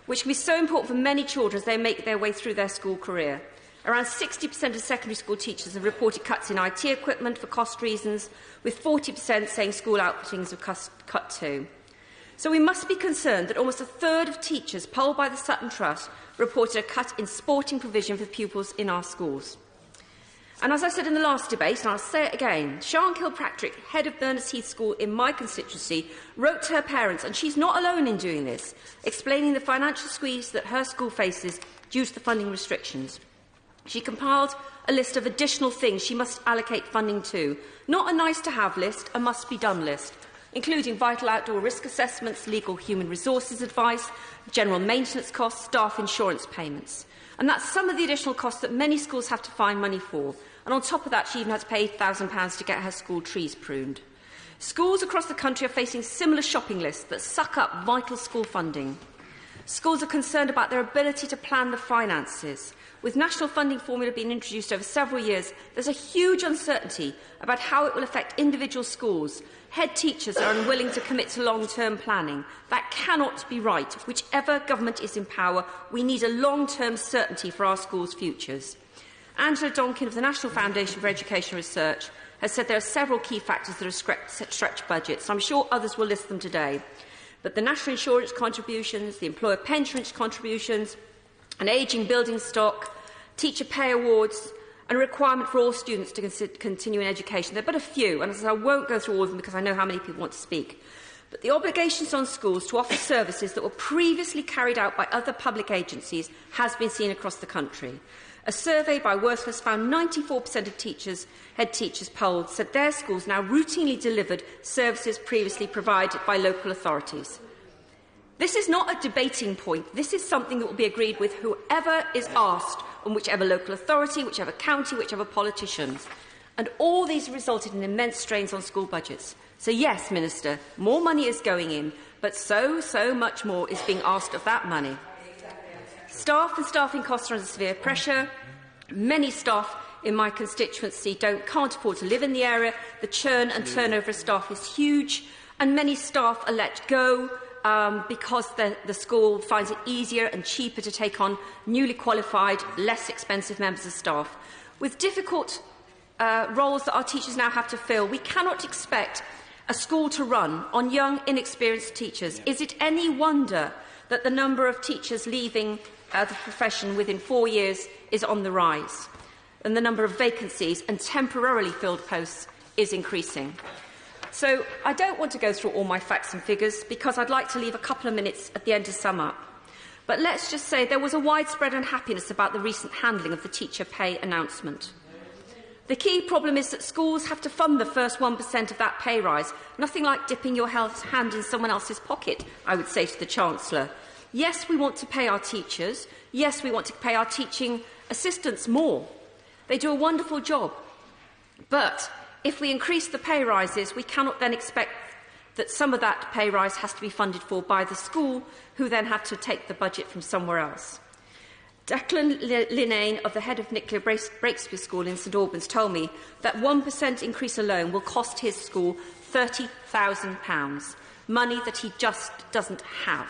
which can be so important for many children as they make their way through their school career. Around 60% of secondary school teachers have reported cuts in IT equipment for cost reasons, with 40% saying school outings have cut too. So we must be concerned that almost a third of teachers polled by the Sutton Trust reported a cut in sporting provision for pupils in our schools. And as I said in the last debate, and I'll say it again, Sian Kilpatrick, head of Berners Heath School in my constituency, wrote to her parents, and she's not alone in doing this, explaining the financial squeeze that her school faces due to the funding restrictions. She compiled a list of additional things she must allocate funding to, not a nice-to-have list, a must-be-done list, including vital outdoor risk assessments, legal human resources advice, general maintenance costs, staff insurance payments. And that's some of the additional costs that many schools have to find money for. And on top of that, she even had to pay £1,000 to get her school trees pruned. Schools across the country are facing similar shopping lists that suck up vital school funding. Schools are concerned about their ability to plan the finances. With national funding formula being introduced over several years, there's a huge uncertainty about how it will affect individual schools. Head teachers are unwilling to commit to long-term planning. That cannot be right. Whichever government is in power, we need a long-term certainty for our schools' futures. Angela Donkin of the National Foundation for Education Research has said there are several key factors that are stretch budgets. I'm sure others will list them today. But the national insurance contributions, the employer pension contributions, an ageing building stock, teacher pay awards, and a requirement for all students to continue in education. There are but a few, and as I said, I won't go through all of them because I know how many people want to speak. But the obligations on schools to offer services that were previously carried out by other public agencies has been seen across the country. A survey by Worthless found 94% of teachers, head teachers polled, said their schools now routinely delivered services previously provided by local authorities. This is not a debating point. This is something that will be agreed with whoever is asked, on whichever local authority, whichever county, whichever politicians. And all these resulted in immense strains on school budgets. So yes, Minister, more money is going in, but so much more is being asked of that money. Staff and staffing costs are under severe pressure. Many staff in my constituency can't afford to live in the area. The churn and turnover of staff is huge, and many staff are let go because the school finds it easier and cheaper to take on newly qualified, less expensive members of staff. With difficult roles that our teachers now have to fill, we cannot expect a school to run on young, inexperienced teachers. Is it any wonder that the number of teachers leaving the profession within 4 years is on the rise, and the number of vacancies and temporarily filled posts is increasing? So I don't want to go through all my facts and figures because I'd like to leave a couple of minutes at the end to sum up. But let's just say there was a widespread unhappiness about the recent handling of the teacher pay announcement. The key problem is that schools have to fund the first 1% of that pay rise. Nothing like dipping your hand in someone else's pocket, I would say to the Chancellor. Yes, we want to pay our teachers. Yes, we want to pay our teaching assistants more. They do a wonderful job. But if we increase the pay rises, we cannot then expect that some of that pay rise has to be funded for by the school, who then have to take the budget from somewhere else. Declan Linnane, of the head of Nicola Breakspear School in St Albans, told me that 1% increase alone will cost his school £30,000, money that he just doesn't have.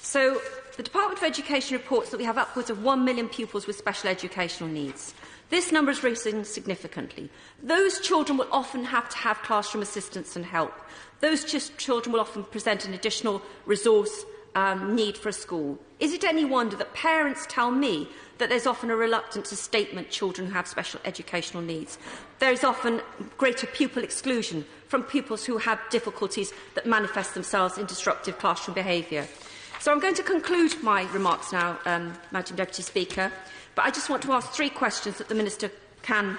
So the Department for Education reports that we have upwards of 1 million pupils with special educational needs. This number is risen significantly. Those children will often have to have classroom assistance and help. Those children will often present an additional resource need for a school? Is it any wonder that parents tell me that there's often a reluctance to statement children who have special educational needs? There is often greater pupil exclusion from pupils who have difficulties that manifest themselves in disruptive classroom behaviour. So I'm going to conclude my remarks now, Madam Deputy Speaker, but I just want to ask 3 questions that the Minister can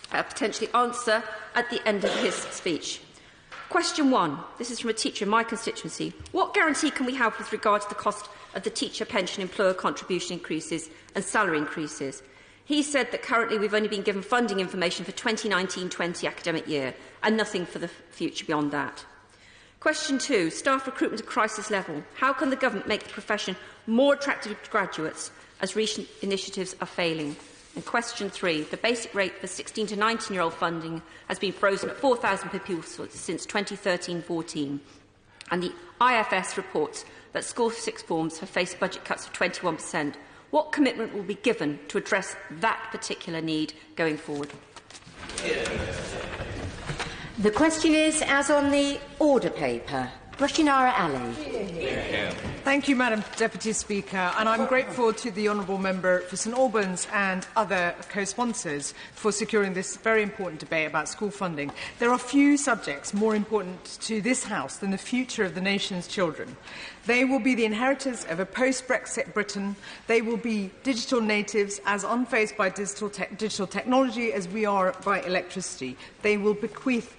potentially answer at the end of his speech. Question 1, this is from a teacher in my constituency. What guarantee can we have with regard to the cost of the teacher pension employer contribution increases and salary increases? He said that currently we've only been given funding information for 2019-20 academic year and nothing for the future beyond that. Question 2, staff recruitment at crisis level. How can the government make the profession more attractive to graduates as recent initiatives are failing? And question 3, the basic rate for 16 to 19-year-old funding has been frozen at £4,000 per pupil since 2013-14. And the IFS reports that school sixth forms have faced budget cuts of 21%. What commitment will be given to address that particular need going forward? The question is, as on the order paper, Rushinara Ali. Thank you, Madam Deputy Speaker, and I'm grateful to the Honourable Member for St Albans and other co-sponsors for securing this very important debate about school funding. There are few subjects more important to this House than the future of the nation's children. They will be the inheritors of a post-Brexit Britain. They will be digital natives, as unfazed by digital technology as we are by electricity. They will bequeath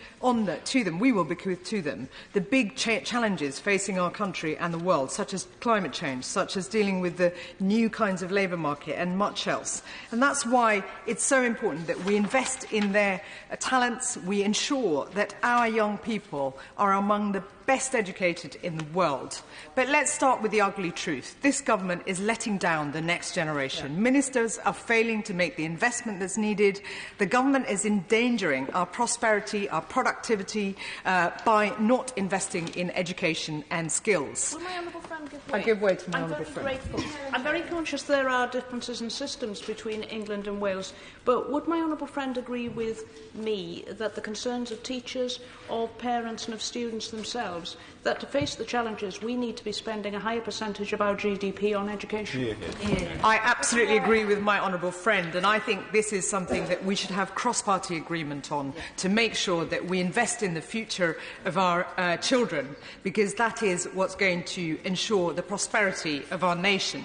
to them, we will bequeath to them, the big challenges facing our country and the world, such as climate change, such as dealing with the new kinds of labour market and much else. And that's why it's so important that we invest in their talents. We ensure that our young people are among the best educated in the world. But let's start with the ugly truth. This government is letting down the next generation. Ministers are failing to make the investment that's needed. The government is endangering our prosperity, our productivity, by not investing in education and skills. Will my honourable friend give way? I give way to my honourable friend. Grateful. I'm very conscious there are differences in systems between England and Wales, but would my honourable friend agree with me that the concerns of teachers, of parents and of students themselves, that to face the challenges we need to be spending a higher percentage of our GDP on education? I absolutely agree with my honourable friend, and I think this is something that we should have cross-party agreement on to make sure that we invest in the future of our children, because that is what's going to ensure the prosperity of our nation.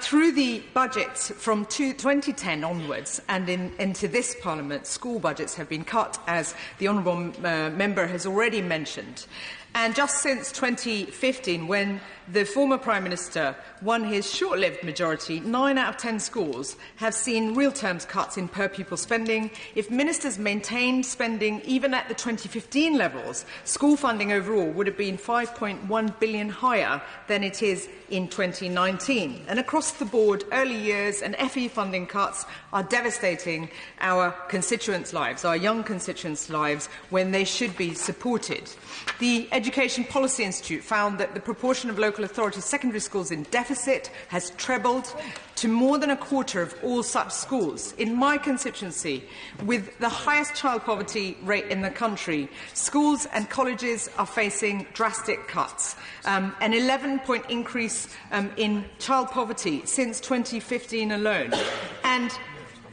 Through the budgets from 2010 onwards and into this Parliament, school budgets have been cut, as the honourable member has already mentioned. And just since 2015, when the former Prime Minister won his short-lived majority, 9 out of 10 schools have seen real terms cuts in per-pupil spending. If ministers maintained spending even at the 2015 levels, school funding overall would have been £5.1 billion higher than it is in 2019. And across the board, early years and FE funding cuts are devastating our constituents' lives, our young constituents' lives, when they should be supported. The Education Policy Institute found that the proportion of local authority secondary schools in deficit has trebled to more than a quarter of all such schools. In my constituency, with the highest child poverty rate in the country, schools and colleges are facing drastic cuts, an 11-point increase in child poverty since 2015 alone.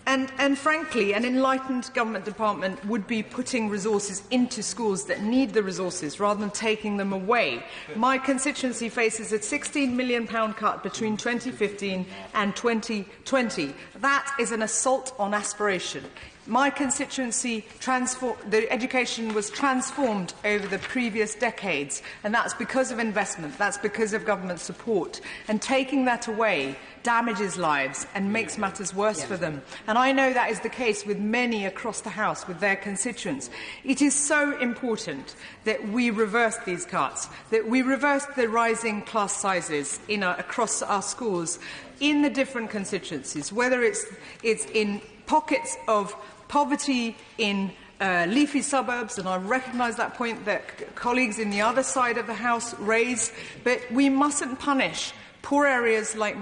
And frankly, an enlightened government department would be putting resources into schools that need the resources rather than taking them away. My constituency faces a £16 million cut between 2015 and 2020. That is an assault on aspiration. My constituency, the education was transformed over the previous decades, and that's because of investment, that's because of government support. And taking that away damages lives and makes matters worse for them. And I know that is the case with many across the House, with their constituents. It is so important that we reverse these cuts, that we reverse the rising class sizes across our schools in the different constituencies, whether it's in pockets of poverty in leafy suburbs, and I recognise that point that colleagues in the other side of the House raised, but we mustn't punish poor areas like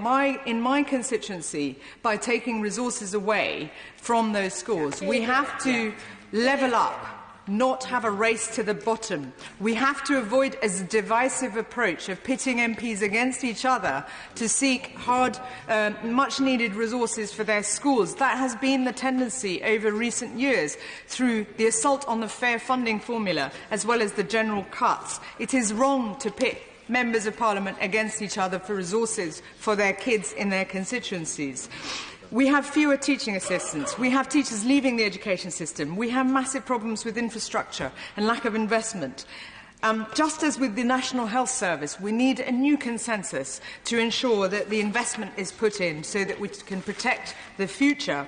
in my constituency by taking resources away from those schools. We have to level up not have a race to the bottom. We have to avoid a divisive approach of pitting MPs against each other to seek hard, much-needed resources for their schools. That has been the tendency over recent years through the assault on the fair funding formula as well as the general cuts. It is wrong to pit members of Parliament against each other for resources for their kids in their constituencies. We have fewer teaching assistants. We have teachers leaving the education system. We have massive problems with infrastructure and lack of investment. Just as with the National Health Service, we need a new consensus to ensure that the investment is put in so that we can protect the future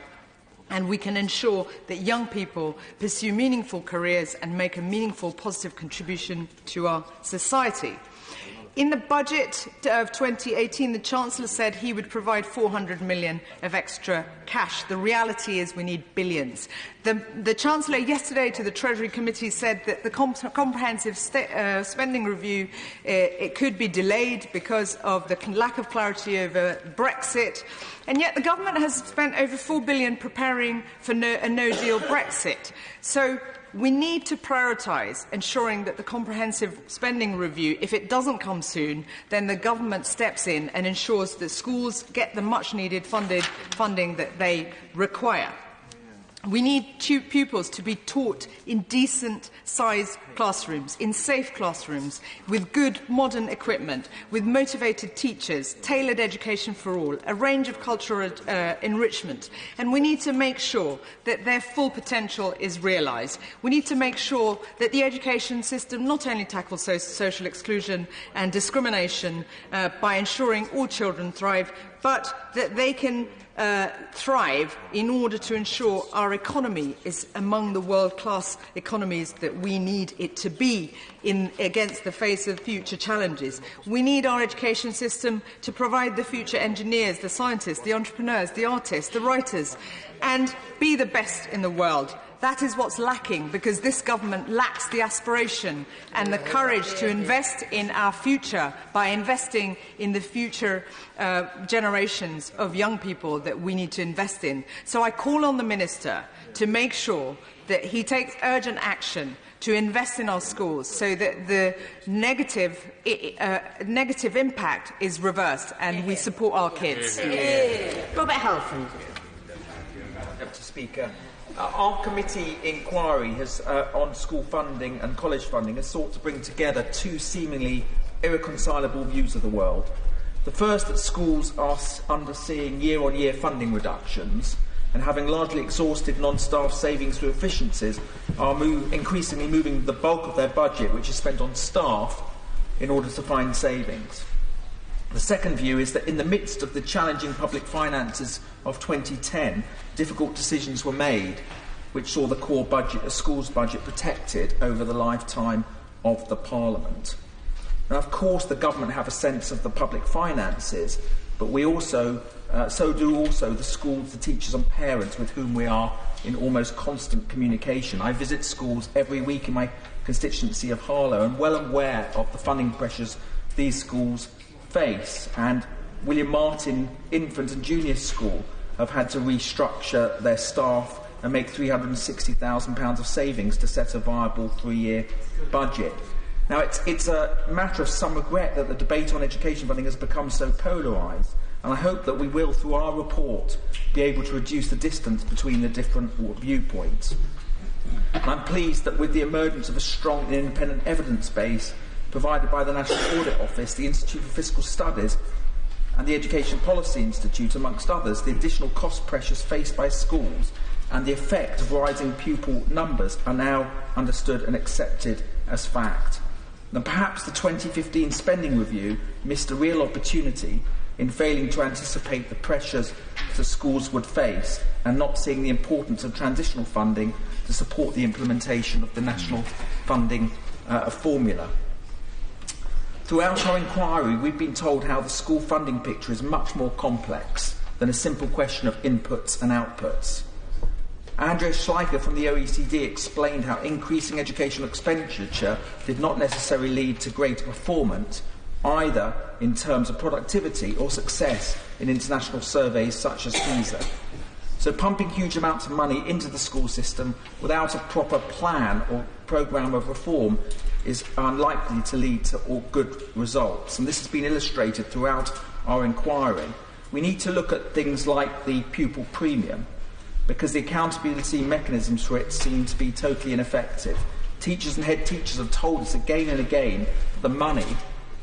and we can ensure that young people pursue meaningful careers and make a meaningful, positive contribution to our society. In the budget of 2018, the Chancellor said he would provide 400 million of extra cash. The reality is we need billions. The Chancellor yesterday to the Treasury Committee said that the comprehensive spending review it could be delayed because of the lack of clarity over Brexit. And yet the government has spent over £4 billion preparing for a no-deal Brexit. So we need to prioritise ensuring that the comprehensive spending review, if it doesn't come soon, then the government steps in and ensures that schools get the much-needed funding that they require. We need pupils to be taught in decent-sized classrooms, in safe classrooms, with good modern equipment, with motivated teachers, tailored education for all, a range of cultural enrichment. And we need to make sure that their full potential is realised. We need to make sure that the education system not only tackles social exclusion and discrimination by ensuring all children thrive, but that they can thrive in order to ensure our economy is among the world-class economies that we need it to be against the face of future challenges. We need our education system to provide the future engineers, the scientists, the entrepreneurs, the artists, the writers, and be the best in the world. That is what's lacking, because this government lacks the aspiration and the courage to invest in our future by investing in the future generations of young people that we need to invest in. So I call on the Minister to make sure that he takes urgent action to invest in our schools so that the negative impact is reversed and we support our kids. Robert Halfon. Mr. Speaker. Our committee inquiry on school funding and college funding has sought to bring together two seemingly irreconcilable views of the world. The first, that schools are underseeing year-on-year funding reductions and, having largely exhausted non-staff savings through efficiencies, are increasingly moving the bulk of their budget, which is spent on staff, in order to find savings. The second view is that in the midst of the challenging public finances of 2010, difficult decisions were made which saw the core budget, a school's budget, protected over the lifetime of the Parliament. Now, of course, the government have a sense of the public finances, but we also, so do also the schools, the teachers and parents with whom we are in almost constant communication. I visit schools every week in my constituency of Harlow and well aware of the funding pressures these schools face, and William Martin Infant and Junior School have had to restructure their staff and make £360,000 of savings to set a viable 3-year budget. Now, it's a matter of some regret that the debate on education funding has become so polarised, and I hope that we will, through our report, be able to reduce the distance between the different viewpoints. I'm pleased that with the emergence of a strong and independent evidence base provided by the National Audit Office, the Institute for Fiscal Studies and the Education Policy Institute, amongst others, the additional cost pressures faced by schools and the effect of rising pupil numbers are now understood and accepted as fact. And perhaps the 2015 spending review missed a real opportunity in failing to anticipate the pressures that schools would face and not seeing the importance of transitional funding to support the implementation of the national funding formula. Throughout our inquiry, we've been told how the school funding picture is much more complex than a simple question of inputs and outputs. Andrea Schleicher from the OECD explained how increasing educational expenditure did not necessarily lead to greater performance, either in terms of productivity or success in international surveys such as PISA. So pumping huge amounts of money into the school system without a proper plan or programme of reform is unlikely to lead to all good results. And this has been illustrated throughout our inquiry. We need to look at things like the pupil premium, because the accountability mechanisms for it seem to be totally ineffective. Teachers and head teachers have told us again and again that the money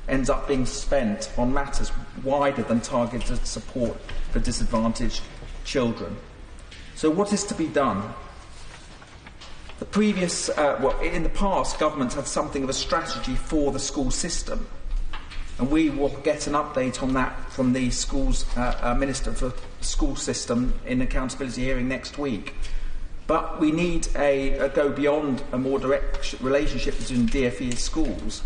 ends up being spent on matters wider than targeted support for disadvantaged children. So what is to be done? In the past, governments had something of a strategy for the school system, and we will get an update on that from the schools Minister for School System in accountability hearing next week. But we need a go beyond a more direct relationship between DfE and schools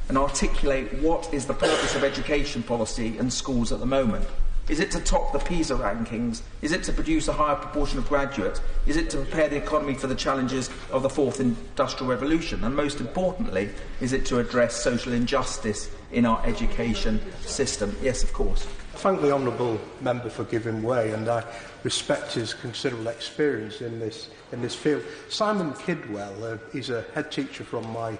and articulate what is the purpose of education policy in schools at the moment. Is it to top the PISA rankings? Is it to produce a higher proportion of graduates? Is it to prepare the economy for the challenges of the fourth industrial revolution? And most importantly, is it to address social injustice in our education system? Yes, of course. I thank the honourable member for giving way, and I respect his considerable experience in this field. Simon Kidwell, he's a head teacher from my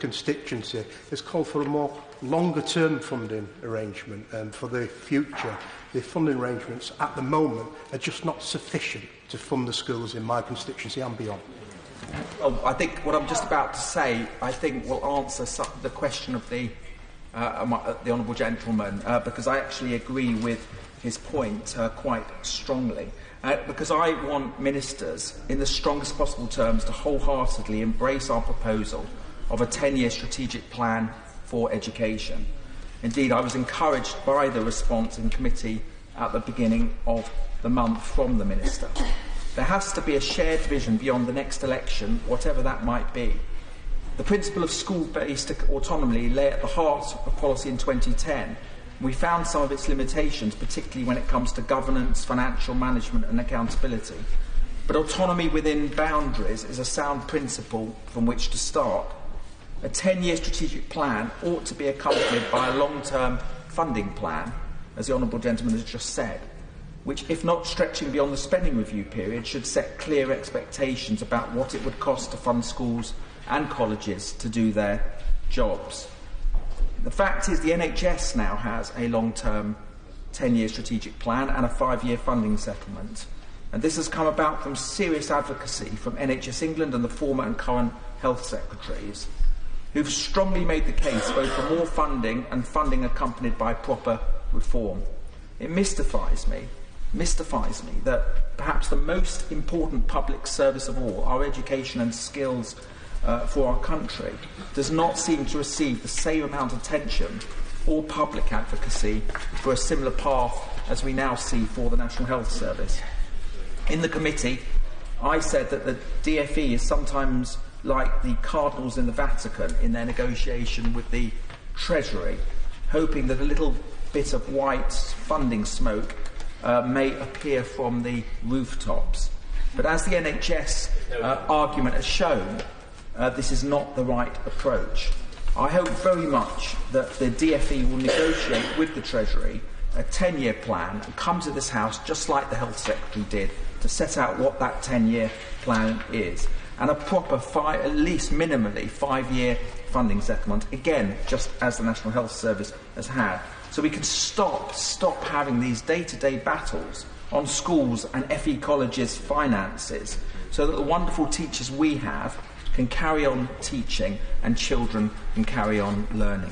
constituency, has called for a more longer-term funding arrangement for the future. The funding arrangements at the moment are just not sufficient to fund the schools in my constituency and beyond. Well, I think what I'm just about to say, I think will answer the question of the honourable gentleman, because I actually agree with his point quite strongly. Because I want ministers, in the strongest possible terms, to wholeheartedly embrace our proposal of a 10-year strategic plan for education. Indeed, I was encouraged by the response in committee at the beginning of the month from the Minister. There has to be a shared vision beyond the next election, whatever that might be. The principle of school-based autonomy lay at the heart of policy in 2010. We found some of its limitations, particularly when it comes to governance, financial management and accountability. But autonomy within boundaries is a sound principle from which to start. A 10-year strategic plan ought to be accompanied by a long-term funding plan, as the honourable gentleman has just said, which, if not stretching beyond the spending review period, should set clear expectations about what it would cost to fund schools and colleges to do their jobs. The fact is the NHS now has a long-term 10-year strategic plan and a 5-year funding settlement. And this has come about from serious advocacy from NHS England and the former and current health secretaries, who've strongly made the case both for more funding and funding accompanied by proper reform. It mystifies me that perhaps the most important public service of all, our education and skills for our country, does not seem to receive the same amount of attention or public advocacy for a similar path as we now see for the National Health Service. In the committee, I said that the DfE is sometimes like the cardinals in the Vatican in their negotiation with the Treasury, hoping that a little bit of white funding smoke may appear from the rooftops. But as the NHS argument has shown, this is not the right approach. I hope very much that the DfE will negotiate with the Treasury a 10-year plan and come to this House, just like the Health Secretary did, to set out what that 10-year plan is, and a proper, at least minimally, 5-year funding settlement, again, just as the National Health Service has had, so we can stop having these day-to-day battles on schools and FE colleges' finances, so that the wonderful teachers we have can carry on teaching and children can carry on learning.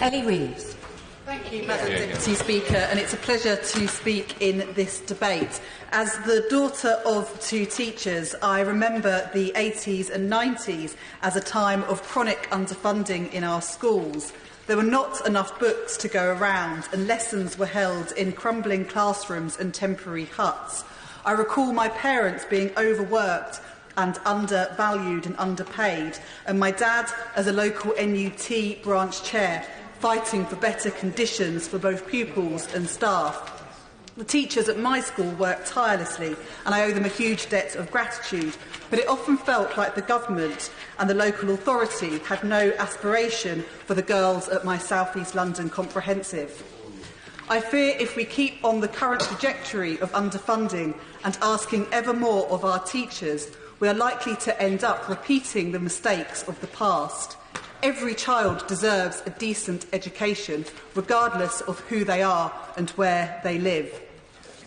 Ellie Reeves. Thank you, Madam Deputy Speaker, and it's a pleasure to speak in this debate. As the daughter of two teachers, I remember the 80s and 90s as a time of chronic underfunding in our schools. There were not enough books to go around, and lessons were held in crumbling classrooms and temporary huts. I recall my parents being overworked and undervalued and underpaid, and my dad, as a local NUT branch chair, fighting for better conditions for both pupils and staff. The teachers at my school worked tirelessly, and I owe them a huge debt of gratitude, but it often felt like the government and the local authority had no aspiration for the girls at my South East London Comprehensive. I fear if we keep on the current trajectory of underfunding and asking ever more of our teachers, we are likely to end up repeating the mistakes of the past. Every child deserves a decent education, regardless of who they are and where they live.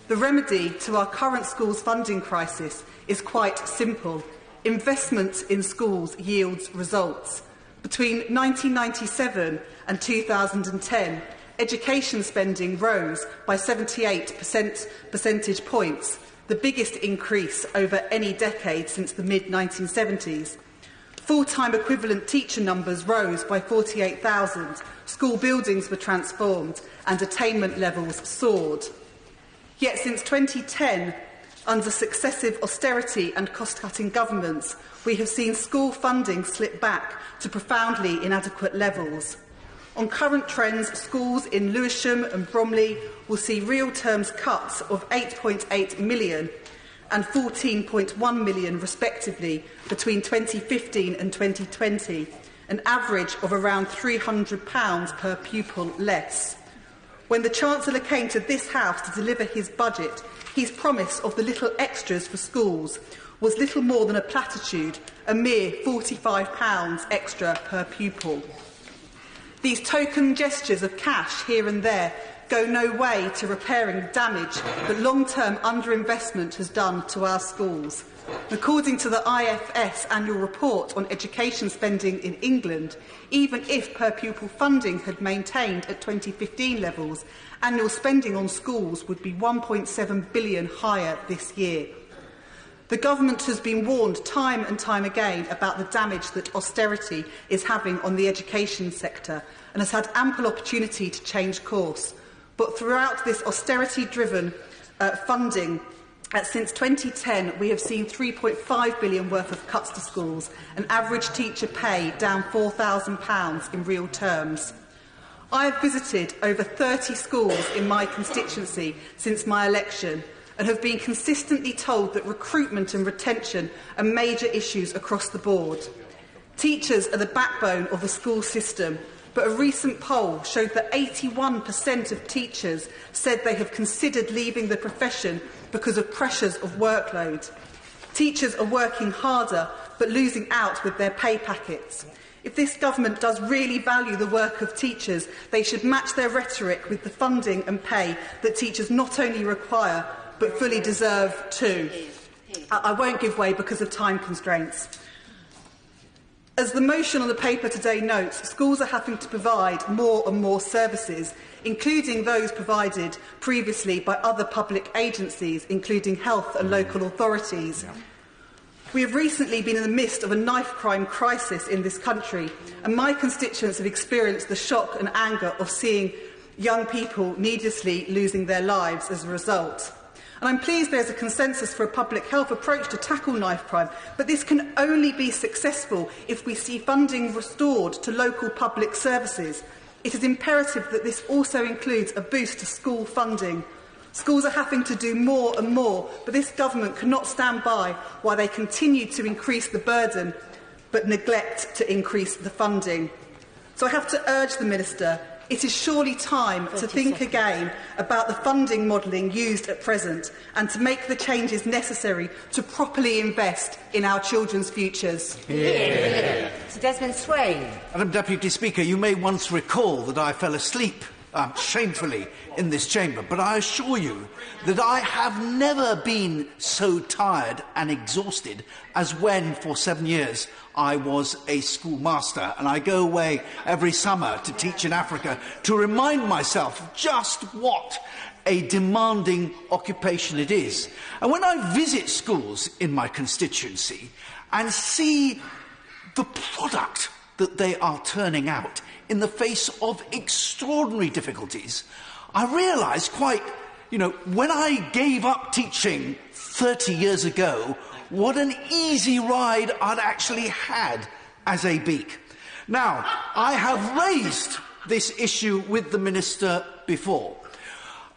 The remedy to our current schools funding crisis is quite simple. Investment in schools yields results. Between 1997 and 2010, education spending rose by 78 percentage points, the biggest increase over any decade since the mid-1970s. Full-time equivalent teacher numbers rose by 48,000, school buildings were transformed and attainment levels soared. Yet since 2010, under successive austerity and cost-cutting governments, we have seen school funding slip back to profoundly inadequate levels. On current trends, schools in Lewisham and Bromley will see real terms cuts of 8.8 million and 14.1 million respectively between 2015 and 2020, an average of around £300 per pupil less. When the Chancellor came to this House to deliver his budget, his promise of the little extras for schools was little more than a platitude, a mere £45 extra per pupil. These token gestures of cash here and there go no way to repairing the damage that long-term underinvestment has done to our schools. According to the IFS annual report on education spending in England, even if per-pupil funding had maintained at 2015 levels, annual spending on schools would be £1.7 billion higher this year. The government has been warned time and time again about the damage that austerity is having on the education sector and has had ample opportunity to change course. But throughout this austerity-driven funding, since 2010, we have seen £3.5 billion worth of cuts to schools, an average teacher pay down £4,000 in real terms. I have visited over 30 schools in my constituency since my election and have been consistently told that recruitment and retention are major issues across the board. Teachers are the backbone of the school system, but a recent poll showed that 81% of teachers said they have considered leaving the profession because of pressures of workload. Teachers are working harder but losing out with their pay packets. If this government does really value the work of teachers, they should match their rhetoric with the funding and pay that teachers not only require but fully deserve too. I won't give way because of time constraints. As the motion on the paper today notes, schools are having to provide more and more services, including those provided previously by other public agencies, including health and local authorities. Yeah. We have recently been in the midst of a knife crime crisis in this country, and my constituents have experienced the shock and anger of seeing young people needlessly losing their lives as a result. And I'm pleased there is a consensus for a public health approach to tackle knife crime, but this can only be successful if we see funding restored to local public services. It is imperative that this also includes a boost to school funding. Schools are having to do more and more, but this government cannot stand by while they continue to increase the burden but neglect to increase the funding. So I have to urge the Minister, it is surely time to think again about the funding modelling used at present and to make the changes necessary to properly invest in our children's futures. Yeah. Sir Desmond Swain. Madam Deputy Speaker, you may once recall that I fell asleep shamefully in this chamber, but I assure you that I have never been so tired and exhausted as when, for 7 years, I was a schoolmaster, and I go away every summer to teach in Africa to remind myself just what a demanding occupation it is. And when I visit schools in my constituency and see the product that they are turning out in the face of extraordinary difficulties, I realise quite, when I gave up teaching 30 years ago, what an easy ride I'd actually had as a beak. Now, I have raised this issue with the Minister before.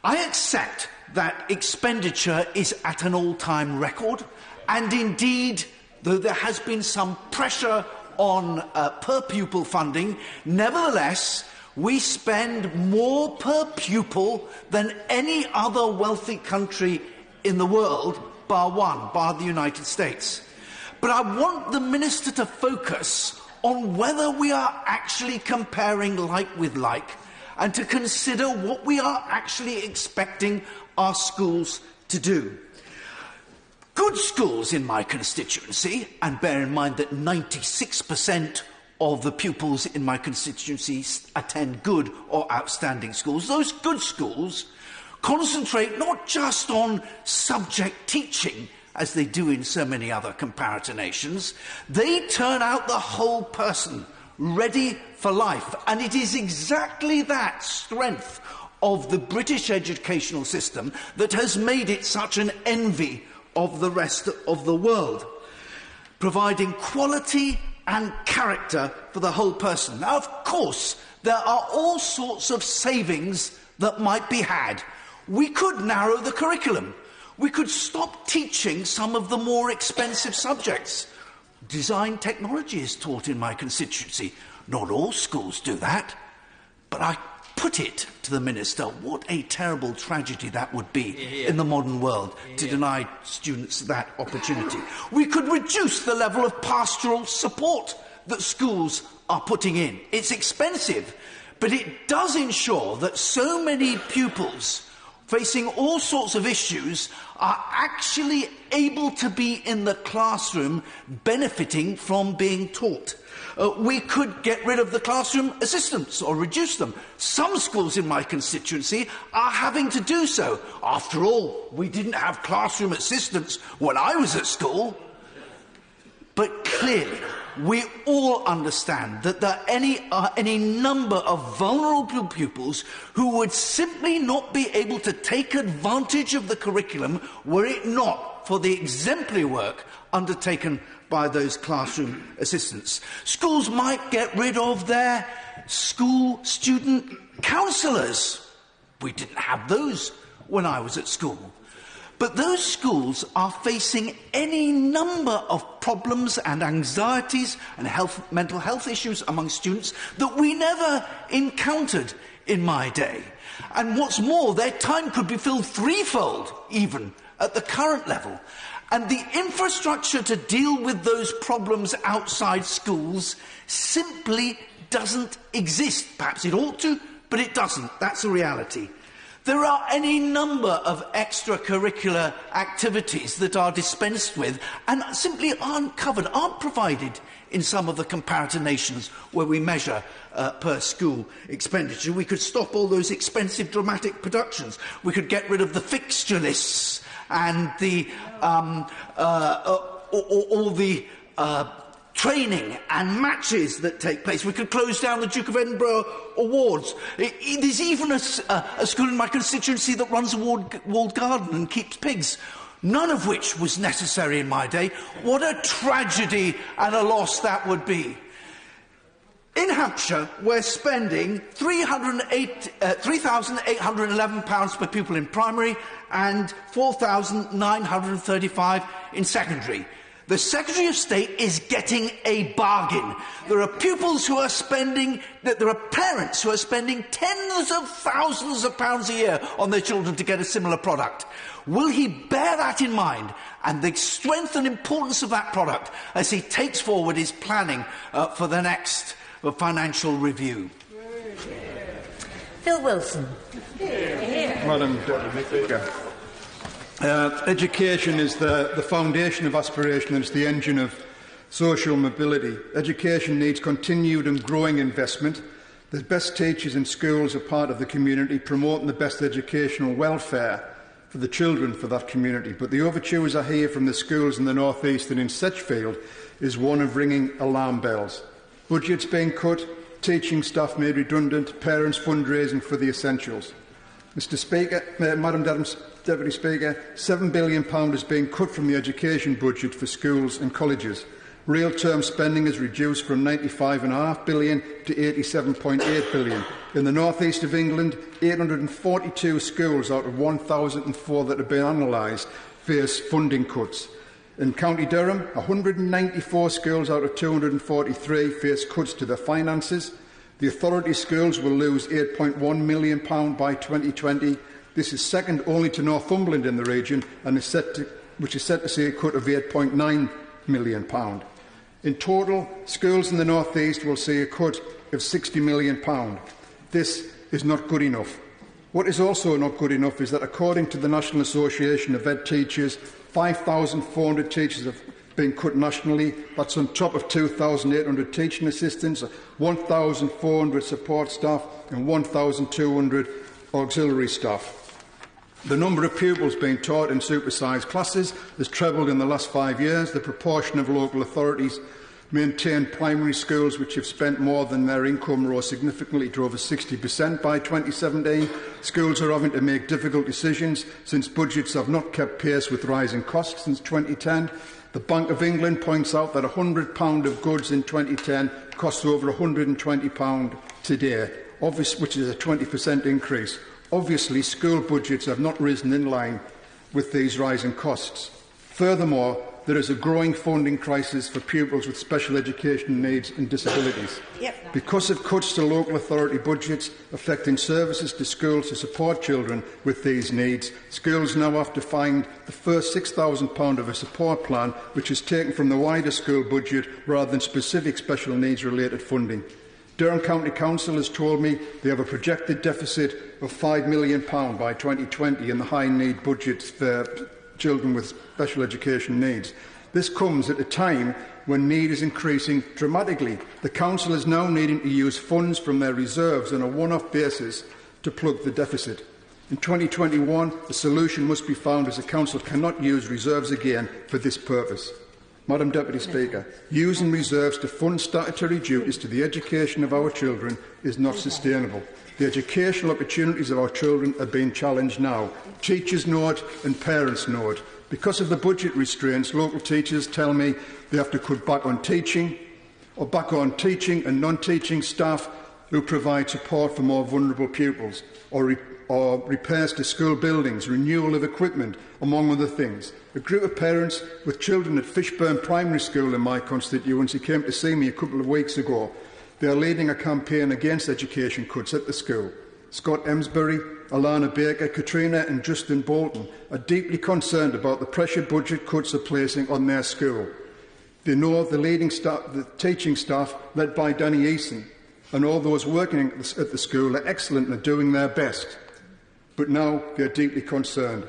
I accept that expenditure is at an all-time record, and indeed, though there has been some pressure on per-pupil funding, nevertheless, We spend more per pupil than any other wealthy country in the world, bar the United States. But I want the Minister to focus on whether we are actually comparing like with like, and to consider what we are actually expecting our schools to do. Good schools in my constituency, and bear in mind that 96% of the pupils in my constituency attend good or outstanding schools, those good schools concentrate not just on subject teaching, as they do in so many other comparator nations. They turn out the whole person, ready for life. And it is exactly that strength of the British educational system that has made it such an envy of the rest of the world, providing quality and character for the whole person. Now, of course, there are all sorts of savings that might be had. We could narrow the curriculum. We could stop teaching some of the more expensive subjects. Design technology is taught in my constituency. Not all schools do that. But I put it to the Minister, what a terrible tragedy that would be in the modern world to deny students that opportunity. We could reduce the level of pastoral support that schools are putting in. It's expensive, but it does ensure that so many pupils facing all sorts of issues are actually able to be in the classroom benefiting from being taught. We could get rid of the classroom assistants or reduce them. Some schools in my constituency are having to do so. After all, we didn't have classroom assistants when I was at school. But clearly, we all understand that there are any number of vulnerable pupils who would simply not be able to take advantage of the curriculum were it not for the exemplary work undertaken by those classroom assistants. Schools might get rid of their school student counsellors. We didn't have those when I was at school. But those schools are facing any number of problems and anxieties and mental health issues among students that we never encountered in my day. And what's more, their time could be filled threefold, even, at the current level. And the infrastructure to deal with those problems outside schools simply doesn't exist. Perhaps it ought to, but it doesn't. That's a reality. There are any number of extracurricular activities that are dispensed with and simply aren't covered, aren't provided in some of the comparator nations where we measure per school expenditure. We could stop all those expensive dramatic productions. We could get rid of the fixture lists and the all the training and matches that take place. We could close down the Duke of Edinburgh Awards. There's even a school in my constituency that runs a walled garden and keeps pigs, none of which was necessary in my day. What a tragedy and a loss that would be. In Hampshire, we're spending £3,811 per pupil in primary and £4,935 in secondary. The Secretary of State is getting a bargain. There are pupils who are spending, there are parents who are spending tens of thousands of pounds a year on their children to get a similar product. Will he bear that in mind and the strength and importance of that product as he takes forward his planning for the next financial review? Phil Wilson. Madam Deputy Speaker. Education is the foundation of aspiration and it's the engine of social mobility. Education needs continued and growing investment. The best teachers in schools are part of the community, promoting the best educational welfare for the children for that community. But the overtures I hear from the schools in the North East and in Sedgefield is one of ringing alarm bells. Budgets being cut, teaching staff made redundant, parents fundraising for the essentials. Mr. Speaker, Madam Deputy Speaker, £7 billion is being cut from the education budget for schools and colleges. Real term spending is reduced from £95.5 billion to £87.8 billion. In the North East of England, 842 schools out of 1,004 that have been analysed face funding cuts. In County Durham, 194 schools out of 243 face cuts to their finances. The authority schools will lose £8.1 million by 2020. This is second only to Northumberland in the region, and which is set to see a cut of £8.9 million. In total, schools in the North East will see a cut of £60 million. This is not good enough. What is also not good enough is that, according to the National Association of Ed Teachers, 5,400 teachers have been cut nationally. That's on top of 2,800 teaching assistants, 1,400 support staff and 1,200 auxiliary staff. The number of pupils being taught in supersized classes has trebled in the last 5 years. The proportion of local authorities maintained primary schools which have spent more than their income rose significantly to over 60% by 2017. Schools are having to make difficult decisions since budgets have not kept pace with rising costs since 2010. The Bank of England points out that £100 of goods in 2010 costs over £120 today, which is a 20% increase. Obviously, school budgets have not risen in line with these rising costs. Furthermore, there is a growing funding crisis for pupils with special education needs and disabilities. Because of cuts to local authority budgets affecting services to schools to support children with these needs, schools now have to find the first £6,000 of a support plan, which is taken from the wider school budget rather than specific special needs related funding. Durham County Council has told me they have a projected deficit of £5 million by 2020 in the high-need budgets for children with special education needs. This comes at a time when need is increasing dramatically. The Council is now needing to use funds from their reserves on a one-off basis to plug the deficit. In 2021, the solution must be found, as the Council cannot use reserves again for this purpose. Madam Deputy Speaker, using reserves to fund statutory duties to the education of our children is not sustainable. The educational opportunities of our children are being challenged now. Teachers know it and parents know it. Because of the budget restraints, local teachers tell me they have to cut back on teaching and non-teaching staff who provide support for more vulnerable pupils, or repairs to school buildings, renewal of equipment, among other things. A group of parents with children at Fishburn Primary School in my constituency came to see me a couple of weeks ago. They are leading a campaign against education cuts at the school. Scott Emsbury, Alana Baker, Katrina and Justin Bolton are deeply concerned about the pressure budget cuts are placing on their school. They know the teaching staff, led by Danny Eason, and all those working at the school are excellent and are doing their best. But now they are deeply concerned.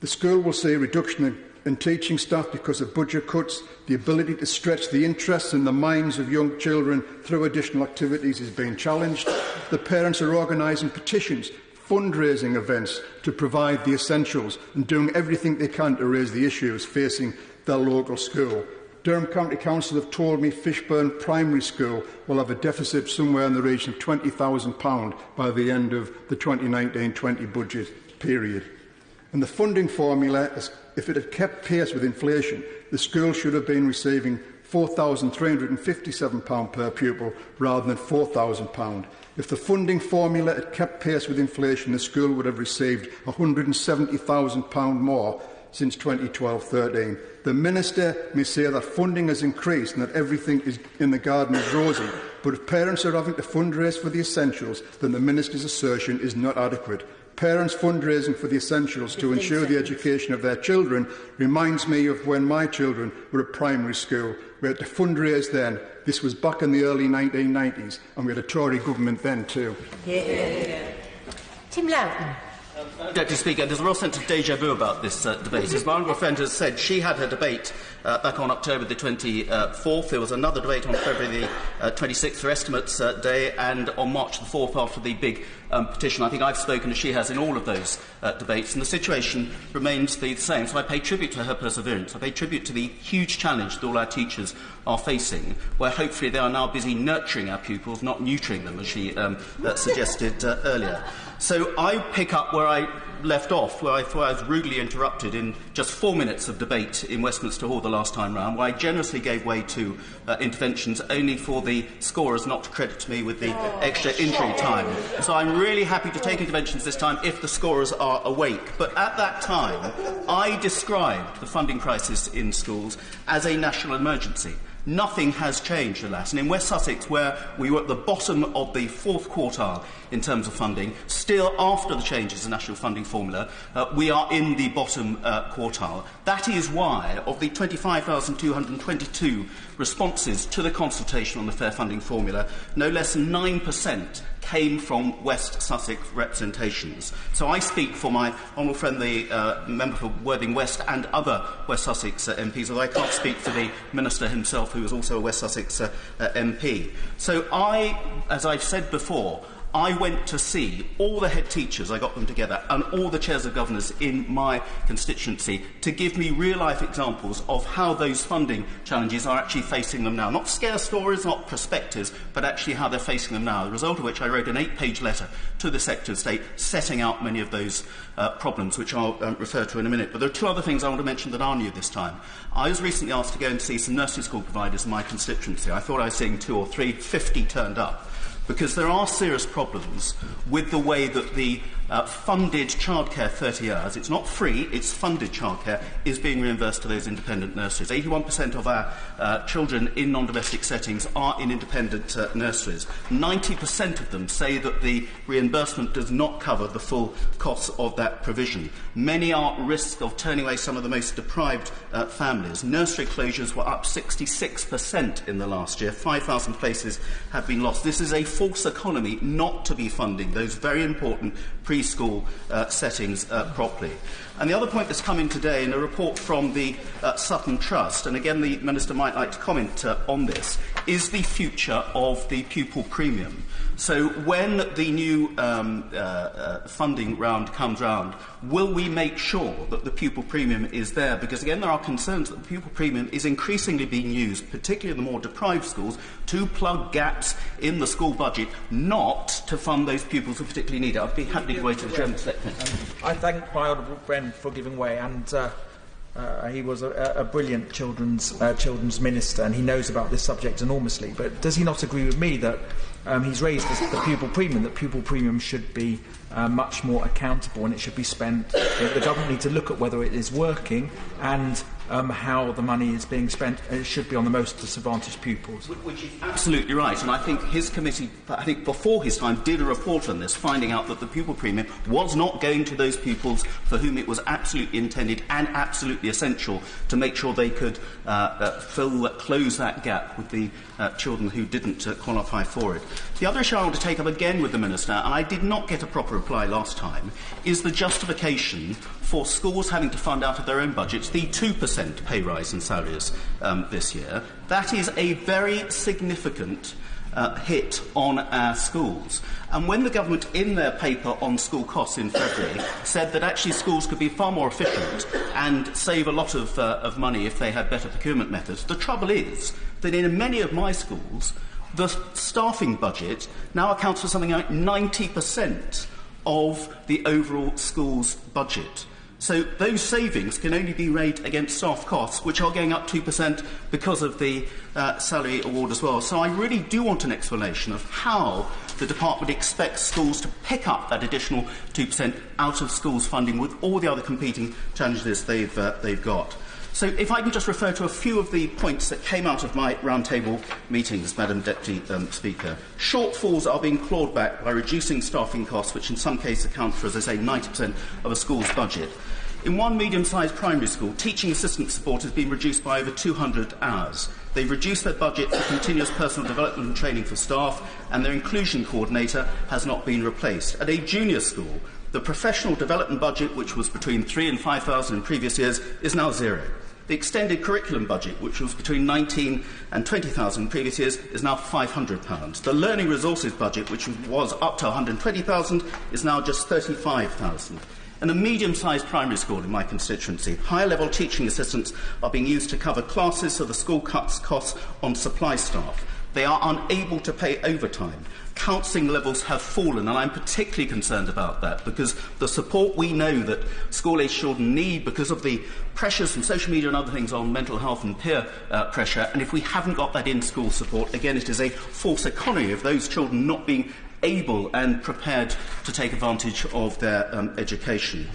The school will see a reduction in teaching staff because of budget cuts. The ability to stretch the interests and the minds of young children through additional activities is being challenged. The parents are organising petitions, fundraising events to provide the essentials and doing everything they can to raise the issues facing their local school. Durham County Council have told me Fishburn Primary School will have a deficit somewhere in the region of £20,000 by the end of the 2019-20 budget period. And the funding formula, if it had kept pace with inflation, the school should have been receiving £4,357 per pupil rather than £4,000. If the funding formula had kept pace with inflation, the school would have received £170,000 more since 2012-13. The Minister may say that funding has increased and that everything is in the garden is rosy, but if parents are having to fundraise for the essentials, then the Minister's assertion is not adequate. Parents fundraising for the essentials to ensure the education of their children reminds me of when my children were at primary school. We had to fundraise then. This was back in the early 1990s, and we had a Tory government then too. Tim Loughton. Deputy Speaker, there's a real sense of déjà vu about this debate. As my honourable friend has said, she had her debate back on October the 24th. There was another debate on February the 26th for Estimates Day, and on March the 4th after the big petition. I think I've spoken as she has in all of those debates, and the situation remains the same. So I pay tribute to her perseverance. I pay tribute to the huge challenge that all our teachers are facing, where hopefully they are now busy nurturing our pupils, not neutering them, as she suggested earlier. So I pick up where I left off, where I thought I was rudely interrupted in just 4 minutes of debate in Westminster Hall the last time round, where I generously gave way to interventions only for the scorers not to credit me with the extra injury time. So I'm really happy to take interventions this time if the scorers are awake. But at that time, I described the funding crisis in schools as a national emergency. Nothing has changed, alas. And in West Sussex, where we were at the bottom of the 4th quartile in terms of funding, still after the changes in the national funding formula, we are in the bottom quartile. That is why, of the 25,222 responses to the consultation on the fair funding formula, no less than 9% came from West Sussex representations. So I speak for my honourable friend, the member for Worthing West, and other West Sussex MPs, although I can't speak for the Minister himself, who is also a West Sussex MP. So as I've said before, I went to see all the head teachers, I got them together, and all the chairs of governors in my constituency to give me real-life examples of how those funding challenges are actually facing them now. Not scare stories, not perspectives, but actually how they're facing them now. The result of which I wrote an 8-page letter to the Secretary of State setting out many of those problems, which I'll refer to in a minute. But there are 2 other things I want to mention that are new this time. I was recently asked to go and see some nursery school providers in my constituency. I thought I was seeing 2 or 3, 50 turned up. Because there are serious problems with the way that the funded childcare 30 hours, it's not free, it's funded childcare, is being reimbursed to those independent nurseries. 81% of our children in non-domestic settings are in independent nurseries. 90% of them say that the reimbursement does not cover the full costs of that provision. Many are at risk of turning away some of the most deprived families. Nursery closures were up 66% in the last year. 5,000 places have been lost. This is a false economy not to be funding those very important preschool settings properly. And the other point that's come in today in a report from the Sutton Trust, and again the Minister might like to comment on this, is the future of the pupil premium. So when the new funding round comes round, will we make sure that the pupil premium is there? Because again, there are concerns that the pupil premium is increasingly being used, particularly in the more deprived schools, to plug gaps in the school budget, not to fund those pupils who particularly need it. I'd be happy to go to the German Secretary. I thank my honourable friend for giving way, and he was a brilliant children's minister, and he knows about this subject enormously. But does he not agree with me that he's raised the pupil premium, that pupil premium should be much more accountable and it should be spent? The government need to look at whether it is working and how the money is being spent, and it should be on the most disadvantaged pupils. Which is absolutely right, and I think his committee, before his time, did a report on this, finding out that the pupil premium was not going to those pupils for whom it was absolutely intended and absolutely essential to make sure they could close that gap with the children who didn't qualify for it. The other issue I want to take up again with the Minister, and I did not get a proper reply last time, is the justification for schools having to fund out of their own budgets the 2% pay rise in salaries this year. That is a very significant hit on our schools. And when the government, in their paper on school costs in February, said that actually schools could be far more efficient and save a lot of money if they had better procurement methods, the trouble is that in many of my schools, the staffing budget now accounts for something like 90% of the overall school's budget. So those savings can only be made against staff costs, which are going up 2% because of the salary award as well. So I really do want an explanation of how the Department expects schools to pick up that additional 2% out of schools' funding with all the other competing challenges they've got. So if I can just refer to a few of the points that came out of my roundtable meetings, Madam Deputy Speaker. Shortfalls are being clawed back by reducing staffing costs, which in some cases account for, as I say, 90% of a school's budget. In one medium-sized primary school, teaching assistant support has been reduced by over 200 hours. They've reduced their budget for continuous personal development and training for staff, and their inclusion coordinator has not been replaced. At a junior school, the professional development budget, which was between £3,000 and £5,000 in previous years, is now zero. The extended curriculum budget, which was between £19,000 and £20,000 in previous years, is now £500. The learning resources budget, which was up to £120,000, is now just £35,000. In a medium-sized primary school in my constituency, higher-level teaching assistants are being used to cover classes, so the school cuts costs on supply staff. They are unable to pay overtime. Counselling levels have fallen, and I'm particularly concerned about that because the support we know that school-aged children need because of the pressures from social media and other things on mental health and peer pressure, and if we haven't got that in-school support, again, it is a false economy of those children not being able and prepared to take advantage of their education.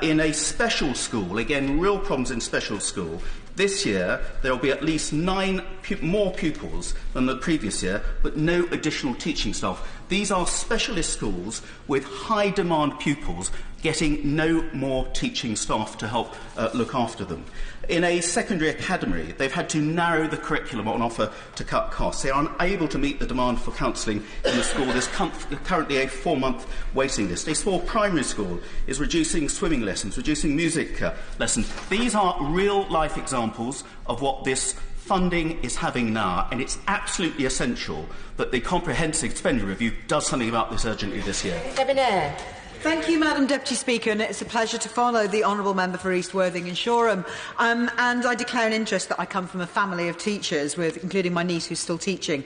In a special school, again, real problems in special school, this year there will be at least 9 more pupils than the previous year, but no additional teaching staff. These are specialist schools with high demand pupils getting no more teaching staff to help look after them. In a secondary academy, they've had to narrow the curriculum on offer to cut costs. They are unable to meet the demand for counselling in the school. There's currently a 4-month waiting list. A small primary school is reducing swimming lessons, reducing music lessons. These are real-life examples of what this funding is having now, and it's absolutely essential that the Comprehensive Expenditure Review does something about this urgently this year. Debonair. Thank you, Madam Deputy Speaker, and it's a pleasure to follow the Honourable Member for East Worthing and Shoreham. And I declare an interest that I come from a family of teachers, including my niece who's still teaching.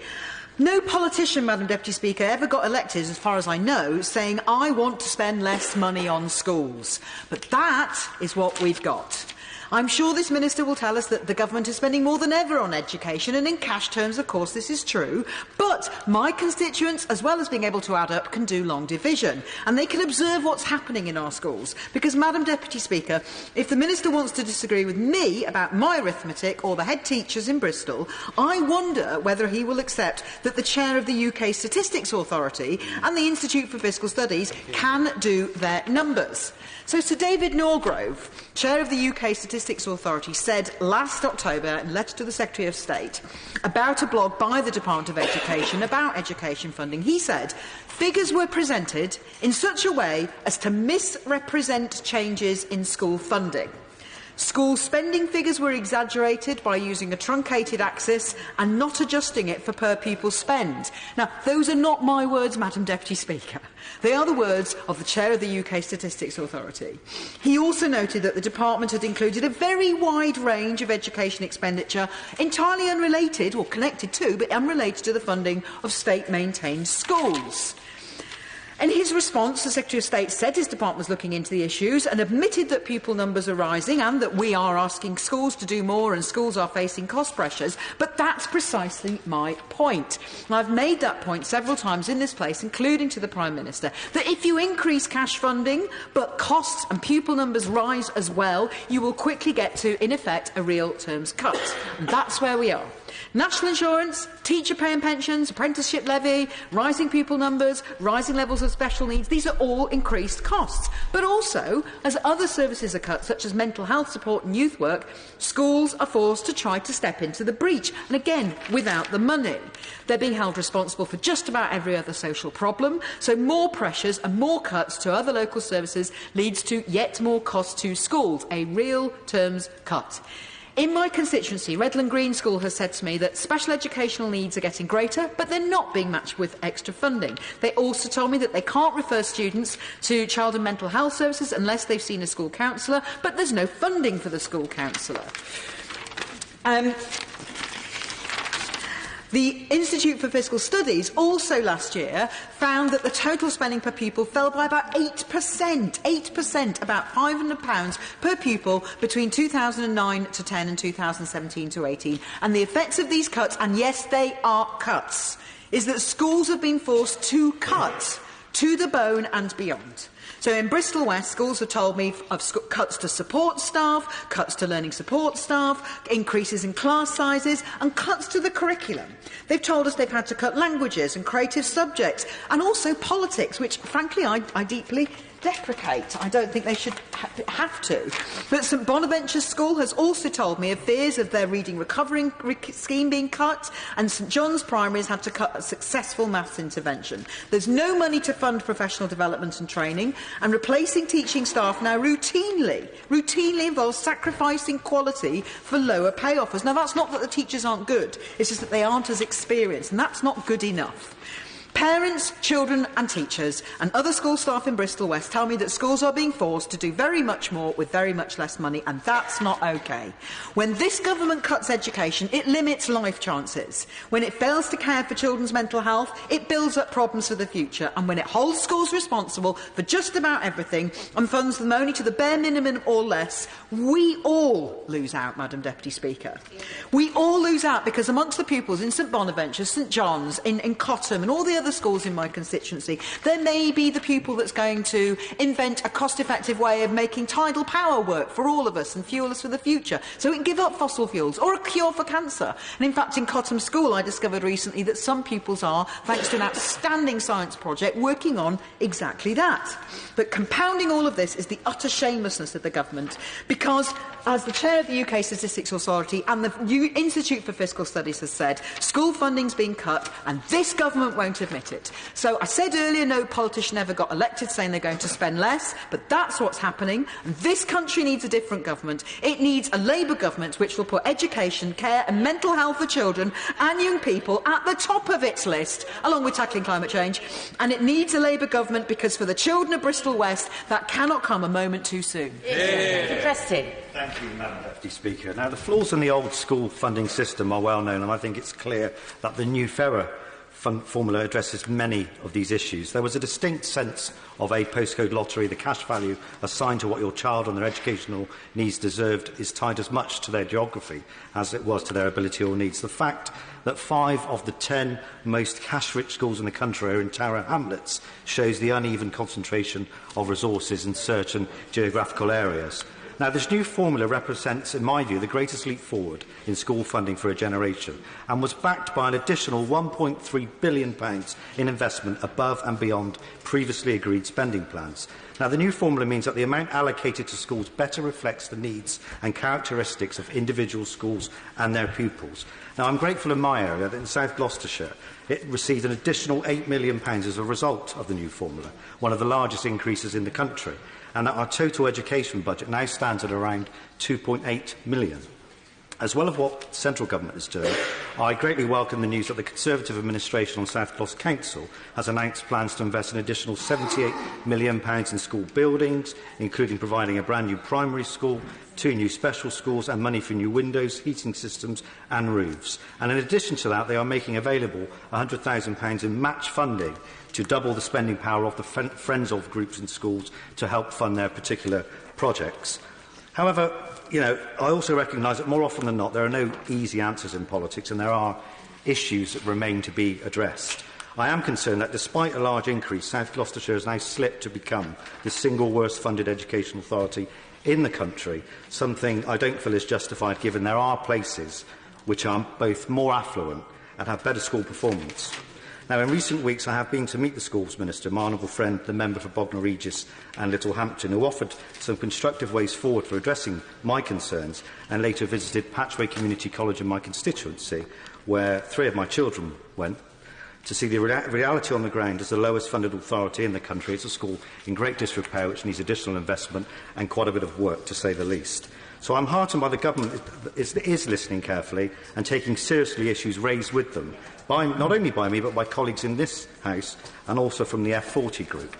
No politician, Madam Deputy Speaker, ever got elected, as far as I know, saying, I want to spend less money on schools. But that is what we've got. I'm sure this Minister will tell us that the Government is spending more than ever on education, and in cash terms, of course, this is true. But my constituents, as well as being able to add up, can do long division, and they can observe what's happening in our schools. Because, Madam Deputy Speaker, if the Minister wants to disagree with me about my arithmetic or the head teachers in Bristol, I wonder whether he will accept that the chair of the UK Statistics Authority and the Institute for Fiscal Studies can do their numbers. So Sir David Norgrove, chair of the UK Statistics Authority, said last October in a letter to the Secretary of State about a blog by the Department of Education about education funding, he said, figures were presented in such a way as to misrepresent changes in school funding. School spending figures were exaggerated by using a truncated axis and not adjusting it for per pupil spend. Now, those are not my words, Madam Deputy Speaker. They are the words of the chair of the UK Statistics Authority. He also noted that the department had included a very wide range of education expenditure entirely unrelated, or connected to, but unrelated to the funding of state-maintained schools. In his response, the Secretary of State said his department was looking into the issues and admitted that pupil numbers are rising and that we are asking schools to do more and schools are facing cost pressures. But that's precisely my point. And I've made that point several times in this place, including to the Prime Minister, that if you increase cash funding but costs and pupil numbers rise as well, you will quickly get to, in effect, a real terms cut. And that's where we are. National insurance, teacher pay and pensions, apprenticeship levy, rising pupil numbers, rising levels of special needs, these are all increased costs. But also, as other services are cut, such as mental health support and youth work, schools are forced to try to step into the breach, and again, without the money. They're being held responsible for just about every other social problem, so more pressures and more cuts to other local services leads to yet more costs to schools, a real terms cut. In my constituency, Redland Green School has said to me that special educational needs are getting greater, but they're not being matched with extra funding. They also told me that they can't refer students to child and mental health services unless they've seen a school counsellor, but there's no funding for the school counsellor. The Institute for Fiscal Studies also last year found that the total spending per pupil fell by about 8%, about £500 per pupil between 2009 to 10 and 2017 to 18. And the effects of these cuts, and yes, they are cuts, is that schools have been forced to cut to the bone and beyond. So in Bristol West, schools have told me of cuts to support staff, cuts to learning support staff, increases in class sizes and cuts to the curriculum. They've told us they've had to cut languages and creative subjects and also politics, which frankly I deeply deprecate. I don't think they should have to. But St Bonaventure's School has also told me of fears of their reading recovery scheme being cut, and St John's Primary has had to cut a successful maths intervention. There's no money to fund professional development and training, and replacing teaching staff now routinely involves sacrificing quality for lower pay offers. Now, that's not that the teachers aren't good, it's just that they aren't as experienced, and that's not good enough. Parents, children and teachers and other school staff in Bristol West tell me that schools are being forced to do very much more with very much less money, and that's not okay. When this government cuts education, it limits life chances. When it fails to care for children's mental health, it builds up problems for the future. And when it holds schools responsible for just about everything and funds them only to the bare minimum or less, we all lose out, Madam Deputy Speaker. We all lose out because amongst the pupils in St Bonaventure, St John's, in Cottam and all the other the schools in my constituency. There may be the pupil that's going to invent a cost-effective way of making tidal power work for all of us and fuel us for the future, so we can give up fossil fuels, or a cure for cancer. And in fact, in Cottam School, I discovered recently that some pupils are, thanks to an outstanding science project, working on exactly that. But compounding all of this is the utter shamelessness of the government, because, as the chair of the UK Statistics Authority and the Institute for Fiscal Studies has said, school funding's been cut, and this government won't admit it. So I said earlier, no politician ever got elected saying they're going to spend less, but that's what's happening. This country needs a different government. It needs a Labour government which will put education, care and mental health for children and young people at the top of its list, along with tackling climate change. And it needs a Labour government because for the children of Bristol West, that cannot come a moment too soon. Preston. Thank you, Madam Deputy Speaker. Now, the flaws in the old school funding system are well known, and I think it's clear that the new FERA formula addresses many of these issues. There was a distinct sense of a postcode lottery. The cash value assigned to what your child and their educational needs deserved is tied as much to their geography as it was to their ability or needs. The fact that 5 of the 10 most cash-rich schools in the country are in Tower Hamlets shows the uneven concentration of resources in certain geographical areas. Now, this new formula represents, in my view, the greatest leap forward in school funding for a generation, and was backed by an additional £1.3 billion in investment above and beyond previously agreed spending plans. Now, the new formula means that the amount allocated to schools better reflects the needs and characteristics of individual schools and their pupils. Now, I'm grateful in my area that in South Gloucestershire it received an additional £8 million as a result of the new formula, one of the largest increases in the country, and that our total education budget now stands at around £2.8 million. As well as what central government is doing, I greatly welcome the news that the Conservative administration on South Gloss Council has announced plans to invest an additional £78 million in school buildings, including providing a brand new primary school, 2 new special schools and money for new windows, heating systems and roofs. And in addition to that, they are making available £100,000 in match funding to double the spending power of the Friends of groups in schools to help fund their particular projects. However, I also recognise that more often than not there are no easy answers in politics, and there are issues that remain to be addressed. I am concerned that despite a large increase, South Gloucestershire has now slipped to become the single worst funded education authority in the country, something I don't feel is justified given there are places which are both more affluent and have better school performance. Now, in recent weeks, I have been to meet the Schools Minister, my honourable friend, the member for Bognor Regis and Littlehampton, who offered some constructive ways forward for addressing my concerns, and later visited Patchway Community College in my constituency, where 3 of my children went, to see the reality on the ground as the lowest funded authority in the country. It's a school in great disrepair which needs additional investment and quite a bit of work, to say the least. So I'm heartened by the government is listening carefully and taking seriously issues raised with them, not only by me but by colleagues in this House and also from the F40 group.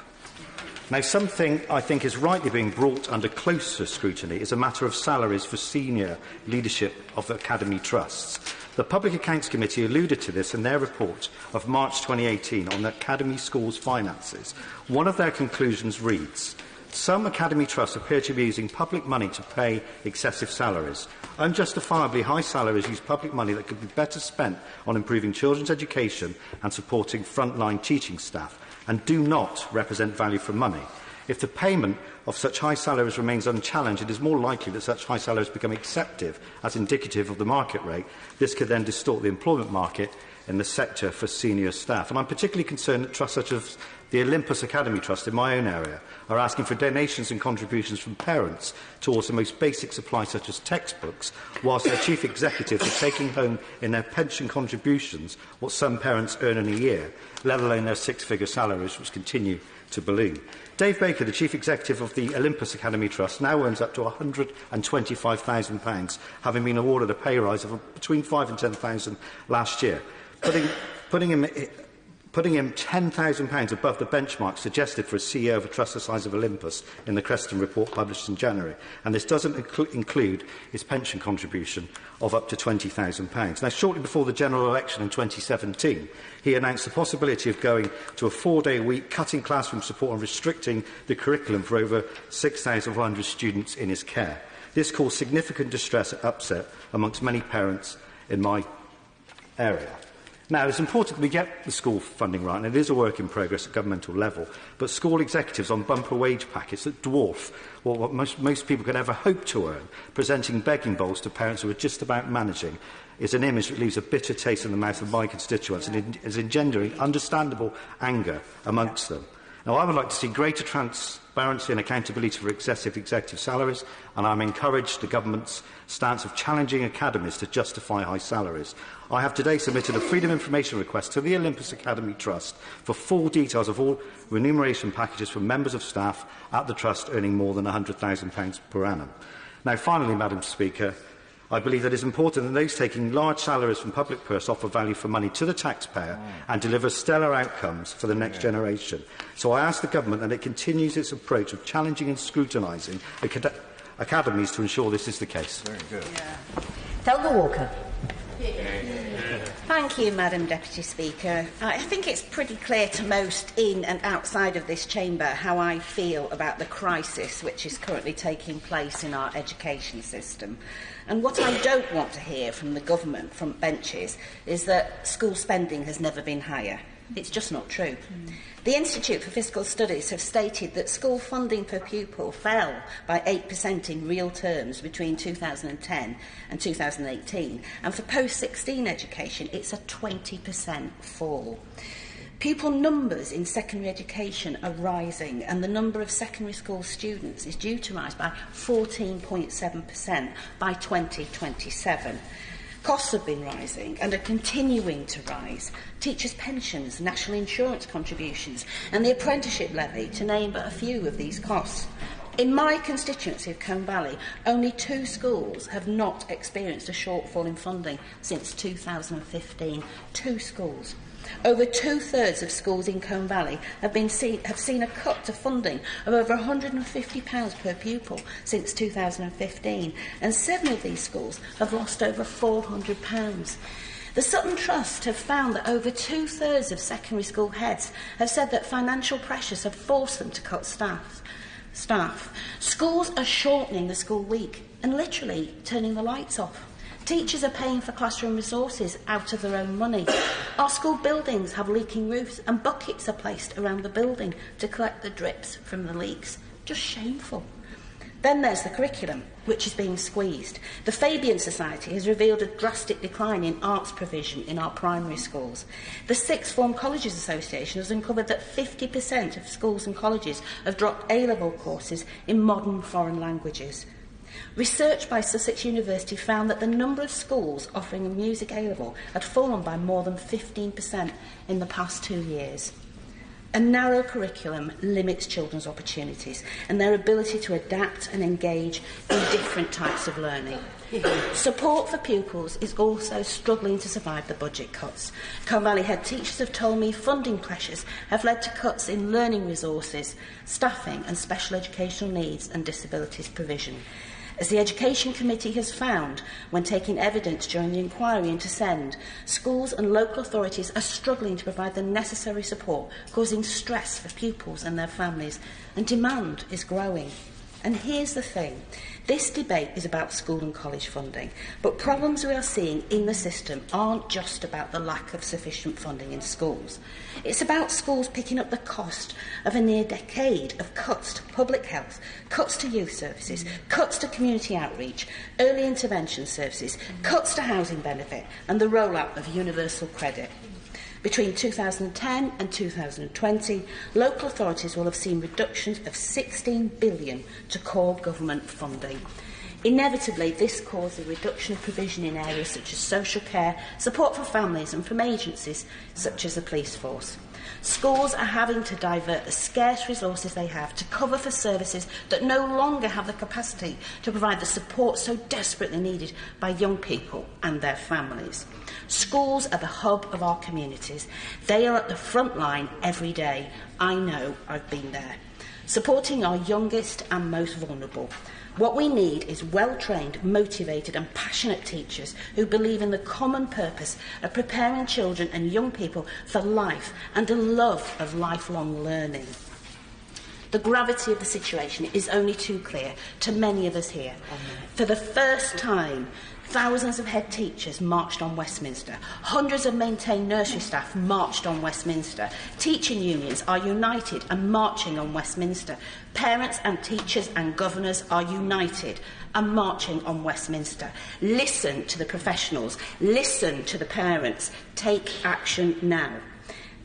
Now, something I think is rightly being brought under closer scrutiny is a matter of salaries for senior leadership of academy trusts. The Public Accounts Committee alluded to this in their report of March 2018 on the academy schools' finances. One of their conclusions reads, "Some academy trusts appear to be using public money to pay excessive salaries. Unjustifiably high salaries use public money that could be better spent on improving children's education and supporting frontline teaching staff, and do not represent value for money. If the payment of such high salaries remains unchallenged, it is more likely that such high salaries become accepted as indicative of the market rate. This could then distort the employment market in the sector for senior staff." And I'm particularly concerned that trusts such as the Olympus Academy Trust in my own area are asking for donations and contributions from parents towards the most basic supplies such as textbooks, whilst their chief executives are taking home in their pension contributions what some parents earn in a year, let alone their 6-figure salaries, which continue to balloon. Dave Baker, the Chief Executive of the Olympus Academy Trust, now earns up to £125,000, having been awarded a pay rise of between £5,000 and £10,000 last year, putting him £10,000 above the benchmark suggested for a CEO of a trust the size of Olympus in the Creston report published in January. And this doesn't include his pension contribution of up to £20,000. Now, shortly before the general election in 2017, he announced the possibility of going to a 4-day week, cutting classroom support and restricting the curriculum for over 6,100 students in his care. This caused significant distress and upset amongst many parents in my area. Now, it's important that we get the school funding right, and it is a work in progress at governmental level, but school executives on bumper wage packets that dwarf what most people could ever hope to earn, presenting begging bowls to parents who are just about managing, is an image that leaves a bitter taste in the mouth of my constituents and is engendering understandable anger amongst them. Now, I would like to see greater transparency and accountability for excessive executive salaries, and I'm encouraged the government's stance of challenging academies to justify high salaries. I have today submitted a Freedom of Information request to the Olympus Academy Trust for full details of all remuneration packages for members of staff at the Trust earning more than £100,000 per annum. Now, finally, Madam Speaker, I believe that it is important that those taking large salaries from public purse offer value for money to the taxpayer and deliver stellar outcomes for the next generation. So I ask the Government that it continues its approach of challenging and scrutinising academies to ensure this is the case. Very good. Thelma Walker. Thank you, Madam Deputy Speaker. I think it's pretty clear to most in and outside of this chamber how I feel about the crisis which is currently taking place in our education system. And what I don't want to hear from the government, from benches, is that school spending has never been higher. It's just not true. The Institute for Fiscal Studies have stated that school funding per pupil fell by 8% in real terms between 2010 and 2018, and for post-16 education it's a 20% fall. Pupil numbers in secondary education are rising, and the number of secondary school students is due to rise by 14.7% by 2027. Costs have been rising and are continuing to rise. Teachers' pensions, national insurance contributions and the apprenticeship levy, to name but a few of these costs. In my constituency of Combe Valley, only 2 schools have not experienced a shortfall in funding since 2015. 2 schools. Over 2/3 of schools in Combe Valley have seen a cut to funding of over £150 per pupil since 2015, and 7 of these schools have lost over £400. The Sutton Trust have found that over 2/3 of secondary school heads have said that financial pressures have forced them to cut staff. Schools are shortening the school week and literally turning the lights off. Teachers are paying for classroom resources out of their own money. Our school buildings have leaking roofs and buckets are placed around the building to collect the drips from the leaks. Just shameful. Then there's the curriculum, which is being squeezed. The Fabian Society has revealed a drastic decline in arts provision in our primary schools. The Sixth Form Colleges Association has uncovered that 50% of schools and colleges have dropped A-level courses in modern foreign languages. Research by Sussex University found that the number of schools offering a music A-level had fallen by more than 15% in the past 2 years. A narrow curriculum limits children's opportunities and their ability to adapt and engage in different types of learning. Support for pupils is also struggling to survive the budget cuts. Combe Valley head teachers have told me funding pressures have led to cuts in learning resources, staffing and special educational needs and disabilities provision. As the Education Committee has found when taking evidence during the inquiry into SEND, schools and local authorities are struggling to provide the necessary support, causing stress for pupils and their families, and demand is growing. And here's the thing. This debate is about school and college funding, but problems we are seeing in the system aren't just about the lack of sufficient funding in schools. It's about schools picking up the cost of a near decade of cuts to public health, cuts to youth services, cuts to community outreach, early intervention services, cuts to housing benefit and the rollout of universal credit. Between 2010 and 2020, local authorities will have seen reductions of £16 billion to core government funding. Inevitably, this caused a reduction of provision in areas such as social care, support for families and from agencies such as the police force. Schools are having to divert the scarce resources they have to cover for services that no longer have the capacity to provide the support so desperately needed by young people and their families. Schools are the hub of our communities. They are at the front line every day. I know, I've been there. Supporting our youngest and most vulnerable. What we need is well-trained, motivated and passionate teachers who believe in the common purpose of preparing children and young people for life and a love of lifelong learning. The gravity of the situation is only too clear to many of us here. For the first time, Thousands of head teachers marched on Westminster. Hundreds of maintained nursery staff marched on Westminster. Teaching unions are united and marching on Westminster. Parents and teachers and governors are united and marching on Westminster. Listen to the professionals. Listen to the parents. Take action now.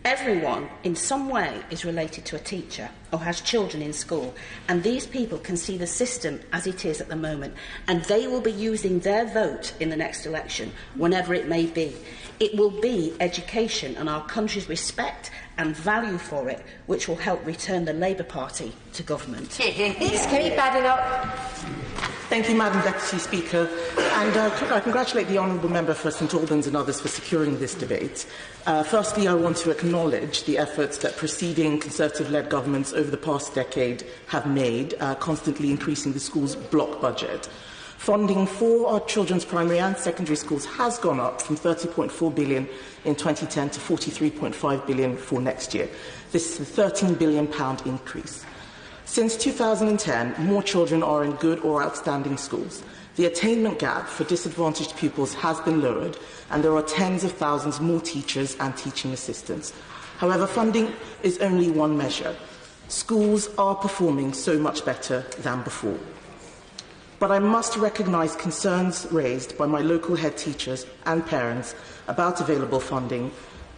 Everyone, in some way, is related to a teacher or has children in school, and these people can see the system as it is at the moment, and they will be using their vote in the next election, whenever it may be. It will be education and our country's respect and value for it which will help return the Labour Party to government. Kate Badenoch. Thank you, Madam Deputy Speaker. And I congratulate the Honourable Member for St Albans and others for securing this debate. Firstly, I want to acknowledge the efforts that preceding Conservative-led governments over the past decade have made, constantly increasing the school's block budget. Funding for our children's primary and secondary schools has gone up from £30.4 billion in 2010 to £43.5 billion for next year. This is a £13 billion increase. Since 2010, more children are in good or outstanding schools. The attainment gap for disadvantaged pupils has been lowered, and there are tens of thousands more teachers and teaching assistants. However, funding is only one measure. Schools are performing so much better than before. But I must recognise concerns raised by my local head teachers and parents about available funding.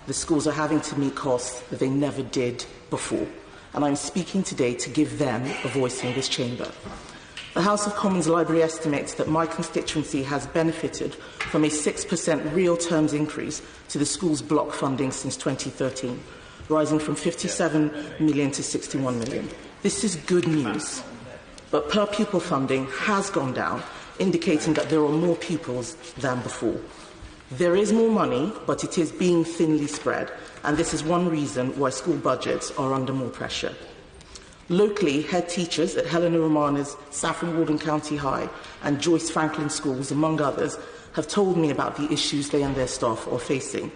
The schools are having to meet costs that they never did before, and I'm speaking today to give them a voice in this chamber. The House of Commons Library estimates that my constituency has benefited from a 6% real terms increase to the school's block funding since 2013, rising from 57 million to 61 million. This is good news, but per pupil funding has gone down, indicating that there are more pupils than before. There is more money, but it is being thinly spread, and this is one reason why school budgets are under more pressure. Locally, head teachers at Helena Romana's Saffron Walden County High and Joyce Franklin schools, among others, have told me about the issues they and their staff are facing.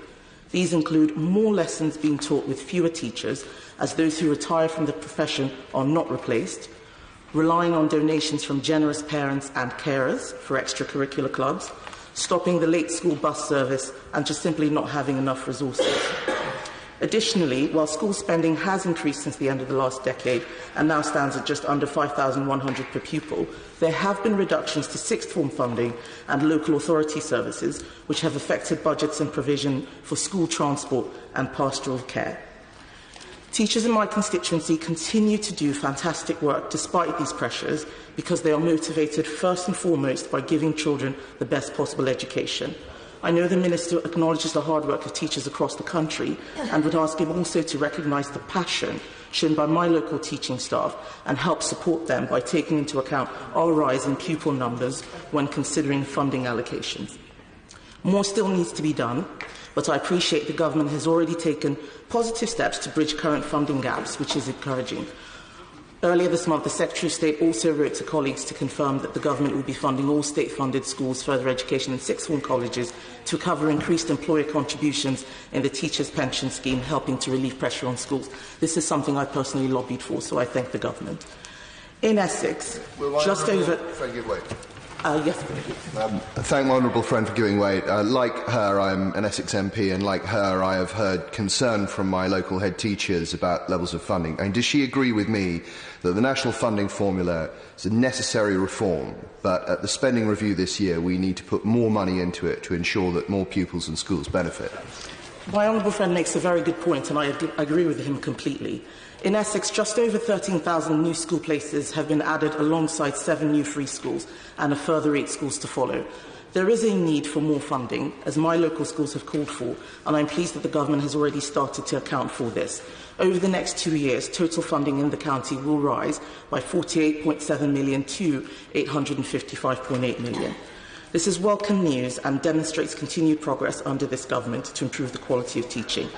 These include more lessons being taught with fewer teachers, as those who retire from the profession are not replaced, relying on donations from generous parents and carers for extracurricular clubs, stopping the late school bus service, and just simply not having enough resources. Additionally, while school spending has increased since the end of the last decade and now stands at just under £5,100 per pupil, there have been reductions to sixth form funding and local authority services, which have affected budgets and provision for school transport and pastoral care. Teachers in my constituency continue to do fantastic work despite these pressures, because they are motivated first and foremost by giving children the best possible education. I know the Minister acknowledges the hard work of teachers across the country and would ask him also to recognise the passion shown by my local teaching staff and help support them by taking into account our rise in pupil numbers when considering funding allocations. More still needs to be done, but I appreciate the Government has already taken positive steps to bridge current funding gaps, which is encouraging. Earlier this month, the Secretary of State also wrote to colleagues to confirm that the Government will be funding all state-funded schools, further education and sixth form colleges to cover increased employer contributions in the Teachers' Pension Scheme, helping to relieve pressure on schools. This is something I personally lobbied for, so I thank the Government. In Essex, just over... Yes, thank my honourable friend for giving way. Like her, I'm an Essex MP, and like her, I have heard concern from my local head teachers about levels of funding. And does she agree with me that the national funding formula is a necessary reform, but at the spending review this year, we need to put more money into it to ensure that more pupils and schools benefit? My honourable friend makes a very good point, and I agree with him completely. In Essex, just over 13,000 new school places have been added alongside 7 new free schools and a further 8 schools to follow. There is a need for more funding, as my local schools have called for, and I'm pleased that the Government has already started to account for this. Over the next 2 years, total funding in the county will rise by £48.7 million to £855.8 million. This is welcome news and demonstrates continued progress under this Government to improve the quality of teaching.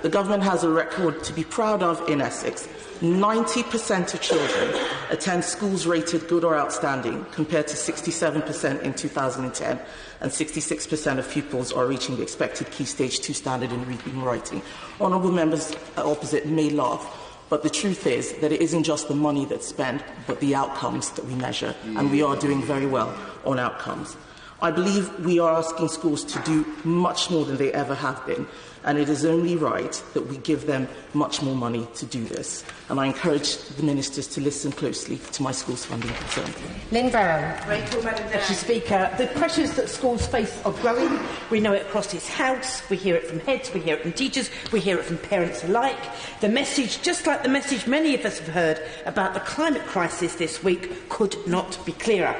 The Government has a record to be proud of in Essex. 90% of children attend schools rated good or outstanding, compared to 67% in 2010, and 66% of pupils are reaching the expected Key Stage 2 standard in reading and writing. Honourable members opposite may laugh, but the truth is that it isn't just the money that's spent, but the outcomes that we measure, and we are doing very well on outcomes. I believe we are asking schools to do much more than they ever have been, and it is only right that we give them much more money to do this. And I encourage the ministers to listen closely to my school's funding concern. Lynn Brown. Grateful, Madam Deputy Speaker. The pressures that schools face are growing. We know it across this House. We hear it from heads, we hear it from teachers, we hear it from parents alike. The message, just like the message many of us have heard about the climate crisis this week, could not be clearer.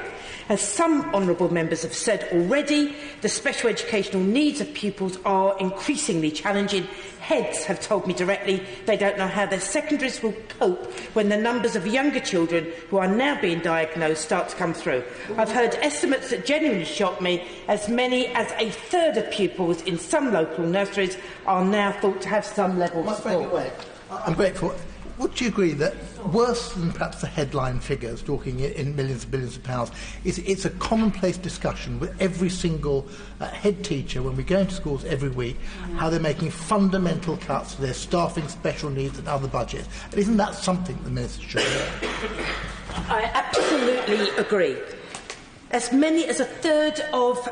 As some honourable members have said already, the special educational needs of pupils are increasingly challenging. Heads have told me directly they don't know how their secondaries will cope when the numbers of younger children who are now being diagnosed start to come through. I've heard estimates that genuinely shock me. As many as a third of pupils in some local nurseries are now thought to have some level of support. I'm grateful. Would you agree that worse than perhaps the headline figures, talking in millions and billions of pounds, it's a commonplace discussion with every single head teacher when we go into schools every week, how they're making fundamental cuts to their staffing, special needs and other budgets? And isn't that something the Minister should do? I absolutely agree. As many as a third of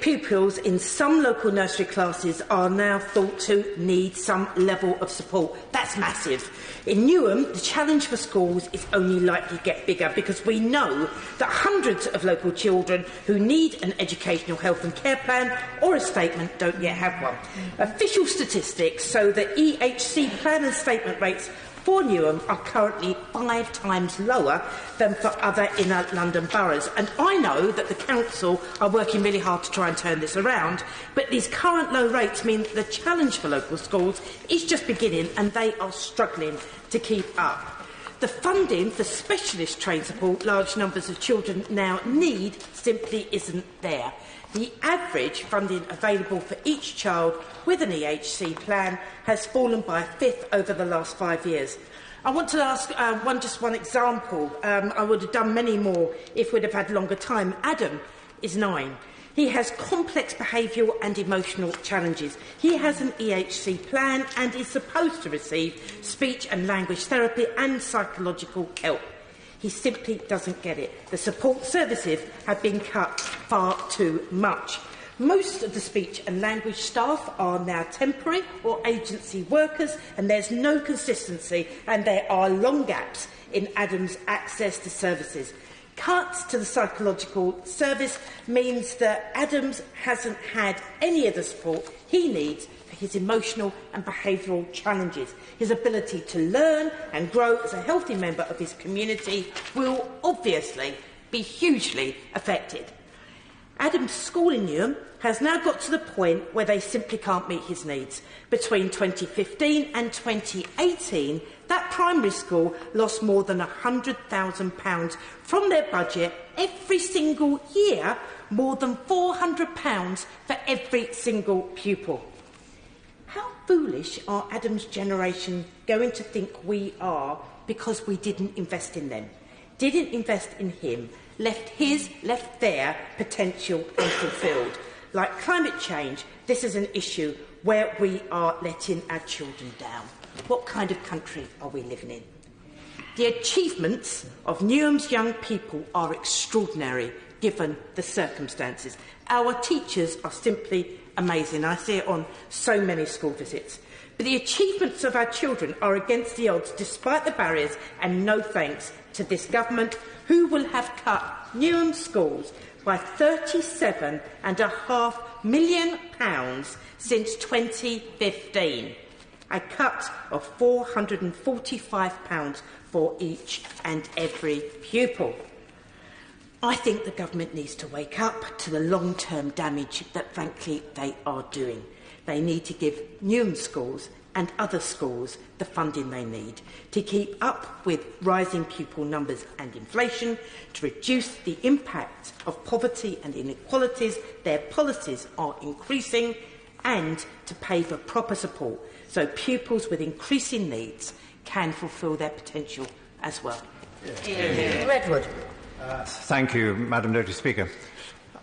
pupils in some local nursery classes are now thought to need some level of support. That's massive. In Newham, the challenge for schools is only likely to get bigger because we know that hundreds of local children who need an educational health and care plan or a statement don't yet have one. Official statistics show that EHC plan and statement rates for Newham are currently 5 times lower than for other inner London boroughs. And I know that the council are working really hard to try and turn this around, but these current low rates mean that the challenge for local schools is just beginning and they are struggling to keep up. The funding for specialist trained support large numbers of children now need simply isn't there. The average funding available for each child with an EHC plan has fallen by a fifth over the last 5 years. I want to ask just one example. I would have done many more if we'd have had longer time. Adam is 9. He has complex behavioural and emotional challenges. He has an EHC plan and is supposed to receive speech and language therapy and psychological help. He simply doesn't get it. The support services have been cut far too much. Most of the speech and language staff are now temporary or agency workers, and there's no consistency, and there are long gaps in Adam's access to services. Cuts to the psychological service means that Adams hasn't had any of the support he needs for his emotional and behavioural challenges. His ability to learn and grow as a healthy member of his community will obviously be hugely affected. Adam's school in Newham has now got to the point where they simply can't meet his needs. Between 2015 and 2018, that primary school lost more than £100,000 from their budget every single year, more than £400 for every single pupil. How foolish are Adam's generation going to think we are because we didn't invest in them, didn't invest in him, left their potential unfulfilled? Like climate change, this is an issue where we are letting our children down. What kind of country are we living in? The achievements of Newham's young people are extraordinary, given the circumstances. Our teachers are simply amazing. I see it on so many school visits. But the achievements of our children are against the odds, despite the barriers, and no thanks to this government, who will have cut Newham schools by £37.5 million since 2015. A cut of £445 for each and every pupil. I think the government needs to wake up to the long-term damage that, frankly, they are doing. They need to give Newham schools and other schools the funding they need to keep up with rising pupil numbers and inflation, to reduce the impact of poverty and inequalities their policies are increasing, and to pay for proper support so pupils with increasing needs can fulfil their potential as well. Redwood. Thank you, Madam Deputy Speaker.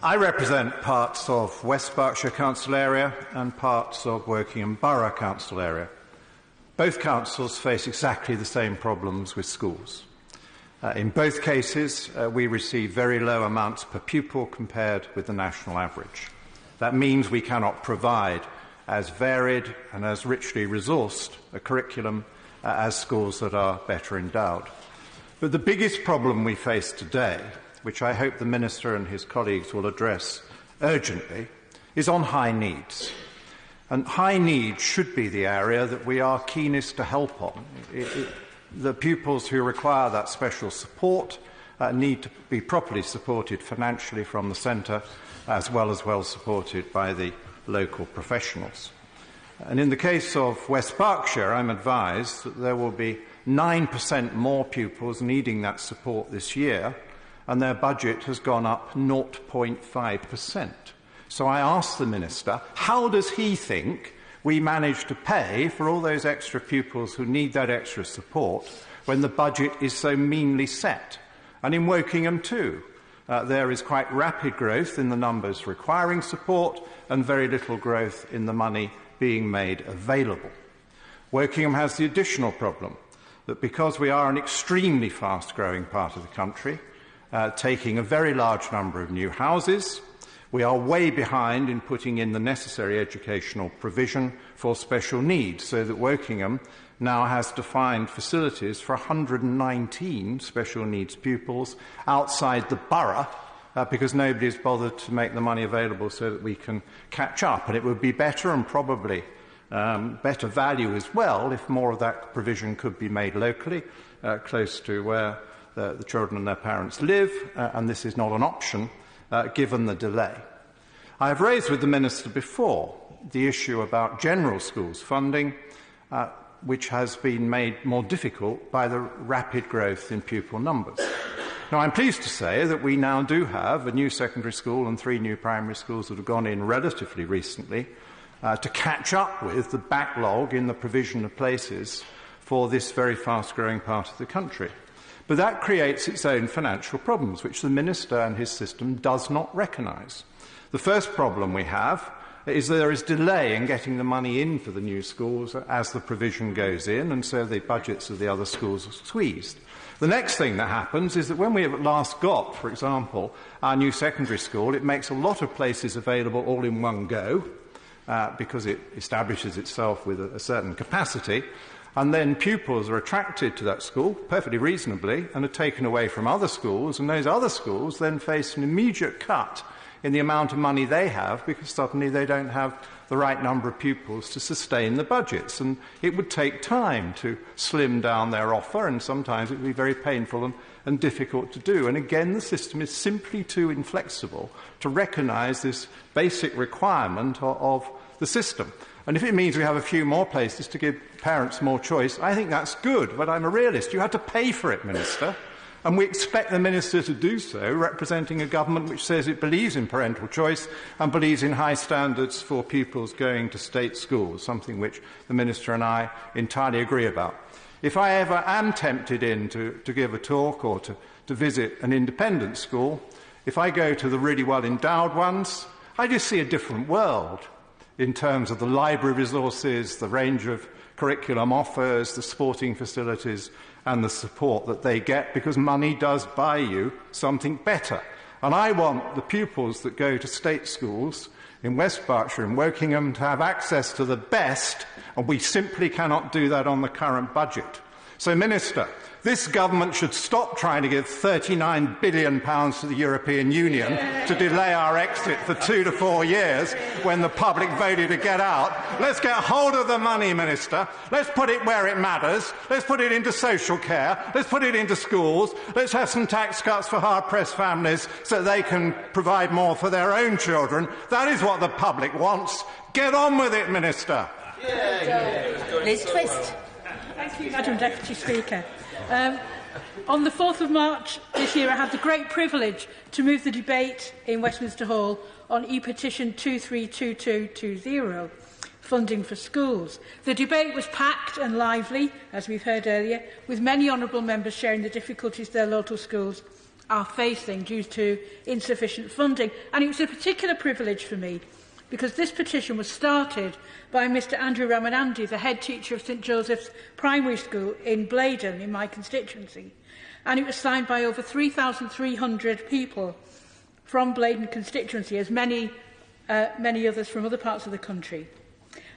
I represent parts of West Berkshire Council area and parts of Wokingham Borough Council area. Both councils face exactly the same problems with schools. In both cases, we receive very low amounts per pupil compared with the national average. That means we cannot provide as varied and as richly resourced a curriculum as schools that are better endowed. But the biggest problem we face today, which I hope the Minister and his colleagues will address urgently, is on high needs. And high needs should be the area that we are keenest to help on. The pupils who require that special support need to be properly supported financially from the centre, as well supported by the local professionals. And in the case of West Berkshire, I'm advised that there will be 9% more pupils needing that support this year, and their budget has gone up 0.5%. So I asked the Minister, how does he think we manage to pay for all those extra pupils who need that extra support when the budget is so meanly set? And in Wokingham too, there is quite rapid growth in the numbers requiring support and very little growth in the money being made available. Wokingham has the additional problem that because we are an extremely fast-growing part of the country, taking a very large number of new houses, we are way behind in putting in the necessary educational provision for special needs, so that Wokingham now has defined facilities for 119 special needs pupils outside the borough because nobody has bothered to make the money available so that we can catch up. And it would be better and probably better value as well if more of that provision could be made locally, close to where the children and their parents live, and this is not an option given the delay. I have raised with the Minister before the issue about general schools funding, which has been made more difficult by the rapid growth in pupil numbers. Now, I'm pleased to say that we now do have a new secondary school and 3 new primary schools that have gone in relatively recently to catch up with the backlog in the provision of places for this very fast-growing part of the country. But that creates its own financial problems, which the Minister and his system does not recognise. The first problem we have is that there is delay in getting the money in for the new schools as the provision goes in, and so the budgets of the other schools are squeezed. The next thing that happens is that when we have at last got, for example, our new secondary school, it makes a lot of places available all in one go, because it establishes itself with a certain capacity, and then pupils are attracted to that school, perfectly reasonably, and are taken away from other schools, and those other schools then face an immediate cut in the amount of money they have because suddenly they don't have the right number of pupils to sustain the budgets. And it would take time to slim down their offer, and sometimes it would be very painful and difficult to do. And again, the system is simply too inflexible to recognise this basic requirement of the system. And if it means we have a few more places to give parents more choice, I think that's good, but I'm a realist. You have to pay for it, Minister. And we expect the Minister to do so, representing a government which says it believes in parental choice and believes in high standards for pupils going to state schools, something which the Minister and I entirely agree about. If I ever am tempted to give a talk or to visit an independent school, if I go to the really well-endowed ones, I just see a different world in terms of the library resources, the range of curriculum offers, the sporting facilities and the support that they get, because money does buy you something better. And I want the pupils that go to state schools in West Berkshire and Wokingham to have access to the best, and we simply cannot do that on the current budget. So, Minister, this government should stop trying to give £39 billion to the European Union to delay our exit for 2 to 4 years when the public voted to get out. Let's get hold of the money, Minister. Let's put it where it matters. Let's put it into social care. Let's put it into schools. Let's have some tax cuts for hard-pressed families so they can provide more for their own children. That is what the public wants. Get on with it, Minister. Liz Twist. Thank you, Madam Deputy Speaker. On the 4th of March this year, I had the great privilege to move the debate in Westminster Hall on e-petition 232220, funding for schools. The debate was packed and lively, as we've heard earlier, with many honourable members sharing the difficulties their local schools are facing due to insufficient funding. And it was a particular privilege for me because this petition was started by Mr Andrew Ramanandi, the head teacher of St Joseph's Primary School in Blaydon, in my constituency. and it was signed by over 3,300 people from Blaydon constituency, as many others from other parts of the country.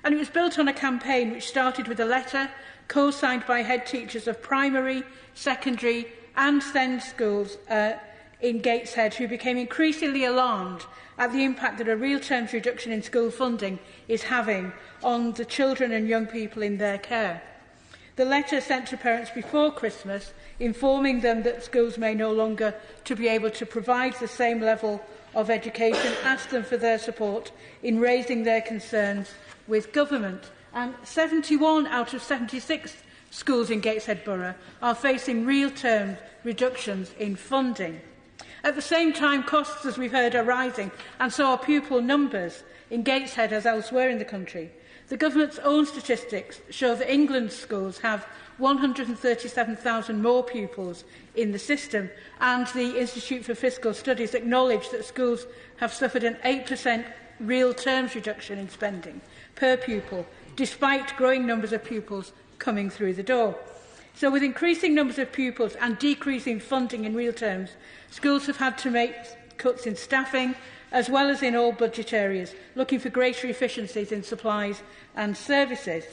And it was built on a campaign which started with a letter co-signed by head teachers of primary, secondary and SEND schools in Gateshead, who became increasingly alarmed at the impact that a real terms reduction in school funding is having on the children and young people in their care. The letter sent to parents before Christmas, informing them that schools may no longer to be able to provide the same level of education, asked them for their support in raising their concerns with government. And 71 out of 76 schools in Gateshead Borough are facing real term reductions in funding. At the same time, costs, as we've heard, are rising, and so are pupil numbers in Gateshead as elsewhere in the country. The government's own statistics show that England's schools have 137,000 more pupils in the system, and the Institute for Fiscal Studies acknowledge that schools have suffered an 8% real terms reduction in spending per pupil, despite growing numbers of pupils coming through the door. So with increasing numbers of pupils and decreasing funding in real terms, schools have had to make cuts in staffing, as well as in all budget areas, looking for greater efficiencies in supplies and services.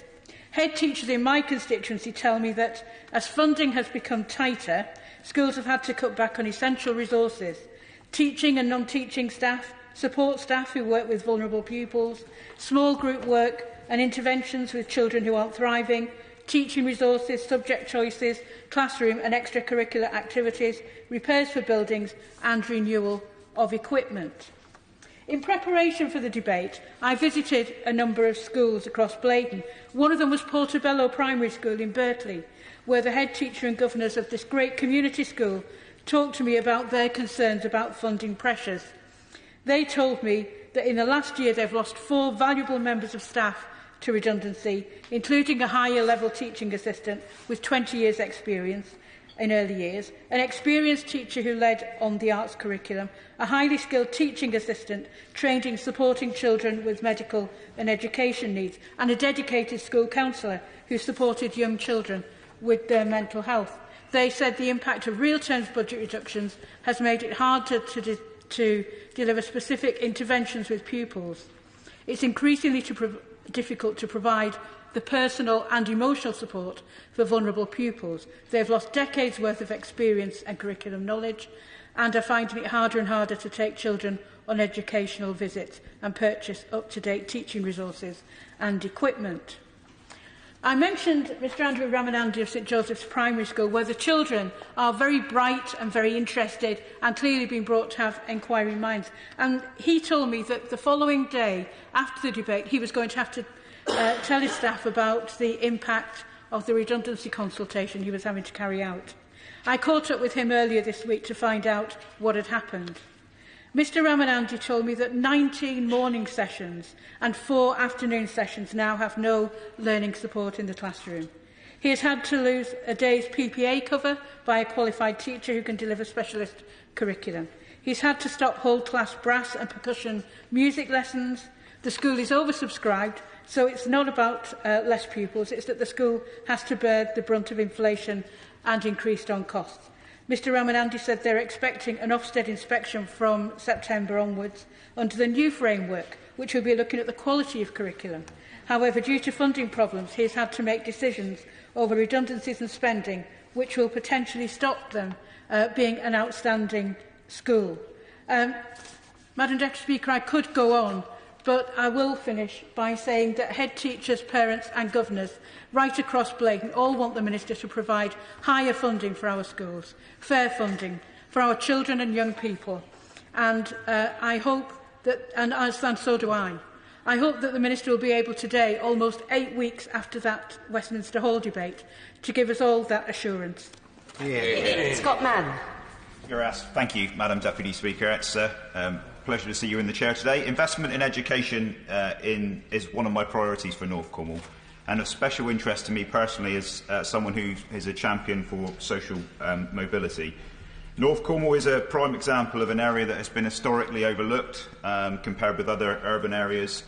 Head teachers in my constituency tell me that as funding has become tighter, schools have had to cut back on essential resources, teaching and non-teaching staff, support staff who work with vulnerable pupils, small group work and interventions with children who aren't thriving, teaching resources, subject choices, classroom and extracurricular activities, repairs for buildings and renewal of equipment. In preparation for the debate, I visited a number of schools across Blaydon. One of them was Portobello Primary School in Berkeley, where the head teacher and governors of this great community school talked to me about their concerns about funding pressures. They told me that in the last year they've lost 4 valuable members of staff to redundancy, including a higher level teaching assistant with 20 years' experience in early years, an experienced teacher who led on the arts curriculum, a highly skilled teaching assistant trained in supporting children with medical and education needs, and a dedicated school counsellor who supported young children with their mental health. They said the impact of real terms budget reductions has made it hard to deliver specific interventions with pupils. It's increasingly difficult to provide the personal and emotional support for vulnerable pupils. They've lost decades' worth of experience and curriculum knowledge and are finding it harder and harder to take children on educational visits and purchase up-to-date teaching resources and equipment. I mentioned Mr Andrew Ramanandi of St Joseph's Primary School, where the children are very bright and very interested and clearly being brought to have inquiring minds. And he told me that the following day, after the debate, he was going to have to tell his staff about the impact of the redundancy consultation he was having to carry out. I caught up with him earlier this week to find out what had happened. Mr Ramanandi told me that 19 morning sessions and 4 afternoon sessions now have no learning support in the classroom. He has had to lose a day's PPA cover by a qualified teacher who can deliver specialist curriculum. He's had to stop whole class brass and percussion music lessons. The school is oversubscribed, so it's not about less pupils, it's that the school has to bear the brunt of inflation and increased on costs. Mr Ramanandi said they're expecting an Ofsted inspection from September onwards under the new framework, which will be looking at the quality of curriculum. However, due to funding problems, he has had to make decisions over redundancies and spending, which will potentially stop them being an outstanding school. Madam Deputy Speaker, I could go on, but I will finish by saying that head teachers, parents and governors right across Blaydon all want the Minister to provide higher funding for our schools, fair funding for our children and young people. And I hope that, and so do I hope that the Minister will be able today, almost 8 weeks after that Westminster Hall debate, to give us all that assurance. Scott Mann. Thank you, Madam Deputy Speaker. It's pleasure to see you in the chair today. Investment in education is one of my priorities for North Cornwall, and of special interest to me personally as someone who is a champion for social mobility. North Cornwall is a prime example of an area that has been historically overlooked compared with other urban areas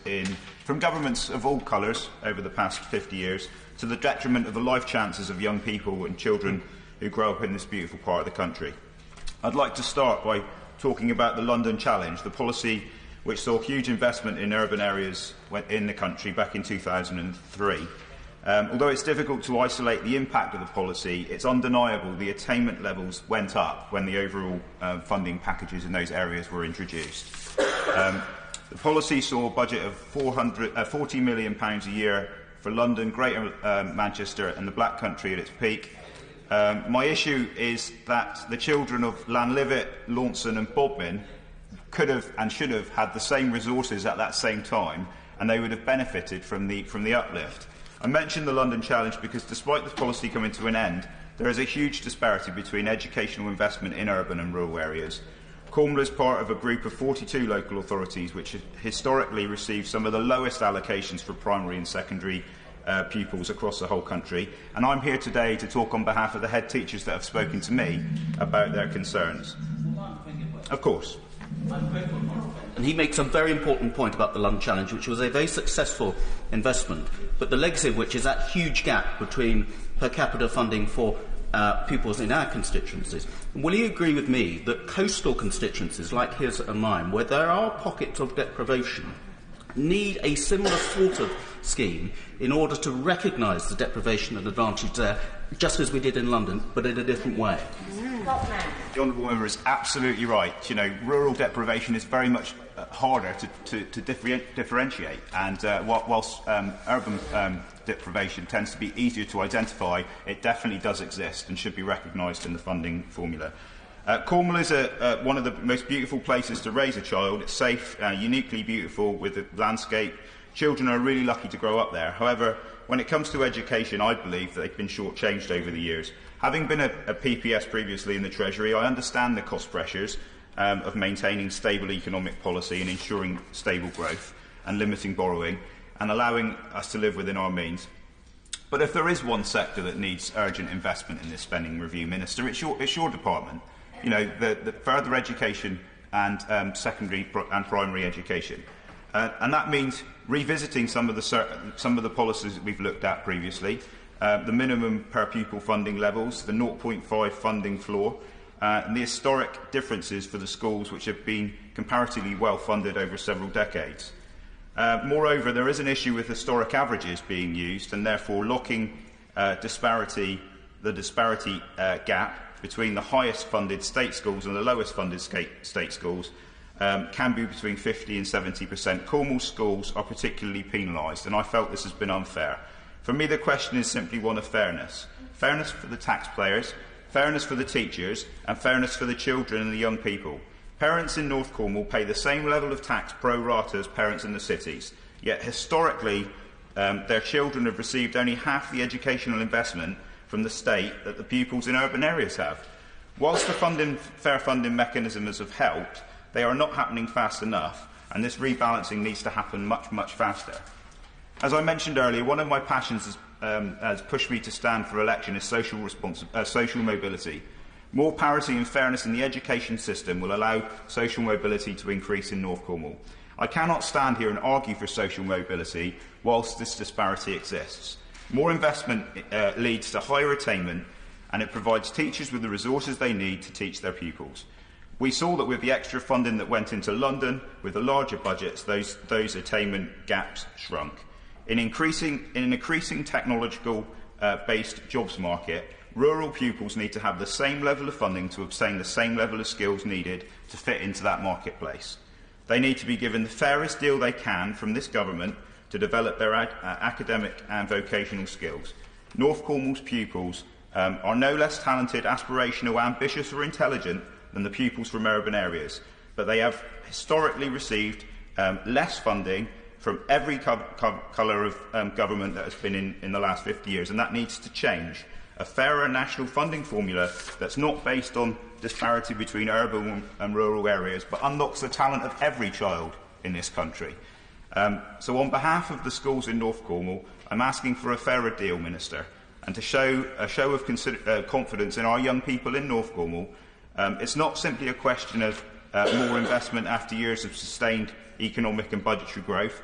from governments of all colours over the past 50 years, to the detriment of the life chances of young people and children who grow up in this beautiful part of the country. I'd like to start by talking about the London Challenge, the policy which saw huge investment in urban areas in the country back in 2003. Although it's difficult to isolate the impact of the policy, it's undeniable the attainment levels went up when the overall funding packages in those areas were introduced. The policy saw a budget of £40 million a year for London, Greater Manchester and the Black Country at its peak. My issue is that the children of Llanlivet, Launceston and Bodmin could have and should have had the same resources at that same time, and they would have benefited from the uplift. I mention the London Challenge because despite the policy coming to an end, there is a huge disparity between educational investment in urban and rural areas. Cornwall is part of a group of 42 local authorities which have historically received some of the lowest allocations for primary and secondary pupils across the whole country, and I'm here today to talk on behalf of the head teachers that have spoken to me about their concerns. Of course. And he makes a very important point about the London Challenge, which was a very successful investment, but the legacy of which is that huge gap between per capita funding for pupils in our constituencies. And will you agree with me that coastal constituencies like his and mine, where there are pockets of deprivation, need a similar sort of scheme in order to recognise the deprivation and advantage there, just as we did in London, but in a different way? The Honourable Member is absolutely right. You know, rural deprivation is very much harder to differentiate, and whilst urban deprivation tends to be easier to identify, it definitely does exist and should be recognised in the funding formula. Cornwall is one of the most beautiful places to raise a child. It's safe, uniquely beautiful with the landscape. Children are really lucky to grow up there. However, when it comes to education, I believe that they've been shortchanged over the years. Having been a PPS previously in the Treasury, I understand the cost pressures of maintaining stable economic policy and ensuring stable growth and limiting borrowing and allowing us to live within our means. But if there is one sector that needs urgent investment in this spending review, Minister, it's your department. You know, the further education and secondary and primary education. And that means revisiting some of the policies that we've looked at previously, the minimum per pupil funding levels, the 0.5 funding floor, and the historic differences for the schools which have been comparatively well funded over several decades. Moreover, there is an issue with historic averages being used, and therefore locking the disparity gap between the highest funded state schools and the lowest funded state schools can be between 50 and 70%. Cornwall schools are particularly penalised, and I felt this has been unfair. For me, the question is simply one of fairness. Fairness for the taxpayers, fairness for the teachers, and fairness for the children and the young people. Parents in North Cornwall pay the same level of tax pro rata as parents in the cities, yet historically their children have received only half the educational investment from the state that the pupils in urban areas have. Whilst the fair funding mechanisms have helped, they are not happening fast enough, and this rebalancing needs to happen much, much faster. As I mentioned earlier, one of my passions has pushed me to stand for election is social mobility. More parity and fairness in the education system will allow social mobility to increase in North Cornwall. I cannot stand here and argue for social mobility whilst this disparity exists. More investment leads to higher attainment, and it provides teachers with the resources they need to teach their pupils. We saw that with the extra funding that went into London, with the larger budgets, those attainment gaps shrunk. In an increasing technological-based jobs market, rural pupils need to have the same level of funding to obtain the same level of skills needed to fit into that marketplace. They need to be given the fairest deal they can from this government to develop their academic and vocational skills. North Cornwall's pupils are no less talented, aspirational, ambitious or intelligent than the pupils from urban areas, but they have historically received less funding from every colour of government that has been in the last 50 years, and that needs to change. A fairer national funding formula that's not based on disparity between urban and rural areas, but unlocks the talent of every child in this country. So on behalf of the schools in North Cornwall, I'm asking for a fairer deal, Minister, and to show a show of confidence in our young people in North Cornwall. It's not simply a question of more investment after years of sustained economic and budgetary growth.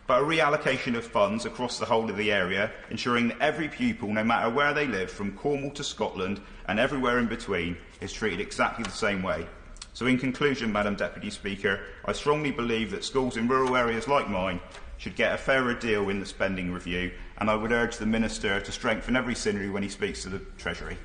but a reallocation of funds across the whole of the area, ensuring that every pupil, no matter where they live, from Cornwall to Scotland and everywhere in between, is treated exactly the same way. So in conclusion, Madam Deputy Speaker, I strongly believe that schools in rural areas like mine should get a fairer deal in the spending review, and I would urge the Minister to strengthen every synergy when he speaks to the Treasury.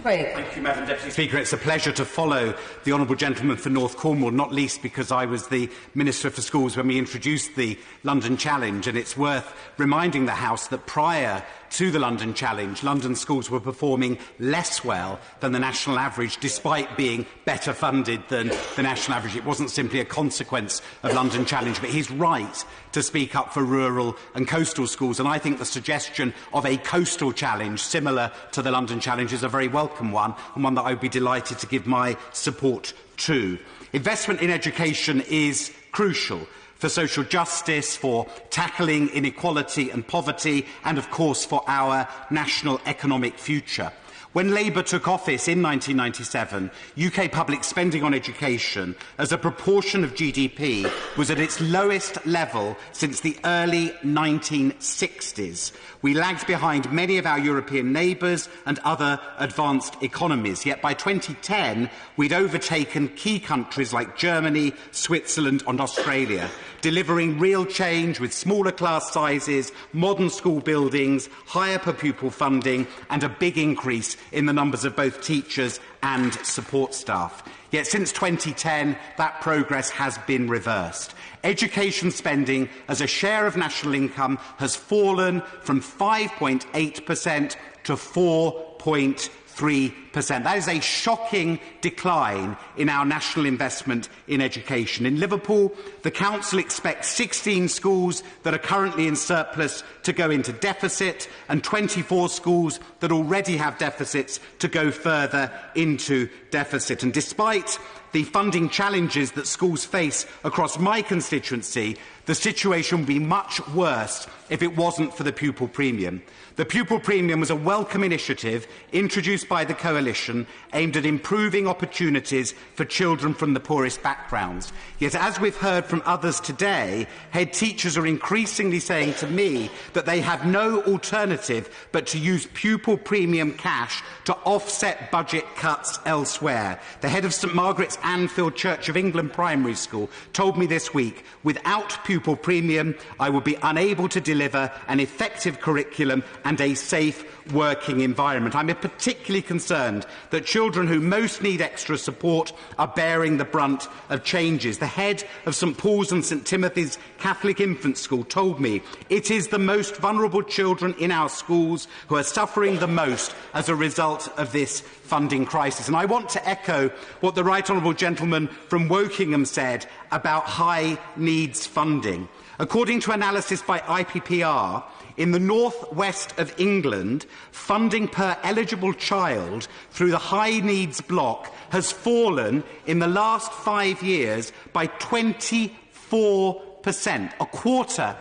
Thank you, Madam Deputy Speaker. It's a pleasure to follow the honourable gentleman for North Cornwall, not least because I was the Minister for Schools when we introduced the London Challenge, and it's worth reminding the House that prior to the London Challenge, London schools were performing less well than the national average, despite being better funded than the national average. It wasn't simply a consequence of London Challenge, but he's right to speak up for rural and coastal schools, and I think the suggestion of a coastal challenge similar to the London Challenge is a very welcome one, and one that I would be delighted to give my support to. Investment in education is crucial for social justice, for tackling inequality and poverty, and of course for our national economic future. When Labour took office in 1997, UK public spending on education as a proportion of GDP was at its lowest level since the early 1960s. We lagged behind many of our European neighbours and other advanced economies, yet by 2010 we'd overtaken key countries like Germany, Switzerland and Australia, delivering real change with smaller class sizes, modern school buildings, higher per pupil funding and a big increase in the numbers of both teachers and support staff. Yet since 2010, that progress has been reversed. Education spending as a share of national income has fallen from 5.8% to 4.3%. That is a shocking decline in our national investment in education. In Liverpool, the Council expects 16 schools that are currently in surplus to go into deficit and 24 schools that already have deficits to go further into deficit. And despite the funding challenges that schools face across my constituency, the situation would be much worse if it wasn't for the pupil premium. The pupil premium was a welcome initiative introduced by the Coalition aimed at improving opportunities for children from the poorest backgrounds. Yet, as we've heard from others today, head teachers are increasingly saying to me that they have no alternative but to use pupil premium cash to offset budget cuts elsewhere. The head of St Margaret's Anfield Church of England Primary School told me this week, without pupil premium, I would be unable to deliver an effective curriculum and a safe working environment. I'm particularly concerned that children who most need extra support are bearing the brunt of changes. The head of St Paul's and St Timothy's Catholic Infant School told me it is the most vulnerable children in our schools who are suffering the most as a result of this funding crisis. And I want to echo what the Right Honourable Gentleman from Wokingham said about high needs funding. According to analysis by IPPR, in the north-west of England, funding per eligible child through the high needs block has fallen in the last 5 years by 24%, a quarter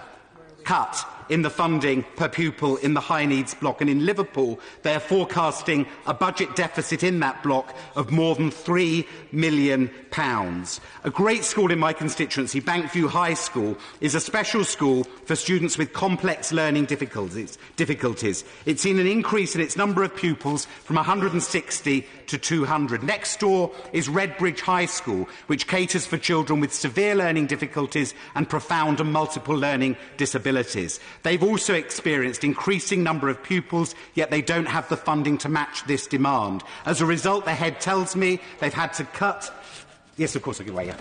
cut in the funding per pupil in the high needs block. And in Liverpool, they are forecasting a budget deficit in that block of more than £3 million. A great school in my constituency, Bankview High School, is a special school for students with complex learning difficulties. It's seen an increase in its number of pupils from 160 to 200. Next door is Redbridge High School, which caters for children with severe learning difficulties and profound and multiple learning disabilities. They've also experienced increasing number of pupils, yet they don't have the funding to match this demand. As a result, the head tells me they've had to cut... Yes, of course, I'll give way.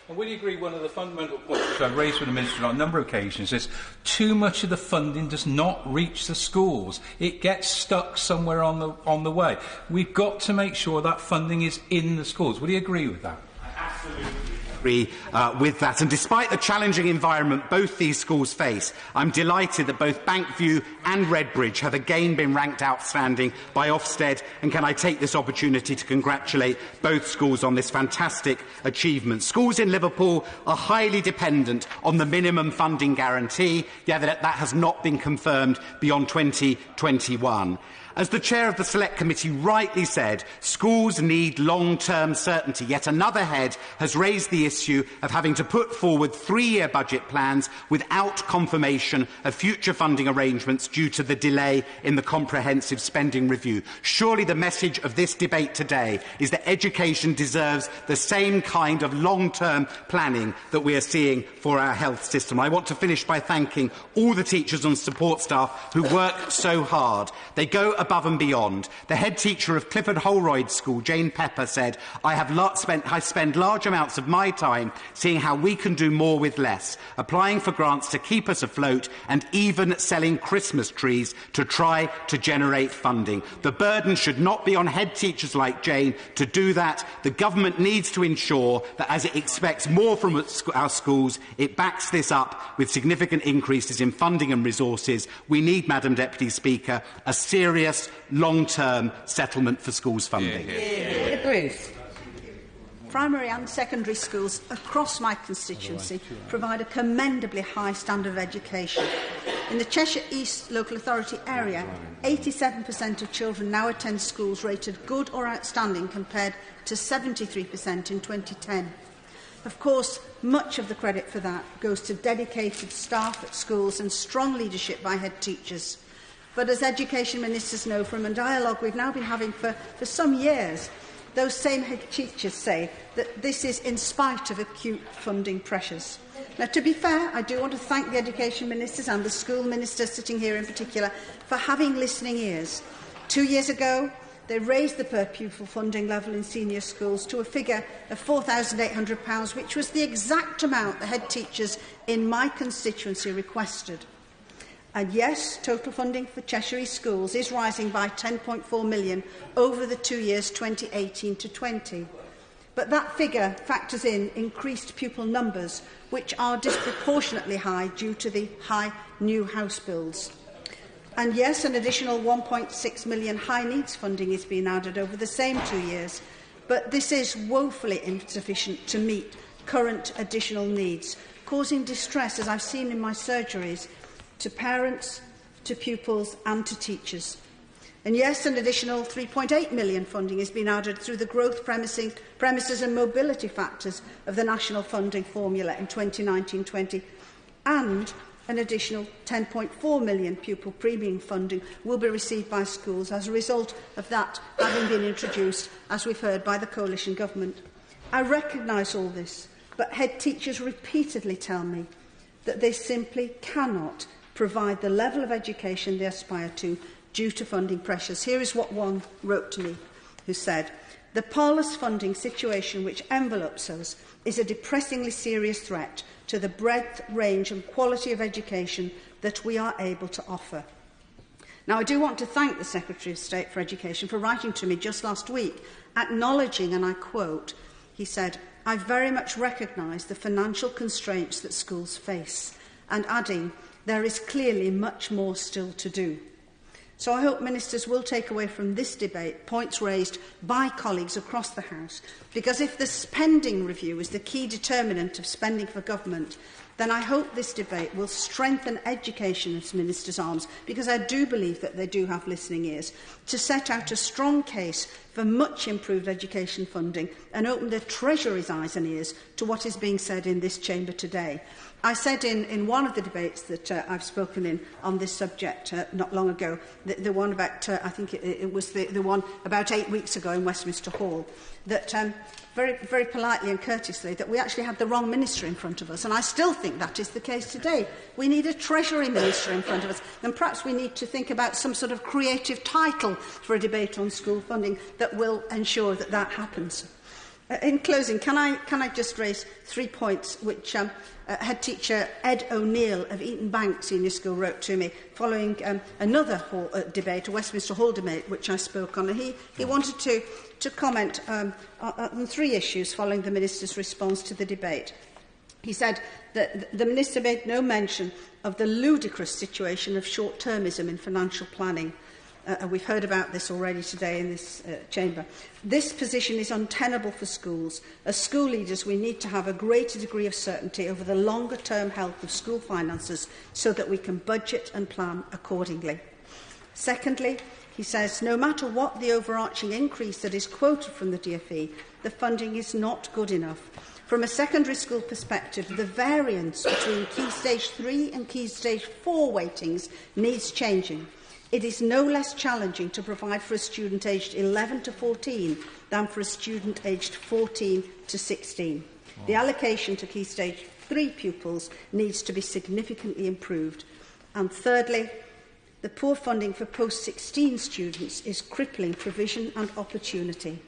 And will you agree one of the fundamental points which I've raised with the Minister on a number of occasions is too much of the funding does not reach the schools. It gets stuck somewhere on the way. We've got to make sure that funding is in the schools. Will you agree with that? Absolutely. With that. And despite the challenging environment both these schools face, I'm delighted that both Bankview and Redbridge have again been ranked outstanding by Ofsted, and can I take this opportunity to congratulate both schools on this fantastic achievement. Schools in Liverpool are highly dependent on the minimum funding guarantee, yet that has not been confirmed beyond 2021. As the chair of the Select Committee rightly said, schools need long-term certainty. Yet another head has raised the issue of having to put forward 3-year budget plans without confirmation of future funding arrangements due to the delay in the comprehensive spending review. Surely the message of this debate today is that education deserves the same kind of long-term planning that we are seeing for our health system. I want to finish by thanking all the teachers and support staff who work so hard. They go above and beyond. The head teacher of Clifford Holroyd School, Jane Pepper, said, I spend large amounts of my time seeing how we can do more with less, applying for grants to keep us afloat and even selling Christmas trees to try to generate funding. The burden should not be on head teachers like Jane to do that. The government needs to ensure that as it expects more from our schools, it backs this up with significant increases in funding and resources. We need, Madam Deputy Speaker, a serious long-term settlement for schools funding. Bruce. Primary and secondary schools across my constituency provide a commendably high standard of education. In the Cheshire East Local Authority area, 87% of children now attend schools rated good or outstanding compared to 73% in 2010. Of course, much of the credit for that goes to dedicated staff at schools and strong leadership by head teachers. But as education ministers know from a dialogue we've now been having for some years, those same head teachers say that this is in spite of acute funding pressures. Now, to be fair, I do want to thank the education ministers and the school minister sitting here in particular for having listening ears. 2 years ago, they raised the per pupil funding level in senior schools to a figure of £4,800, which was the exact amount the head teachers in my constituency requested. And yes, total funding for Cheshire East schools is rising by £10.4 million over the 2 years 2018 to 20. But that figure factors in increased pupil numbers, which are disproportionately high due to the high new house builds. And yes, an additional £1.6 million high needs funding is being added over the same 2 years, but this is woefully insufficient to meet current additional needs, causing distress, as I've seen in my surgeries, to parents, to pupils and to teachers. And yes, an additional £3.8 million funding has been added through the growth premises and mobility factors of the national funding formula in 2019-20, and an additional £10.4 million pupil premium funding will be received by schools as a result of that having been introduced, as we've heard, by the coalition government. I recognise all this, but head teachers repeatedly tell me that they simply cannot provide the level of education they aspire to due to funding pressures. Here is what one wrote to me, who said, "The parlous funding situation which envelopes us is a depressingly serious threat to the breadth, range and quality of education that we are able to offer." Now, I do want to thank the Secretary of State for Education for writing to me just last week, acknowledging, and I quote, he said, "I very much recognise the financial constraints that schools face," and adding, "There is clearly much more still to do." So I hope ministers will take away from this debate points raised by colleagues across the House, because if the spending review is the key determinant of spending for government, then I hope this debate will strengthen education as ministers' arms, because I do believe that they do have listening ears, to set out a strong case for much improved education funding and open the Treasury's eyes and ears to what is being said in this chamber today. I said in one of the debates that I've spoken in on this subject not long ago, the one about, I think it was the one about 8 weeks ago in Westminster Hall, that very, very politely and courteously that we actually had the wrong minister in front of us, and I still think that is the case today. We need a Treasury minister in front of us, and perhaps we need to think about some sort of creative title for a debate on school funding that will ensure that that happens. In closing, can I just raise 3 points which head teacher Ed O'Neill of Eton Bank Senior School wrote to me following another debate, a Westminster Hall debate, which I spoke on. And he wanted to comment on 3 issues following the Minister's response to the debate. He said that the Minister made no mention of the ludicrous situation of short-termism in financial planning. We've heard about this already today in this chamber. This position is untenable for schools. As school leaders, we need to have a greater degree of certainty over the longer-term health of school finances so that we can budget and plan accordingly. Secondly, He says, no matter what the overarching increase that is quoted from the DfE, the funding is not good enough. From a secondary school perspective, the variance between Key Stage 3 and Key Stage 4 weightings needs changing. It is no less challenging to provide for a student aged 11 to 14 than for a student aged 14 to 16. The allocation to Key Stage 3 pupils needs to be significantly improved. And thirdly, the poor funding for post-16 students is crippling provision and opportunity.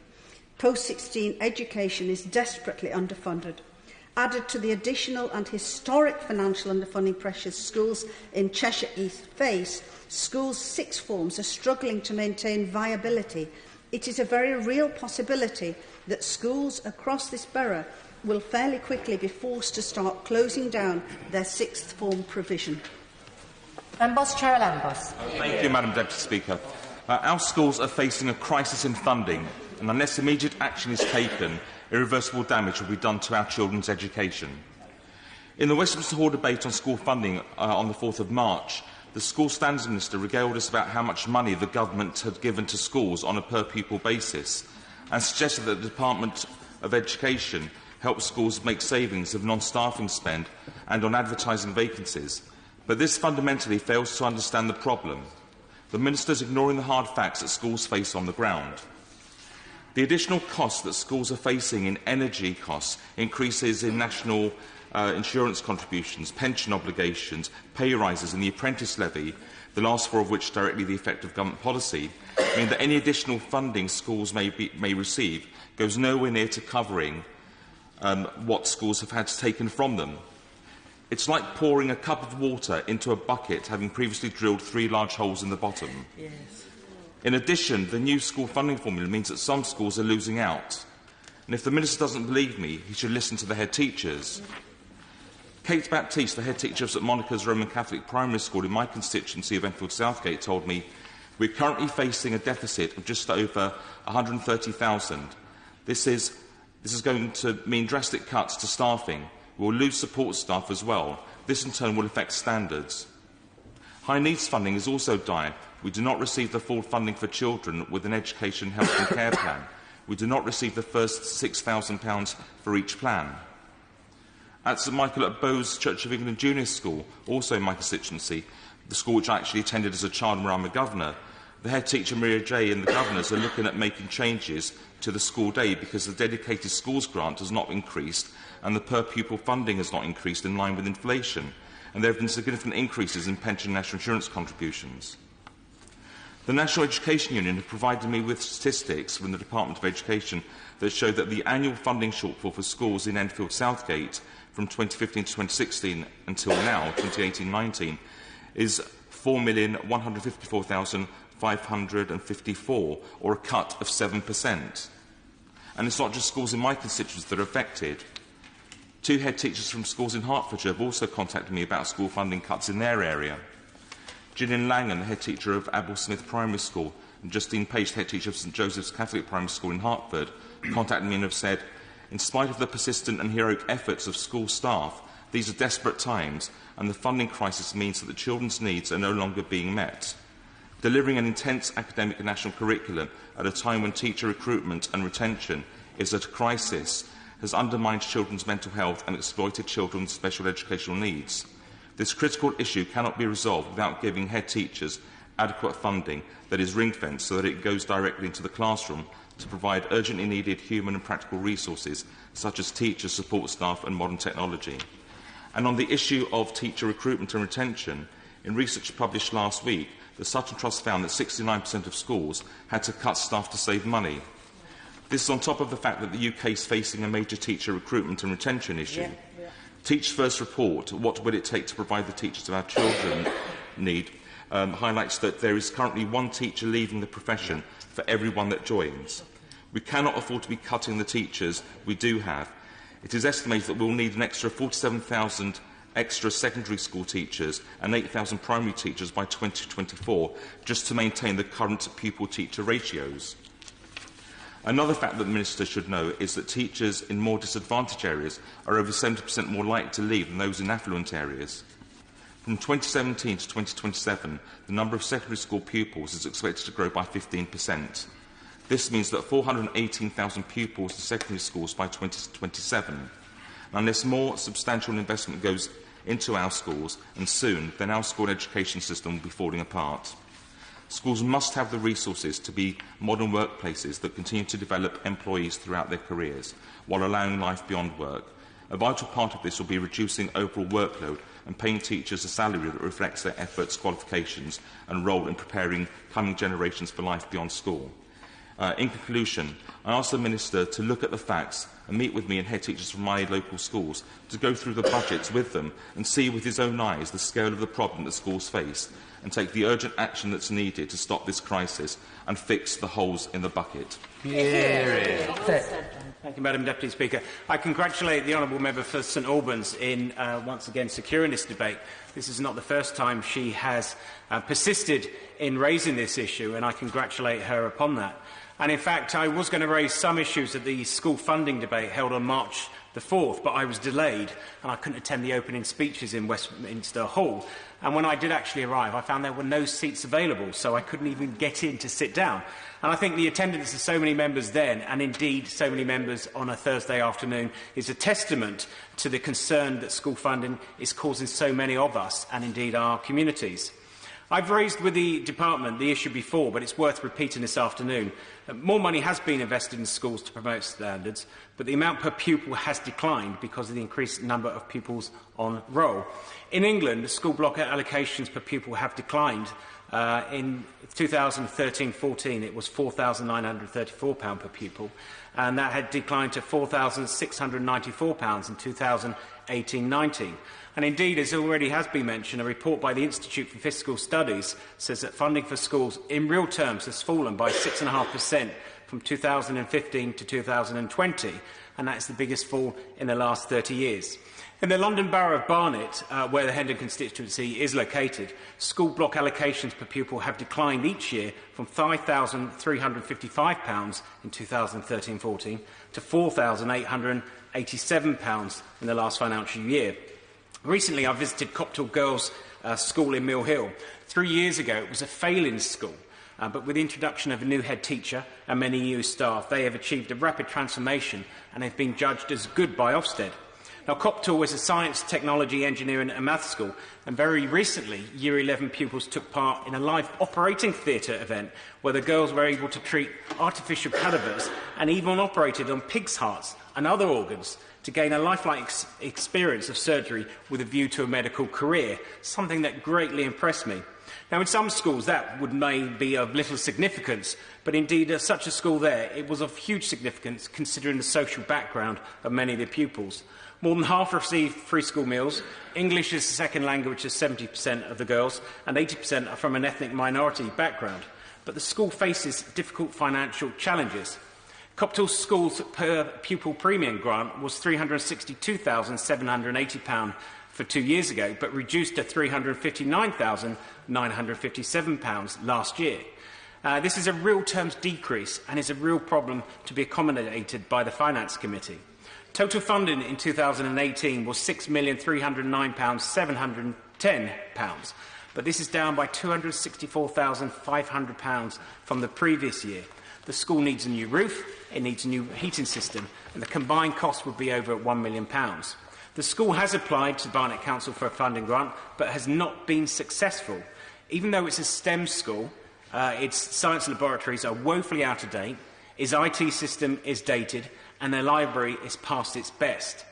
Post-16 education is desperately underfunded. Added to the additional and historic financial underfunding pressures schools in Cheshire East face, schools' sixth forms are struggling to maintain viability. It is a very real possibility that schools across this borough will fairly quickly be forced to start closing down their sixth form provision. Chair Lambos. Thank you, Madam Deputy Speaker. Our schools are facing a crisis in funding, and unless immediate action is taken, irreversible damage will be done to our children's education. In the Westminster Hall debate on school funding on the 4th of March, the School Standards Minister regaled us about how much money the government had given to schools on a per-pupil basis, and suggested that the Department of Education helps schools make savings of non-staffing spend and on advertising vacancies. But this fundamentally fails to understand the problem. The Minister is ignoring the hard facts that schools face on the ground. The additional costs that schools are facing in energy costs, increases in national insurance contributions, pension obligations, pay rises and the apprentice levy, the last four of which directly the effect of government policy, mean that any additional funding schools may receive goes nowhere near to covering what schools have had taken from them. It's like pouring a cup of water into a bucket having previously drilled 3 large holes in the bottom. Yes. In addition, the new school funding formula means that some schools are losing out. And if the Minister doesn't believe me, he should listen to the head teachers. Kate Baptiste, the head teacher of St Monica's Roman Catholic Primary School in my constituency of Enfield Southgate, told me, we're currently facing a deficit of just over 130,000. This is going to mean drastic cuts to staffing. We will lose support staff as well. This in turn will affect standards. High needs funding is also dire. We do not receive the full funding for children with an education, health and care plan. We do not receive the first £6,000 for each plan. At St Michael at Bowes Church of England Junior School, also in my constituency, the school which I actually attended as a child and where I'm a governor, the head teacher Maria J and the governors are looking at making changes to the school day because the dedicated schools grant has not increased and the per-pupil funding has not increased in line with inflation, and there have been significant increases in pension and national insurance contributions. The National Education Union have provided me with statistics from the Department of Education that show that the annual funding shortfall for schools in Enfield Southgate from 2015 to 2016 until now, 2018-19, is 4,154,554, or a cut of 7%. And it's not just schools in my constituency that are affected. 2 head teachers from schools in Hertfordshire have also contacted me about school funding cuts in their area. Gillian Langan, the head teacher of Abel Smith Primary School, and Justine Page, the head teacher of St Joseph's Catholic Primary School in Hertford, contacted me and have said, in spite of the persistent and heroic efforts of school staff, these are desperate times, and the funding crisis means that the children's needs are no longer being met. Delivering an intense academic and national curriculum at a time when teacher recruitment and retention is at a crisis has undermined children's mental health and exploited children's special educational needs. This critical issue cannot be resolved without giving head teachers adequate funding that is ring-fenced so that it goes directly into the classroom to provide urgently needed human and practical resources such as teachers, support staff and modern technology. And on the issue of teacher recruitment and retention, in research published last week, the Sutton Trust found that 69% of schools had to cut staff to save money. This is on top of the fact that the UK is facing a major teacher recruitment and retention issue. Teach First report, What Will It Take to Provide the Teachers of Our Children Need, highlights that there is currently 1 teacher leaving the profession for everyone that joins. We cannot afford to be cutting the teachers we do have. It is estimated that we will need an extra 47,000 extra secondary school teachers and 8,000 primary teachers by 2024 just to maintain the current pupil-teacher ratios. Another fact that the Minister should know is that teachers in more disadvantaged areas are over 70% more likely to leave than those in affluent areas. From 2017 to 2027, the number of secondary school pupils is expected to grow by 15%. This means that 418,000 pupils in secondary schools by 2027. And unless more substantial investment goes into our schools, and soon, then our school education system will be falling apart. Schools must have the resources to be modern workplaces that continue to develop employees throughout their careers, while allowing life beyond work. A vital part of this will be reducing overall workload and paying teachers a salary that reflects their efforts, qualifications and role in preparing coming generations for life beyond school. In conclusion, I ask the Minister to look at the facts and meet with me and head teachers from my local schools to go through the budgets with them and see with his own eyes the scale of the problem that schools face and take the urgent action that's needed to stop this crisis and fix the holes in the bucket. Thank you, Madam Deputy Speaker. I congratulate the Honourable Member for St Albans in once again securing this debate. This is not the first time she has persisted in raising this issue, and I congratulate her upon that. And in fact, I was going to raise some issues at the school funding debate held on March the 4th, but I was delayed and I couldn't attend the opening speeches in Westminster Hall. And when I did actually arrive, I found there were no seats available, so I couldn't even get in to sit down. And I think the attendance of so many members then, and indeed so many members on a Thursday afternoon, is a testament to the concern that school funding is causing so many of us, and indeed our communities. I've raised with the Department the issue before, but it's worth repeating this afternoon. More money has been invested in schools to promote standards, but the amount per pupil has declined because of the increased number of pupils on roll. In England, the school block allocations per pupil have declined. In 2013-14, it was £4,934 per pupil, and that had declined to £4,694 in 2018-19. And indeed, as already has been mentioned, a report by the Institute for Fiscal Studies says that funding for schools in real terms has fallen by 6.5% from 2015 to 2020, and that is the biggest fall in the last 30 years. In the London Borough of Barnet, where the Hendon constituency is located, school block allocations per pupil have declined each year from £5,355 in 2013-14 to £4,887 in the last financial year. Recently, I visited Copthall Girls' School in Mill Hill. 3 years ago, it was a failing school, but with the introduction of a new head teacher and many new staff, they have achieved a rapid transformation and have been judged as good by Ofsted. Now, Copthall was a science, technology, engineering and maths school, and very recently, Year 11 pupils took part in a live operating theatre event where the girls were able to treat artificial cadavers and even operated on pigs' hearts and other organs to gain a lifelike experience of surgery with a view to a medical career, something that greatly impressed me. Now, in some schools, that may be of little significance, but indeed, at such a school there, it was of huge significance considering the social background of many of the pupils. More than half receive free school meals. English is the second language of 70% of the girls, and 80% are from an ethnic minority background. But the school faces difficult financial challenges. Copthall School's per pupil premium grant was £362,780 for 2 years ago, but reduced to £359,957 last year. This is a real terms decrease and is a real problem to be accommodated by the Finance Committee. Total funding in 2018 was £6,309,710, but this is down by £264,500 from the previous year. The school needs a new roof, it needs a new heating system, and the combined cost would be over £1 million. The school has applied to Barnet Council for a funding grant, but has not been successful. Even though it's a STEM school, its science laboratories are woefully out of date, its IT system is dated, and their library is past its best.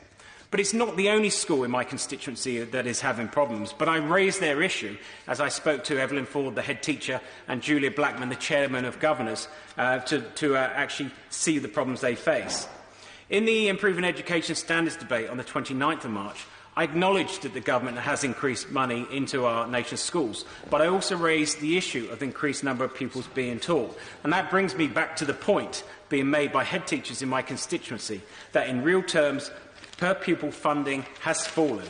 But it's not the only school in my constituency that is having problems, but I raised their issue as I spoke to Evelyn Ford, the head teacher, and Julia Blackman, the chairman of governors, to actually see the problems they face. In the Improving Education Standards debate on the 29th of March, I acknowledged that the government has increased money into our nation's schools, but I also raised the issue of the increased number of pupils being taught. And that brings me back to the point being made by head teachers in my constituency, that in real terms, per pupil funding has fallen.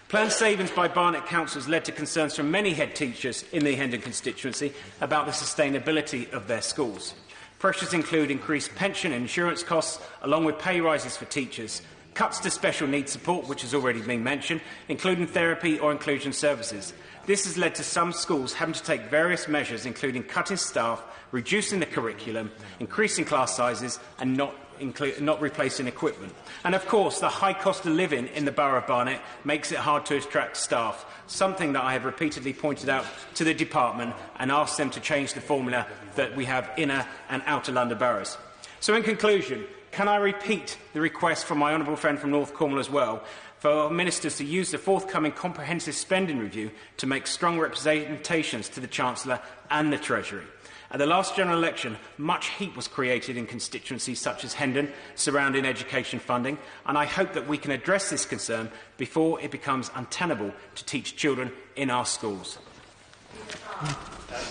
Planned savings by Barnet Council has led to concerns from many head teachers in the Hendon constituency about the sustainability of their schools. Pressures include increased pension and insurance costs, along with pay rises for teachers, cuts to special needs support, which has already been mentioned, including therapy or inclusion services. This has led to some schools having to take various measures, including cutting staff, reducing the curriculum, increasing class sizes and not replacing equipment. And of course, the high cost of living in the Borough of Barnet makes it hard to attract staff, something that I have repeatedly pointed out to the department and asked them to change the formula that we have inner and outer London boroughs. So in conclusion, can I repeat the request from my honourable friend from North Cornwall as well, for ministers to use the forthcoming comprehensive spending review to make strong representations to the Chancellor and the Treasury. At the last general election, much heat was created in constituencies such as Hendon surrounding education funding, and I hope that we can address this concern before it becomes untenable to teach children in our schools.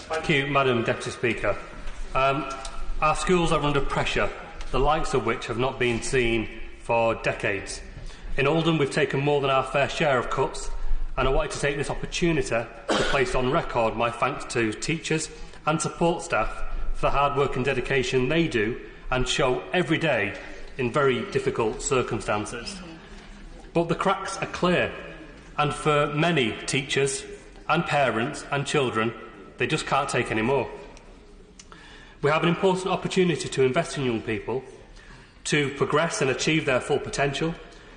Thank you, Madam Deputy Speaker. Our schools are under pressure, the likes of which have not been seen for decades. In Oldham, we've taken more than our fair share of cuts, and I wanted to take this opportunity to place on record my thanks to teachers and support staff for the hard work and dedication they do and show every day in very difficult circumstances. But the cracks are clear, and for many teachers and parents and children, they just can't take any more. We have an important opportunity to invest in young people, to progress and achieve their full potential,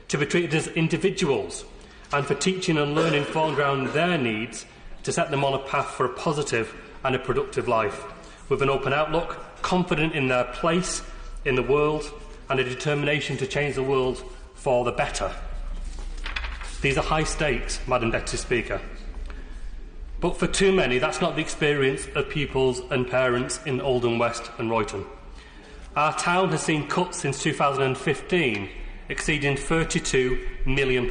to be treated as individuals, and for teaching and learning foreground their needs to set them on a path for a positive and a productive life, with an open outlook, confident in their place in the world, and a determination to change the world for the better. These are high stakes, Madam Deputy Speaker. But for too many, that's not the experience of pupils and parents in Oldham West and Royton. Our town has seen cuts since 2015 exceeding £32 million,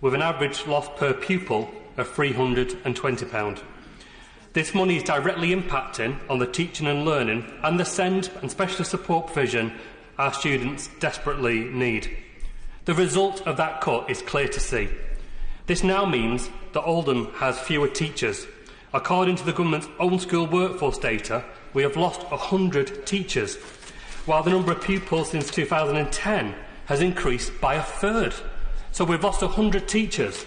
with an average loss per pupil of £320. This money is directly impacting on the teaching and learning and the SEND and specialist support provision our students desperately need. The result of that cut is clear to see. This now means that Oldham has fewer teachers. According to the government's own school workforce data, we have lost 100 teachers, while the number of pupils since 2010 has increased by a third. So we've lost 100 teachers,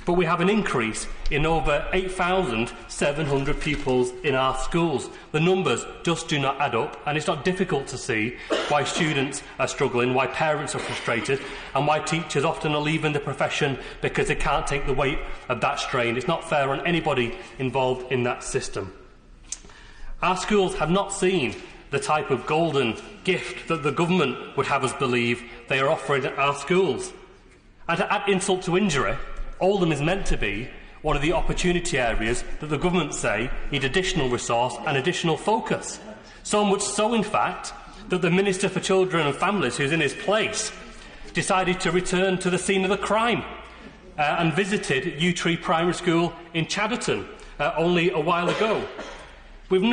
but we have an increase in over 8,700 pupils in our schools. The numbers just do not add up, and it's not difficult to see why students are struggling, why parents are frustrated, and why teachers often are leaving the profession because they can't take the weight of that strain. It's not fair on anybody involved in that system. Our schools have not seen the type of golden gift that the government would have us believe they are offering at our schools. And to add insult to injury, Oldham is meant to be one of the opportunity areas that the government say need additional resource and additional focus. So much so, in fact, that the Minister for Children and Families, who's in his place, decided to return to the scene of the crime and visited Yew Tree Primary School in Chadderton only a while ago. We've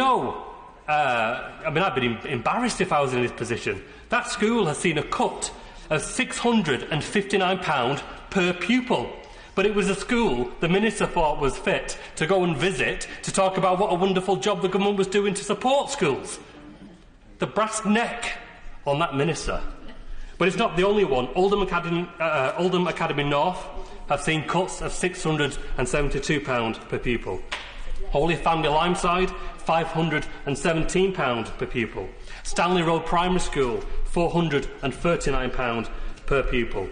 I'd be embarrassed if I was in his position. That school has seen a cut of £659 per pupil. But it was a school the Minister thought was fit to go and visit to talk about what a wonderful job the government was doing to support schools. The brass neck on that Minister. But it's not the only one. Oldham Academy North have seen cuts of £672 per pupil. Holy Family Limeside, £517 per pupil. Stanley Road Primary School, £439 per pupil.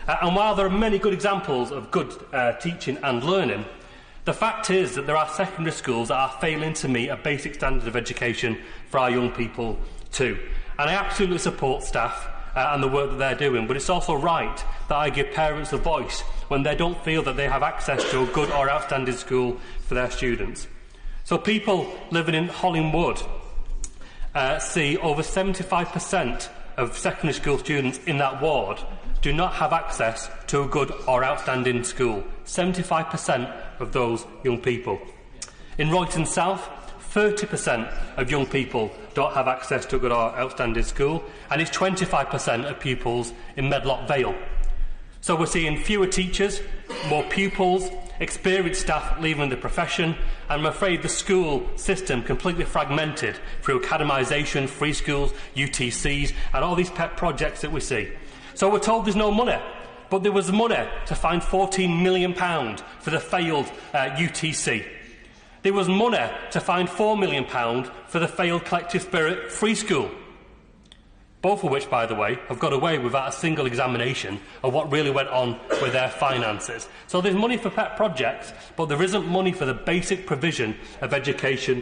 And while there are many good examples of good teaching and learning, the fact is that there are secondary schools that are failing to meet a basic standard of education for our young people too. And I absolutely support staff and the work that they're doing, but it's also right that I give parents a voice when they don't feel that they have access to a good or outstanding school for their students. So people living in Hollingwood see over 75% of secondary school students in that ward do not have access to a good or outstanding school. 75% of those young people. In Royton South, 30% of young people don't have access to a good or outstanding school, and it's 25% of pupils in Medlock Vale. So we're seeing fewer teachers, more pupils, experienced staff leaving the profession, and I'm afraid the school system completely fragmented through academisation, free schools, UTCs, and all these pet projects that we see. So we're told there's no money, but there was money to find £14 million for the failed UTC. There was money to find £4 million for the failed Collective Spirit Free School. Both of which, by the way, have got away without a single examination of what really went on with their finances. So there's money for pet projects, but there isn't money for the basic provision of education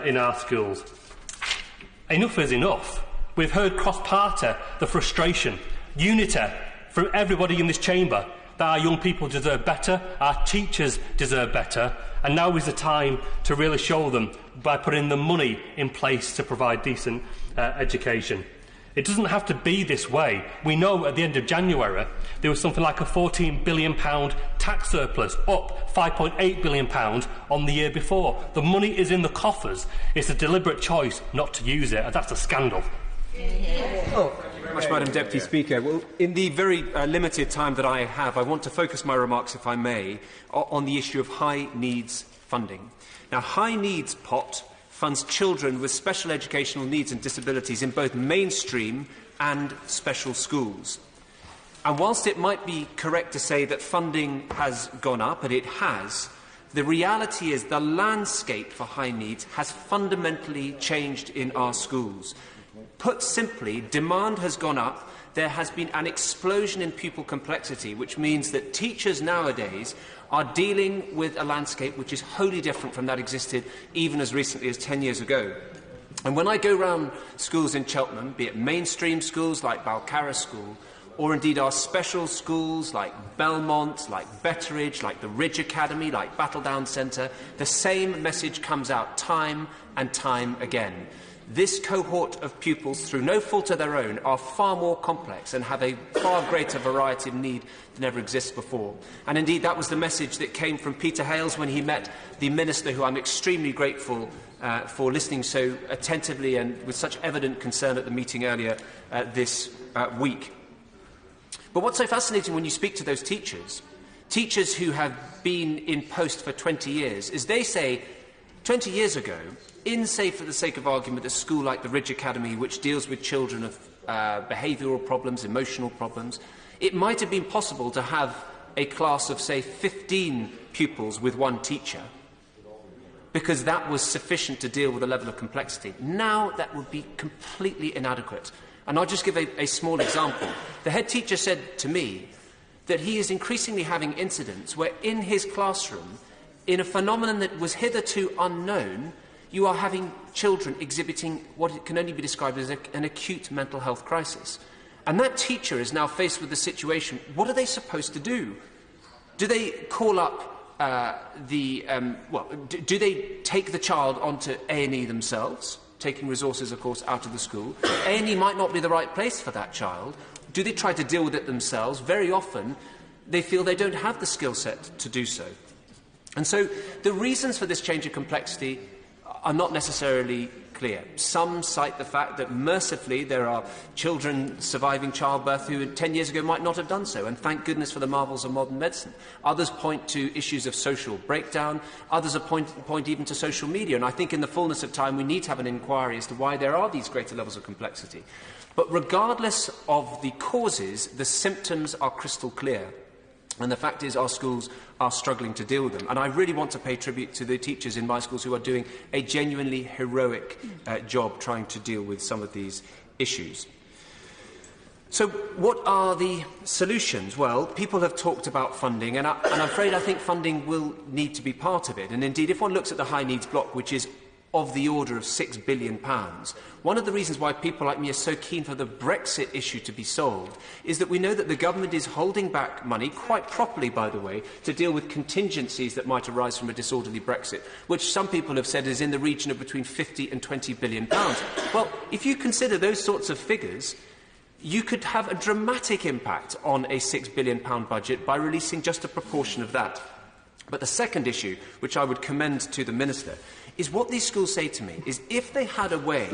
in our schools. Enough is enough. We've heard cross-party the frustration, unity from everybody in this chamber that our young people deserve better, our teachers deserve better, and now is the time to really show them by putting the money in place to provide decent education. It doesn't have to be this way. We know at the end of January there was something like a £14 billion tax surplus, up £5.8 billion on the year before. The money is in the coffers. It's a deliberate choice not to use it, and that's a scandal. Thank you very much, Madam Deputy Speaker. Well, in the very limited time that I have, I want to focus my remarks, if I may, on the issue of high needs funding. Now, high needs pot funds children with special educational needs and disabilities in both mainstream and special schools. And whilst it might be correct to say that funding has gone up, and it has, the reality is the landscape for high needs has fundamentally changed in our schools. Put simply, demand has gone up. There has been an explosion in pupil complexity, which means that teachers nowadays are dealing with a landscape which is wholly different from that existed even as recently as 10 years ago. And when I go round schools in Cheltenham, be it mainstream schools like Balcarras School, or indeed our special schools like Belmont, like Betteridge, like the Ridge Academy, like Battledown Centre, the same message comes out time and time again. This cohort of pupils, through no fault of their own, are far more complex and have a far greater variety of need than ever exists before. And indeed, that was the message that came from Peter Hales when he met the Minister, who I'm extremely grateful for listening so attentively and with such evident concern at the meeting earlier this week. But what's so fascinating when you speak to those teachers who have been in post for 20 years, is they say, 20 years ago, in, say, for the sake of argument, a school like the Ridge Academy, which deals with children of behavioural problems, emotional problems, it might have been possible to have a class of, say, 15 pupils with one teacher, because that was sufficient to deal with a level of complexity. Now that would be completely inadequate. And I'll just give a small example. The head teacher said to me that he is increasingly having incidents where in his classroom, in a phenomenon that was hitherto unknown, you are having children exhibiting what can only be described as an acute mental health crisis. And that teacher is now faced with the situation, what are they supposed to do? Do they call up do they take the child onto A&E themselves, taking resources, of course, out of the school? A&E might not be the right place for that child. Do they try to deal with it themselves? Very often, they feel they don't have the skill set to do so. And so the reasons for this change of complexity are not necessarily clear. Some cite the fact that, mercifully, there are children surviving childbirth who 10 years ago might not have done so, and thank goodness for the marvels of modern medicine. Others point to issues of social breakdown. Others point even to social media. And I think in the fullness of time we need to have an inquiry as to why there are these greater levels of complexity. But regardless of the causes, the symptoms are crystal clear. And the fact is our schools are struggling to deal with them. And I really want to pay tribute to the teachers in my schools who are doing a genuinely heroic job trying to deal with some of these issues. So what are the solutions? Well, people have talked about funding, and I'm afraid I think funding will need to be part of it. And indeed, if one looks at the high needs block, which is of the order of £6 billion. One of the reasons why people like me are so keen for the Brexit issue to be solved is that we know that the government is holding back money, quite properly, by the way, to deal with contingencies that might arise from a disorderly Brexit, which some people have said is in the region of between £50 and £20 billion. Well, if you consider those sorts of figures, you could have a dramatic impact on a £6 billion budget by releasing just a proportion of that. But the second issue, which I would commend to the Minister, is what these schools say to me is if they had a way,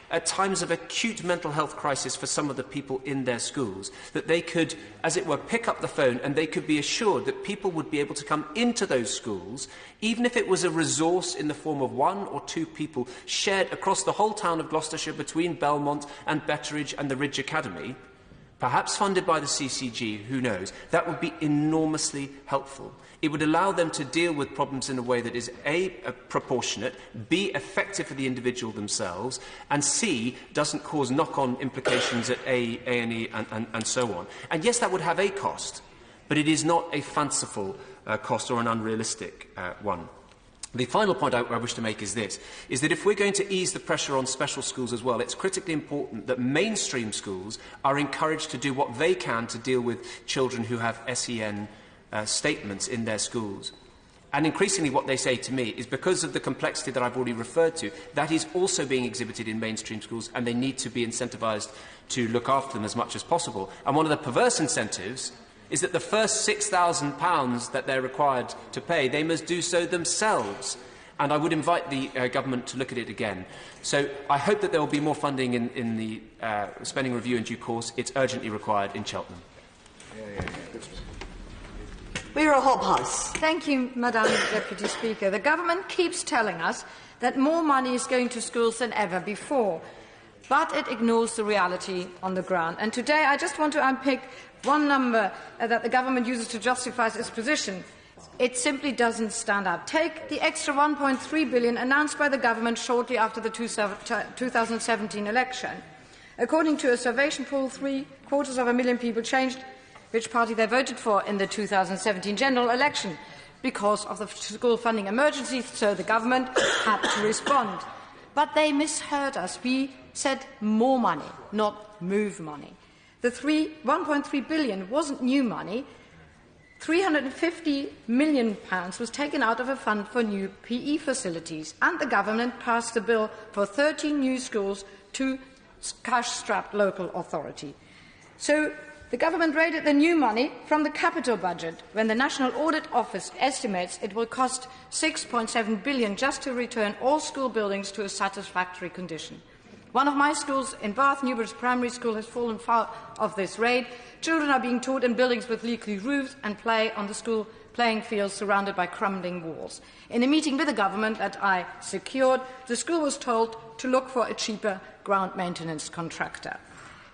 at times of acute mental health crisis for some of the people in their schools, that they could, as it were, pick up the phone and they could be assured that people would be able to come into those schools, even if it was a resource in the form of 1 or 2 people shared across the whole town of Gloucestershire between Belmont and Betteridge and the Ridge Academy, perhaps funded by the CCG, who knows, that would be enormously helpful. It would allow them to deal with problems in a way that is A, proportionate, B, effective for the individual themselves, and C, doesn't cause knock-on implications at A&E and so on. And yes, that would have a cost, but it is not a fanciful cost or an unrealistic one. The final point I wish to make is this, is that if we're going to ease the pressure on special schools as well, it's critically important that mainstream schools are encouraged to do what they can to deal with children who have SEN statements in their schools. And increasingly what they say to me is because of the complexity that I've already referred to, that is also being exhibited in mainstream schools, and they need to be incentivised to look after them as much as possible. And one of the perverse incentives is that the first £6,000 that they're required to pay, they must do so themselves. And I would invite the government to look at it again. So I hope that there will be more funding in the spending review in due course. It's urgently required in Cheltenham. Vera Hobhouse. Thank you, Madam Deputy Speaker. The government keeps telling us that more money is going to schools than ever before, but it ignores the reality on the ground. And today I just want to unpick one number that the government uses to justify its position. It simply doesn't stand up. Take the extra £1.3 billion announced by the government shortly after the 2017 election. According to a Salvation poll, 750,000 people changed which party they voted for in the 2017 general election because of the school funding emergency, so the government had to respond. But they misheard us. We said more money, not move money. The £1.3 billion wasn't new money. £350 million was taken out of a fund for new PE facilities, and the government passed a bill for 13 new schools to cash-strapped local authority. So the government raided the new money from the capital budget when the National Audit Office estimates it will cost £6.7 billion just to return all school buildings to a satisfactory condition. One of my schools in Bath, Newbridge Primary School, has fallen foul of this raid. Children are being taught in buildings with leaky roofs and play on the school playing fields surrounded by crumbling walls. In a meeting with the government that I secured, the school was told to look for a cheaper ground maintenance contractor.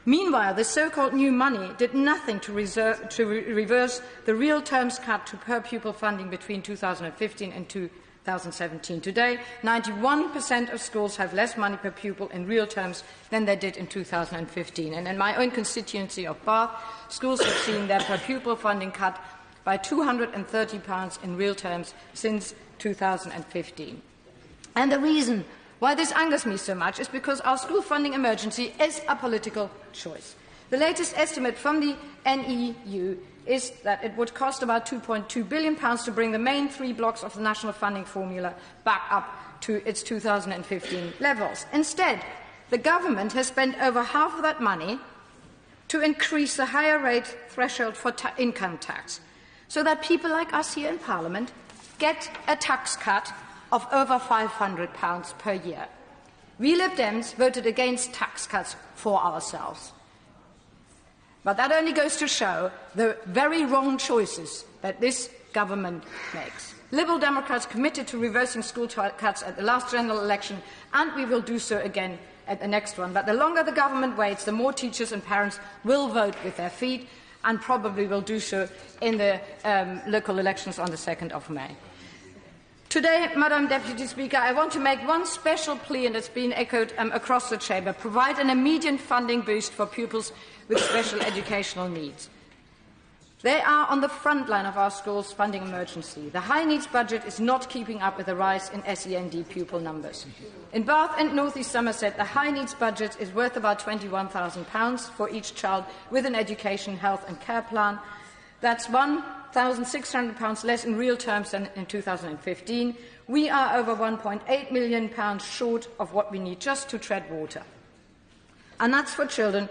Meanwhile, the so-called new money did nothing to reverse the real terms cut to per-pupil funding between 2015 and 2017. Today, 91% of schools have less money per pupil in real terms than they did in 2015. And in my own constituency of Bath, schools have seen their per-pupil funding cut by £230 in real terms since 2015. And the reason why this angers me so much is because our school funding emergency is a political choice. The latest estimate from the NEU is that it would cost about £2.2 billion to bring the main three blocks of the national funding formula back up to its 2015 levels. Instead, the government has spent over half of that money to increase the higher rate threshold for income tax, so that people like us here in Parliament get a tax cut of over £500 per year. We Lib Dems voted against tax cuts for ourselves. But that only goes to show the very wrong choices that this government makes. Liberal Democrats committed to reversing school cuts at the last general election, and we will do so again at the next one. But the longer the government waits, the more teachers and parents will vote with their feet, and probably will do so in the local elections on the 2nd of May. Today, Madam Deputy Speaker, I want to make one special plea, and it's been echoed across the Chamber. Provide an immediate funding boost for pupils with special educational needs. They are on the front line of our schools' funding emergency. The high needs budget is not keeping up with the rise in SEND pupil numbers. In Bath and North East Somerset, the high needs budget is worth about £21,000 for each child with an education, health and care plan. That's £1,600 less in real terms than in 2015. We are over £1.8 million short of what we need just to tread water. And that's for children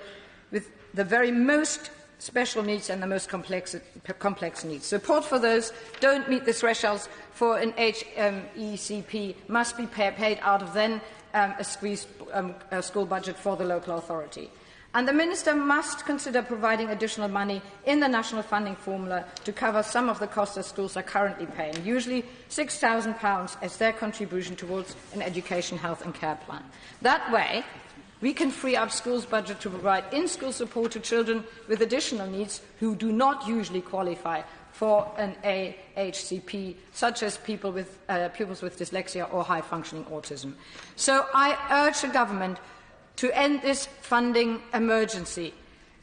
with the very most special needs and the most complex needs. Support for those who don't meet the thresholds for an HECP must be paid out of then a squeezed school budget for the local authority. And the Minister must consider providing additional money in the national funding formula to cover some of the costs that schools are currently paying, usually £6,000 as their contribution towards an education, health and care plan. That way, We can free up schools' budget to provide in-school support to children with additional needs who do not usually qualify for an AHCP, such as pupils with dyslexia or high-functioning autism. So I urge the government to end this funding emergency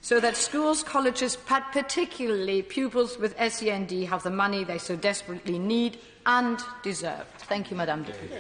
so that schools, colleges, particularly pupils with SEND, have the money they so desperately need and deserve. Thank you, Madam Deputy.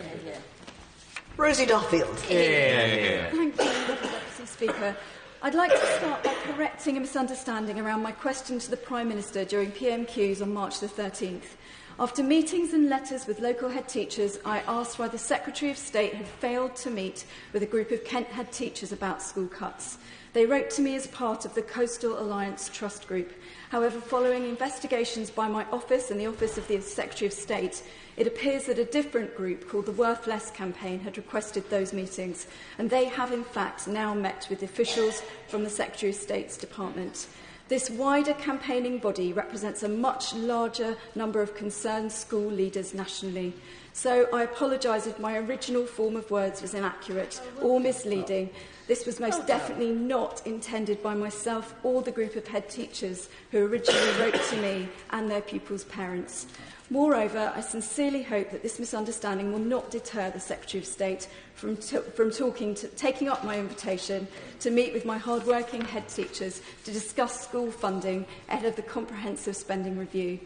Rosie Duffield. Thank you, Deputy Speaker. I'd like to start by correcting a misunderstanding around my question to the Prime Minister during PMQs on March the 13th. After meetings and letters with local head teachers, I asked why the Secretary of State had failed to meet with a group of Kent head teachers about school cuts. They wrote to me as part of the Coastal Alliance Trust Group. However, following investigations by my office and the Office of the Secretary of State, it appears that a different group called the Worth Less campaign had requested those meetings, and they have in fact now met with officials from the Secretary of State's department. This wider campaigning body represents a much larger number of concerned school leaders nationally. So I apologise if my original form of words was inaccurate or misleading. This was most definitely not intended by myself or the group of head teachers who originally wrote to me and their pupils' parents. Moreover, I sincerely hope that this misunderstanding will not deter the Secretary of State from taking up my invitation to meet with my hard-working head teachers to discuss school funding ahead of the comprehensive spending review.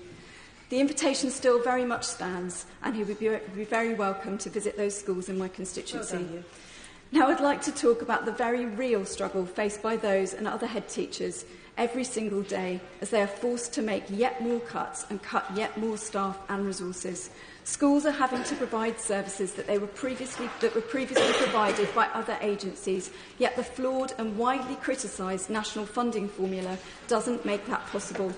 The invitation still very much stands, and he would be very welcome to visit those schools in my constituency. Well done. Now I'd like to talk about the very real struggle faced by those and other head teachers every single day as they are forced to make yet more cuts and cut yet more staff and resources. Schools are having to provide services that were previously provided by other agencies, yet the flawed and widely criticised national funding formula doesn't make that possible.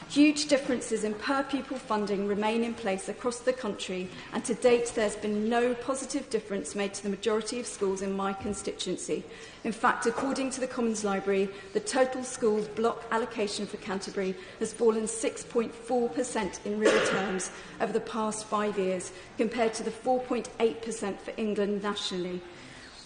Huge differences in per-pupil funding remain in place across the country, and to date there's been no positive difference made to the majority of schools in my constituency. In fact, according to the Commons Library, the total schools block allocation for Canterbury has fallen 6.4% in real terms over the past 5 years, compared to the 4.8% for England nationally.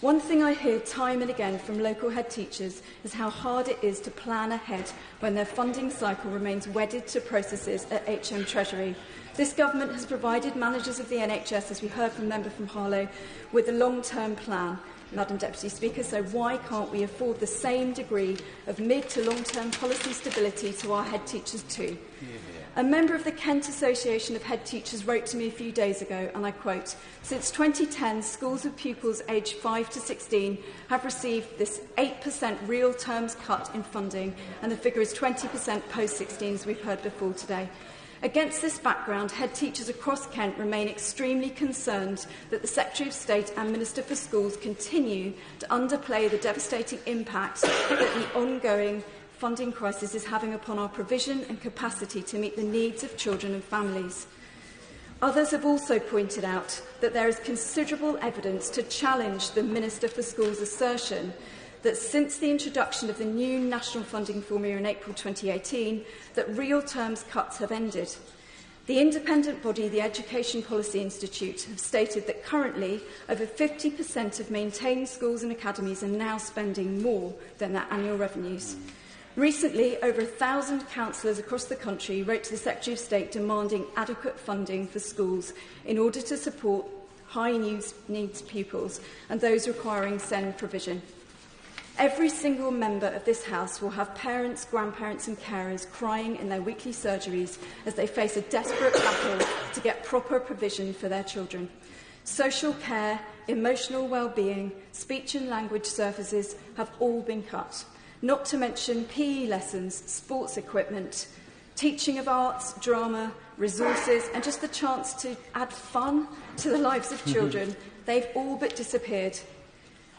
One thing I hear time and again from local head teachers is how hard it is to plan ahead when their funding cycle remains wedded to processes at HM Treasury. This government has provided managers of the NHS, as we heard from Member from Harlow, with a long-term plan, Madam Deputy Speaker, so why can't we afford the same degree of mid to long-term policy stability to our head teachers too? A member of the Kent Association of Head Teachers wrote to me a few days ago, and I quote, "Since 2010, schools with pupils aged 5 to 16 have received this 8% real terms cut in funding, and the figure is 20% post-16, as we've heard before today. Against this background, head teachers across Kent remain extremely concerned that the Secretary of State and Minister for Schools continue to underplay the devastating impact that the ongoing funding crisis is having upon our provision and capacity to meet the needs of children and families. Others have also pointed out that there is considerable evidence to challenge the Minister for Schools' assertion that since the introduction of the new national funding formula in April 2018, that real terms cuts have ended. The independent body, the Education Policy Institute, have stated that currently over 50% of maintained schools and academies are now spending more than their annual revenues. Recently, over 1,000 councillors across the country wrote to the Secretary of State demanding adequate funding for schools in order to support high-needs pupils and those requiring SEND provision. Every single member of this House will have parents, grandparents and carers crying in their weekly surgeries as they face a desperate battle to get proper provision for their children. Social care, emotional well-being, speech and language services have all been cut. Not to mention PE lessons, sports equipment, teaching of arts, drama, resources, and just the chance to add fun to the lives of children. They've all but disappeared.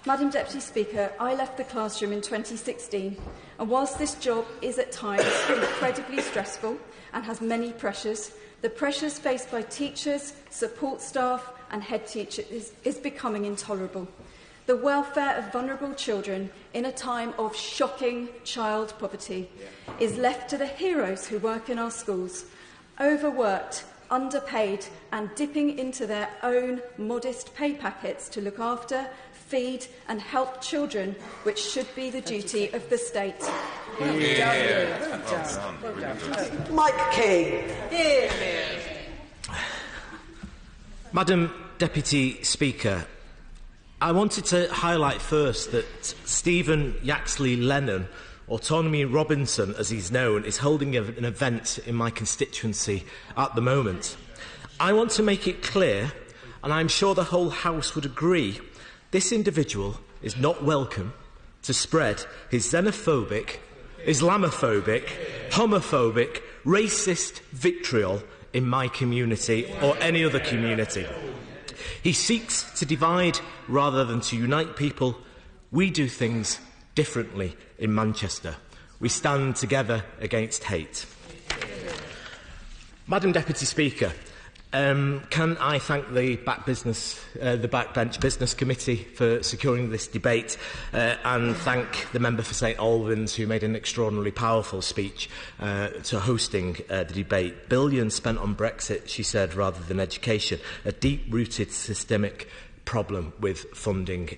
Madam Deputy Speaker, I left the classroom in 2016, and whilst this job is at times incredibly stressful and has many pressures, the pressures faced by teachers, support staff and head teachers is becoming intolerable. The welfare of vulnerable children in a time of shocking child poverty is left to the heroes who work in our schools, overworked, underpaid and dipping into their own modest pay packets to look after, feed and help children, which should be the duty of the state. Mike King. Madam Deputy Speaker, I wanted to highlight first that Stephen Yaxley Lennon, Autonomy Robinson as he's known, is holding an event in my constituency at the moment. I want to make it clear, and I'm sure the whole House would agree, this individual is not welcome to spread his xenophobic, Islamophobic, homophobic, racist vitriol in my community or any other community. He seeks to divide rather than to unite people. We do things differently in Manchester. We stand together against hate. Madam Deputy Speaker, can I thank the Backbench Business Committee for securing this debate and thank the member for St Albans who made an extraordinarily powerful speech to hosting the debate. Billions spent on Brexit, she said, rather than education, a deep-rooted systemic problem with funding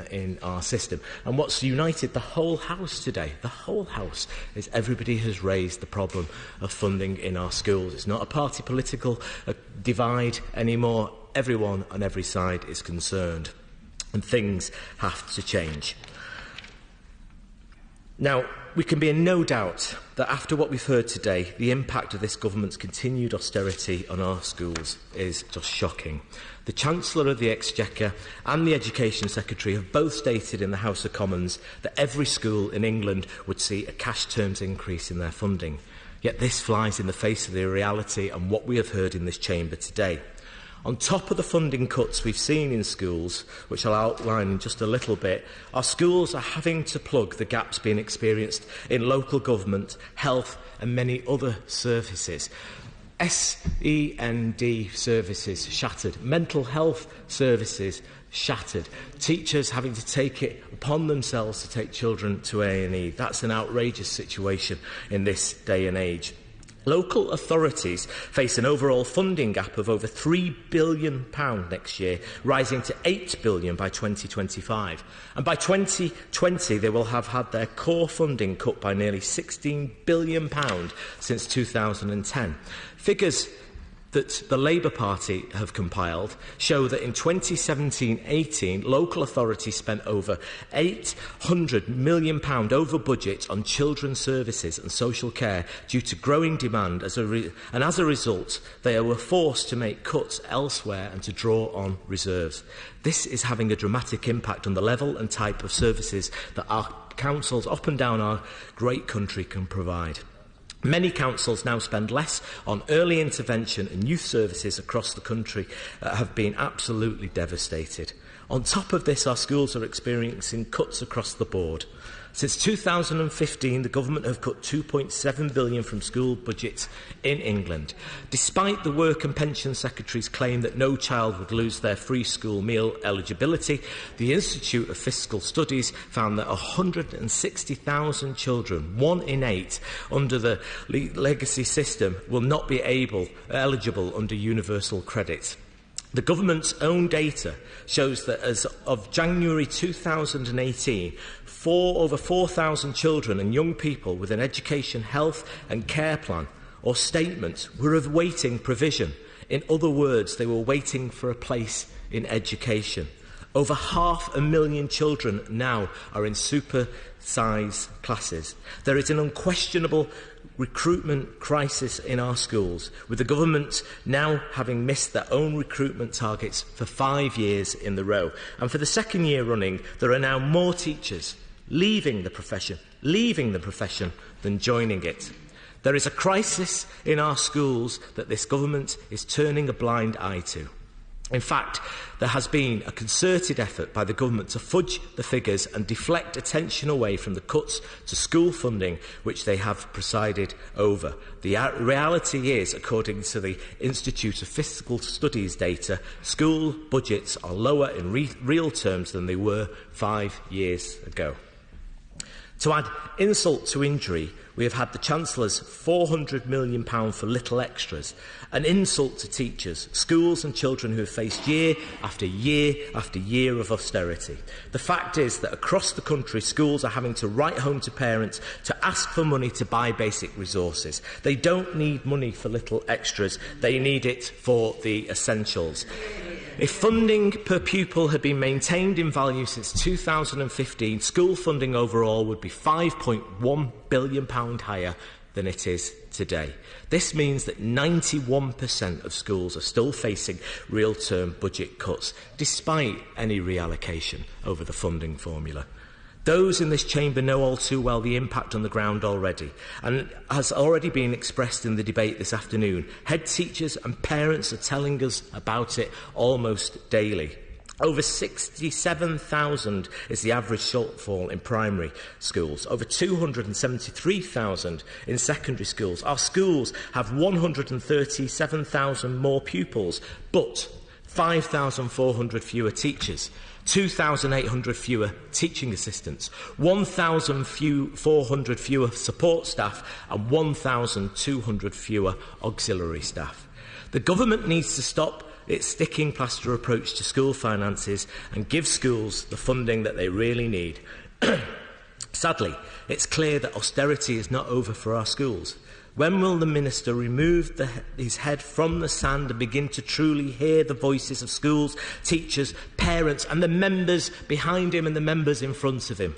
in our system. And what's united the whole House today, the whole House, is everybody has raised the problem of funding in our schools. It's not a party political divide anymore. Everyone on every side is concerned, and things have to change. Now, we can be in no doubt that after what we've heard today, the impact of this government's continued austerity on our schools is just shocking. The Chancellor of the Exchequer and the Education Secretary have both stated in the House of Commons that every school in England would see a cash terms increase in their funding. Yet this flies in the face of the reality and what we have heard in this chamber today. On top of the funding cuts we've seen in schools, which I'll outline in just a little bit, our schools are having to plug the gaps being experienced in local government, health and many other services. SEND services shattered, mental health services shattered, teachers having to take it upon themselves to take children to A&E. That's an outrageous situation in this day and age. Local authorities face an overall funding gap of over £3 billion next year, rising to £8 billion by 2025. And by 2020, they will have had their core funding cut by nearly £16 billion since 2010. Figures that the Labour Party have compiled show that in 2017-18, local authorities spent over £800 million over budget on children's services and social care due to growing demand, and as a result, they were forced to make cuts elsewhere and to draw on reserves. This is having a dramatic impact on the level and type of services that our councils up and down our great country can provide. Many councils now spend less on early intervention, and youth services across the country have been absolutely devastated. On top of this, our schools are experiencing cuts across the board. Since 2015, the government have cut £2.7 billion from school budgets in England. Despite the Work and Pension Secretary's claim that no child would lose their free school meal eligibility, the Institute of Fiscal Studies found that 160,000 children, 1 in 8, under the legacy system will not be eligible under universal credit. The government's own data shows that as of January 2018, over 4,000 children and young people with an education, health and care plan or statement were awaiting provision. In other words, they were waiting for a place in education. Over 500,000 children now are in super-size classes. There is an unquestionable recruitment crisis in our schools, with the government now having missed their own recruitment targets for 5 years in the row. And for the second year running, there are now more teachers leaving the profession than joining it. There is a crisis in our schools that this government is turning a blind eye to. In fact, there has been a concerted effort by the government to fudge the figures and deflect attention away from the cuts to school funding which they have presided over. The reality is, according to the Institute of Fiscal Studies data, school budgets are lower in real terms than they were 5 years ago. To add insult to injury, we have had the Chancellor's £400 million for little extras, an insult to teachers, schools and children who have faced year after year after year of austerity. The fact is that across the country, schools are having to write home to parents to ask for money to buy basic resources. They don't need money for little extras, they need it for the essentials. If funding per pupil had been maintained in value since 2015, school funding overall would be £5.1 billion higher than it is today. This means that 91% of schools are still facing real-term budget cuts, despite any reallocation over the funding formula. Those in this chamber know all too well the impact on the ground already, and has already been expressed in the debate this afternoon. Head teachers and parents are telling us about it almost daily. Over 67,000 is the average shortfall in primary schools, over 273,000 in secondary schools. Our schools have 137,000 more pupils, but 5,400 fewer teachers, 2,800 fewer teaching assistants, 1,400 fewer support staff and 1,200 fewer auxiliary staff. The government needs to stop its sticking plaster approach to school finances and give schools the funding that they really need. Sadly, it's clear that austerity is not over for our schools. When will the Minister remove his head from the sand and begin to truly hear the voices of schools, teachers, parents and the members behind him and the members in front of him?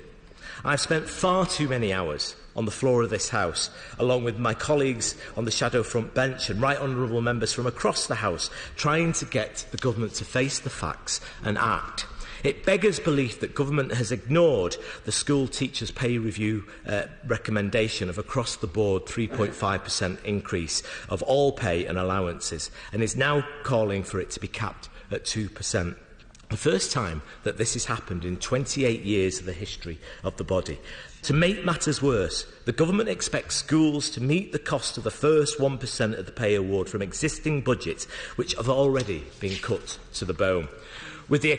I've spent far too many hours on the floor of this House, along with my colleagues on the shadow front bench and right honourable members from across the House, trying to get the government to face the facts and act. It beggars belief that government has ignored the school teachers' pay review recommendation of across-the-board 3.5% increase of all pay and allowances, and is now calling for it to be capped at 2%. The first time that this has happened in 28 years of the history of the body. To make matters worse, the government expects schools to meet the cost of the first 1% of the pay award from existing budgets, which have already been cut to the bone. With the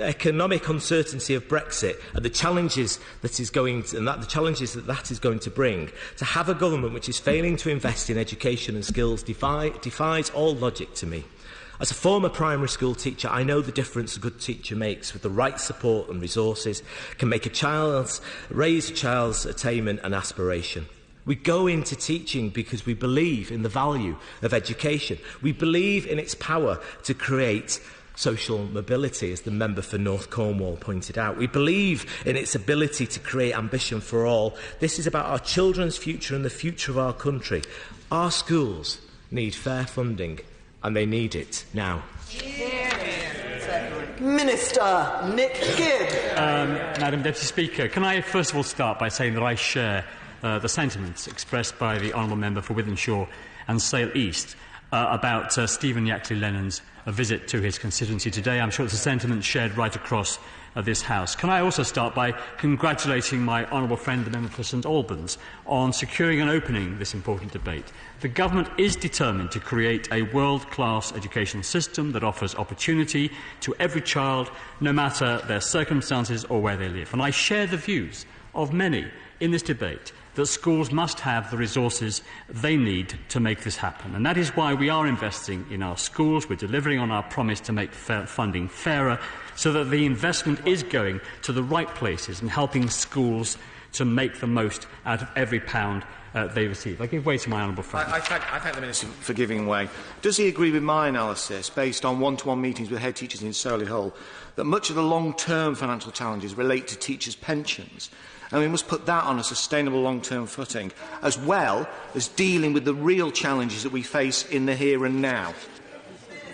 economic uncertainty of Brexit and the challenges that is going to bring, to have a government which is failing to invest in education and skills defies all logic to me. As a former primary school teacher, I know the difference a good teacher makes with the right support and resources, can make raise a child's attainment and aspiration. We go into teaching because we believe in the value of education. We believe in its power to create social mobility, as the member for North Cornwall pointed out. We believe in its ability to create ambition for all. This is about our children's future and the future of our country. Our schools need fair funding, and they need it now. Minister Nick Gibb. Madam Deputy Speaker, can I first of all start by saying that I share the sentiments expressed by the Honourable Member for Wythenshawe and Sale East about Stephen Yaxley-Lennon's visit to his constituency today. I'm sure it's a sentiment shared right across this House. Can I also start by congratulating my honourable friend, the member for St Albans, on securing and opening this important debate. The government is determined to create a world-class education system that offers opportunity to every child, no matter their circumstances or where they live. And I share the views of many in this debate that schools must have the resources they need to make this happen. And that is why we are investing in our schools. We're delivering on our promise to make funding fairer, so that the investment is going to the right places and helping schools to make the most out of every pound they receive. I give way to my honourable friend. I thank the Minister for giving way. Does he agree with my analysis, based on one-to-one meetings with head teachers in Solihull, that much of the long-term financial challenges relate to teachers' pensions? And we must put that on a sustainable long-term footing, as well as dealing with the real challenges that we face in the here and now.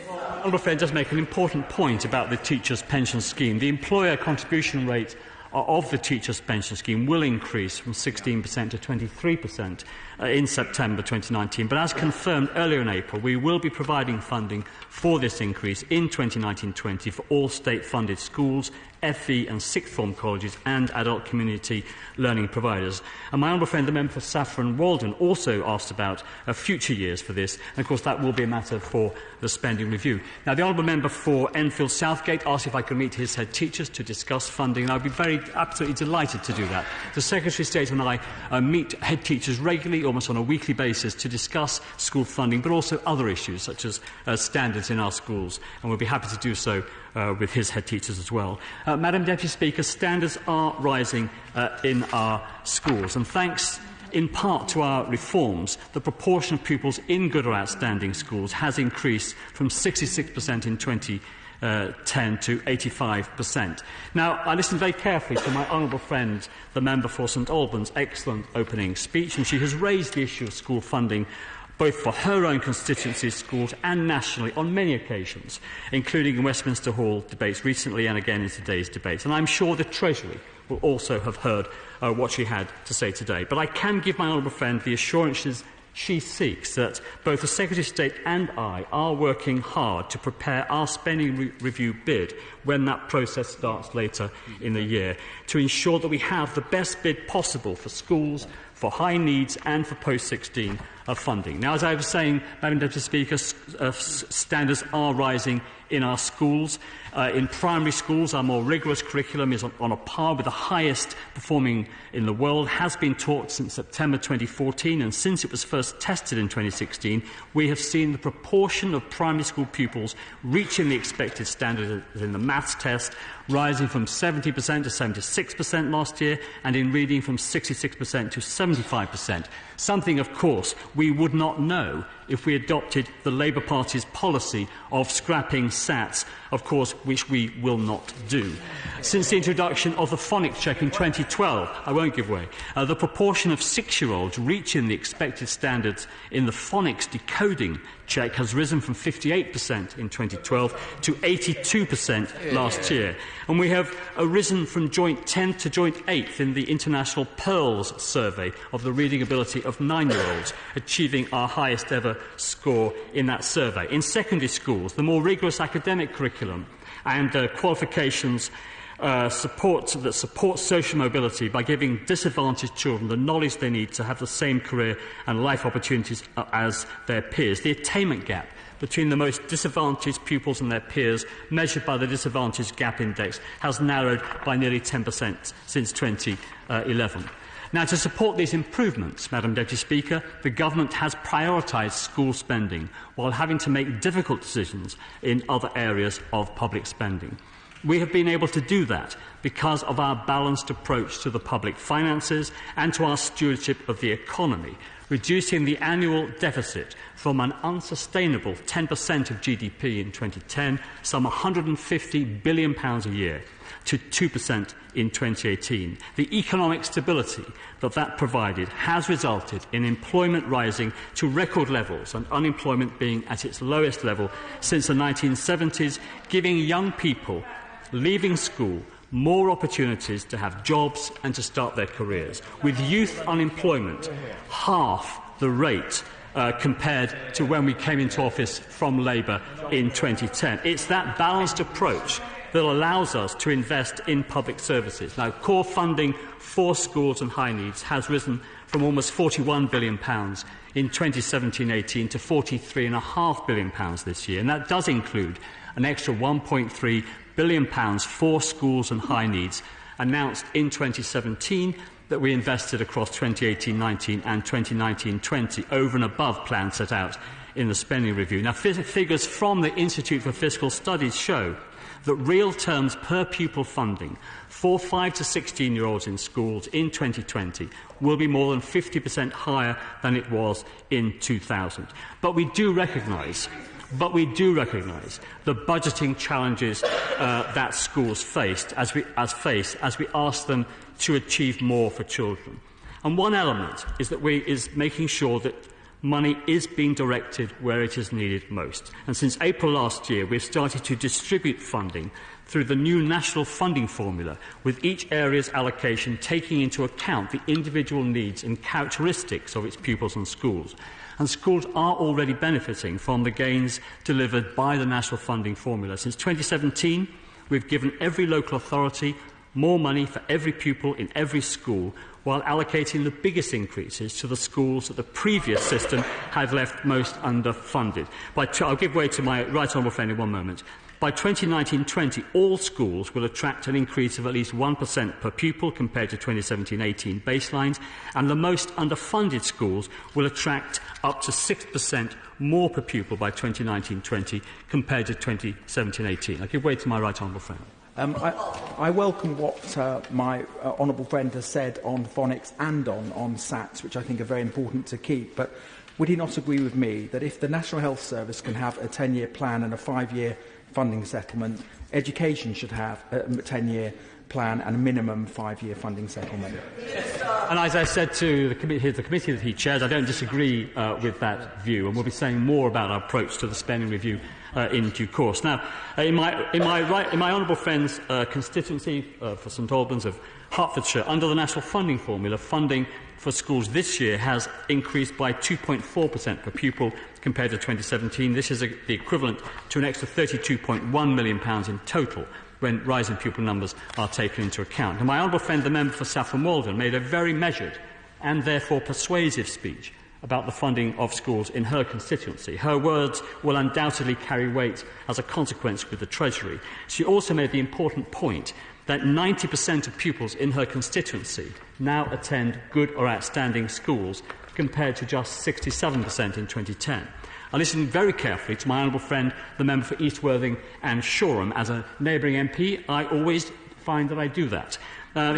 My honourable friend does make an important point about the teachers' pension scheme. The employer contribution rate of the teachers' pension scheme will increase from 16% to 23% in September 2019. But as confirmed earlier in April, we will be providing funding for this increase in 2019-20 for all state-funded schools, FE and sixth form colleges and adult community learning providers. And my honourable friend, the member for Saffron Walden, also asked about future years for this. And of course, that will be a matter for the spending review. Now, the honourable member for Enfield Southgate asked if I could meet his head teachers to discuss funding. And I would be very absolutely delighted to do that. The Secretary of State and I meet head teachers regularly, almost on a weekly basis, to discuss school funding, but also other issues such as standards in our schools, and we'll be happy to do so with his head teachers as well. Madam Deputy Speaker, standards are rising in our schools, and thanks in part to our reforms, the proportion of pupils in good or outstanding schools has increased from 66% in 2010 to 85%. Now, I listened very carefully to my honourable friend, the member for St Albans' excellent opening speech, and she has raised the issue of school funding both for her own constituency schools and nationally on many occasions, including in Westminster Hall debates recently and again in today's debate. And I'm sure the Treasury will also have heard what she had to say today. But I can give my honourable friend the assurances she seeks that both the Secretary of State and I are working hard to prepare our spending review bid when that process starts later in the year, to ensure that we have the best bid possible for schools, for high needs and for post-16 funding. Now, as I was saying, Madam Deputy Speaker, standards are rising in our schools. In primary schools, our more rigorous curriculum is on a par with the highest performing in the world, has been taught since September 2014, and since it was first tested in 2016, we have seen the proportion of primary school pupils reaching the expected standard in the maths test rising from 70% to 76% last year, and in reading from 66% to 75%. Something, of course, we would not know if we adopted the Labour Party's policy of scrapping SATs, of course, which we will not do. Since the introduction of the phonics check in 2012, I won't give way, the proportion of 6-year-olds reaching the expected standards in the phonics decoding check has risen from 58% in 2012 to 82% last year. And we have risen from joint 10th to joint 8th in the International Pearls survey of the reading ability of 9-year-olds, achieving our highest ever score in that survey. In secondary schools, the more rigorous academic curriculum and qualifications support social mobility by giving disadvantaged children the knowledge they need to have the same career and life opportunities as their peers. The attainment gap between the most disadvantaged pupils and their peers, measured by the Disadvantaged Gap Index, has narrowed by nearly 10% since 2011. Now, to support these improvements, Madam Deputy Speaker, the Government has prioritised school spending while having to make difficult decisions in other areas of public spending. We have been able to do that because of our balanced approach to the public finances and to our stewardship of the economy, reducing the annual deficit from an unsustainable 10% of GDP in 2010, some £150 billion a year, to 2% in 2018. The economic stability that provided has resulted in employment rising to record levels and unemployment being at its lowest level since the 1970s, giving young people leaving school more opportunities to have jobs and to start their careers, with youth unemployment half the rate compared to when we came into office from Labour in 2010. It's that balanced approach that allows us to invest in public services. Now, core funding for schools and high needs has risen from almost £41 billion in 2017-18 to £43.5 billion this year, and that does include an extra £1.3 billion for schools and high needs, announced in 2017 that we invested across 2018-19 and 2019-20 over and above plans set out in the spending review. Now, figures from the Institute for Fiscal Studies show that real terms per pupil funding for 5 to 16-year-olds in schools in 2020 will be more than 50% higher than it was in 2000. But we do recognise the budgeting challenges that schools face as we ask them to achieve more for children. And one element is making sure that money is being directed where it is needed most. And since April last year, we've started to distribute funding through the new national funding formula, with each area's allocation taking into account the individual needs and characteristics of its pupils and schools. And schools are already benefiting from the gains delivered by the national funding formula. Since 2017, we've given every local authority more money for every pupil in every school, while allocating the biggest increases to the schools that the previous system had left most underfunded. I'll give way to my right honourable friend in one moment. By 2019-20, all schools will attract an increase of at least 1% per pupil compared to 2017-18 baselines, and the most underfunded schools will attract up to 6% more per pupil by 2019-20 compared to 2017-18. I give way to my right honourable friend. I welcome what my honourable friend has said on phonics and on SATs, which I think are very important to keep. But would he not agree with me that if the National Health Service can have a 10-year plan and a 5-year funding settlement, education should have a 10-year plan and a minimum 5-year funding settlement? And as I said to the committee that he chairs, I don't disagree with that view, and we'll be saying more about our approach to the spending review in due course. Now, in my honourable friend's constituency for St Albans of Hertfordshire, under the National Funding Formula, funding for schools this year has increased by 2.4% per pupil compared to 2017. This is the equivalent to an extra £32.1 million in total when rising pupil numbers are taken into account. And my honourable friend, the member for Saffron Walden, made a very measured and therefore persuasive speech about the funding of schools in her constituency. Her words will undoubtedly carry weight as a consequence with the Treasury. She also made the important point that 90% of pupils in her constituency now attend good or outstanding schools, compared to just 67% in 2010. I listened very carefully to my honourable friend, the member for East Worthing and Shoreham. As a neighbouring MP, I always find that I do that.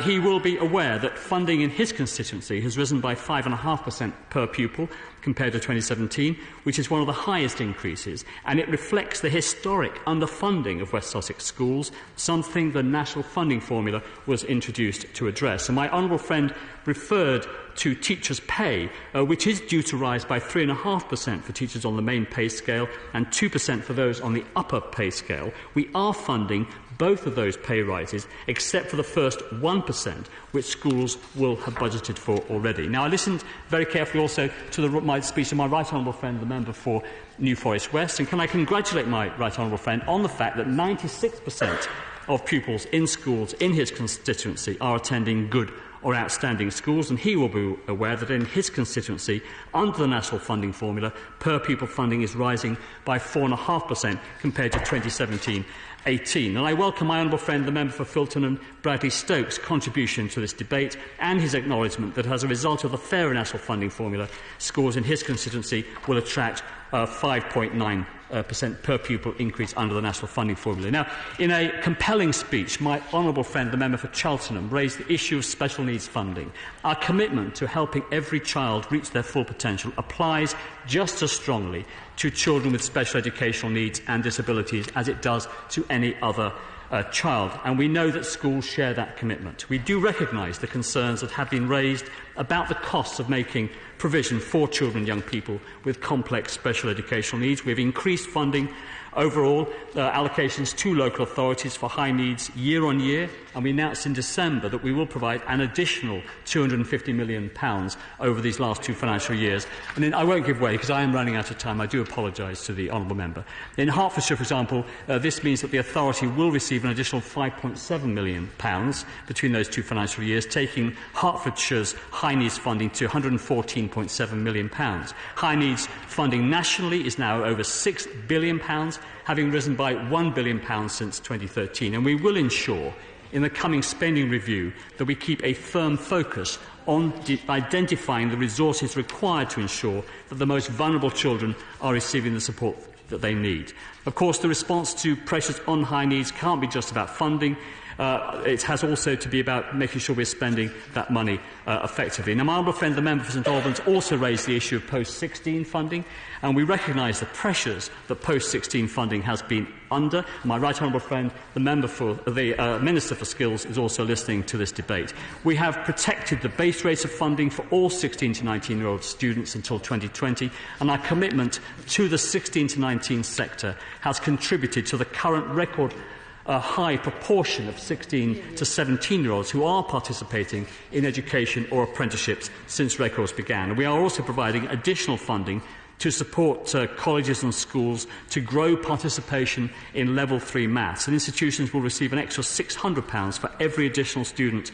He will be aware that funding in his constituency has risen by 5.5% per pupil compared to 2017, which is one of the highest increases, and it reflects the historic underfunding of West Sussex schools, something the National Funding Formula was introduced to address. And my honourable friend referred to teachers' pay, which is due to rise by 3.5% for teachers on the main pay scale and 2% for those on the upper pay scale. We are funding both of those pay rises, except for the first 1%, which schools will have budgeted for already. Now, I listened very carefully also to my speech of my right honourable friend, the member for New Forest West, and can I congratulate my right honourable friend on the fact that 96% of pupils in schools in his constituency are attending good or outstanding schools, and he will be aware that in his constituency, under the National Funding Formula, per pupil funding is rising by 4.5% compared to 2017-18. And I welcome my honourable friend, the member for Filton and Bradley Stokes' contribution to this debate and his acknowledgement that as a result of the fairer National Funding Formula, schools in his constituency will attract 5.9% per pupil increase under the National Funding Formula. Now, in a compelling speech, my honourable friend, the member for Cheltenham, raised the issue of special needs funding. Our commitment to helping every child reach their full potential applies just as strongly to children with special educational needs and disabilities as it does to any other child, and we know that schools share that commitment. We do recognise the concerns that have been raised about the costs of making provision for children and young people with complex special educational needs. We have increased funding overall, allocations to local authorities for high needs year on year, and we announced in December that we will provide an additional £250 million over these last 2 financial years. And then I won't give way because I am running out of time. I do apologise to the honourable member. In Hertfordshire, for example, this means that the authority will receive an additional £5.7 million between those 2 financial years, taking Hertfordshire's high needs funding to £114.7 million. High needs funding nationally is now over £6 billion, having risen by £1 billion since 2013. And we will ensure in the coming spending review that we keep a firm focus on identifying the resources required to ensure that the most vulnerable children are receiving the support that they need. Of course, the response to pressures on high needs can't be just about funding. It has also to be about making sure we're spending that money effectively. Now, my honourable friend, the member for St Albans, also raised the issue of post-16 funding, and we recognise the pressures that post-16 funding has been under. My right honourable friend, the member for the Minister for Skills, is also listening to this debate. We have protected the base rate of funding for all 16 to 19-year-old students until 2020, and our commitment to the 16 to 19 sector has contributed to the current record a high proportion of 16 to 17-year-olds who are participating in education or apprenticeships since records began. And we are also providing additional funding to support colleges and schools to grow participation in Level 3 maths. And institutions will receive an extra £600 for every additional student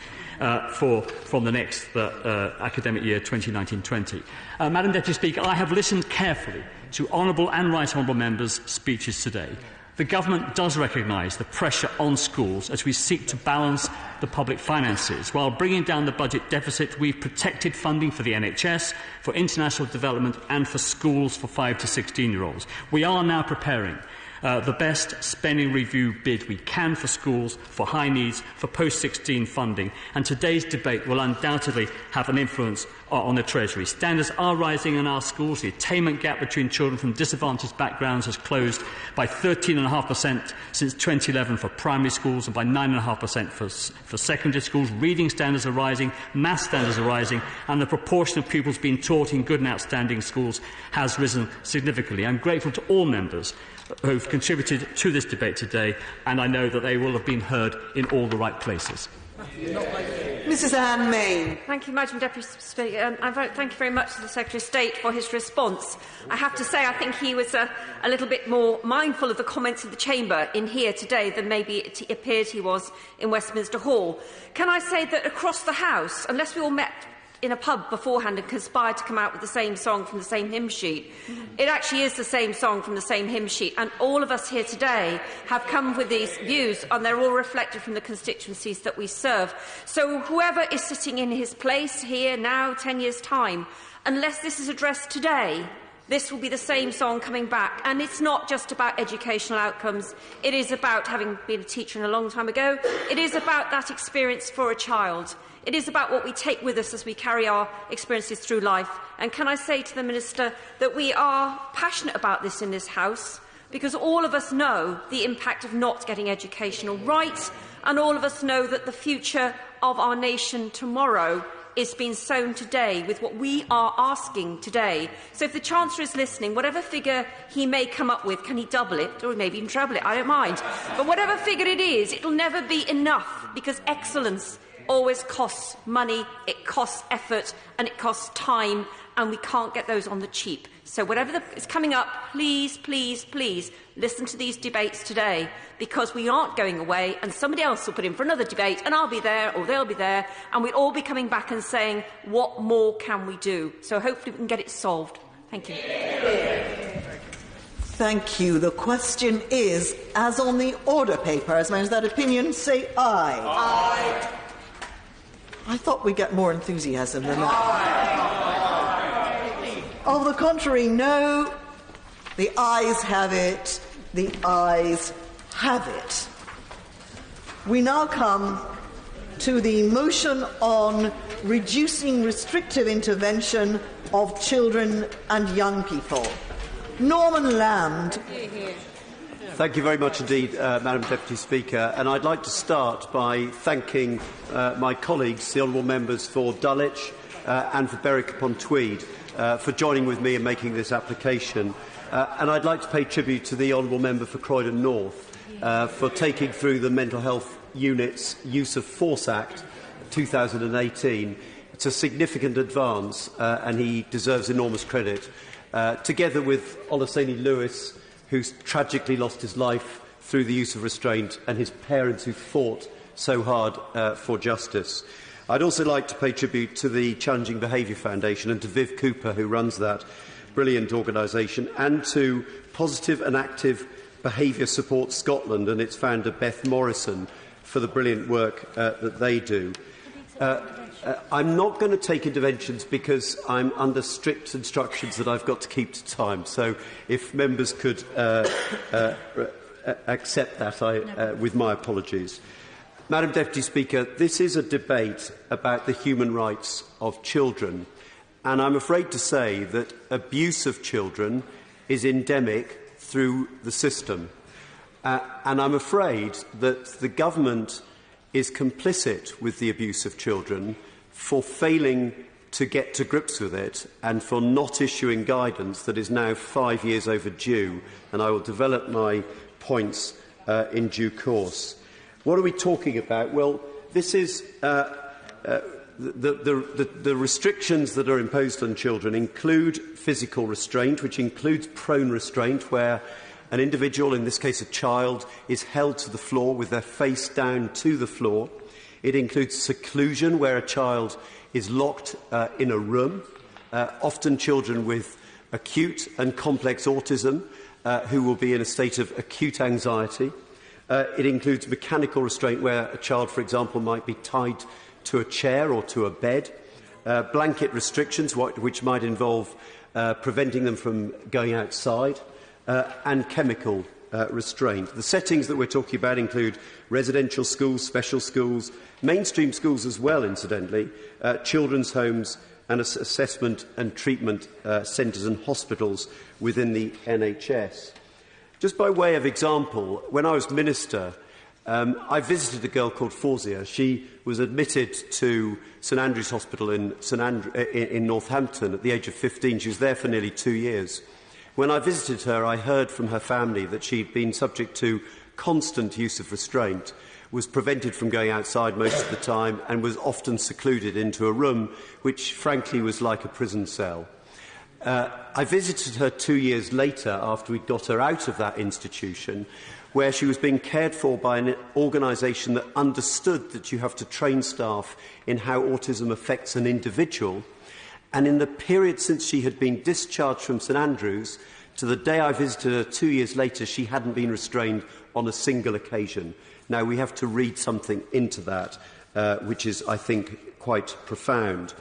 from the next academic year 2019-20. Madam Deputy Speaker, I have listened carefully to honourable and right honourable members' speeches today. The Government does recognise the pressure on schools as we seek to balance the public finances. While bringing down the budget deficit, we've protected funding for the NHS, for international development and for schools for 5 to 16-year-olds. We are now preparing the best spending review bid we can for schools, for high needs, for post-16 funding, and today's debate will undoubtedly have an influence on the Treasury. Standards are rising in our schools. The attainment gap between children from disadvantaged backgrounds has closed by 13.5% since 2011 for primary schools and by 9.5% for secondary schools. Reading standards are rising, maths standards are rising, and the proportion of pupils being taught in good and outstanding schools has risen significantly. I'm grateful to all members who have contributed to this debate today, and I know that they will have been heard in all the right places. Mrs Anne Main. Thank you, Madam Deputy Speaker. Thank you very much to the Secretary of State for his response. I have to say I think he was a little bit more mindful of the comments of the Chamber in here today than maybe it appeared he was in Westminster Hall. Can I say that across the House, unless we all met in a pub beforehand and conspired to come out with the same song from the same hymn sheet, it actually is the same song from the same hymn sheet, and all of us here today have come with these views, and they're all reflected from the constituencies that we serve. So whoever is sitting in his place here now, 10 years' time, unless this is addressed today, this will be the same song coming back. And it's not just about educational outcomes. It is about, having been a teacher a long time ago, it is about that experience for a child. It is about what we take with us as we carry our experiences through life. And can I say to the Minister that we are passionate about this in this House, because all of us know the impact of not getting educational rights, and all of us know that the future of our nation tomorrow is being sown today with what we are asking today. So if the Chancellor is listening, whatever figure he may come up with, can he double it or maybe even treble it? I don't mind. But whatever figure it is, it will never be enough, because excellence always costs money, it costs effort and it costs time, and we can't get those on the cheap. So whatever is coming up, please, please, please listen to these debates today, because we aren't going away, and somebody else will put in for another debate, and I'll be there or they'll be there, and we'll all be coming back and saying, what more can we do? So hopefully we can get it solved. Thank you. Thank you. The question is, as on the order paper, as members of that opinion say aye. Aye. I thought we'd get more enthusiasm than that. Of the contrary, no. The ayes have it. The ayes have it. We now come to the motion on reducing restrictive intervention of children and young people. Norman Lamb. Thank you very much indeed, Madam Deputy Speaker. And I'd like to start by thanking my colleagues, the honourable members for Dulwich and for Berwick-upon-Tweed, for joining with me in making this application. And I'd like to pay tribute to the honourable member for Croydon North for taking through the Mental Health Unit's Use of Force Act 2018. It's a significant advance, and he deserves enormous credit. Together with Olaseni Lewis, who's tragically lost his life through the use of restraint, and his parents who fought so hard for justice. I'd also like to pay tribute to the Challenging Behaviour Foundation and to Viv Cooper, who runs that brilliant organisation, and to Positive and Active Behaviour Support Scotland and its founder Beth Morrison for the brilliant work that they do. I'm not going to take interventions because I'm under strict instructions that I've got to keep to time. So if members could accept that, with my apologies. Madam Deputy Speaker, this is a debate about the human rights of children. And I'm afraid to say that abuse of children is endemic through the system. And I'm afraid that the government is complicit with the abuse of children for failing to get to grips with it and for not issuing guidance that is now 5 years overdue. And I will develop my points in due course. What are we talking about? Well, this is the restrictions that are imposed on children include physical restraint, which includes prone restraint, where an individual, in this case a child, is held to the floor with their face down to the floor. It includes seclusion, where a child is locked in a room, often children with acute and complex autism, who will be in a state of acute anxiety. It includes mechanical restraint where a child, for example, might be tied to a chair or to a bed. Blanket restrictions, which might involve preventing them from going outside, and chemical restraint. The settings that we're talking about include residential schools, special schools, mainstream schools as well, incidentally, children's homes and assessment and treatment centres and hospitals within the NHS. Just by way of example, when I was Minister, I visited a girl called Fawzia. She was admitted to St Andrew's Hospital in Northampton at the age of 15. She was there for nearly 2 years. When I visited her, I heard from her family that she'd been subject to constant use of restraint, was prevented from going outside most of the time, and was often secluded into a room which, frankly, was like a prison cell. I visited her 2 years later, after we'd got her out of that institution, where she was being cared for by an organisation that understood that you have to train staff in how autism affects an individual. And in the period since she had been discharged from St Andrews to the day I visited her 2 years later, she hadn't been restrained on a single occasion. Now, we have to read something into that, which is, I think, quite profound.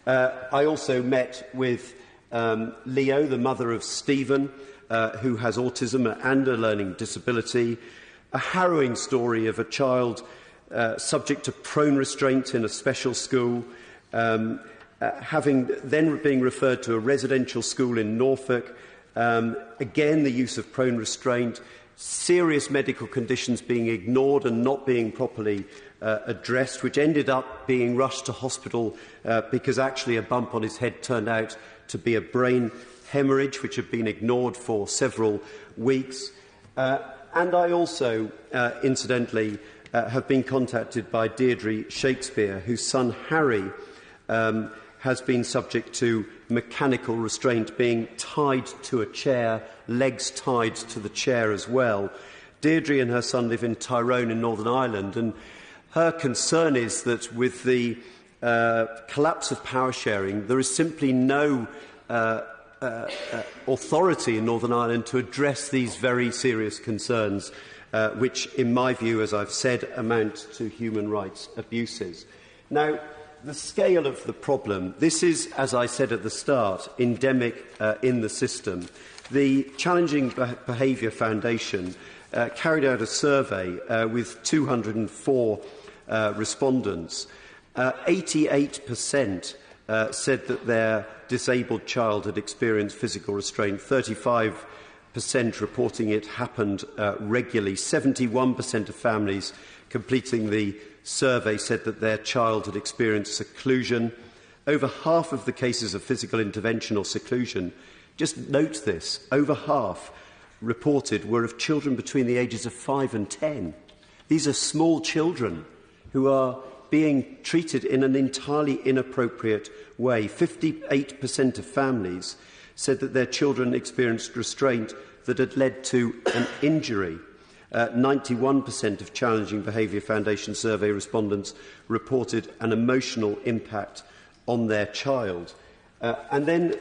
I also met with Leo, the mother of Stephen, who has autism and a learning disability, a harrowing story of a child subject to prone restraint in a special school, having then being referred to a residential school in Norfolk, again the use of prone restraint, serious medical conditions being ignored and not being properly addressed, which ended up being rushed to hospital because actually a bump on his head turned out to be a brain hemorrhage, which had been ignored for several weeks. And I also, incidentally, have been contacted by Deirdre Shakespeare, whose son Harry has been subject to mechanical restraint, being tied to a chair, legs tied to the chair as well. Deirdre and her son live in Tyrone in Northern Ireland, and her concern is that with the collapse of power sharing, there is simply no authority in Northern Ireland to address these very serious concerns, which, in my view, as I've said, amount to human rights abuses. Now, the scale of the problem, this is, as I said at the start, endemic in the system. The Challenging Behaviour Foundation carried out a survey with 204 respondents. 88% said that their disabled child had experienced physical restraint, 35% reporting it happened regularly. 71% of families completing the survey said that their child had experienced seclusion. Over half of the cases of physical intervention or seclusion, just note this, over half reported were of children between the ages of 5 and 10. These are small children who are being treated in an entirely inappropriate way. 58% of families said that their children experienced restraint that had led to an injury. 91% of Challenging Behaviour Foundation survey respondents reported an emotional impact on their child. And then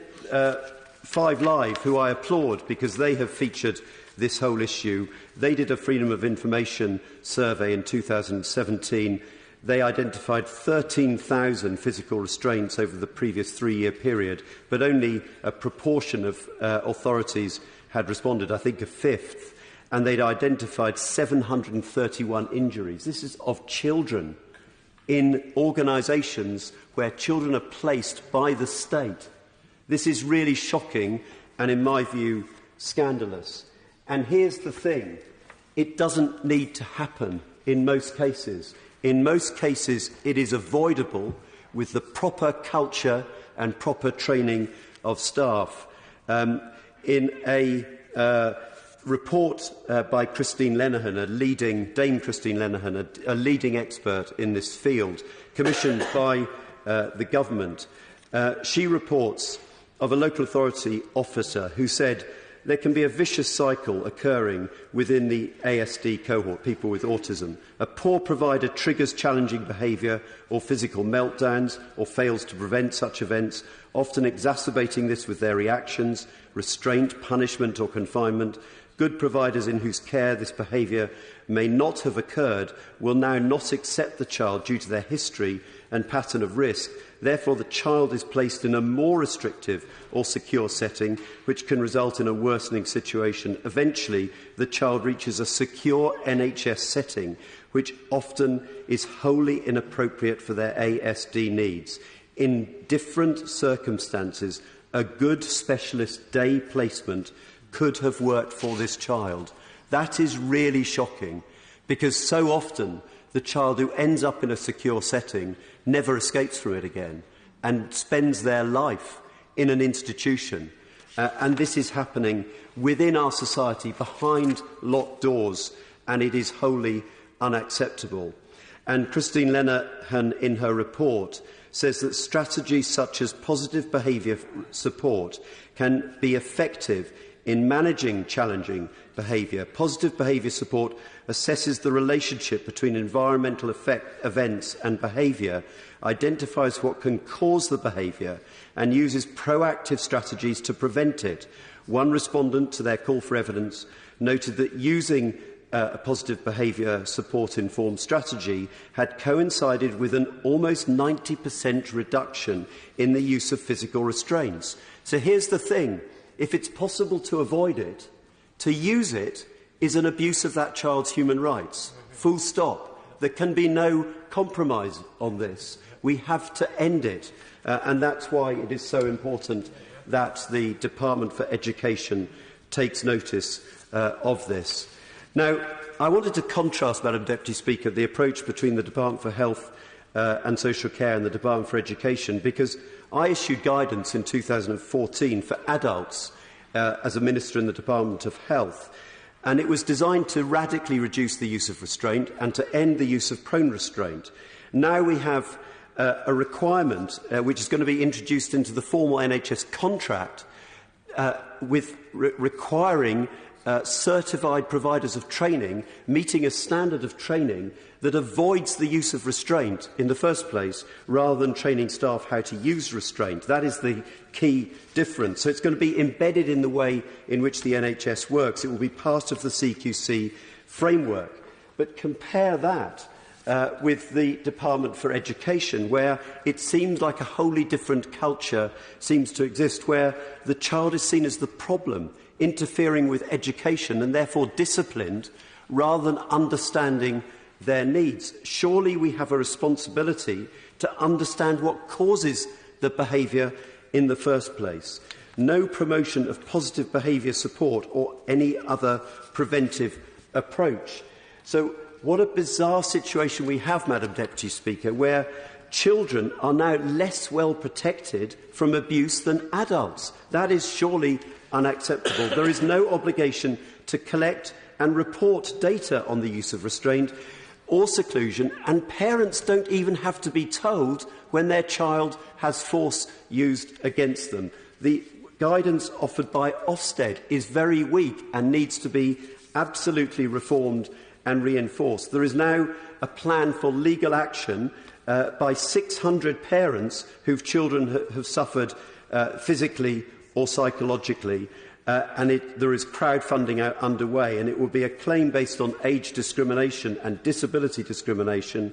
Five Live, who I applaud because they have featured this whole issue, they did a Freedom of Information survey in 2017. They identified 13,000 physical restraints over the previous 3-year period, but only a proportion of authorities had responded, I think a fifth, and they'd identified 731 injuries. This is of children in organisations where children are placed by the state. This is really shocking and, in my view, scandalous. And here's the thing. It doesn't need to happen in most cases. In most cases, it is avoidable with the proper culture and proper training of staff. In a report by Christine Lenihan, Dame Christine Lenihan, a leading expert in this field, commissioned by the government, she reports of a local authority officer who said there can be a vicious cycle occurring within the ASD cohort, people with autism. A poor provider triggers challenging behaviour or physical meltdowns or fails to prevent such events, often exacerbating this with their reactions, restraint, punishment or confinement. Good providers in whose care this behaviour may not have occurred will now not accept the child due to their history and pattern of risk. Therefore, the child is placed in a more restrictive or secure setting, which can result in a worsening situation. Eventually, the child reaches a secure NHS setting, which often is wholly inappropriate for their ASD needs. In different circumstances, a good specialist day placement could have worked for this child. That is really shocking, because so often the child who ends up in a secure setting never escapes from it again and spends their life in an institution. And this is happening within our society, behind locked doors, and it is wholly unacceptable. And Christine Lenihan, in her report, says that strategies such as positive behaviour support can be effective in managing challenging behaviour. Positive behaviour support assesses the relationship between environmental events and behaviour, identifies what can cause the behaviour, and uses proactive strategies to prevent it. One respondent to their call for evidence noted that using a positive behaviour support-informed strategy had coincided with an almost 90% reduction in the use of physical restraints. So here's the thing. If it's possible to avoid it, to use it is an abuse of that child's human rights. Full stop. There can be no compromise on this. We have to end it. And that's why it is so important that the Department for Education takes notice of this. Now, I wanted to contrast, Madam Deputy Speaker, the approach between the Department for Health and Social Care and the Department for Education, because I issued guidance in 2014 for adults as a Minister in the Department of Health, and it was designed to radically reduce the use of restraint and to end the use of prone restraint. Now we have a requirement which is going to be introduced into the formal NHS contract requiring certified providers of training meeting a standard of training that avoids the use of restraint in the first place, rather than training staff how to use restraint. That is the key difference. So it's going to be embedded in the way in which the NHS works. It will be part of the CQC framework. But compare that with the Department for Education, where it seems like a wholly different culture seems to exist, where the child is seen as the problem, interfering with education and therefore disciplined, rather than understanding their needs. Surely we have a responsibility to understand what causes the behaviour in the first place. No promotion of positive behaviour support or any other preventive approach. So what a bizarre situation we have, Madam Deputy Speaker, where children are now less well protected from abuse than adults. That is surely unacceptable. There is no obligation to collect and report data on the use of restraint or seclusion, and parents don't even have to be told when their child has force used against them. The guidance offered by Ofsted is very weak and needs to be absolutely reformed and reinforced. There is now a plan for legal action by 600 parents whose children have suffered physically or psychologically, and there is crowdfunding underway, and it will be a claim based on age discrimination and disability discrimination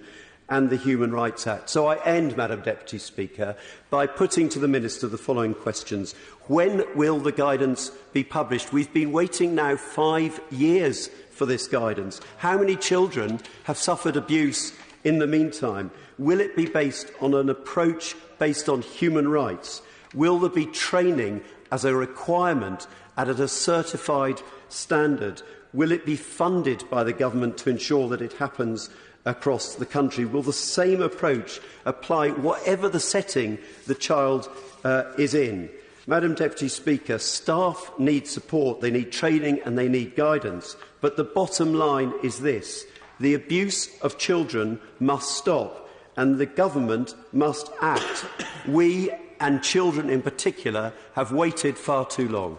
and the Human Rights Act. So I end, Madam Deputy Speaker, by putting to the Minister the following questions. When will the guidance be published? We've been waiting now 5 years for this guidance. How many children have suffered abuse in the meantime? Will it be based on an approach based on human rights? Will there be training as a requirement and at a certified standard? Will it be funded by the government to ensure that it happens across the country? Will the same approach apply whatever the setting the child is in? Madam Deputy Speaker, staff need support, they need training and they need guidance. But the bottom line is this: the abuse of children must stop and the government must act. We, and children in particular, have waited far too long.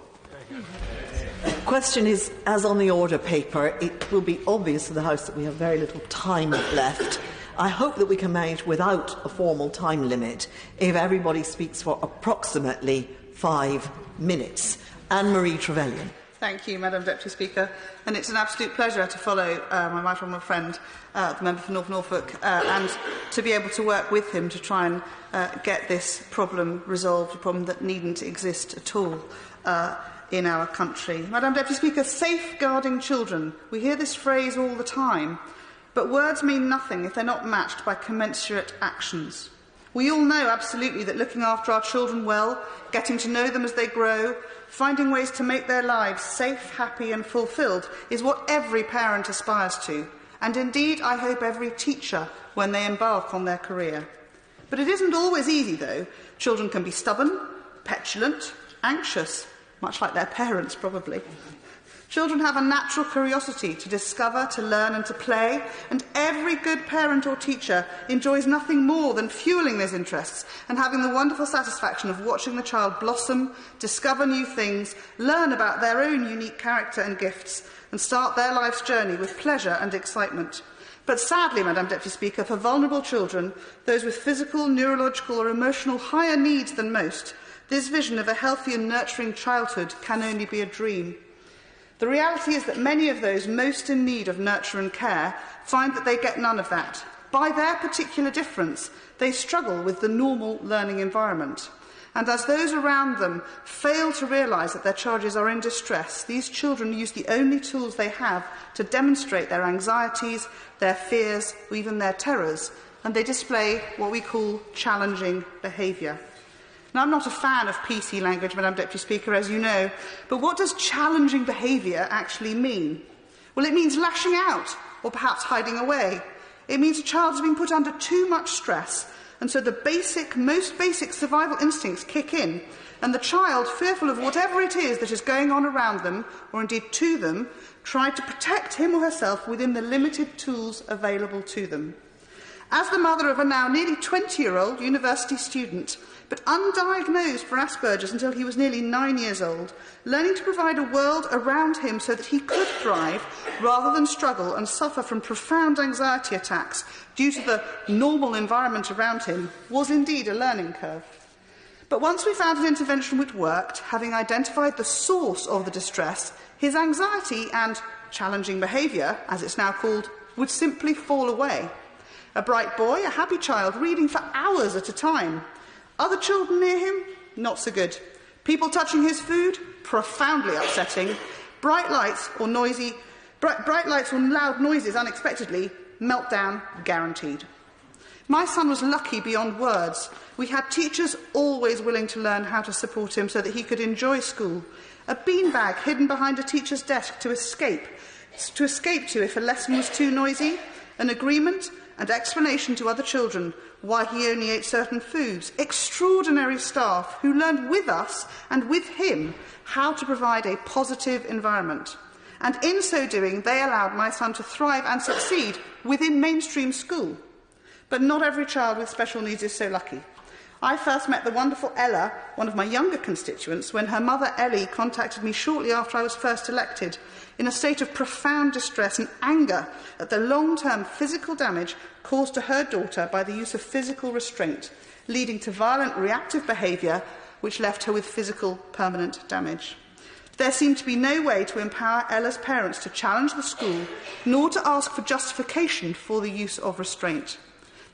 Question is, as on the order paper, it will be obvious to the House that we have very little time left. I hope that we can manage without a formal time limit if everybody speaks for approximately 5 minutes. Anne-Marie Trevelyan. Thank you, Madam Deputy Speaker. And it's an absolute pleasure to follow my right honourable friend, the member for North Norfolk, and to be able to work with him to try and get this problem resolved, a problem that needn't exist at all in our country. Madam Deputy Speaker, safeguarding children. We hear this phrase all the time, but words mean nothing if they're not matched by commensurate actions. We all know absolutely that looking after our children well, getting to know them as they grow, finding ways to make their lives safe, happy and fulfilled is what every parent aspires to, and indeed I hope every teacher when they embark on their career. But it isn't always easy, though. Children can be stubborn, petulant, anxious, much like their parents probably. Children have a natural curiosity to discover, to learn and to play, and every good parent or teacher enjoys nothing more than fuelling those interests and having the wonderful satisfaction of watching the child blossom, discover new things, learn about their own unique character and gifts, and start their life's journey with pleasure and excitement. But sadly, Madam Deputy Speaker, for vulnerable children, those with physical, neurological or emotional higher needs than most, this vision of a healthy and nurturing childhood can only be a dream. The reality is that many of those most in need of nurture and care find that they get none of that. By their particular difference, they struggle with the normal learning environment. And as those around them fail to realise that their charges are in distress, these children use the only tools they have to demonstrate their anxieties, their fears, or even their terrors, and they display what we call challenging behaviour. Now, I'm not a fan of PC language, Madam Deputy Speaker, as you know, but what does challenging behaviour actually mean? Well, it means lashing out, or perhaps hiding away. It means a child has been put under too much stress, and so the most basic survival instincts kick in, and the child, fearful of whatever it is that is going on around them, or indeed to them, tried to protect him or herself within the limited tools available to them. As the mother of a now nearly 20-year-old university student, but undiagnosed for Asperger's until he was nearly 9 years old, learning to provide a world around him so that he could thrive rather than struggle and suffer from profound anxiety attacks due to the normal environment around him was indeed a learning curve. But once we found an intervention which worked, having identified the source of the distress, his anxiety and challenging behaviour, as it's now called, would simply fall away. A bright boy, a happy child, reading for hours at a time. Other children near him, not so good. People touching his food, profoundly upsetting. Bright lights or loud noises unexpectedly, meltdown guaranteed. My son was lucky beyond words. We had teachers always willing to learn how to support him so that he could enjoy school. A beanbag hidden behind a teacher's desk to escape to if a lesson was too noisy. An agreement and explanation to other children why he only ate certain foods. Extraordinary staff who learned with us and with him how to provide a positive environment. And in so doing, they allowed my son to thrive and succeed within mainstream school. But not every child with special needs is so lucky. I first met the wonderful Ella, one of my younger constituents, when her mother Ellie contacted me shortly after I was first elected, in a state of profound distress and anger at the long-term physical damage caused to her daughter by the use of physical restraint, leading to violent reactive behaviour which left her with physical permanent damage. There seemed to be no way to empower Ella's parents to challenge the school, nor to ask for justification for the use of restraint.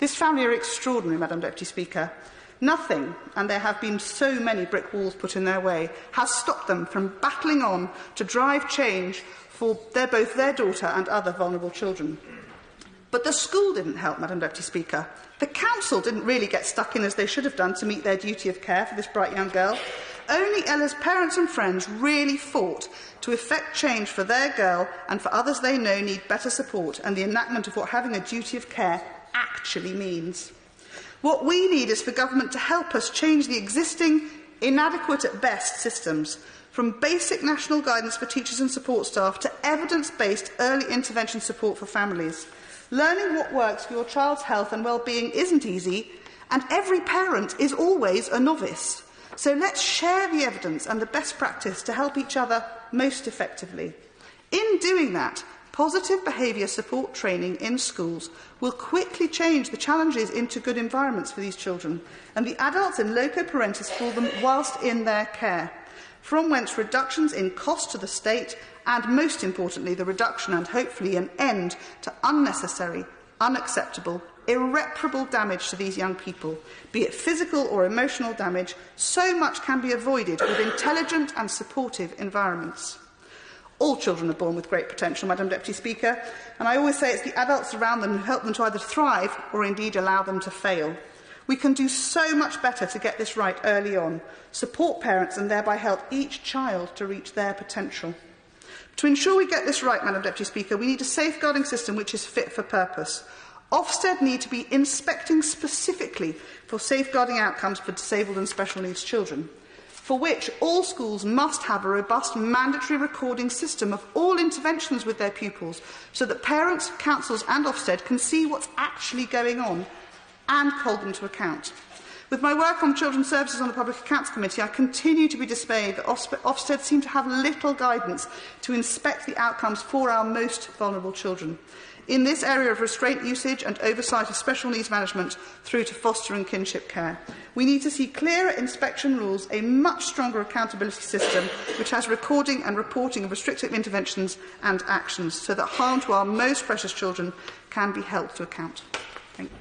This family are extraordinary, Madam Deputy Speaker. Nothing, and there have been so many brick walls put in their way, has stopped them from battling on to drive change for both their daughter and other vulnerable children. But the school didn't help, Madam Deputy Speaker. The council didn't really get stuck in as they should have done to meet their duty of care for this bright young girl. Only Ella's parents and friends really fought to effect change for their girl and for others they know need better support and the enactment of what having a duty of care actually means. What we need is for government to help us change the existing, inadequate at best, systems, from basic national guidance for teachers and support staff to evidence-based early intervention support for families. Learning what works for your child's health and well-being isn't easy, and every parent is always a novice. So let's share the evidence and the best practice to help each other most effectively. In doing that, positive behaviour support training in schools will quickly change the challenges into good environments for these children, and the adults in loco parentis for them whilst in their care, from whence reductions in cost to the state and, most importantly, the reduction and hopefully an end to unnecessary, unacceptable, irreparable damage to these young people, be it physical or emotional damage. So much can be avoided with intelligent and supportive environments. All children are born with great potential, Madam Deputy Speaker, and I always say it's the adults around them who help them to either thrive or indeed allow them to fail. We can do so much better to get this right early on, support parents and thereby help each child to reach their potential. To ensure we get this right, Madam Deputy Speaker, we need a safeguarding system which is fit for purpose. Ofsted need to be inspecting specifically for safeguarding outcomes for disabled and special needs children, for which all schools must have a robust mandatory recording system of all interventions with their pupils, so that parents, councils and Ofsted can see what's actually going on and hold them to account. With my work on Children's Services on the Public Accounts Committee, I continue to be dismayed that Ofsted seem to have little guidance to inspect the outcomes for our most vulnerable children in this area of restraint usage and oversight of special needs management through to foster and kinship care. We need to see clearer inspection rules, a much stronger accountability system which has recording and reporting of restrictive interventions and actions, so that harm to our most precious children can be held to account. Thank you.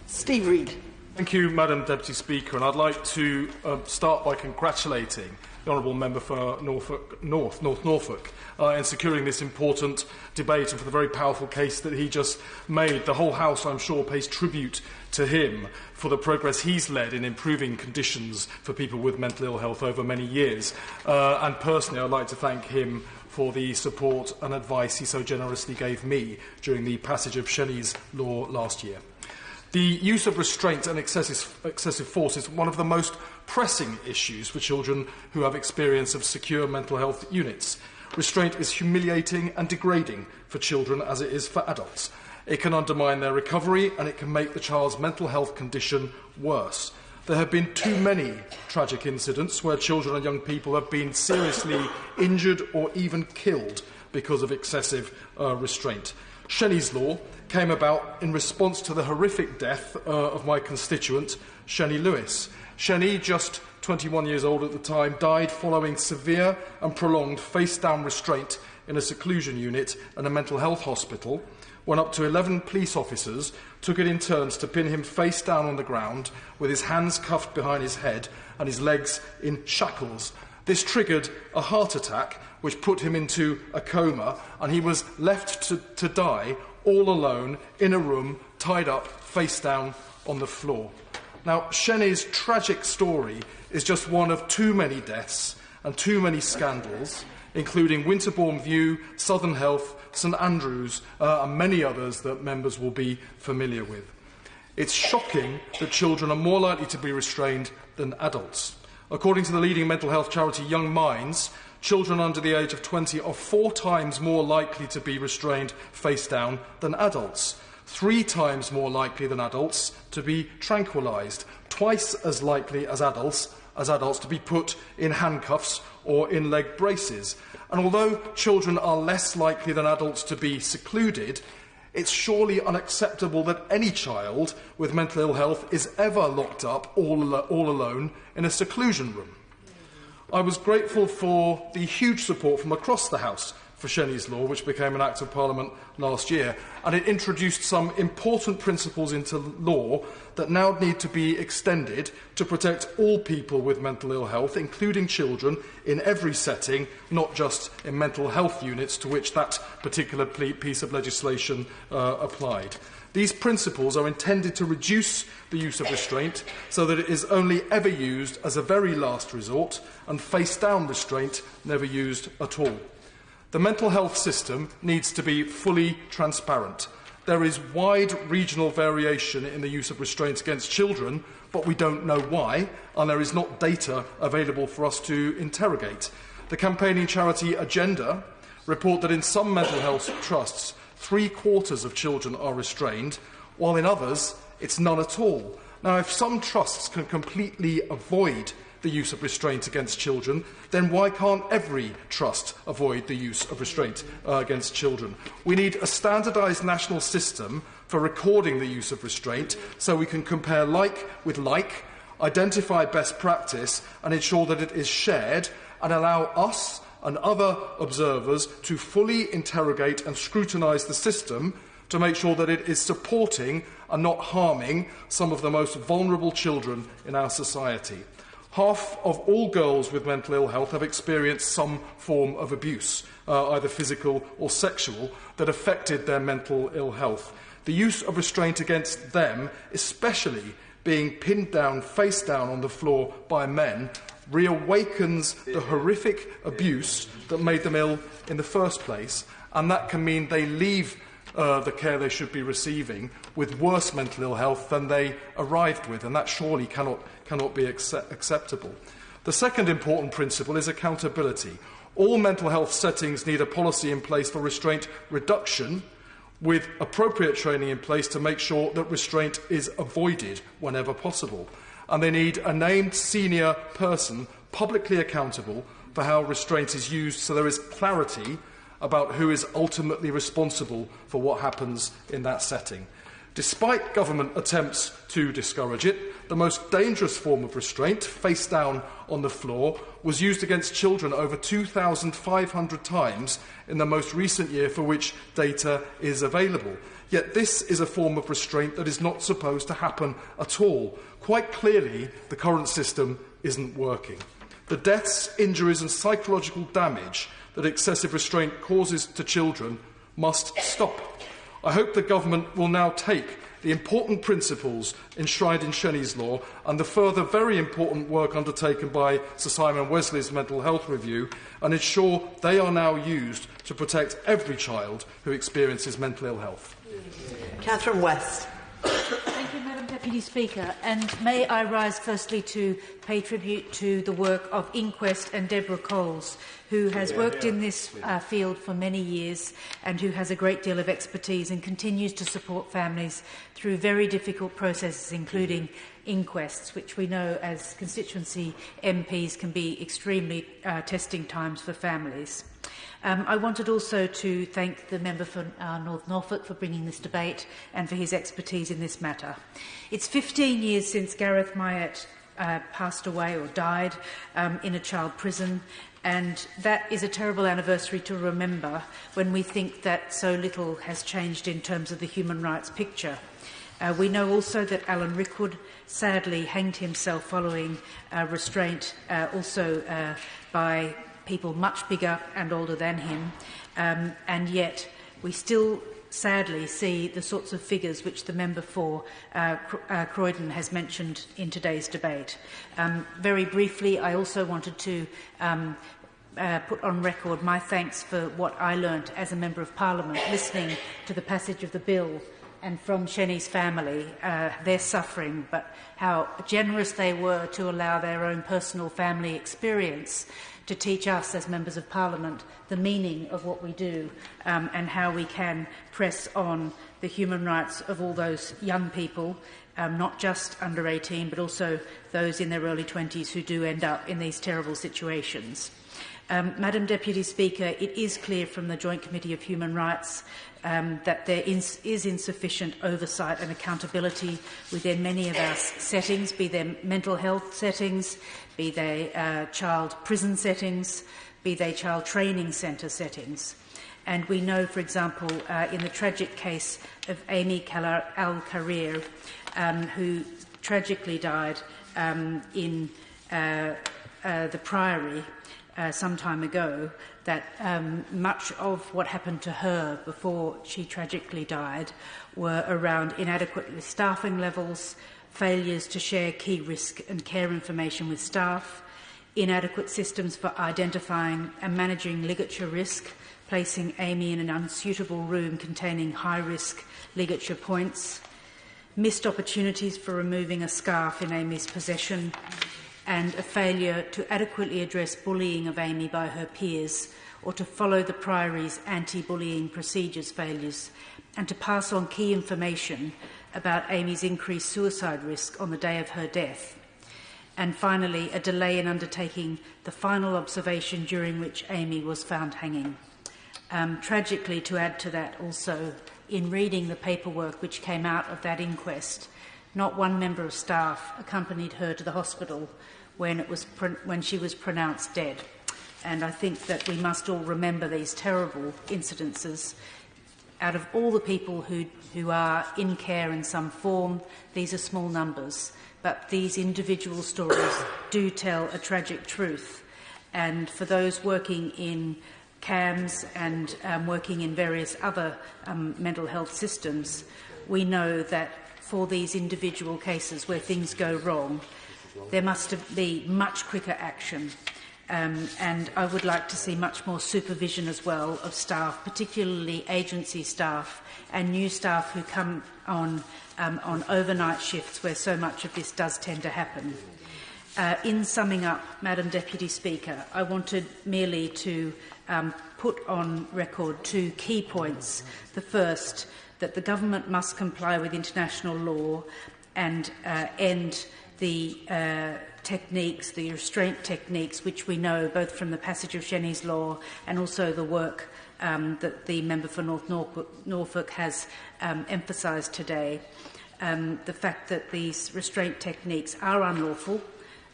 Steve Reid. Thank you, Madam Deputy Speaker, and I'd like to start by congratulating the Honourable Member for North Norfolk in securing this important debate and for the very powerful case that he just made. The whole House, I'm sure, pays tribute to him for the progress he's led in improving conditions for people with mental ill health over many years. And personally, I'd like to thank him for the support and advice he so generously gave me during the passage of Shelley's law last year. The use of restraint and excessive force is one of the most pressing issues for children who have experience of secure mental health units. Restraint is humiliating and degrading for children as it is for adults. It can undermine their recovery and it can make the child's mental health condition worse. There have been too many tragic incidents where children and young people have been seriously injured or even killed because of excessive restraint. Shelley's law came about in response to the horrific death of my constituent, Sheni Lewis. Sheni, just 21 years old at the time, died following severe and prolonged face-down restraint in a seclusion unit in a mental health hospital, when up to 11 police officers took it in turns to pin him face down on the ground with his hands cuffed behind his head and his legs in shackles. This triggered a heart attack which put him into a coma, and he was left to die all alone in a room, tied up face down on the floor. Now, Sheni's tragic story is just one of too many deaths and too many scandals, including Winterbourne View, Southern Health, St Andrews, and many others that members will be familiar with. It's shocking that children are more likely to be restrained than adults. According to the leading mental health charity Young Minds, children under the age of 20 are 4 times more likely to be restrained face down than adults, 3 times more likely than adults to be tranquilised, twice as likely as adults to be put in handcuffs or in leg braces. And although children are less likely than adults to be secluded, it's surely unacceptable that any child with mental ill health is ever locked up all alone in a seclusion room. I was grateful for the huge support from across the House for Sheni's law, which became an Act of Parliament last year, and it introduced some important principles into law that now need to be extended to protect all people with mental ill health, including children, in every setting, not just in mental health units to which that particular piece of legislation applied. These principles are intended to reduce the use of restraint so that it is only ever used as a very last resort, and face-down restraint never used at all. The mental health system needs to be fully transparent. There is wide regional variation in the use of restraints against children, but we don't know why, and there is not data available for us to interrogate. The campaigning charity Agenda report that in some mental health trusts, 3/4 of children are restrained, while in others it's none at all. Now, if some trusts can completely avoid the use of restraint against children, then why can't every trust avoid the use of restraint against children? We need a standardised national system for recording the use of restraint so we can compare like with like, identify best practice and ensure that it is shared, and allow us and other observers to fully interrogate and scrutinise the system to make sure that it is supporting and not harming some of the most vulnerable children in our society. Half of all girls with mental ill health have experienced some form of abuse, either physical or sexual, that affected their mental ill health. The use of restraint against them, especially being pinned down, face down on the floor by men, reawakens the horrific abuse that made them ill in the first place, and that can mean they leave the care they should be receiving with worse mental ill health than they arrived with, and that surely cannot be acceptable. The second important principle is accountability. All mental health settings need a policy in place for restraint reduction, with appropriate training in place to make sure that restraint is avoided whenever possible. And they need a named senior person publicly accountable for how restraint is used, so there is clarity about who is ultimately responsible for what happens in that setting. Despite government attempts to discourage it, the most dangerous form of restraint, face down on the floor, was used against children over 2,500 times in the most recent year for which data is available. Yet this is a form of restraint that is not supposed to happen at all. Quite clearly, the current system isn't working. The deaths, injuries and psychological damage that excessive restraint causes to children must stop. I hope the government will now take the important principles enshrined in Shenny's law and the further very important work undertaken by Sir Simon Wesley's mental health review and ensure they are now used to protect every child who experiences mental ill health. Catherine West. Thank you, Madam Deputy Speaker. And may I rise firstly to pay tribute to the work of Inquest and Deborah Coles, who has worked in this field for many years and who has a great deal of expertise and continues to support families through very difficult processes, including inquests, which we know as constituency MPs can be extremely testing times for families. I wanted also to thank the member for North Norfolk for bringing this debate and for his expertise in this matter. It's 15 years since Gareth Myatt passed away or died in a child prison, and that is a terrible anniversary to remember when we think that so little has changed in terms of the human rights picture. We know also that Alan Rickwood sadly hanged himself following restraint by people much bigger and older than him, and yet we still sadly see the sorts of figures which the member for Croydon has mentioned in today's debate. Very briefly, I also wanted to put on record my thanks for what I learnt as a Member of Parliament listening to the passage of the bill, and from Shenny's family, their suffering, but how generous they were to allow their own personal family experience to teach us as Members of Parliament the meaning of what we do and how we can press on the human rights of all those young people, not just under 18, but also those in their early 20s who do end up in these terrible situations. Madam Deputy Speaker, it is clear from the Joint Committee of Human Rights that there is insufficient oversight and accountability within many of our settings, be they mental health settings, be they child prison settings, be they child training centre settings. And we know, for example, in the tragic case of Amy Al-Karir, who tragically died in the Priory some time ago, that much of what happened to her before she tragically died were around inadequate staffing levels, failures to share key risk and care information with staff, inadequate systems for identifying and managing ligature risk, placing Amy in an unsuitable room containing high-risk ligature points, missed opportunities for removing a scarf in Amy's possession, and a failure to adequately address bullying of Amy by her peers, or to follow the Priory's anti-bullying procedures failures, and to pass on key information about Amy's increased suicide risk on the day of her death. And finally, a delay in undertaking the final observation during which Amy was found hanging. Tragically, to add to that also, in reading the paperwork which came out of that inquest, not one member of staff accompanied her to the hospital when she was pronounced dead. And I think that we must all remember these terrible incidences. Out of all the people who are in care in some form, these are small numbers, but these individual stories do tell a tragic truth. And for those working in CAMS and working in various other mental health systems, we know that for these individual cases where things go wrong, there must be much quicker action. And I would like to see much more supervision as well of staff, particularly agency staff and new staff who come on overnight shifts where so much of this does tend to happen. In summing up, Madam Deputy Speaker, I wanted merely to put on record 2 key points. The first, that the government must comply with international law and end the techniques, the restraint techniques, which we know both from the passage of Jenny's Law and also the work that the member for North Norfolk has emphasised today. The fact that these restraint techniques are unlawful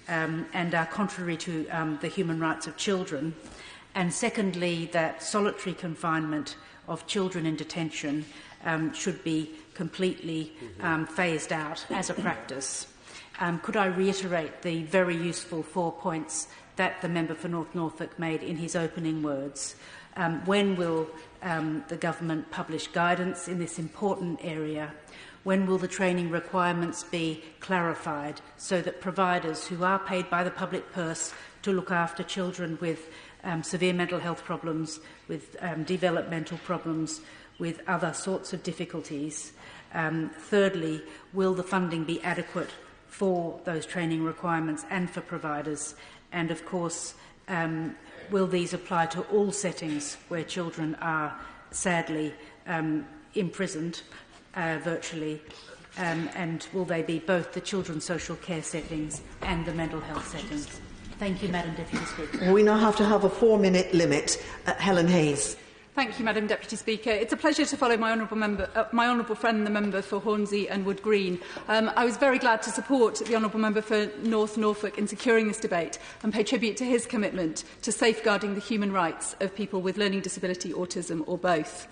and are contrary to the human rights of children. And secondly, that solitary confinement of children in detention should be completely phased out as a practice. Could I reiterate the very useful 4 points that the member for North Norfolk made in his opening words? When will the government publish guidance in this important area? When will the training requirements be clarified so that providers who are paid by the public purse to look after children with severe mental health problems, with developmental problems, with other sorts of difficulties? Thirdly, will the funding be adequate for those training requirements and for providers? And of course, will these apply to all settings where children are sadly imprisoned virtually? And will they be both the children's social care settings and the mental health settings? Thank you, Madam Deputy Speaker. We now have to have a 4-minute limit. Helen Hayes. Thank you, Madam Deputy Speaker. It's a pleasure to follow my honourable friend, the member for Hornsey and Wood Green. I was very glad to support the honourable member for North Norfolk in securing this debate and pay tribute to his commitment to safeguarding the human rights of people with learning disability, autism or both.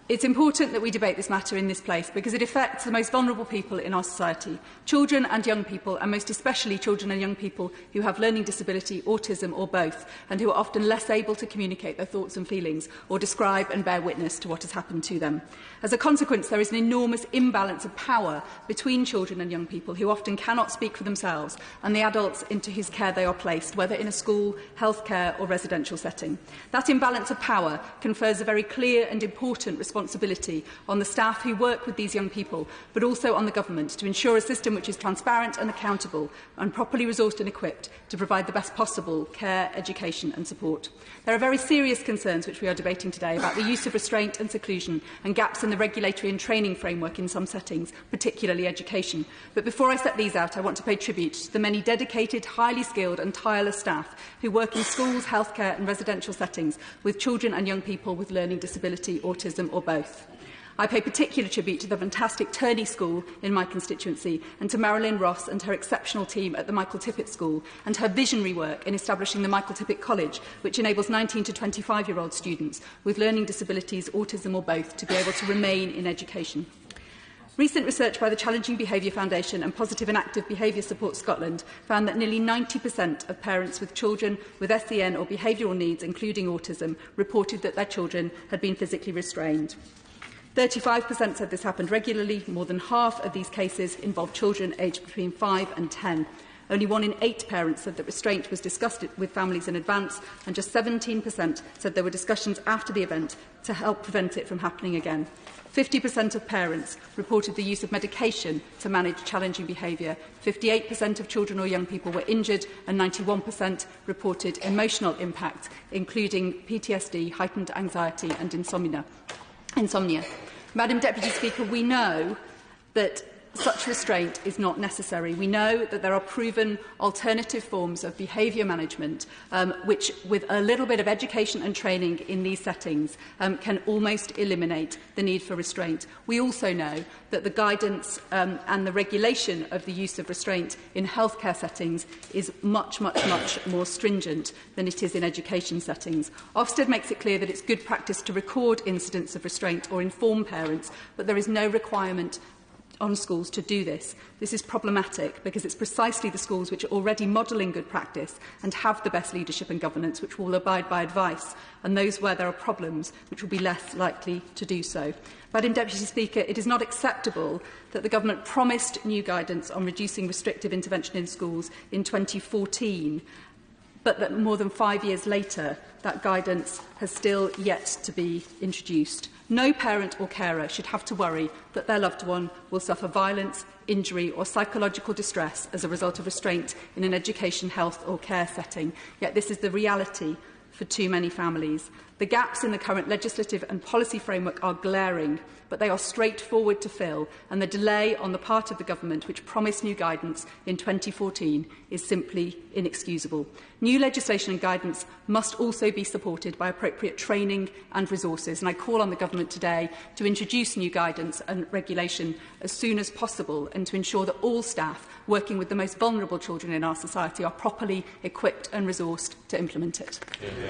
It's important that we debate this matter in this place because it affects the most vulnerable people in our society, children and young people, and most especially children and young people who have learning disability, autism or both, and who are often less able to communicate their thoughts and feelings or describe and bear witness to what has happened to them. As a consequence, there is an enormous imbalance of power between children and young people who often cannot speak for themselves and the adults into whose care they are placed, whether in a school, healthcare or residential setting. That imbalance of power confers a very clear and important responsibility on the staff who work with these young people, but also on the government to ensure a system which is transparent and accountable and properly resourced and equipped to provide the best possible care, education and support. There are very serious concerns which we are debating today about the use of restraint and seclusion and gaps in the regulatory and training framework in some settings, particularly education. But before I set these out, I want to pay tribute to the many dedicated, highly skilled and tireless staff who work in schools, healthcare and residential settings with children and young people with learning disability, autism or both. I pay particular tribute to the fantastic Turney School in my constituency and to Marilyn Ross and her exceptional team at the Michael Tippett School and her visionary work in establishing the Michael Tippett College, which enables 19 to 25-year-old students with learning disabilities, autism or both to be able to remain in education. Recent research by the Challenging Behaviour Foundation and Positive and Active Behaviour Support Scotland found that nearly 90% of parents with children with SEN or behavioural needs, including autism, reported that their children had been physically restrained. 35% said this happened regularly. More than half of these cases involved children aged between 5 and 10. Only 1 in 8 parents said that restraint was discussed with families in advance, and just 17% said there were discussions after the event to help prevent it from happening again. 50% of parents reported the use of medication to manage challenging behaviour. 58% of children or young people were injured, and 91% reported emotional impact, including PTSD, heightened anxiety and insomnia. Madam Deputy Speaker, we know that such restraint is not necessary. We know that there are proven alternative forms of behaviour management which, with a little bit of education and training in these settings, can almost eliminate the need for restraint. We also know that the guidance and the regulation of the use of restraint in healthcare settings is much more stringent than it is in education settings. Ofsted makes it clear that it's good practice to record incidents of restraint or inform parents, but there is no requirement on schools to do this. This is problematic because it's precisely the schools which are already modelling good practice and have the best leadership and governance which will abide by advice, and those where there are problems which will be less likely to do so. Madam Deputy Speaker, it is not acceptable that the Government promised new guidance on reducing restrictive intervention in schools in 2014, but that more than 5 years later that guidance has still yet to be introduced. No parent or carer should have to worry that their loved one will suffer violence, injury or psychological distress as a result of restraint in an education, health or care setting. Yet this is the reality for too many families. The gaps in the current legislative and policy framework are glaring, but they are straightforward to fill, and the delay on the part of the Government, which promised new guidance in 2014, is simply inexcusable. New legislation and guidance must also be supported by appropriate training and resources, and I call on the Government today to introduce new guidance and regulation as soon as possible and to ensure that all staff working with the most vulnerable children in our society are properly equipped and resourced to implement it.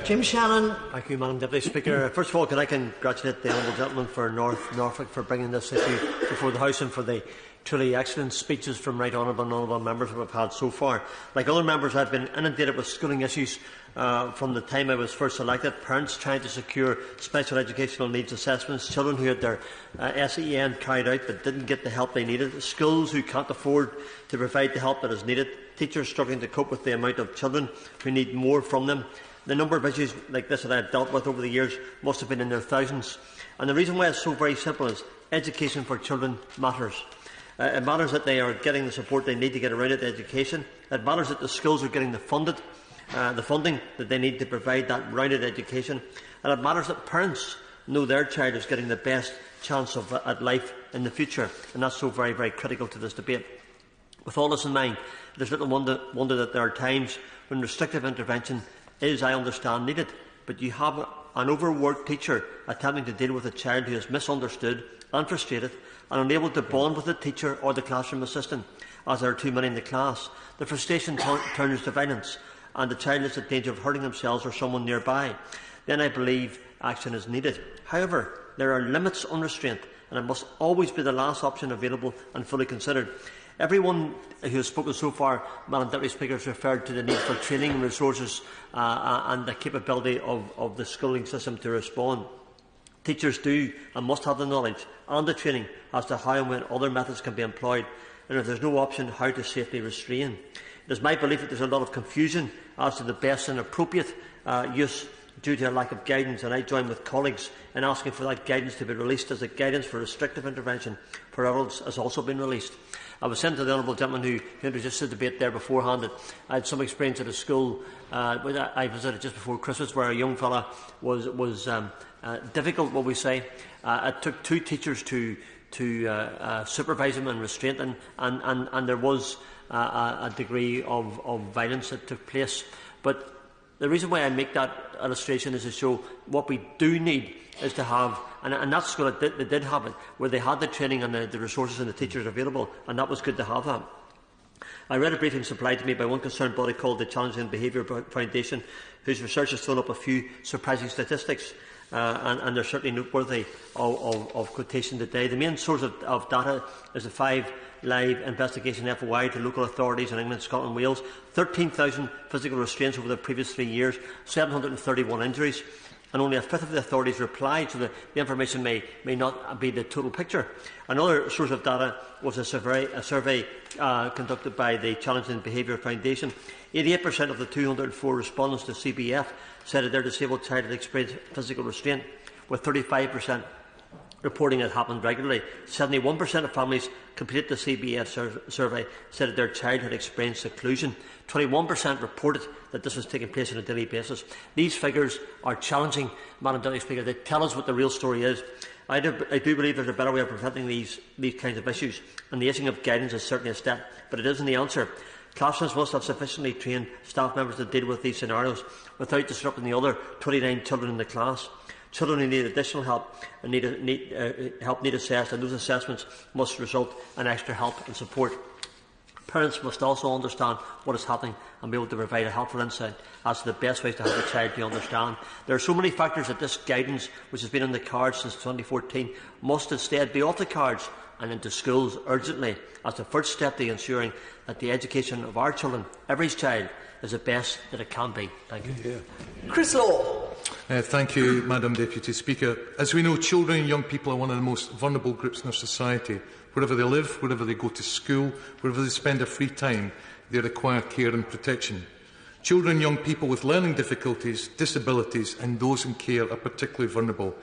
Jim Shannon. Thank you, Madam Deputy Speaker. First of all, can I congratulate the honourable gentleman for Norfolk for bringing this issue before the House and for the truly excellent speeches from right honourable members that we've had so far. Like other members, I've been inundated with schooling issues from the time I was first elected. Parents trying to secure special educational needs assessments, children who had their SEN carried out but didn't get the help they needed, schools who can't afford to provide the help that is needed, teachers struggling to cope with the amount of children who need more from them. The number of issues like this that I've dealt with over the years must have been in their thousands. And the reason why it's so very simple is education for children matters. It matters that they are getting the support they need to get around at education. It matters that the schools are getting the funding that they need to provide that rounded education. And it matters that parents know their child is getting the best chance at life in the future. And that's so very, very critical to this debate. With all this in mind, there's little wonder that there are times when restrictive intervention is, I understand, needed. But you have an overworked teacher attempting to deal with a child who is misunderstood and frustrated and unable to bond with the teacher or the classroom assistant, as there are too many in the class. The frustration turns to violence, and the child is in danger of hurting themselves or someone nearby. Then I believe action is needed. However, there are limits on restraint, and it must always be the last option available and fully considered. Everyone who has spoken so far, Madam Deputy Speaker, has referred to the need for training and resources and the capability of the schooling system to respond. Teachers do and must have the knowledge and the training as to how and when other methods can be employed, and if there is no option, how to safely restrain. It is my belief that there is a lot of confusion as to the best and appropriate use due to a lack of guidance, and I join with colleagues in asking for that guidance to be released, as the guidance for restrictive intervention for adults has also been released. I was saying to the honourable gentleman who introduced the debate there beforehand that I had some experience at a school I visited just before Christmas, where a young fellow was difficult, what we say. It took two teachers to supervise him and restrain him, and there was a degree of violence that took place. But the reason why I make that illustration is to show what we do need is to have, and that school they did have it, where they had the training and the resources and the teachers available, and that was good to have that. I read a briefing supplied to me by one concerned body called the Challenging Behaviour Foundation, whose research has thrown up a few surprising statistics, and they're certainly noteworthy of quotation today. The main source of data is the 5 live investigation FOI to local authorities in England, Scotland and Wales. 13,000 physical restraints over the previous 3 years, 731 injuries, and only a fifth of the authorities replied, so the information may not be the total picture. Another source of data was a survey conducted by the Challenging Behaviour Foundation. 88% of the 204 respondents to CBF said that their disabled child had experienced physical restraint, with 35% reporting it happened regularly. 71% of families completed the CBS survey said that their child had experienced seclusion. 21% reported that this was taking place on a daily basis. These figures are challenging, Madam Deputy Speaker. They tell us what the real story is. I do believe there's a better way of preventing these kinds of issues, and the issuing of guidance is certainly a step, but it isn't the answer. Classrooms must have sufficiently trained staff members to deal with these scenarios without disrupting the other 29 children in the class. Children who need additional help and need assessed, and those assessments must result in extra help and support. Parents must also understand what is happening and be able to provide a helpful insight as to the best ways to help the child to understand. There are so many factors that this guidance, which has been on the cards since 2014, must instead be off the cards and into schools urgently as the first step to ensuring that the education of our children, every child, is the best that it can be. Thank you. Chris Law. Thank you, Madam Deputy Speaker. As we know, children and young people are one of the most vulnerable groups in our society. Wherever they live, wherever they go to school, wherever they spend their free time, they require care and protection. Children and young people with learning difficulties, disabilities and those in care are particularly vulnerable.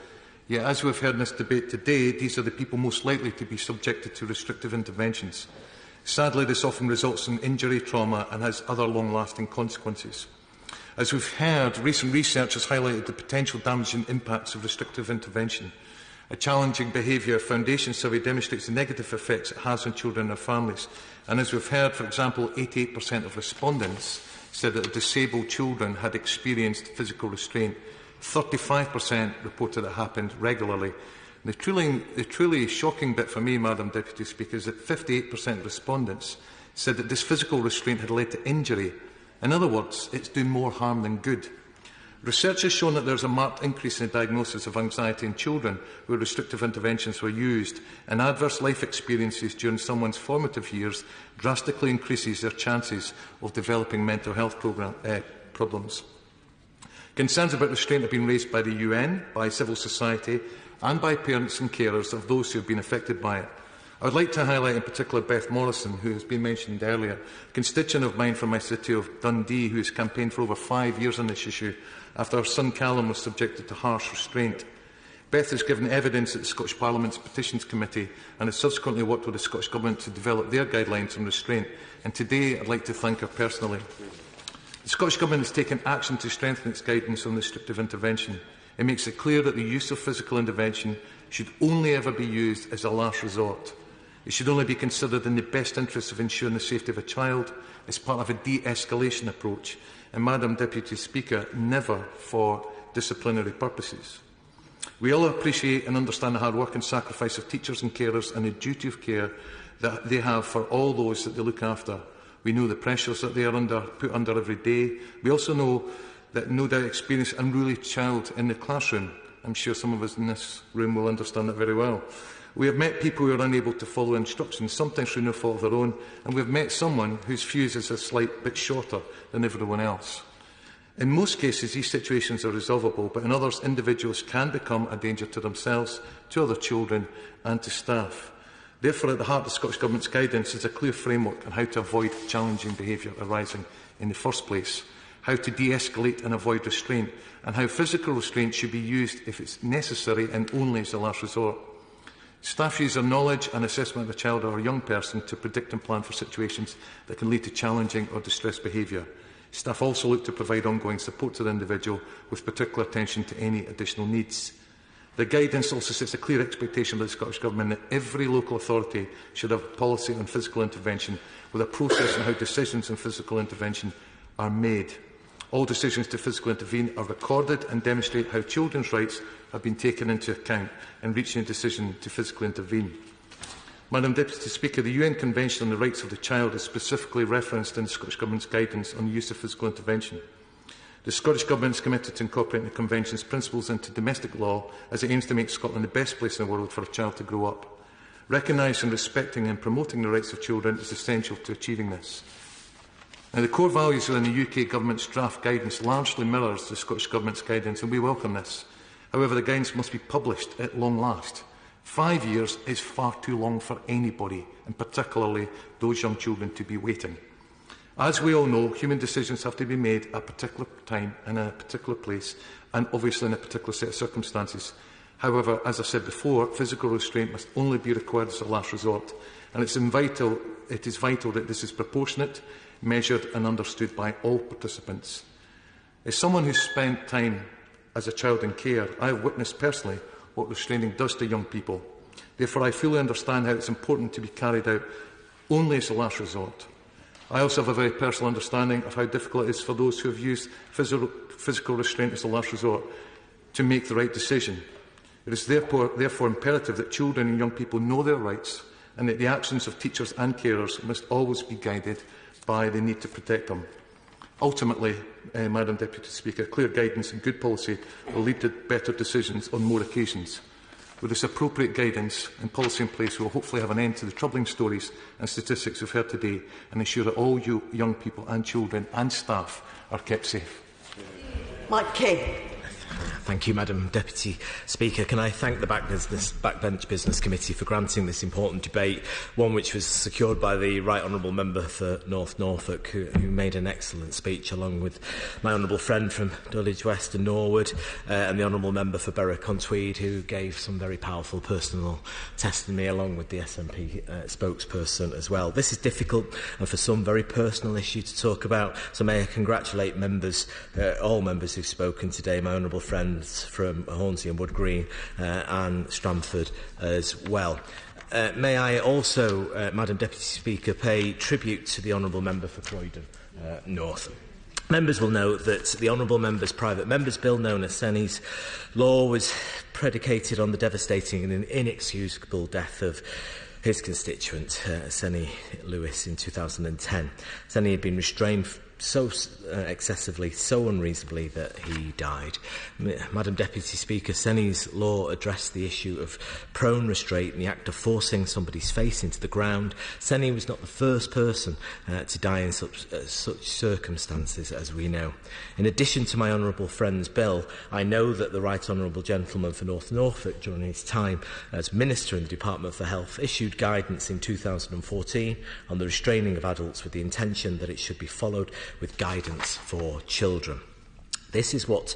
Yet, as we have heard in this debate today, these are the people most likely to be subjected to restrictive interventions. Sadly, this often results in injury, trauma and has other long-lasting consequences. As we've heard, recent research has highlighted the potential damaging impacts of restrictive intervention. A challenging behaviour foundation survey demonstrates the negative effects it has on children and their families. And as we've heard, for example, 88% of respondents said that disabled children had experienced physical restraint. 35% reported it happened regularly. The truly shocking bit for me, Madam Deputy Speaker, is that 58% of respondents said that this physical restraint had led to injury. In other words, it's doing more harm than good. Research has shown that there is a marked increase in the diagnosis of anxiety in children where restrictive interventions were used, and adverse life experiences during someone's formative years drastically increases their chances of developing mental health problems. Concerns about restraint have been raised by the UN, by civil society and by parents and carers of those who have been affected by it. I would like to highlight in particular Beth Morrison, who has been mentioned earlier, a constituent of mine from my city of Dundee, who has campaigned for over 5 years on this issue after her son Callum was subjected to harsh restraint. Beth has given evidence at the Scottish Parliament's Petitions Committee and has subsequently worked with the Scottish Government to develop their guidelines on restraint, and today I would like to thank her personally. The Scottish Government has taken action to strengthen its guidance on restrictive intervention. It makes it clear that the use of physical intervention should only ever be used as a last resort. It should only be considered in the best interests of ensuring the safety of a child as part of a de-escalation approach, and, Madam Deputy Speaker, never for disciplinary purposes. We all appreciate and understand the hard work and sacrifice of teachers and carers and the duty of care that they have for all those that they look after. We know the pressures that they are put under every day. We also know that no doubt experience an unruly child in the classroom. I'm sure some of us in this room will understand that very well. We have met people who are unable to follow instructions, sometimes through no fault of their own, and we have met someone whose fuse is a slight bit shorter than everyone else. In most cases, these situations are resolvable, but in others, individuals can become a danger to themselves, to other children and to staff. Therefore, at the heart of the Scottish Government's guidance is a clear framework on how to avoid challenging behaviour arising in the first place, how to de-escalate and avoid restraint, and how physical restraint should be used if it's necessary and only as a last resort. Staff use their knowledge and assessment of a child or a young person to predict and plan for situations that can lead to challenging or distressed behaviour. Staff also look to provide ongoing support to the individual with particular attention to any additional needs. The guidance also sets a clear expectation by the Scottish Government that every local authority should have a policy on physical intervention with a process on how decisions on physical intervention are made. All decisions to physically intervene are recorded and demonstrate how children's rights have been taken into account in reaching a decision to physically intervene. Madam Deputy Speaker, the UN Convention on the Rights of the Child is specifically referenced in the Scottish Government's guidance on the use of physical intervention. The Scottish Government is committed to incorporating the Convention's principles into domestic law as it aims to make Scotland the best place in the world for a child to grow up. Recognising, respecting and promoting the rights of children is essential to achieving this. Now, the core values within the UK Government's draft guidance largely mirrors the Scottish Government's guidance, and we welcome this. However, the guidance must be published at long last. 5 years is far too long for anybody, and particularly those young children, to be waiting. As we all know, human decisions have to be made at a particular time and in a particular place, and obviously in a particular set of circumstances. However, as I said before, physical restraint must only be required as a last resort, and it is vital that this is proportionate, measured and understood by all participants. As someone who spent time as a child in care, I have witnessed personally what restraining does to young people. Therefore, I fully understand how it is important to be carried out only as a last resort. I also have a very personal understanding of how difficult it is for those who have used physical restraint as a last resort to make the right decision. It is therefore imperative that children and young people know their rights and that the actions of teachers and carers must always be guided by the need to protect them. Ultimately, Madam Deputy Speaker, clear guidance and good policy will lead to better decisions on more occasions. With this appropriate guidance and policy in place, we will hopefully have an end to the troubling stories and statistics we've heard today and ensure that all young people and children and staff are kept safe. Mike King. Thank you, Madam Deputy Speaker. Can I thank the Backbench Business Committee for granting this important debate, one which was secured by the Right Honourable Member for North Norfolk, who made an excellent speech, along with my honourable friend from Dulwich West and Norwood, and the Honourable Member for Berwick-on-Tweed, who gave some very powerful personal testimony, along with the SNP spokesperson as well. This is difficult and for some very personal issue to talk about, so may I congratulate members, all members who've spoken today, my honourable friends from Hornsey and Wood Green and Stramford as well. May I also, Madam Deputy Speaker, pay tribute to the Honourable Member for Croydon North. Members will note that the Honourable Member's Private Members Bill, known as Senny's Law, was predicated on the devastating and inexcusable death of his constituent, Senny Lewis, in 2010. Senny had been restrained so excessively, so unreasonably that he died. Madam Deputy Speaker, Senny's Law addressed the issue of prone restraint and the act of forcing somebody's face into the ground. Senny was not the first person to die in such circumstances, as we know. In addition to my honourable friend's bill, I know that the Right Honourable Gentleman for North Norfolk, during his time as Minister in the Department for Health, issued guidance in 2014 on the restraining of adults with the intention that it should be followed with guidance for children. This is what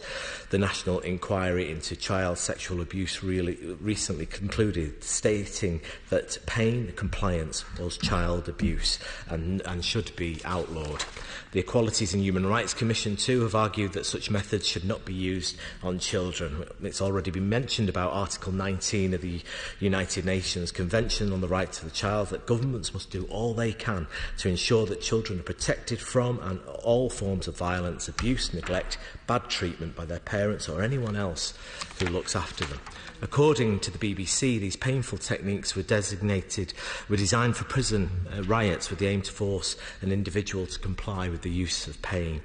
the National Inquiry into Child Sexual Abuse recently concluded, stating that pain compliance was child abuse and should be outlawed. The Equalities and Human Rights Commission too have argued that such methods should not be used on children. It's already been mentioned about Article 19 of the United Nations Convention on the Right to the Child, that governments must do all they can to ensure that children are protected from and all forms of violence, abuse, neglect, bad treatment by their parents or anyone else who looks after them. According to the BBC, these painful techniques were designed for prison riots with the aim to force an individual to comply with the use of pain.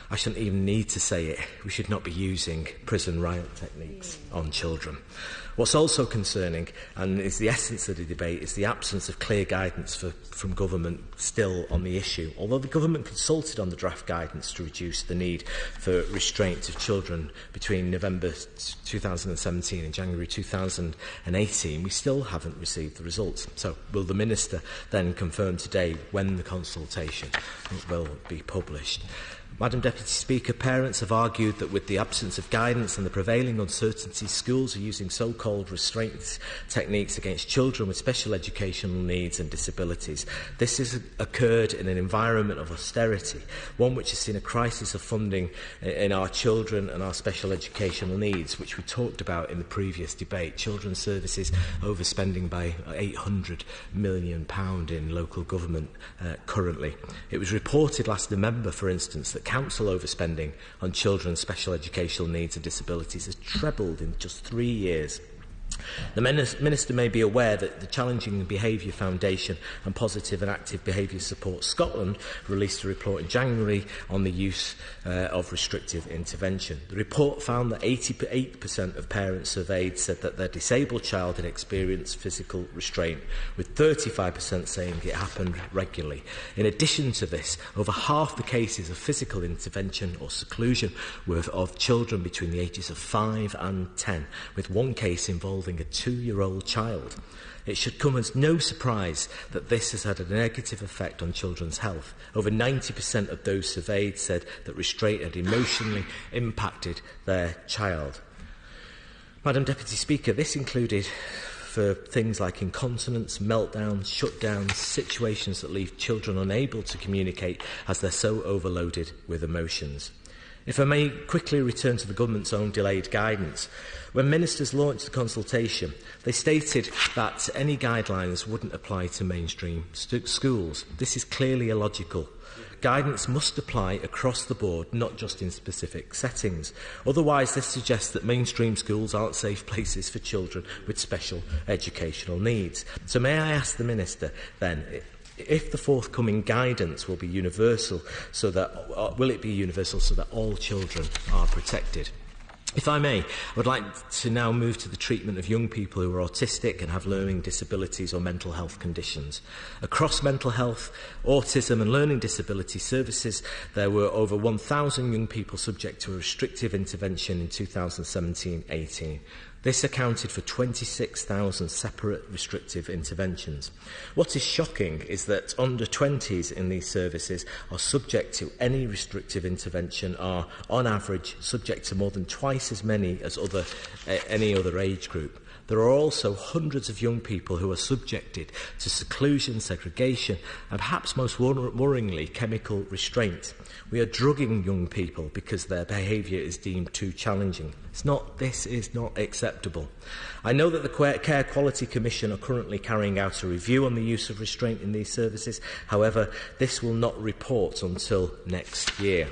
I shouldn't even need to say it. We should not be using prison riot techniques on children. What's also concerning, and is the essence of the debate, is the absence of clear guidance from government still on the issue. Although the government consulted on the draft guidance to reduce the need for restraint of children between November 2017 and January 2018, we still haven't received the results. So will the Minister then confirm today when the consultation will be published? Madam Deputy Speaker, parents have argued that with the absence of guidance and the prevailing uncertainty, schools are using so-called restraint techniques against children with special educational needs and disabilities. This has occurred in an environment of austerity, one which has seen a crisis of funding in our children and our special educational needs, which we talked about in the previous debate. Children's services overspending by £800 million in local government currently. It was reported last November, for instance, that council overspending on children's special educational needs and disabilities has trebled in just 3 years. The Minister may be aware that the Challenging Behaviour Foundation and Positive and Active Behaviour Support Scotland released a report in January on the use of restrictive intervention. The report found that 88% of parents surveyed said that their disabled child had experienced physical restraint, with 35% saying it happened regularly. In addition to this, over half the cases of physical intervention or seclusion were of children between the ages of 5 and 10, with one case involving a 2-year-old child. It should come as no surprise that this has had a negative effect on children's health. Over 90% of those surveyed said that restraint had emotionally impacted their child. Madam Deputy Speaker, this included for things like incontinence, meltdowns, shutdowns, situations that leave children unable to communicate as they're so overloaded with emotions. If I may quickly return to the government's own delayed guidance, when ministers launched the consultation, they stated that any guidelines wouldn't apply to mainstream schools. This is clearly illogical. Guidance must apply across the board, not just in specific settings. Otherwise, this suggests that mainstream schools aren't safe places for children with special educational needs. So may I ask the Minister, then, if the forthcoming guidance will be universal, will it be universal so that all children are protected? If I may, I would like to now move to the treatment of young people who are autistic and have learning disabilities or mental health conditions. Across mental health, autism and learning disability services, there were over 1,000 young people subject to a restrictive intervention in 2017-18. This accounted for 26,000 separate restrictive interventions. What is shocking is that under-20s in these services are subject to any restrictive intervention are, on average, subject to more than twice as many as any other age group. There are also hundreds of young people who are subjected to seclusion, segregation, and perhaps most worryingly, chemical restraint. We are drugging young people because their behaviour is deemed too challenging. This is not acceptable. I know that the Care Quality Commission are currently carrying out a review on the use of restraint in these services. However, this will not report until next year.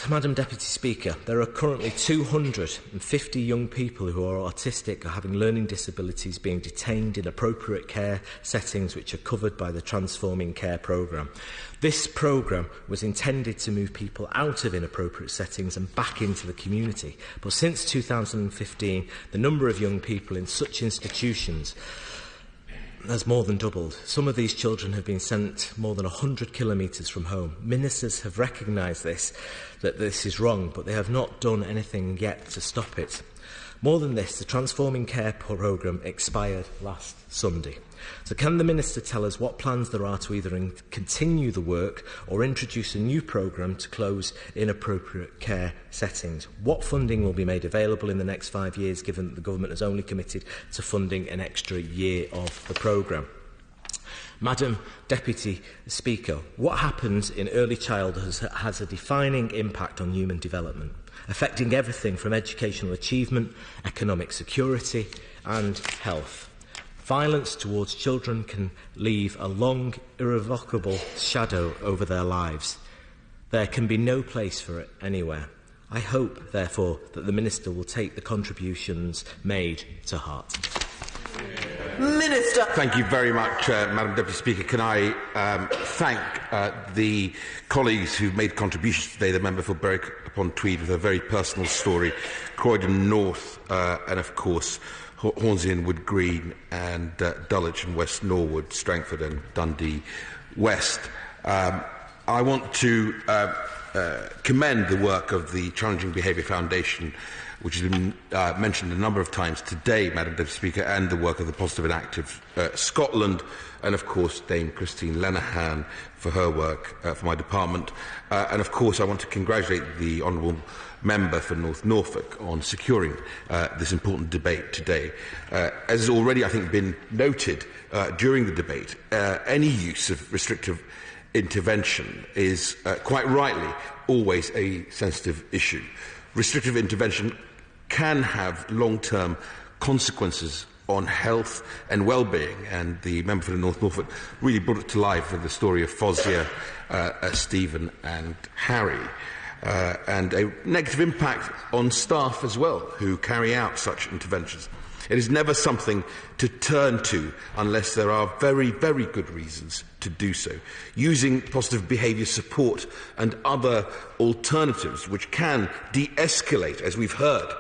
Madam Deputy Speaker, there are currently 250 young people who are autistic or having learning disabilities being detained in appropriate care settings which are covered by the Transforming Care programme. This programme was intended to move people out of inappropriate settings and back into the community. But since 2015, the number of young people in such institutions has more than doubled. Some of these children have been sent more than 100 kilometres from home. Ministers have recognised that this is wrong, but they have not done anything yet to stop it. More than this, the Transforming Care programme expired last Sunday. So can the Minister tell us what plans there are to either continue the work or introduce a new programme to close inappropriate care settings? What funding will be made available in the next 5 years, given that the Government has only committed to funding an extra year of the programme? Madam Deputy Speaker, what happens in early childhood has a defining impact on human development, affecting everything from educational achievement, economic security and health. Violence towards children can leave a long, irrevocable shadow over their lives. There can be no place for it anywhere. I hope, therefore, that the Minister will take the contributions made to heart. Minister. Thank you very much, Madam Deputy Speaker. Can I thank the colleagues who've made contributions today, the member for Berwick-upon-Tweed with a very personal story, Croydon North, and of course Hornsey and Wood Green, and Dulwich and West Norwood, Strangford and Dundee West. I want to commend the work of the Challenging Behaviour Foundation, which has been mentioned a number of times today, Madam Deputy Speaker, and the work of the Positive and Active Scotland, and of course Dame Christine Lenahan for her work for my department. And of course I want to congratulate the Honourable Member for North Norfolk on securing this important debate today. As has already, I think, been noted during the debate, any use of restrictive intervention is, quite rightly, always a sensitive issue. Restrictive intervention can have long-term consequences on health and well-being, and the member for North Norfolk really brought it to life with the story of Fozia, Stephen and Harry, and a negative impact on staff as well who carry out such interventions. It is never something to turn to unless there are very, very good reasons to do so. Using positive behaviour support and other alternatives which can de-escalate, as we've heard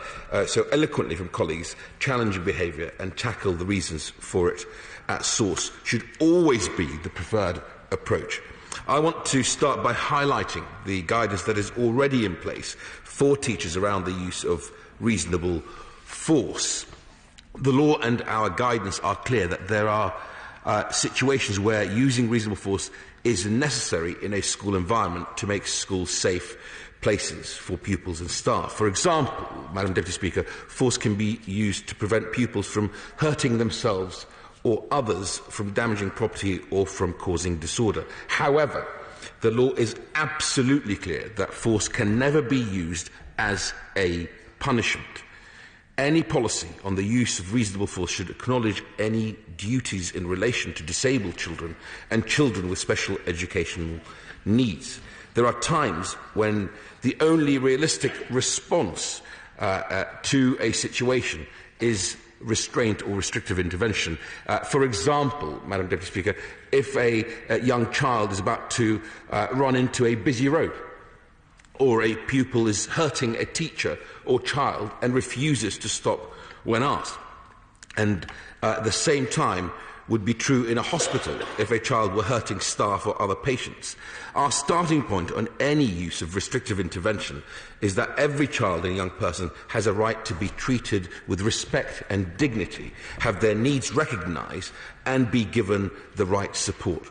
so eloquently from colleagues, challenging behaviour and tackle the reasons for it at source should always be the preferred approach. I want to start by highlighting the guidance that is already in place for teachers around the use of reasonable force. The law and our guidance are clear that there are situations where using reasonable force is necessary in a school environment to make schools safe places for pupils and staff. For example, Madam Deputy Speaker, force can be used to prevent pupils from hurting themselves or others, from damaging property or from causing disorder. However, the law is absolutely clear that force can never be used as a punishment. Any policy on the use of reasonable force should acknowledge any duties in relation to disabled children and children with special educational needs. There are times when the only realistic response to a situation is restraint or restrictive intervention. For example, Madam Deputy Speaker, if a young child is about to run into a busy road, or a pupil is hurting a teacher or child and refuses to stop when asked. And at the same time would be true in a hospital if a child were hurting staff or other patients. Our starting point on any use of restrictive intervention is that every child and young person has a right to be treated with respect and dignity, have their needs recognised and be given the right support.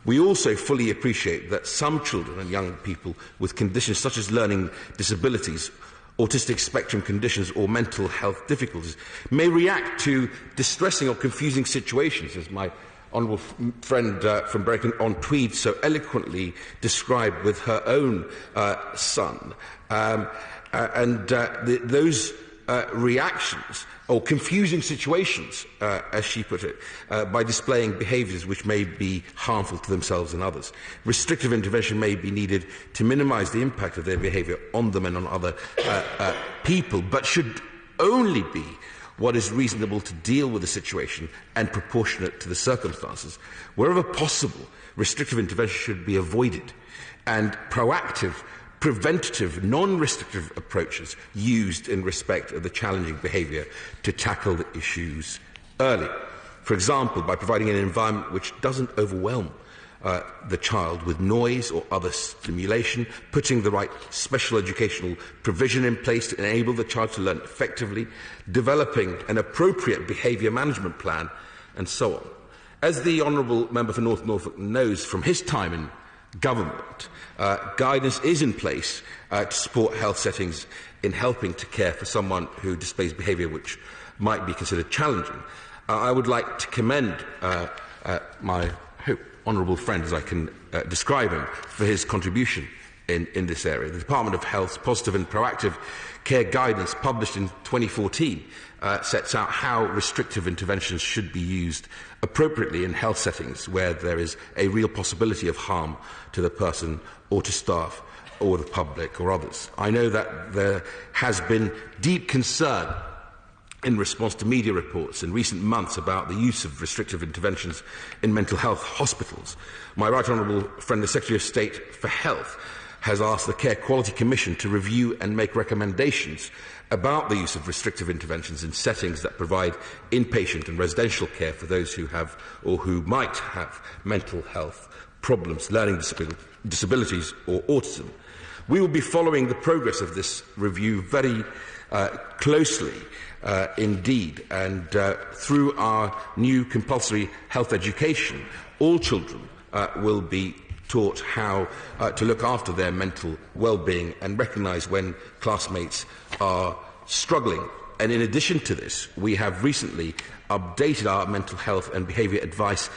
We also fully appreciate that some children and young people with conditions such as learning disabilities, autistic spectrum conditions or mental health difficulties may react to distressing or confusing situations, as my honourable friend from Berwick-on-Tweed so eloquently described with her own son. Those reactions or confusing situations, as she put it, by displaying behaviours which may be harmful to themselves and others. Restrictive intervention may be needed to minimise the impact of their behaviour on them and on other people, but should only be what is reasonable to deal with the situation and proportionate to the circumstances. Wherever possible, restrictive intervention should be avoided and proactive, preventative, non-restrictive approaches used in respect of the challenging behaviour to tackle the issues early. For example, by providing an environment which doesn't overwhelm the child with noise or other stimulation, putting the right special educational provision in place to enable the child to learn effectively, developing an appropriate behaviour management plan, and so on. As the Honourable Member for North Norfolk knows from his time in government, guidance is in place to support health settings in helping to care for someone who displays behaviour which might be considered challenging. I would like to commend my honourable friend, as I can describe him, for his contribution in this area. The Department of Health's Positive and Proactive Care Guidance, published in 2014, sets out how restrictive interventions should be used appropriately in health settings where there is a real possibility of harm to the person or to staff or the public or others. I know that there has been deep concern in response to media reports in recent months about the use of restrictive interventions in mental health hospitals. My right honourable friend, the Secretary of State for Health, has asked the Care Quality Commission to review and make recommendations about the use of restrictive interventions in settings that provide inpatient and residential care for those who have or who might have mental health problems, learning disabilities or autism. We will be following the progress of this review very closely indeed, and through our new compulsory health education, all children will be taught how to look after their mental well-being and recognise when classmates are struggling. And in addition to this, we have recently updated our mental health and behaviour advice,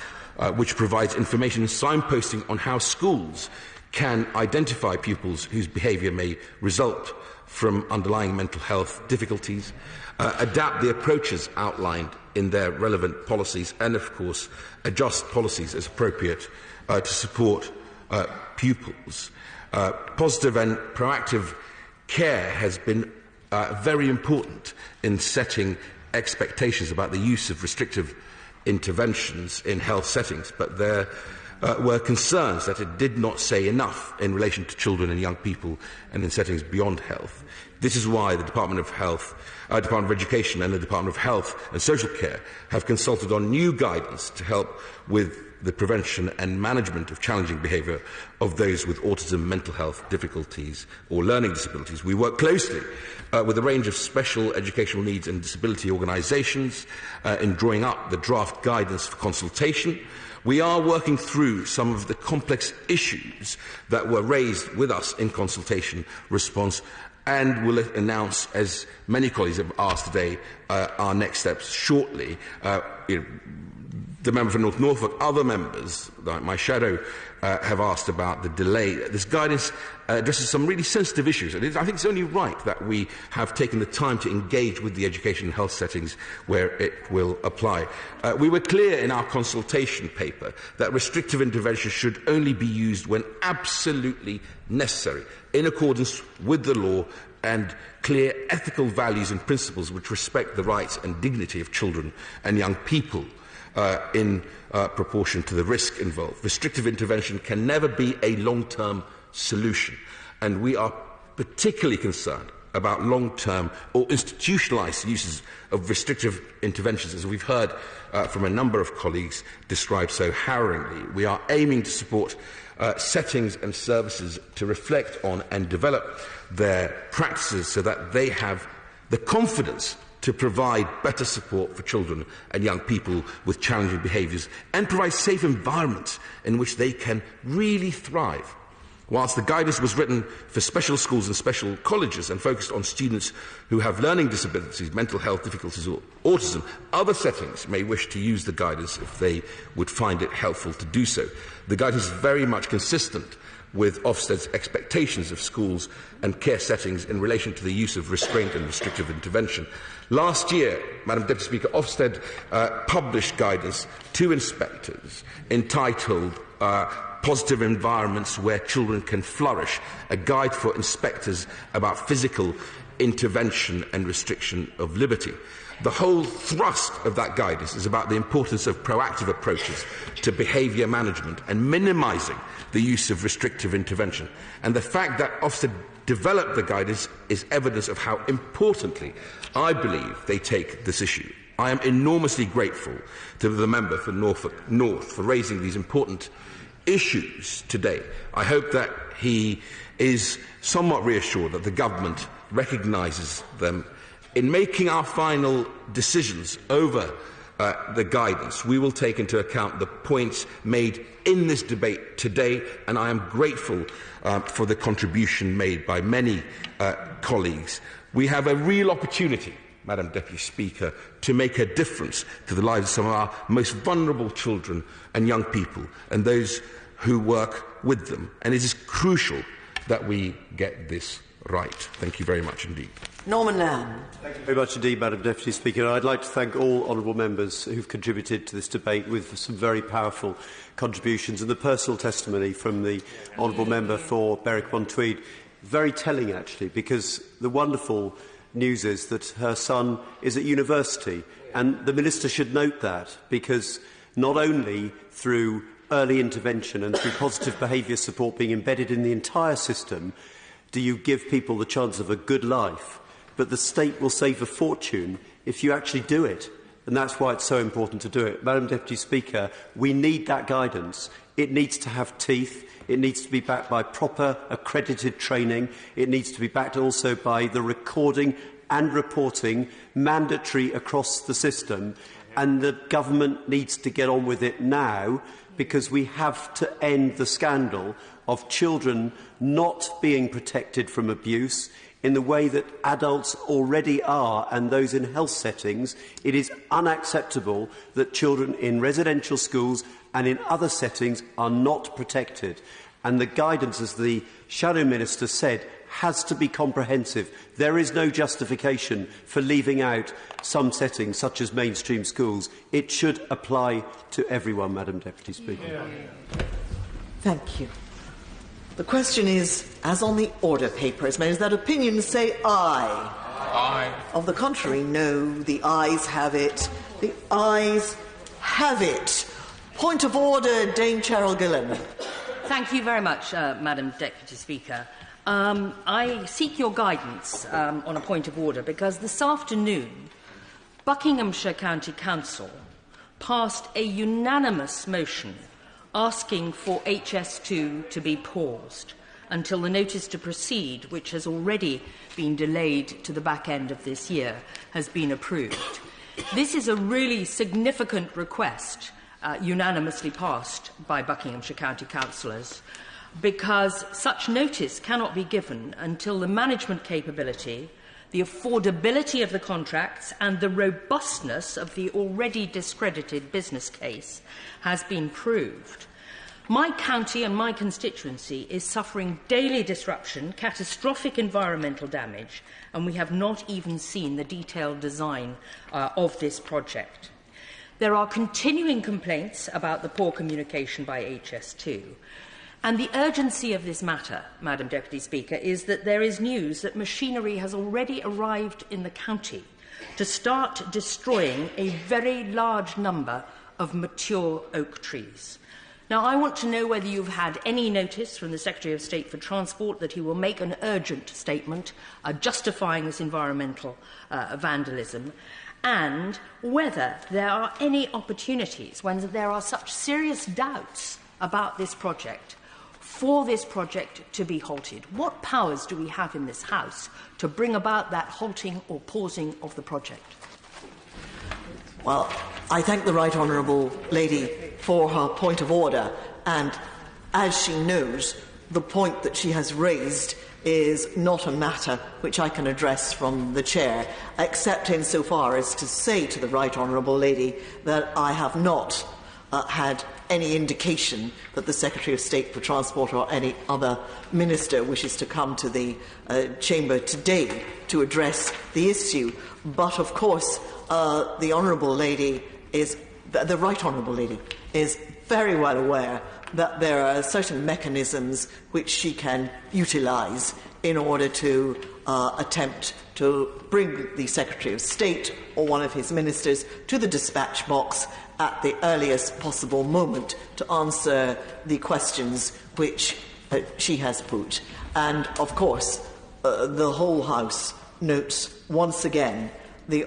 which provides information and signposting on how schools can identify pupils whose behaviour may result from underlying mental health difficulties, adapt the approaches outlined in their relevant policies, and of course adjust policies as appropriate to support pupils. Positive and proactive care has been very important in setting expectations about the use of restrictive interventions in health settings, but there were concerns that it did not say enough in relation to children and young people and in settings beyond health. This is why the Department of Education and the Department of Health and Social Care have consulted on new guidance to help with the prevention and management of challenging behaviour of those with autism, mental health difficulties or learning disabilities. We work closely with a range of special educational needs and disability organisations in drawing up the draft guidance for consultation. We are working through some of the complex issues that were raised with us in consultation response, and will announce, as many colleagues have asked today, our next steps shortly. The member for North Norfolk, other members, like my shadow, have asked about the delay. This guidance addresses some really sensitive issues, and I think it's only right that we have taken the time to engage with the education and health settings where it will apply. We were clear in our consultation paper that restrictive intervention should only be used when absolutely necessary, in accordance with the law and clear ethical values and principles which respect the rights and dignity of children and young people. In proportion to the risk involved. Restrictive intervention can never be a long-term solution, and we are particularly concerned about long-term or institutionalised uses of restrictive interventions, as we've heard from a number of colleagues described so harrowingly. We are aiming to support settings and services to reflect on and develop their practices so that they have the confidence to provide better support for children and young people with challenging behaviours and provide safe environments in which they can really thrive. Whilst the guidance was written for special schools and special colleges and focused on students who have learning disabilities, mental health difficulties or autism, other settings may wish to use the guidance if they would find it helpful to do so. The guidance is very much consistent with Ofsted's expectations of schools and care settings in relation to the use of restraint and restrictive intervention. Last year, Madam Deputy Speaker, Ofsted published guidance to inspectors entitled Positive Environments Where Children Can Flourish, a guide for inspectors about physical intervention and restriction of liberty. The whole thrust of that guidance is about the importance of proactive approaches to behaviour management and minimising the use of restrictive intervention. And the fact that Ofsted developed the guidance is evidence of how importantly I believe they take this issue. I am enormously grateful to the member for Norfolk North for raising these important issues today. I hope that he is somewhat reassured that the government recognises them. In making our final decisions over the guidance, we will take into account the points made in this debate today, and I am grateful for the contribution made by many colleagues. We have a real opportunity, Madam Deputy Speaker, to make a difference to the lives of some of our most vulnerable children and young people and those who work with them, and it is crucial that we get this right. Thank you very much indeed. Norman Lamb. Thank you very much indeed, Madam Deputy Speaker. I'd like to thank all honourable members who've contributed to this debate with some very powerful contributions, and the personal testimony from the honourable member for Berwick-upon-Tweed. Very telling, actually, because the wonderful news is that her son is at university, and the Minister should note that, because not only through early intervention and through positive behaviour support being embedded in the entire system do you give people the chance of a good life, but the state will save a fortune if you actually do it. And that's why it's so important to do it. Madam Deputy Speaker, we need that guidance. It needs to have teeth. It needs to be backed by proper accredited training. It needs to be backed also by the recording and reporting mandatory across the system. And the government needs to get on with it now, because we have to end the scandal of children not being protected from abuse in the way that adults already are, and those in health settings. It is unacceptable that children in residential schools and in other settings are not protected. And the guidance, as the Shadow Minister said, has to be comprehensive. There is no justification for leaving out some settings, such as mainstream schools. It should apply to everyone, Madam Deputy Speaker. Thank you. The question is, as on the order paper, as many as that opinion say aye. Aye. Of the contrary, no. The ayes have it. The ayes have it. Point of order, Dame Cheryl Gillen. Thank you very much, Madam Deputy Speaker. I seek your guidance on a point of order because this afternoon Buckinghamshire County Council passed a unanimous motion asking for HS2 to be paused until the notice to proceed, which has already been delayed to the back end of this year, has been approved. This is a really significant request, unanimously passed by Buckinghamshire County councillors, because such notice cannot be given until the management capability, the affordability of the contracts and the robustness of the already discredited business case has been proved. My county and my constituency is suffering daily disruption, catastrophic environmental damage, and we have not even seen the detailed design of this project. There are continuing complaints about the poor communication by HS2. And the urgency of this matter, Madam Deputy Speaker, is that there is news that machinery has already arrived in the county to start destroying a very large number of mature oak trees. Now, I want to know whether you've had any notice from the Secretary of State for Transport that he will make an urgent statement justifying this environmental vandalism, and whether there are any opportunities when there are such serious doubts about this project for this project to be halted. What powers do we have in this House to bring about that halting or pausing of the project? Well, I thank the Right Honourable Lady for her point of order, and as she knows, the point that she has raised is not a matter which I can address from the Chair, except insofar as to say to the Right Honourable Lady that I have not had any indication that the Secretary of State for Transport or any other minister wishes to come to the Chamber today to address the issue. But, of course, the Honourable Lady is, the Right Honourable Lady is very well aware that there are certain mechanisms which she can utilise in order to attempt to bring the Secretary of State or one of his ministers to the dispatch box at the earliest possible moment to answer the questions which she has put. And, of course, the whole House notes once again the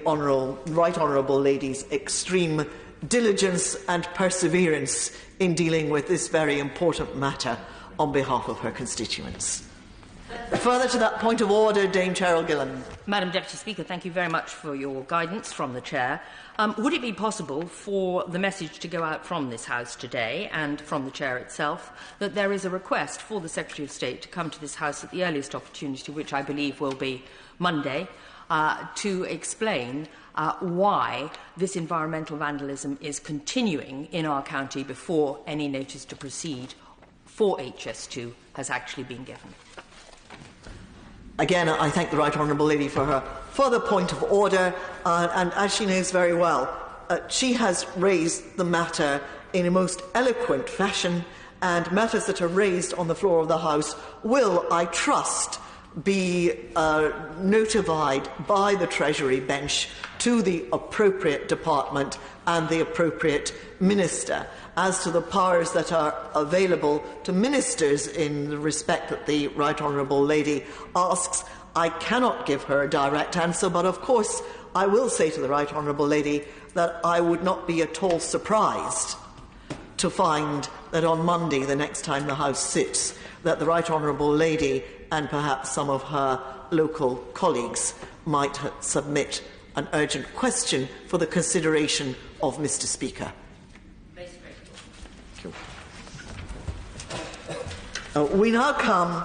Right Honourable Lady's extreme diligence and perseverance in dealing with this very important matter on behalf of her constituents. Further to that point of order, Dame Cheryl Gillan. Madam Deputy Speaker, thank you very much for your guidance from the Chair. Would it be possible for the message to go out from this House today and from the Chair itself that there is a request for the Secretary of State to come to this House at the earliest opportunity, which I believe will be Monday, to explain why this environmental vandalism is continuing in our county before any notice to proceed for HS2 has actually been given? Again, I thank the Right Honourable Lady for her further point of order, and as she knows very well, she has raised the matter in a most eloquent fashion, and matters that are raised on the floor of the House will, I trust, be notified by the Treasury bench to the appropriate department and the appropriate minister. As to the powers that are available to ministers in the respect that the Right Honourable Lady asks, I cannot give her a direct answer, but of course I will say to the Right Honourable Lady that I would not be at all surprised to find that on Monday, the next time the House sits, that the Right Honourable Lady and perhaps some of her local colleagues might submit an urgent question for the consideration of Mr. Speaker. We now come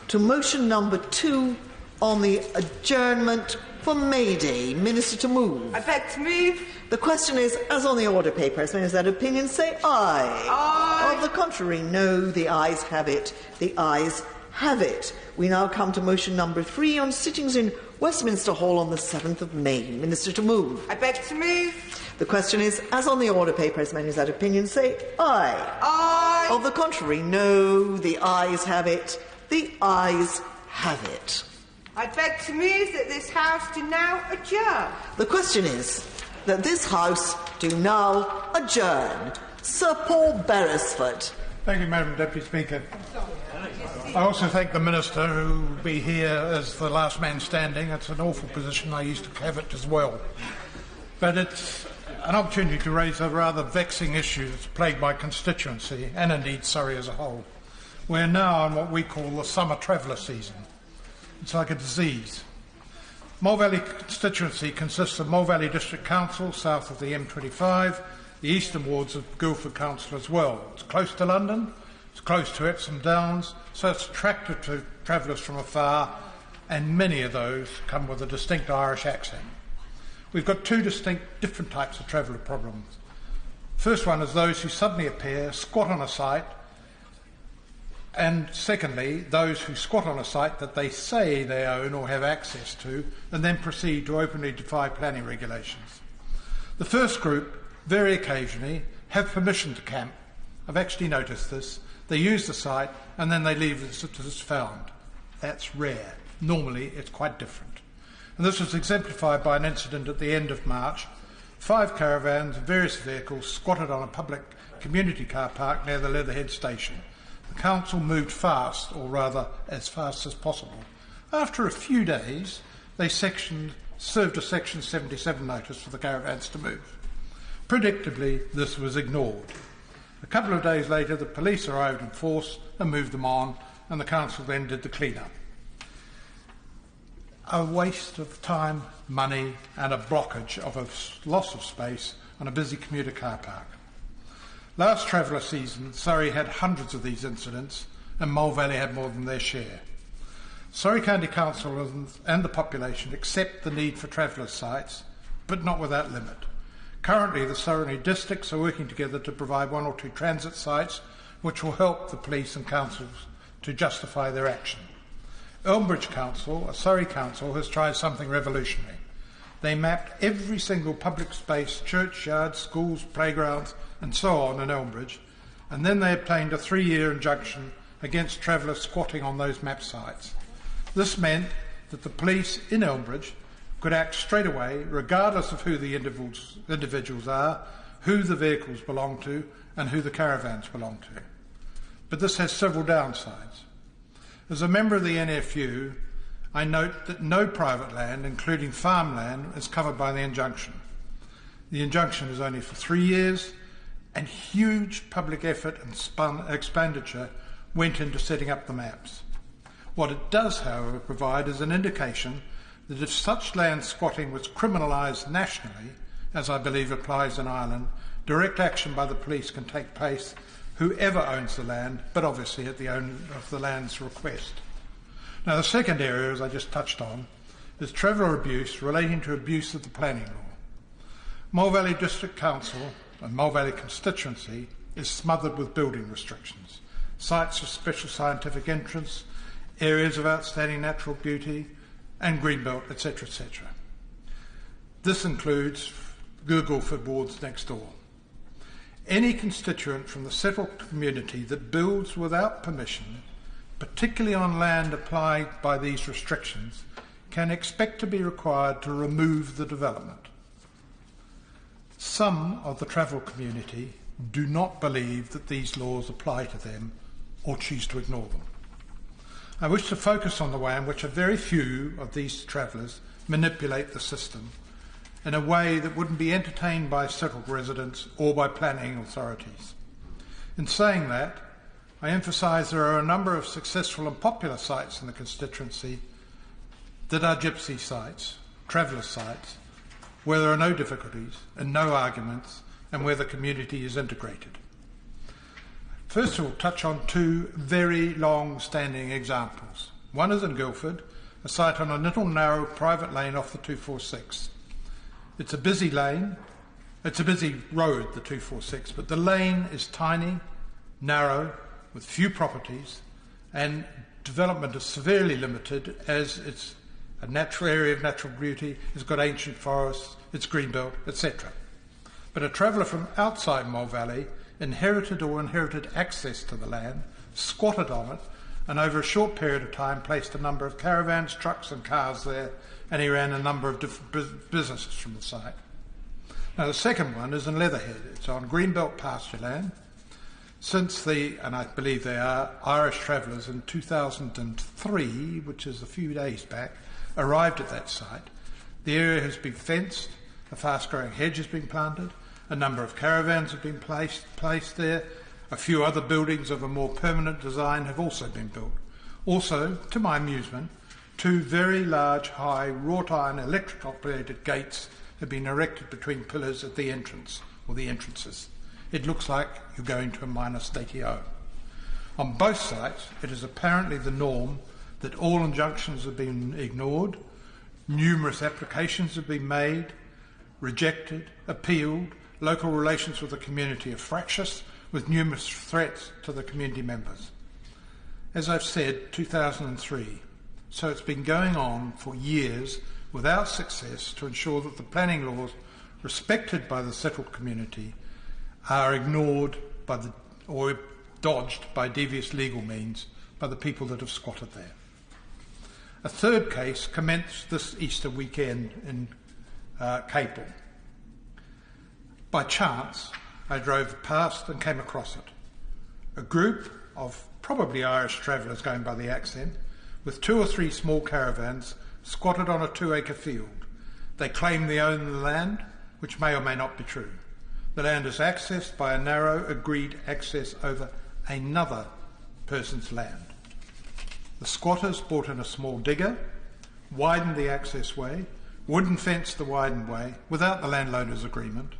to motion number 2 on the adjournment for May Day. Minister to move. I beg to move. The question is, as on the order paper, as many as that opinion say aye. Aye. Of the contrary, no. The ayes have it. The ayes have it. We now come to motion number 3 on sittings in Westminster Hall on the 7th of May. Minister to move. I beg to move. The question is, as on the order paper, as many as that opinion say aye. Aye. Of the contrary, no. The ayes have it. The ayes have it. I beg to move that this House do now adjourn. The question is that this House do now adjourn. Sir Paul Beresford. Thank you, Madam Deputy Speaker. I also thank the Minister, who will be here as the last man standing. It's an awful position. I used to have it as well. But it's an opportunity to raise a rather vexing issue that's plagued my constituency, and indeed Surrey as a whole. We're now in what we call the summer traveller season. It's like a disease. Mole Valley constituency consists of Mole Valley District Council, south of the M25, the eastern wards of Guildford Council as well. It's close to London, it's close to Epsom Downs, so it's attractive to travellers from afar, and many of those come with a distinct Irish accent. We've got two distinct different types of traveller problems. First one is those who suddenly appear, squat on a site, and secondly, those who squat on a site that they say they own or have access to, and then proceed to openly defy planning regulations. The first group, very occasionally, have permission to camp. I've actually noticed this. They use the site and then they leave as it is found. That's rare. Normally, it's quite different. And this was exemplified by an incident at the end of March. 5 caravans of various vehicles squatted on a public community car park near the Leatherhead station. The council moved fast, or rather as fast as possible. After a few days, they served a Section 77 notice for the caravans to move. Predictably, this was ignored. A couple of days later, the police arrived in force and moved them on, and the council then did the clean-up. A waste of time, money, and a blockage of a loss of space on a busy commuter car park. Last traveller season, Surrey had hundreds of these incidents, and Mole Valley had more than their share. Surrey County Council and the population accept the need for traveller sites, but not without limit. Currently, the Surrey districts are working together to provide 1 or 2 transit sites, which will help the police and councils to justify their action. Elmbridge Council, a Surrey council, has tried something revolutionary. They mapped every single public space, churchyards, schools, playgrounds, and so on in Elmbridge, and then they obtained a 3-year injunction against travellers squatting on those map sites. This meant that the police in Elmbridge could act straight away, regardless of who the individuals are, who the vehicles belong to, and who the caravans belong to. But this has several downsides. As a member of the NFU, I note that no private land, including farmland, is covered by the injunction. The injunction is only for 3 years, and huge public effort and expenditure went into setting up the maps. What it does, however, provide is an indication that if such land squatting was criminalised nationally, as I believe applies in Ireland, direct action by the police can take place, whoever owns the land, but obviously at the owner of the land's request. Now, the second area, as I just touched on, is traveller abuse relating to abuse of the planning law. Mole Valley District Council and Mole Valley constituency is smothered with building restrictions, sites of special scientific interest, areas of outstanding natural beauty, and greenbelt, etc., etc. This includes Guildford wards next door. Any constituent from the settled community that builds without permission, particularly on land applied by these restrictions, can expect to be required to remove the development. Some of the travel community do not believe that these laws apply to them or choose to ignore them. I wish to focus on the way in which a very few of these travellers manipulate the system in a way that wouldn't be entertained by settled residents or by planning authorities. In saying that, I emphasise there are a number of successful and popular sites in the constituency that are gypsy sites, traveller sites, where there are no difficulties and no arguments, and where the community is integrated. First of all, touch on 2 very long-standing examples. One is in Guildford, a site on a little narrow private lane off the 246. It's a busy lane, it's a busy road, the 246, but the lane is tiny, narrow, with few properties, and development is severely limited as it's a natural area of natural beauty, it's got ancient forests, it's greenbelt, etc. But a traveller from outside Mole Valley inherited access to the land, squatted on it, and over a short period of time placed a number of caravans, trucks and cars there, and he ran a number of different businesses from the site. Now the second one is in Leatherhead. It's on greenbelt pasture land. Since and I believe they are, Irish travellers in 2003, which is a few days back, arrived at that site, the area has been fenced, a fast-growing hedge has been planted, a number of caravans have been placed there, a few other buildings of a more permanent design have also been built. Also, to my amusement, 2 very large, high, wrought-iron electric-operated gates have been erected between pillars at the entrance, or the entrances. It looks like you're going to a minor statio. On both sites, it is apparently the norm that all injunctions have been ignored, numerous applications have been made, rejected, appealed, local relations with the community are fractious, with numerous threats to the community members. As I've said, 2003, so it's been going on for years without success to ensure that the planning laws respected by the settled community are ignored or dodged by devious legal means by the people that have squatted there. A third case commenced this Easter weekend in Capel. By chance, I drove past and came across it. A group of probably Irish travellers going by the accent, with 2 or 3 small caravans squatted on a 2-acre field. They claim they own the land, which may or may not be true. The land is accessed by a narrow, agreed access over another person's land. The squatters brought in a small digger, widened the access way, wooden fenced the widened way without the landowner's agreement.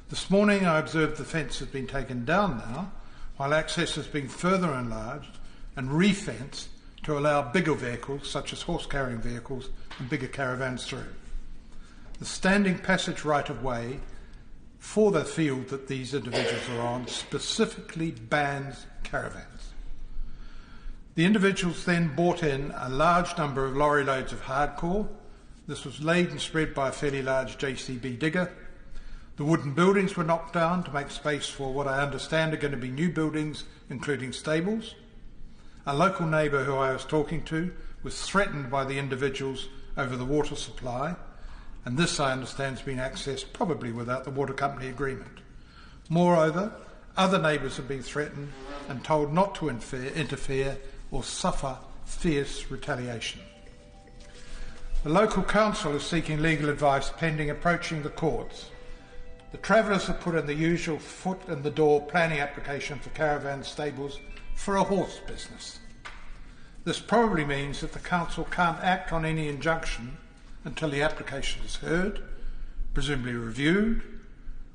This morning I observed the fence has been taken down now, while access has been further enlarged and re-fenced to allow bigger vehicles, such as horse-carrying vehicles and bigger caravans through. The standing passage right-of-way for the field that these individuals are on specifically bans caravans. The individuals then brought in a large number of lorry loads of hardcore. This was laid and spread by a fairly large JCB digger. The wooden buildings were knocked down to make space for what I understand are going to be new buildings, including stables. A local neighbour who I was talking to was threatened by the individuals over the water supply, and this, I understand, has been accessed probably without the water company agreement. Moreover, other neighbours have been threatened and told not to interfere or suffer fierce retaliation. The local council is seeking legal advice pending approaching the courts. The travellers have put in the usual foot-in-the-door planning application for caravan stables for a horse business. This probably means that the council can't act on any injunction until the application is heard, presumably reviewed,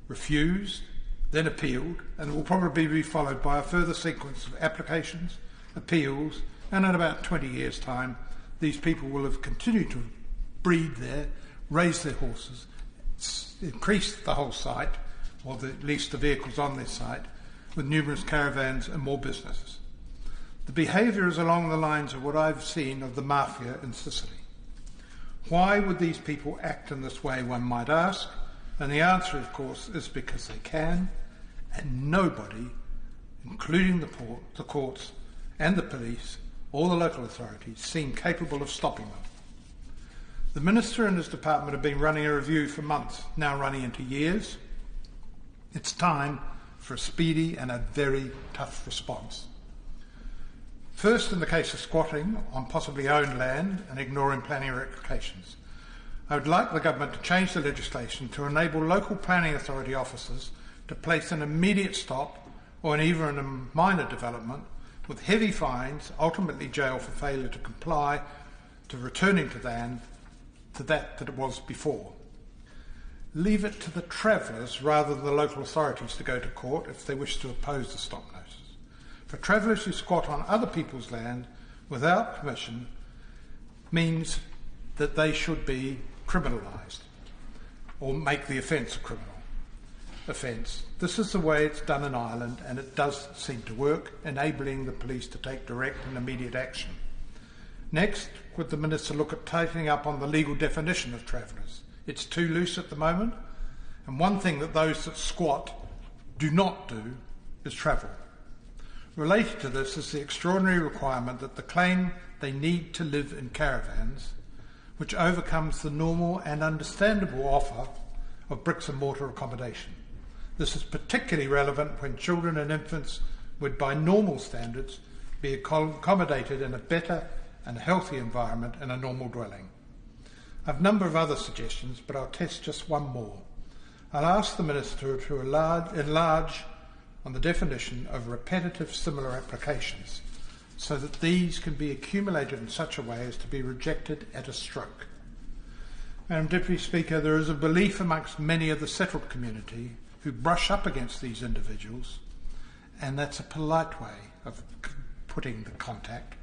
refused, then appealed, and it will probably be followed by a further sequence of applications, appeals, and in about 20 years' time, these people will have continued to breed there, raise their horses, increase the whole site, or at least the vehicles on this site, with numerous caravans and more businesses. The behaviour is along the lines of what I've seen of the mafia in Sicily. Why would these people act in this way, one might ask? And the answer, of course, is because they can, and nobody, including the courts and the police or the local authorities, seem capable of stopping them. The Minister and his department have been running a review for months, now running into years. It's time for a speedy and a very tough response. First, in the case of squatting on possibly owned land and ignoring planning applications, I would like the government to change the legislation to enable local planning authority officers to place an immediate stop, or even a minor development, with heavy fines, ultimately jail for failure to comply, to returning to land to that it was before. Leave it to the travellers rather than the local authorities to go to court if they wish to oppose the stop notice. For travellers who squat on other people's land without permission means that they should be criminalised or make the offence a criminal offence. This is the way it's done in Ireland, and it does seem to work, enabling the police to take direct and immediate action. Next, would the Minister look at tightening up on the legal definition of travellers? It's too loose at the moment, and one thing that those that squat do not do is travel. Related to this is the extraordinary requirement that the claim they need to live in caravans, which overcomes the normal and understandable offer of bricks and mortar accommodation. This is particularly relevant when children and infants would, by normal standards, be accommodated in a better and healthy environment in a normal dwelling. I have a number of other suggestions, but I'll test just one more. I'll ask the Minister to enlarge on the definition of repetitive similar applications so that these can be accumulated in such a way as to be rejected at a stroke. Madam Deputy Speaker, there is a belief amongst many of the settled community who brush up against these individuals, and that's a polite way of putting the contact,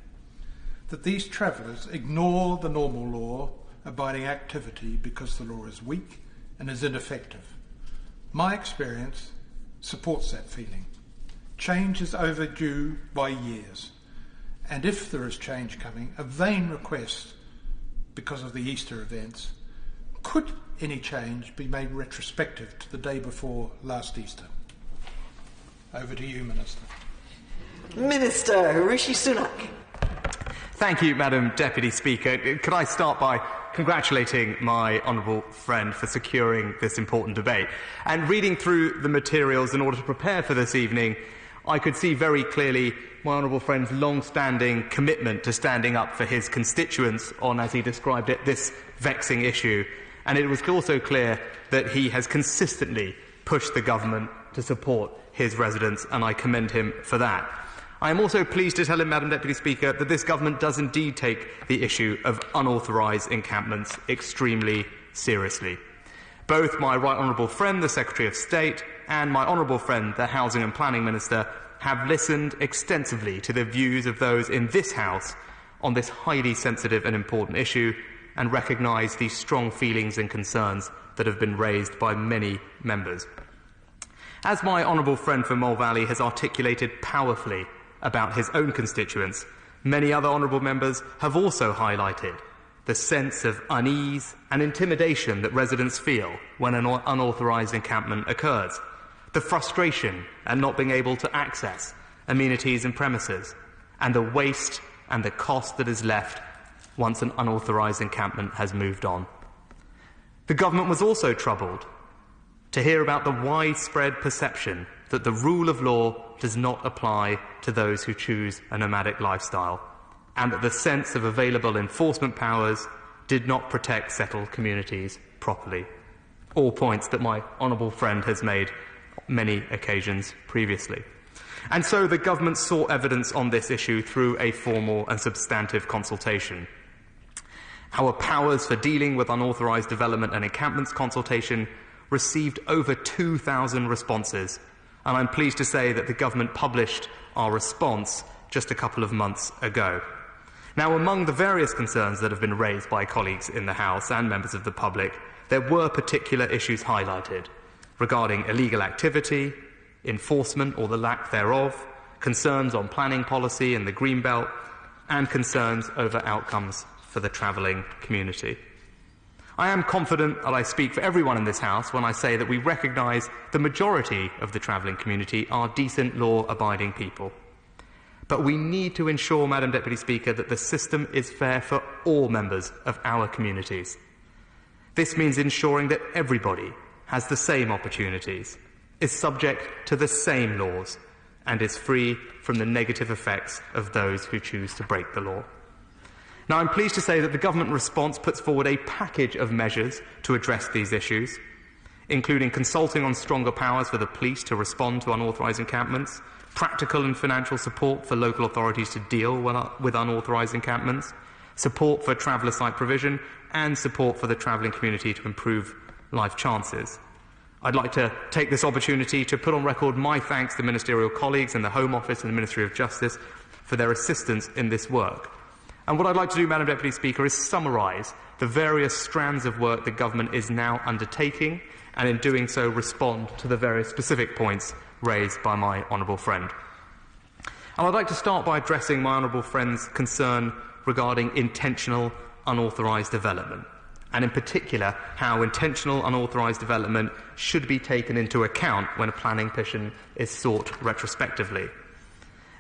that these travellers ignore the normal law-abiding activity because the law is weak and is ineffective. My experience supports that feeling. Change is overdue by years, and if there is change coming, a vain request because of the Easter events, could any change be made retrospective to the day before last Easter? Over to you, Minister. Minister Rishi Sunak. Thank you, Madam Deputy Speaker. Could I start by congratulating my honourable friend for securing this important debate? And reading through the materials in order to prepare for this evening, I could see very clearly my honourable friend's long-standing commitment to standing up for his constituents on, as he described it, this vexing issue. And it was also clear that he has consistently pushed the government to support his residents, and I commend him for that. I am also pleased to tell him, Madam Deputy Speaker, that this government does indeed take the issue of unauthorised encampments extremely seriously. Both my right honourable friend, the Secretary of State, and my honourable friend, the Housing and Planning Minister, have listened extensively to the views of those in this House on this highly sensitive and important issue, and recognise these strong feelings and concerns that have been raised by many members. As my honourable friend from Mole Valley has articulated powerfully about his own constituents, many other honourable members have also highlighted the sense of unease and intimidation that residents feel when an unauthorised encampment occurs, the frustration at not being able to access amenities and premises, and the waste and the cost that is left once an unauthorised encampment has moved on. The government was also troubled to hear about the widespread perception that the rule of law does not apply to those who choose a nomadic lifestyle, and that the sense of available enforcement powers did not protect settled communities properly. All points that my honourable friend has made many occasions previously. And so the government sought evidence on this issue through a formal and substantive consultation. Our powers for dealing with unauthorised development and encampments consultation received over 2,000 responses, and I'm pleased to say that the government published our response just a couple of months ago. Now, among the various concerns that have been raised by colleagues in the House and members of the public, there were particular issues highlighted regarding illegal activity, enforcement or the lack thereof, concerns on planning policy in the Greenbelt, and concerns over outcomes for the travelling community. I am confident that I speak for everyone in this House when I say that we recognise the majority of the travelling community are decent, law-abiding people. But we need to ensure, Madam Deputy Speaker, that the system is fair for all members of our communities. This means ensuring that everybody has the same opportunities, is subject to the same laws, and is free from the negative effects of those who choose to break the law. Now, I'm pleased to say that the government response puts forward a package of measures to address these issues, including consulting on stronger powers for the police to respond to unauthorised encampments, practical and financial support for local authorities to deal with unauthorised encampments, support for traveller site provision, and support for the travelling community to improve life chances. I'd like to take this opportunity to put on record my thanks to ministerial colleagues in the Home Office and the Ministry of Justice for their assistance in this work. And what I'd like to do, Madam Deputy Speaker, is summarise the various strands of work the government is now undertaking, and in doing so respond to the various specific points raised by my honourable friend. And I'd like to start by addressing my honourable friend's concern regarding intentional unauthorised development, and in particular how intentional unauthorised development should be taken into account when a planning permission is sought retrospectively.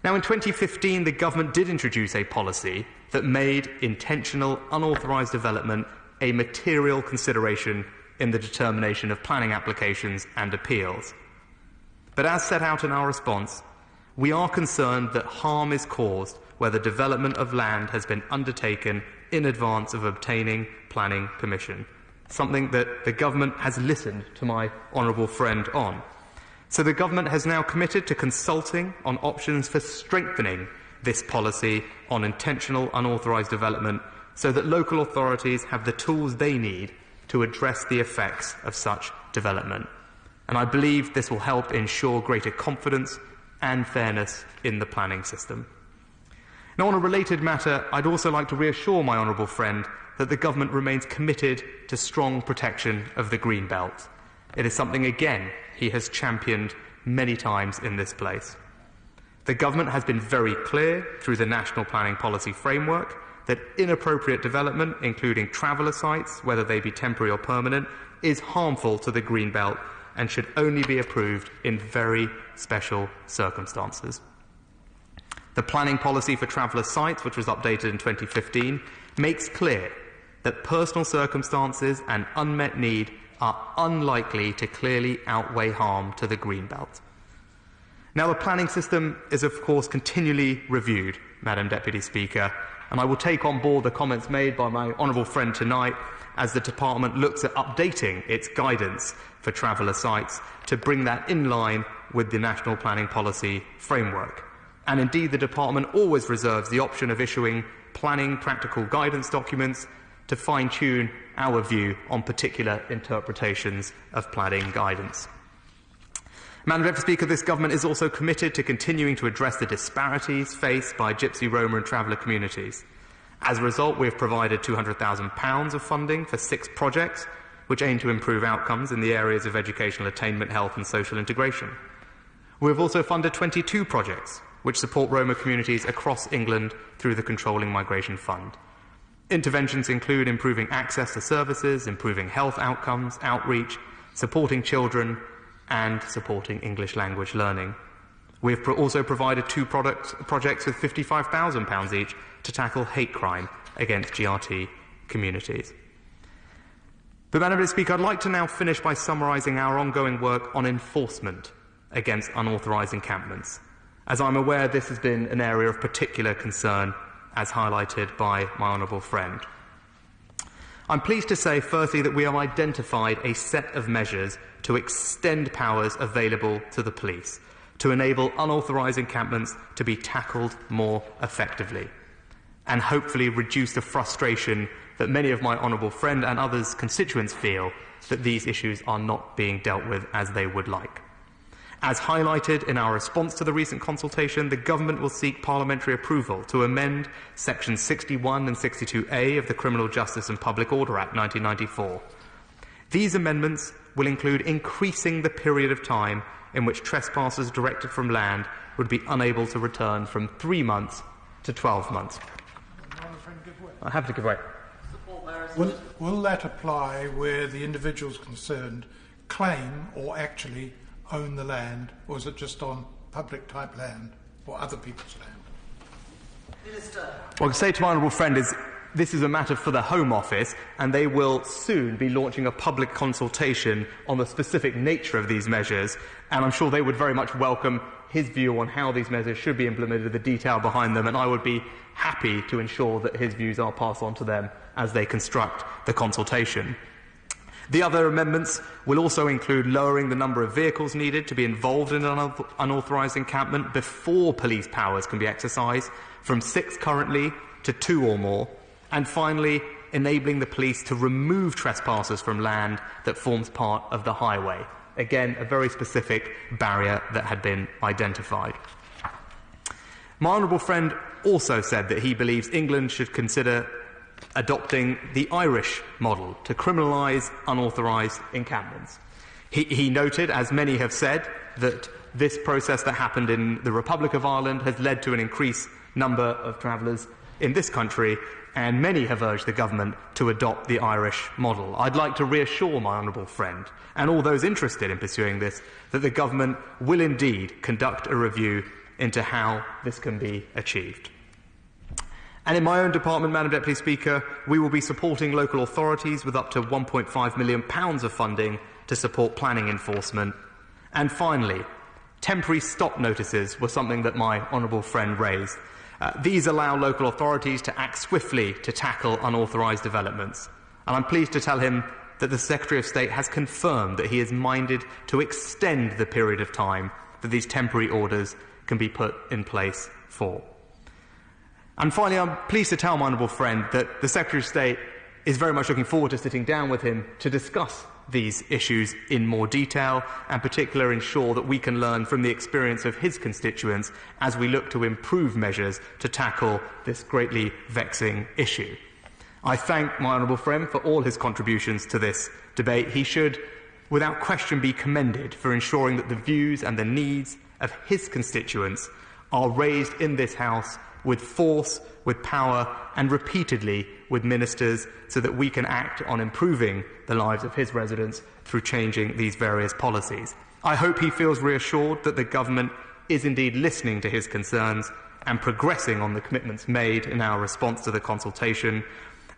Now, in 2015, the government did introduce a policy that made intentional unauthorised development a material consideration in the determination of planning applications and appeals. But as set out in our response, we are concerned that harm is caused where the development of land has been undertaken in advance of obtaining planning permission, something that the government has listened to my honourable friend on. So the government has now committed to consulting on options for strengthening this policy on intentional unauthorised development so that local authorities have the tools they need to address the effects of such development. And I believe this will help ensure greater confidence and fairness in the planning system. Now, on a related matter, I'd also like to reassure my honourable friend that the government remains committed to strong protection of the Green Belt. It is something, again, he has championed many times in this place. The government has been very clear through the National Planning Policy Framework that inappropriate development, including traveller sites, whether they be temporary or permanent, is harmful to the Green Belt and should only be approved in very special circumstances. The planning policy for traveller sites, which was updated in 2015, makes clear that personal circumstances and unmet need are unlikely to clearly outweigh harm to the Green Belt. Now, the planning system is, of course, continually reviewed, Madam Deputy Speaker, and I will take on board the comments made by my honourable friend tonight as the Department looks at updating its guidance for traveller sites to bring that in line with the National Planning Policy Framework. And indeed, the Department always reserves the option of issuing planning practical guidance documents to fine-tune our view on particular interpretations of planning guidance. Madam Deputy Speaker, this government is also committed to continuing to address the disparities faced by Gypsy, Roma and traveller communities. As a result, we have provided £200,000 of funding for 6 projects which aim to improve outcomes in the areas of educational attainment, health and social integration. We have also funded 22 projects which support Roma communities across England through the Controlling Migration Fund. Interventions include improving access to services, improving health outcomes, outreach, supporting children and supporting English language learning. We have also provided 2 projects with £55,000 each to tackle hate crime against GRT communities. But, Madam Speaker, I'd like to now finish by summarising our ongoing work on enforcement against unauthorised encampments. As I'm aware, this has been an area of particular concern, as highlighted by my honourable friend. I'm pleased to say, firstly, that we have identified a set of measures to extend powers available to the police, to enable unauthorised encampments to be tackled more effectively, and hopefully reduce the frustration that many of my honourable friend and others' constituents feel that these issues are not being dealt with as they would like. As highlighted in our response to the recent consultation, the government will seek parliamentary approval to amend sections 61 and 62A of the Criminal Justice and Public Order Act 1994. These amendments will include increasing the period of time in which trespassers directed from land would be unable to return from 3 months to 12 months. I have to give way. Will that apply where the individuals concerned claim or actually own the land, or is it just on public type land or other people's land? Minister. What I can say to my honourable friend is this is a matter for the Home Office, and they will soon be launching a public consultation on the specific nature of these measures, and I'm sure they would very much welcome his view on how these measures should be implemented, the detail behind them, and I would be happy to ensure that his views are passed on to them as they construct the consultation. The other amendments will also include lowering the number of vehicles needed to be involved in an unauthorised encampment before police powers can be exercised, from 6 currently to 2 or more, and finally enabling the police to remove trespassers from land that forms part of the highway. Again, a very specific barrier that had been identified. My honourable friend also said that he believes England should consider adopting the Irish model to criminalise unauthorised encampments. He noted, as many have said, that this process that happened in the Republic of Ireland has led to an increased number of travellers in this country, and many have urged the government to adopt the Irish model. I'd like to reassure my honourable friend and all those interested in pursuing this that the government will indeed conduct a review into how this can be achieved. And in my own department, Madam Deputy Speaker, we will be supporting local authorities with up to £1.5 million of funding to support planning enforcement. And finally, Temporary stop notices were something that my honourable friend raised. These allow local authorities to act swiftly to tackle unauthorised developments. And I'm pleased to tell him that the Secretary of State has confirmed that he is minded to extend the period of time that these temporary orders can be put in place for. And finally, I'm pleased to tell my honourable friend that the Secretary of State is very much looking forward to sitting down with him to discuss these issues in more detail, and particularly ensure that we can learn from the experience of his constituents as we look to improve measures to tackle this greatly vexing issue. I thank my honourable friend for all his contributions to this debate. He should, without question, be commended for ensuring that the views and the needs of his constituents are raised in this House with force, with power, and repeatedly with ministers, so that we can act on improving the lives of his residents through changing these various policies. I hope he feels reassured that the government is indeed listening to his concerns and progressing on the commitments made in our response to the consultation,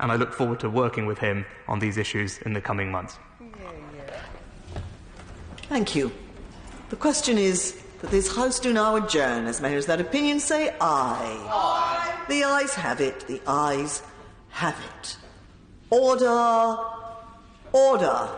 and I look forward to working with him on these issues in the coming months. Thank you. The question is that this House do now adjourn. As members of that opinion say aye. Aye. The ayes have it. The ayes have it. Order. Order.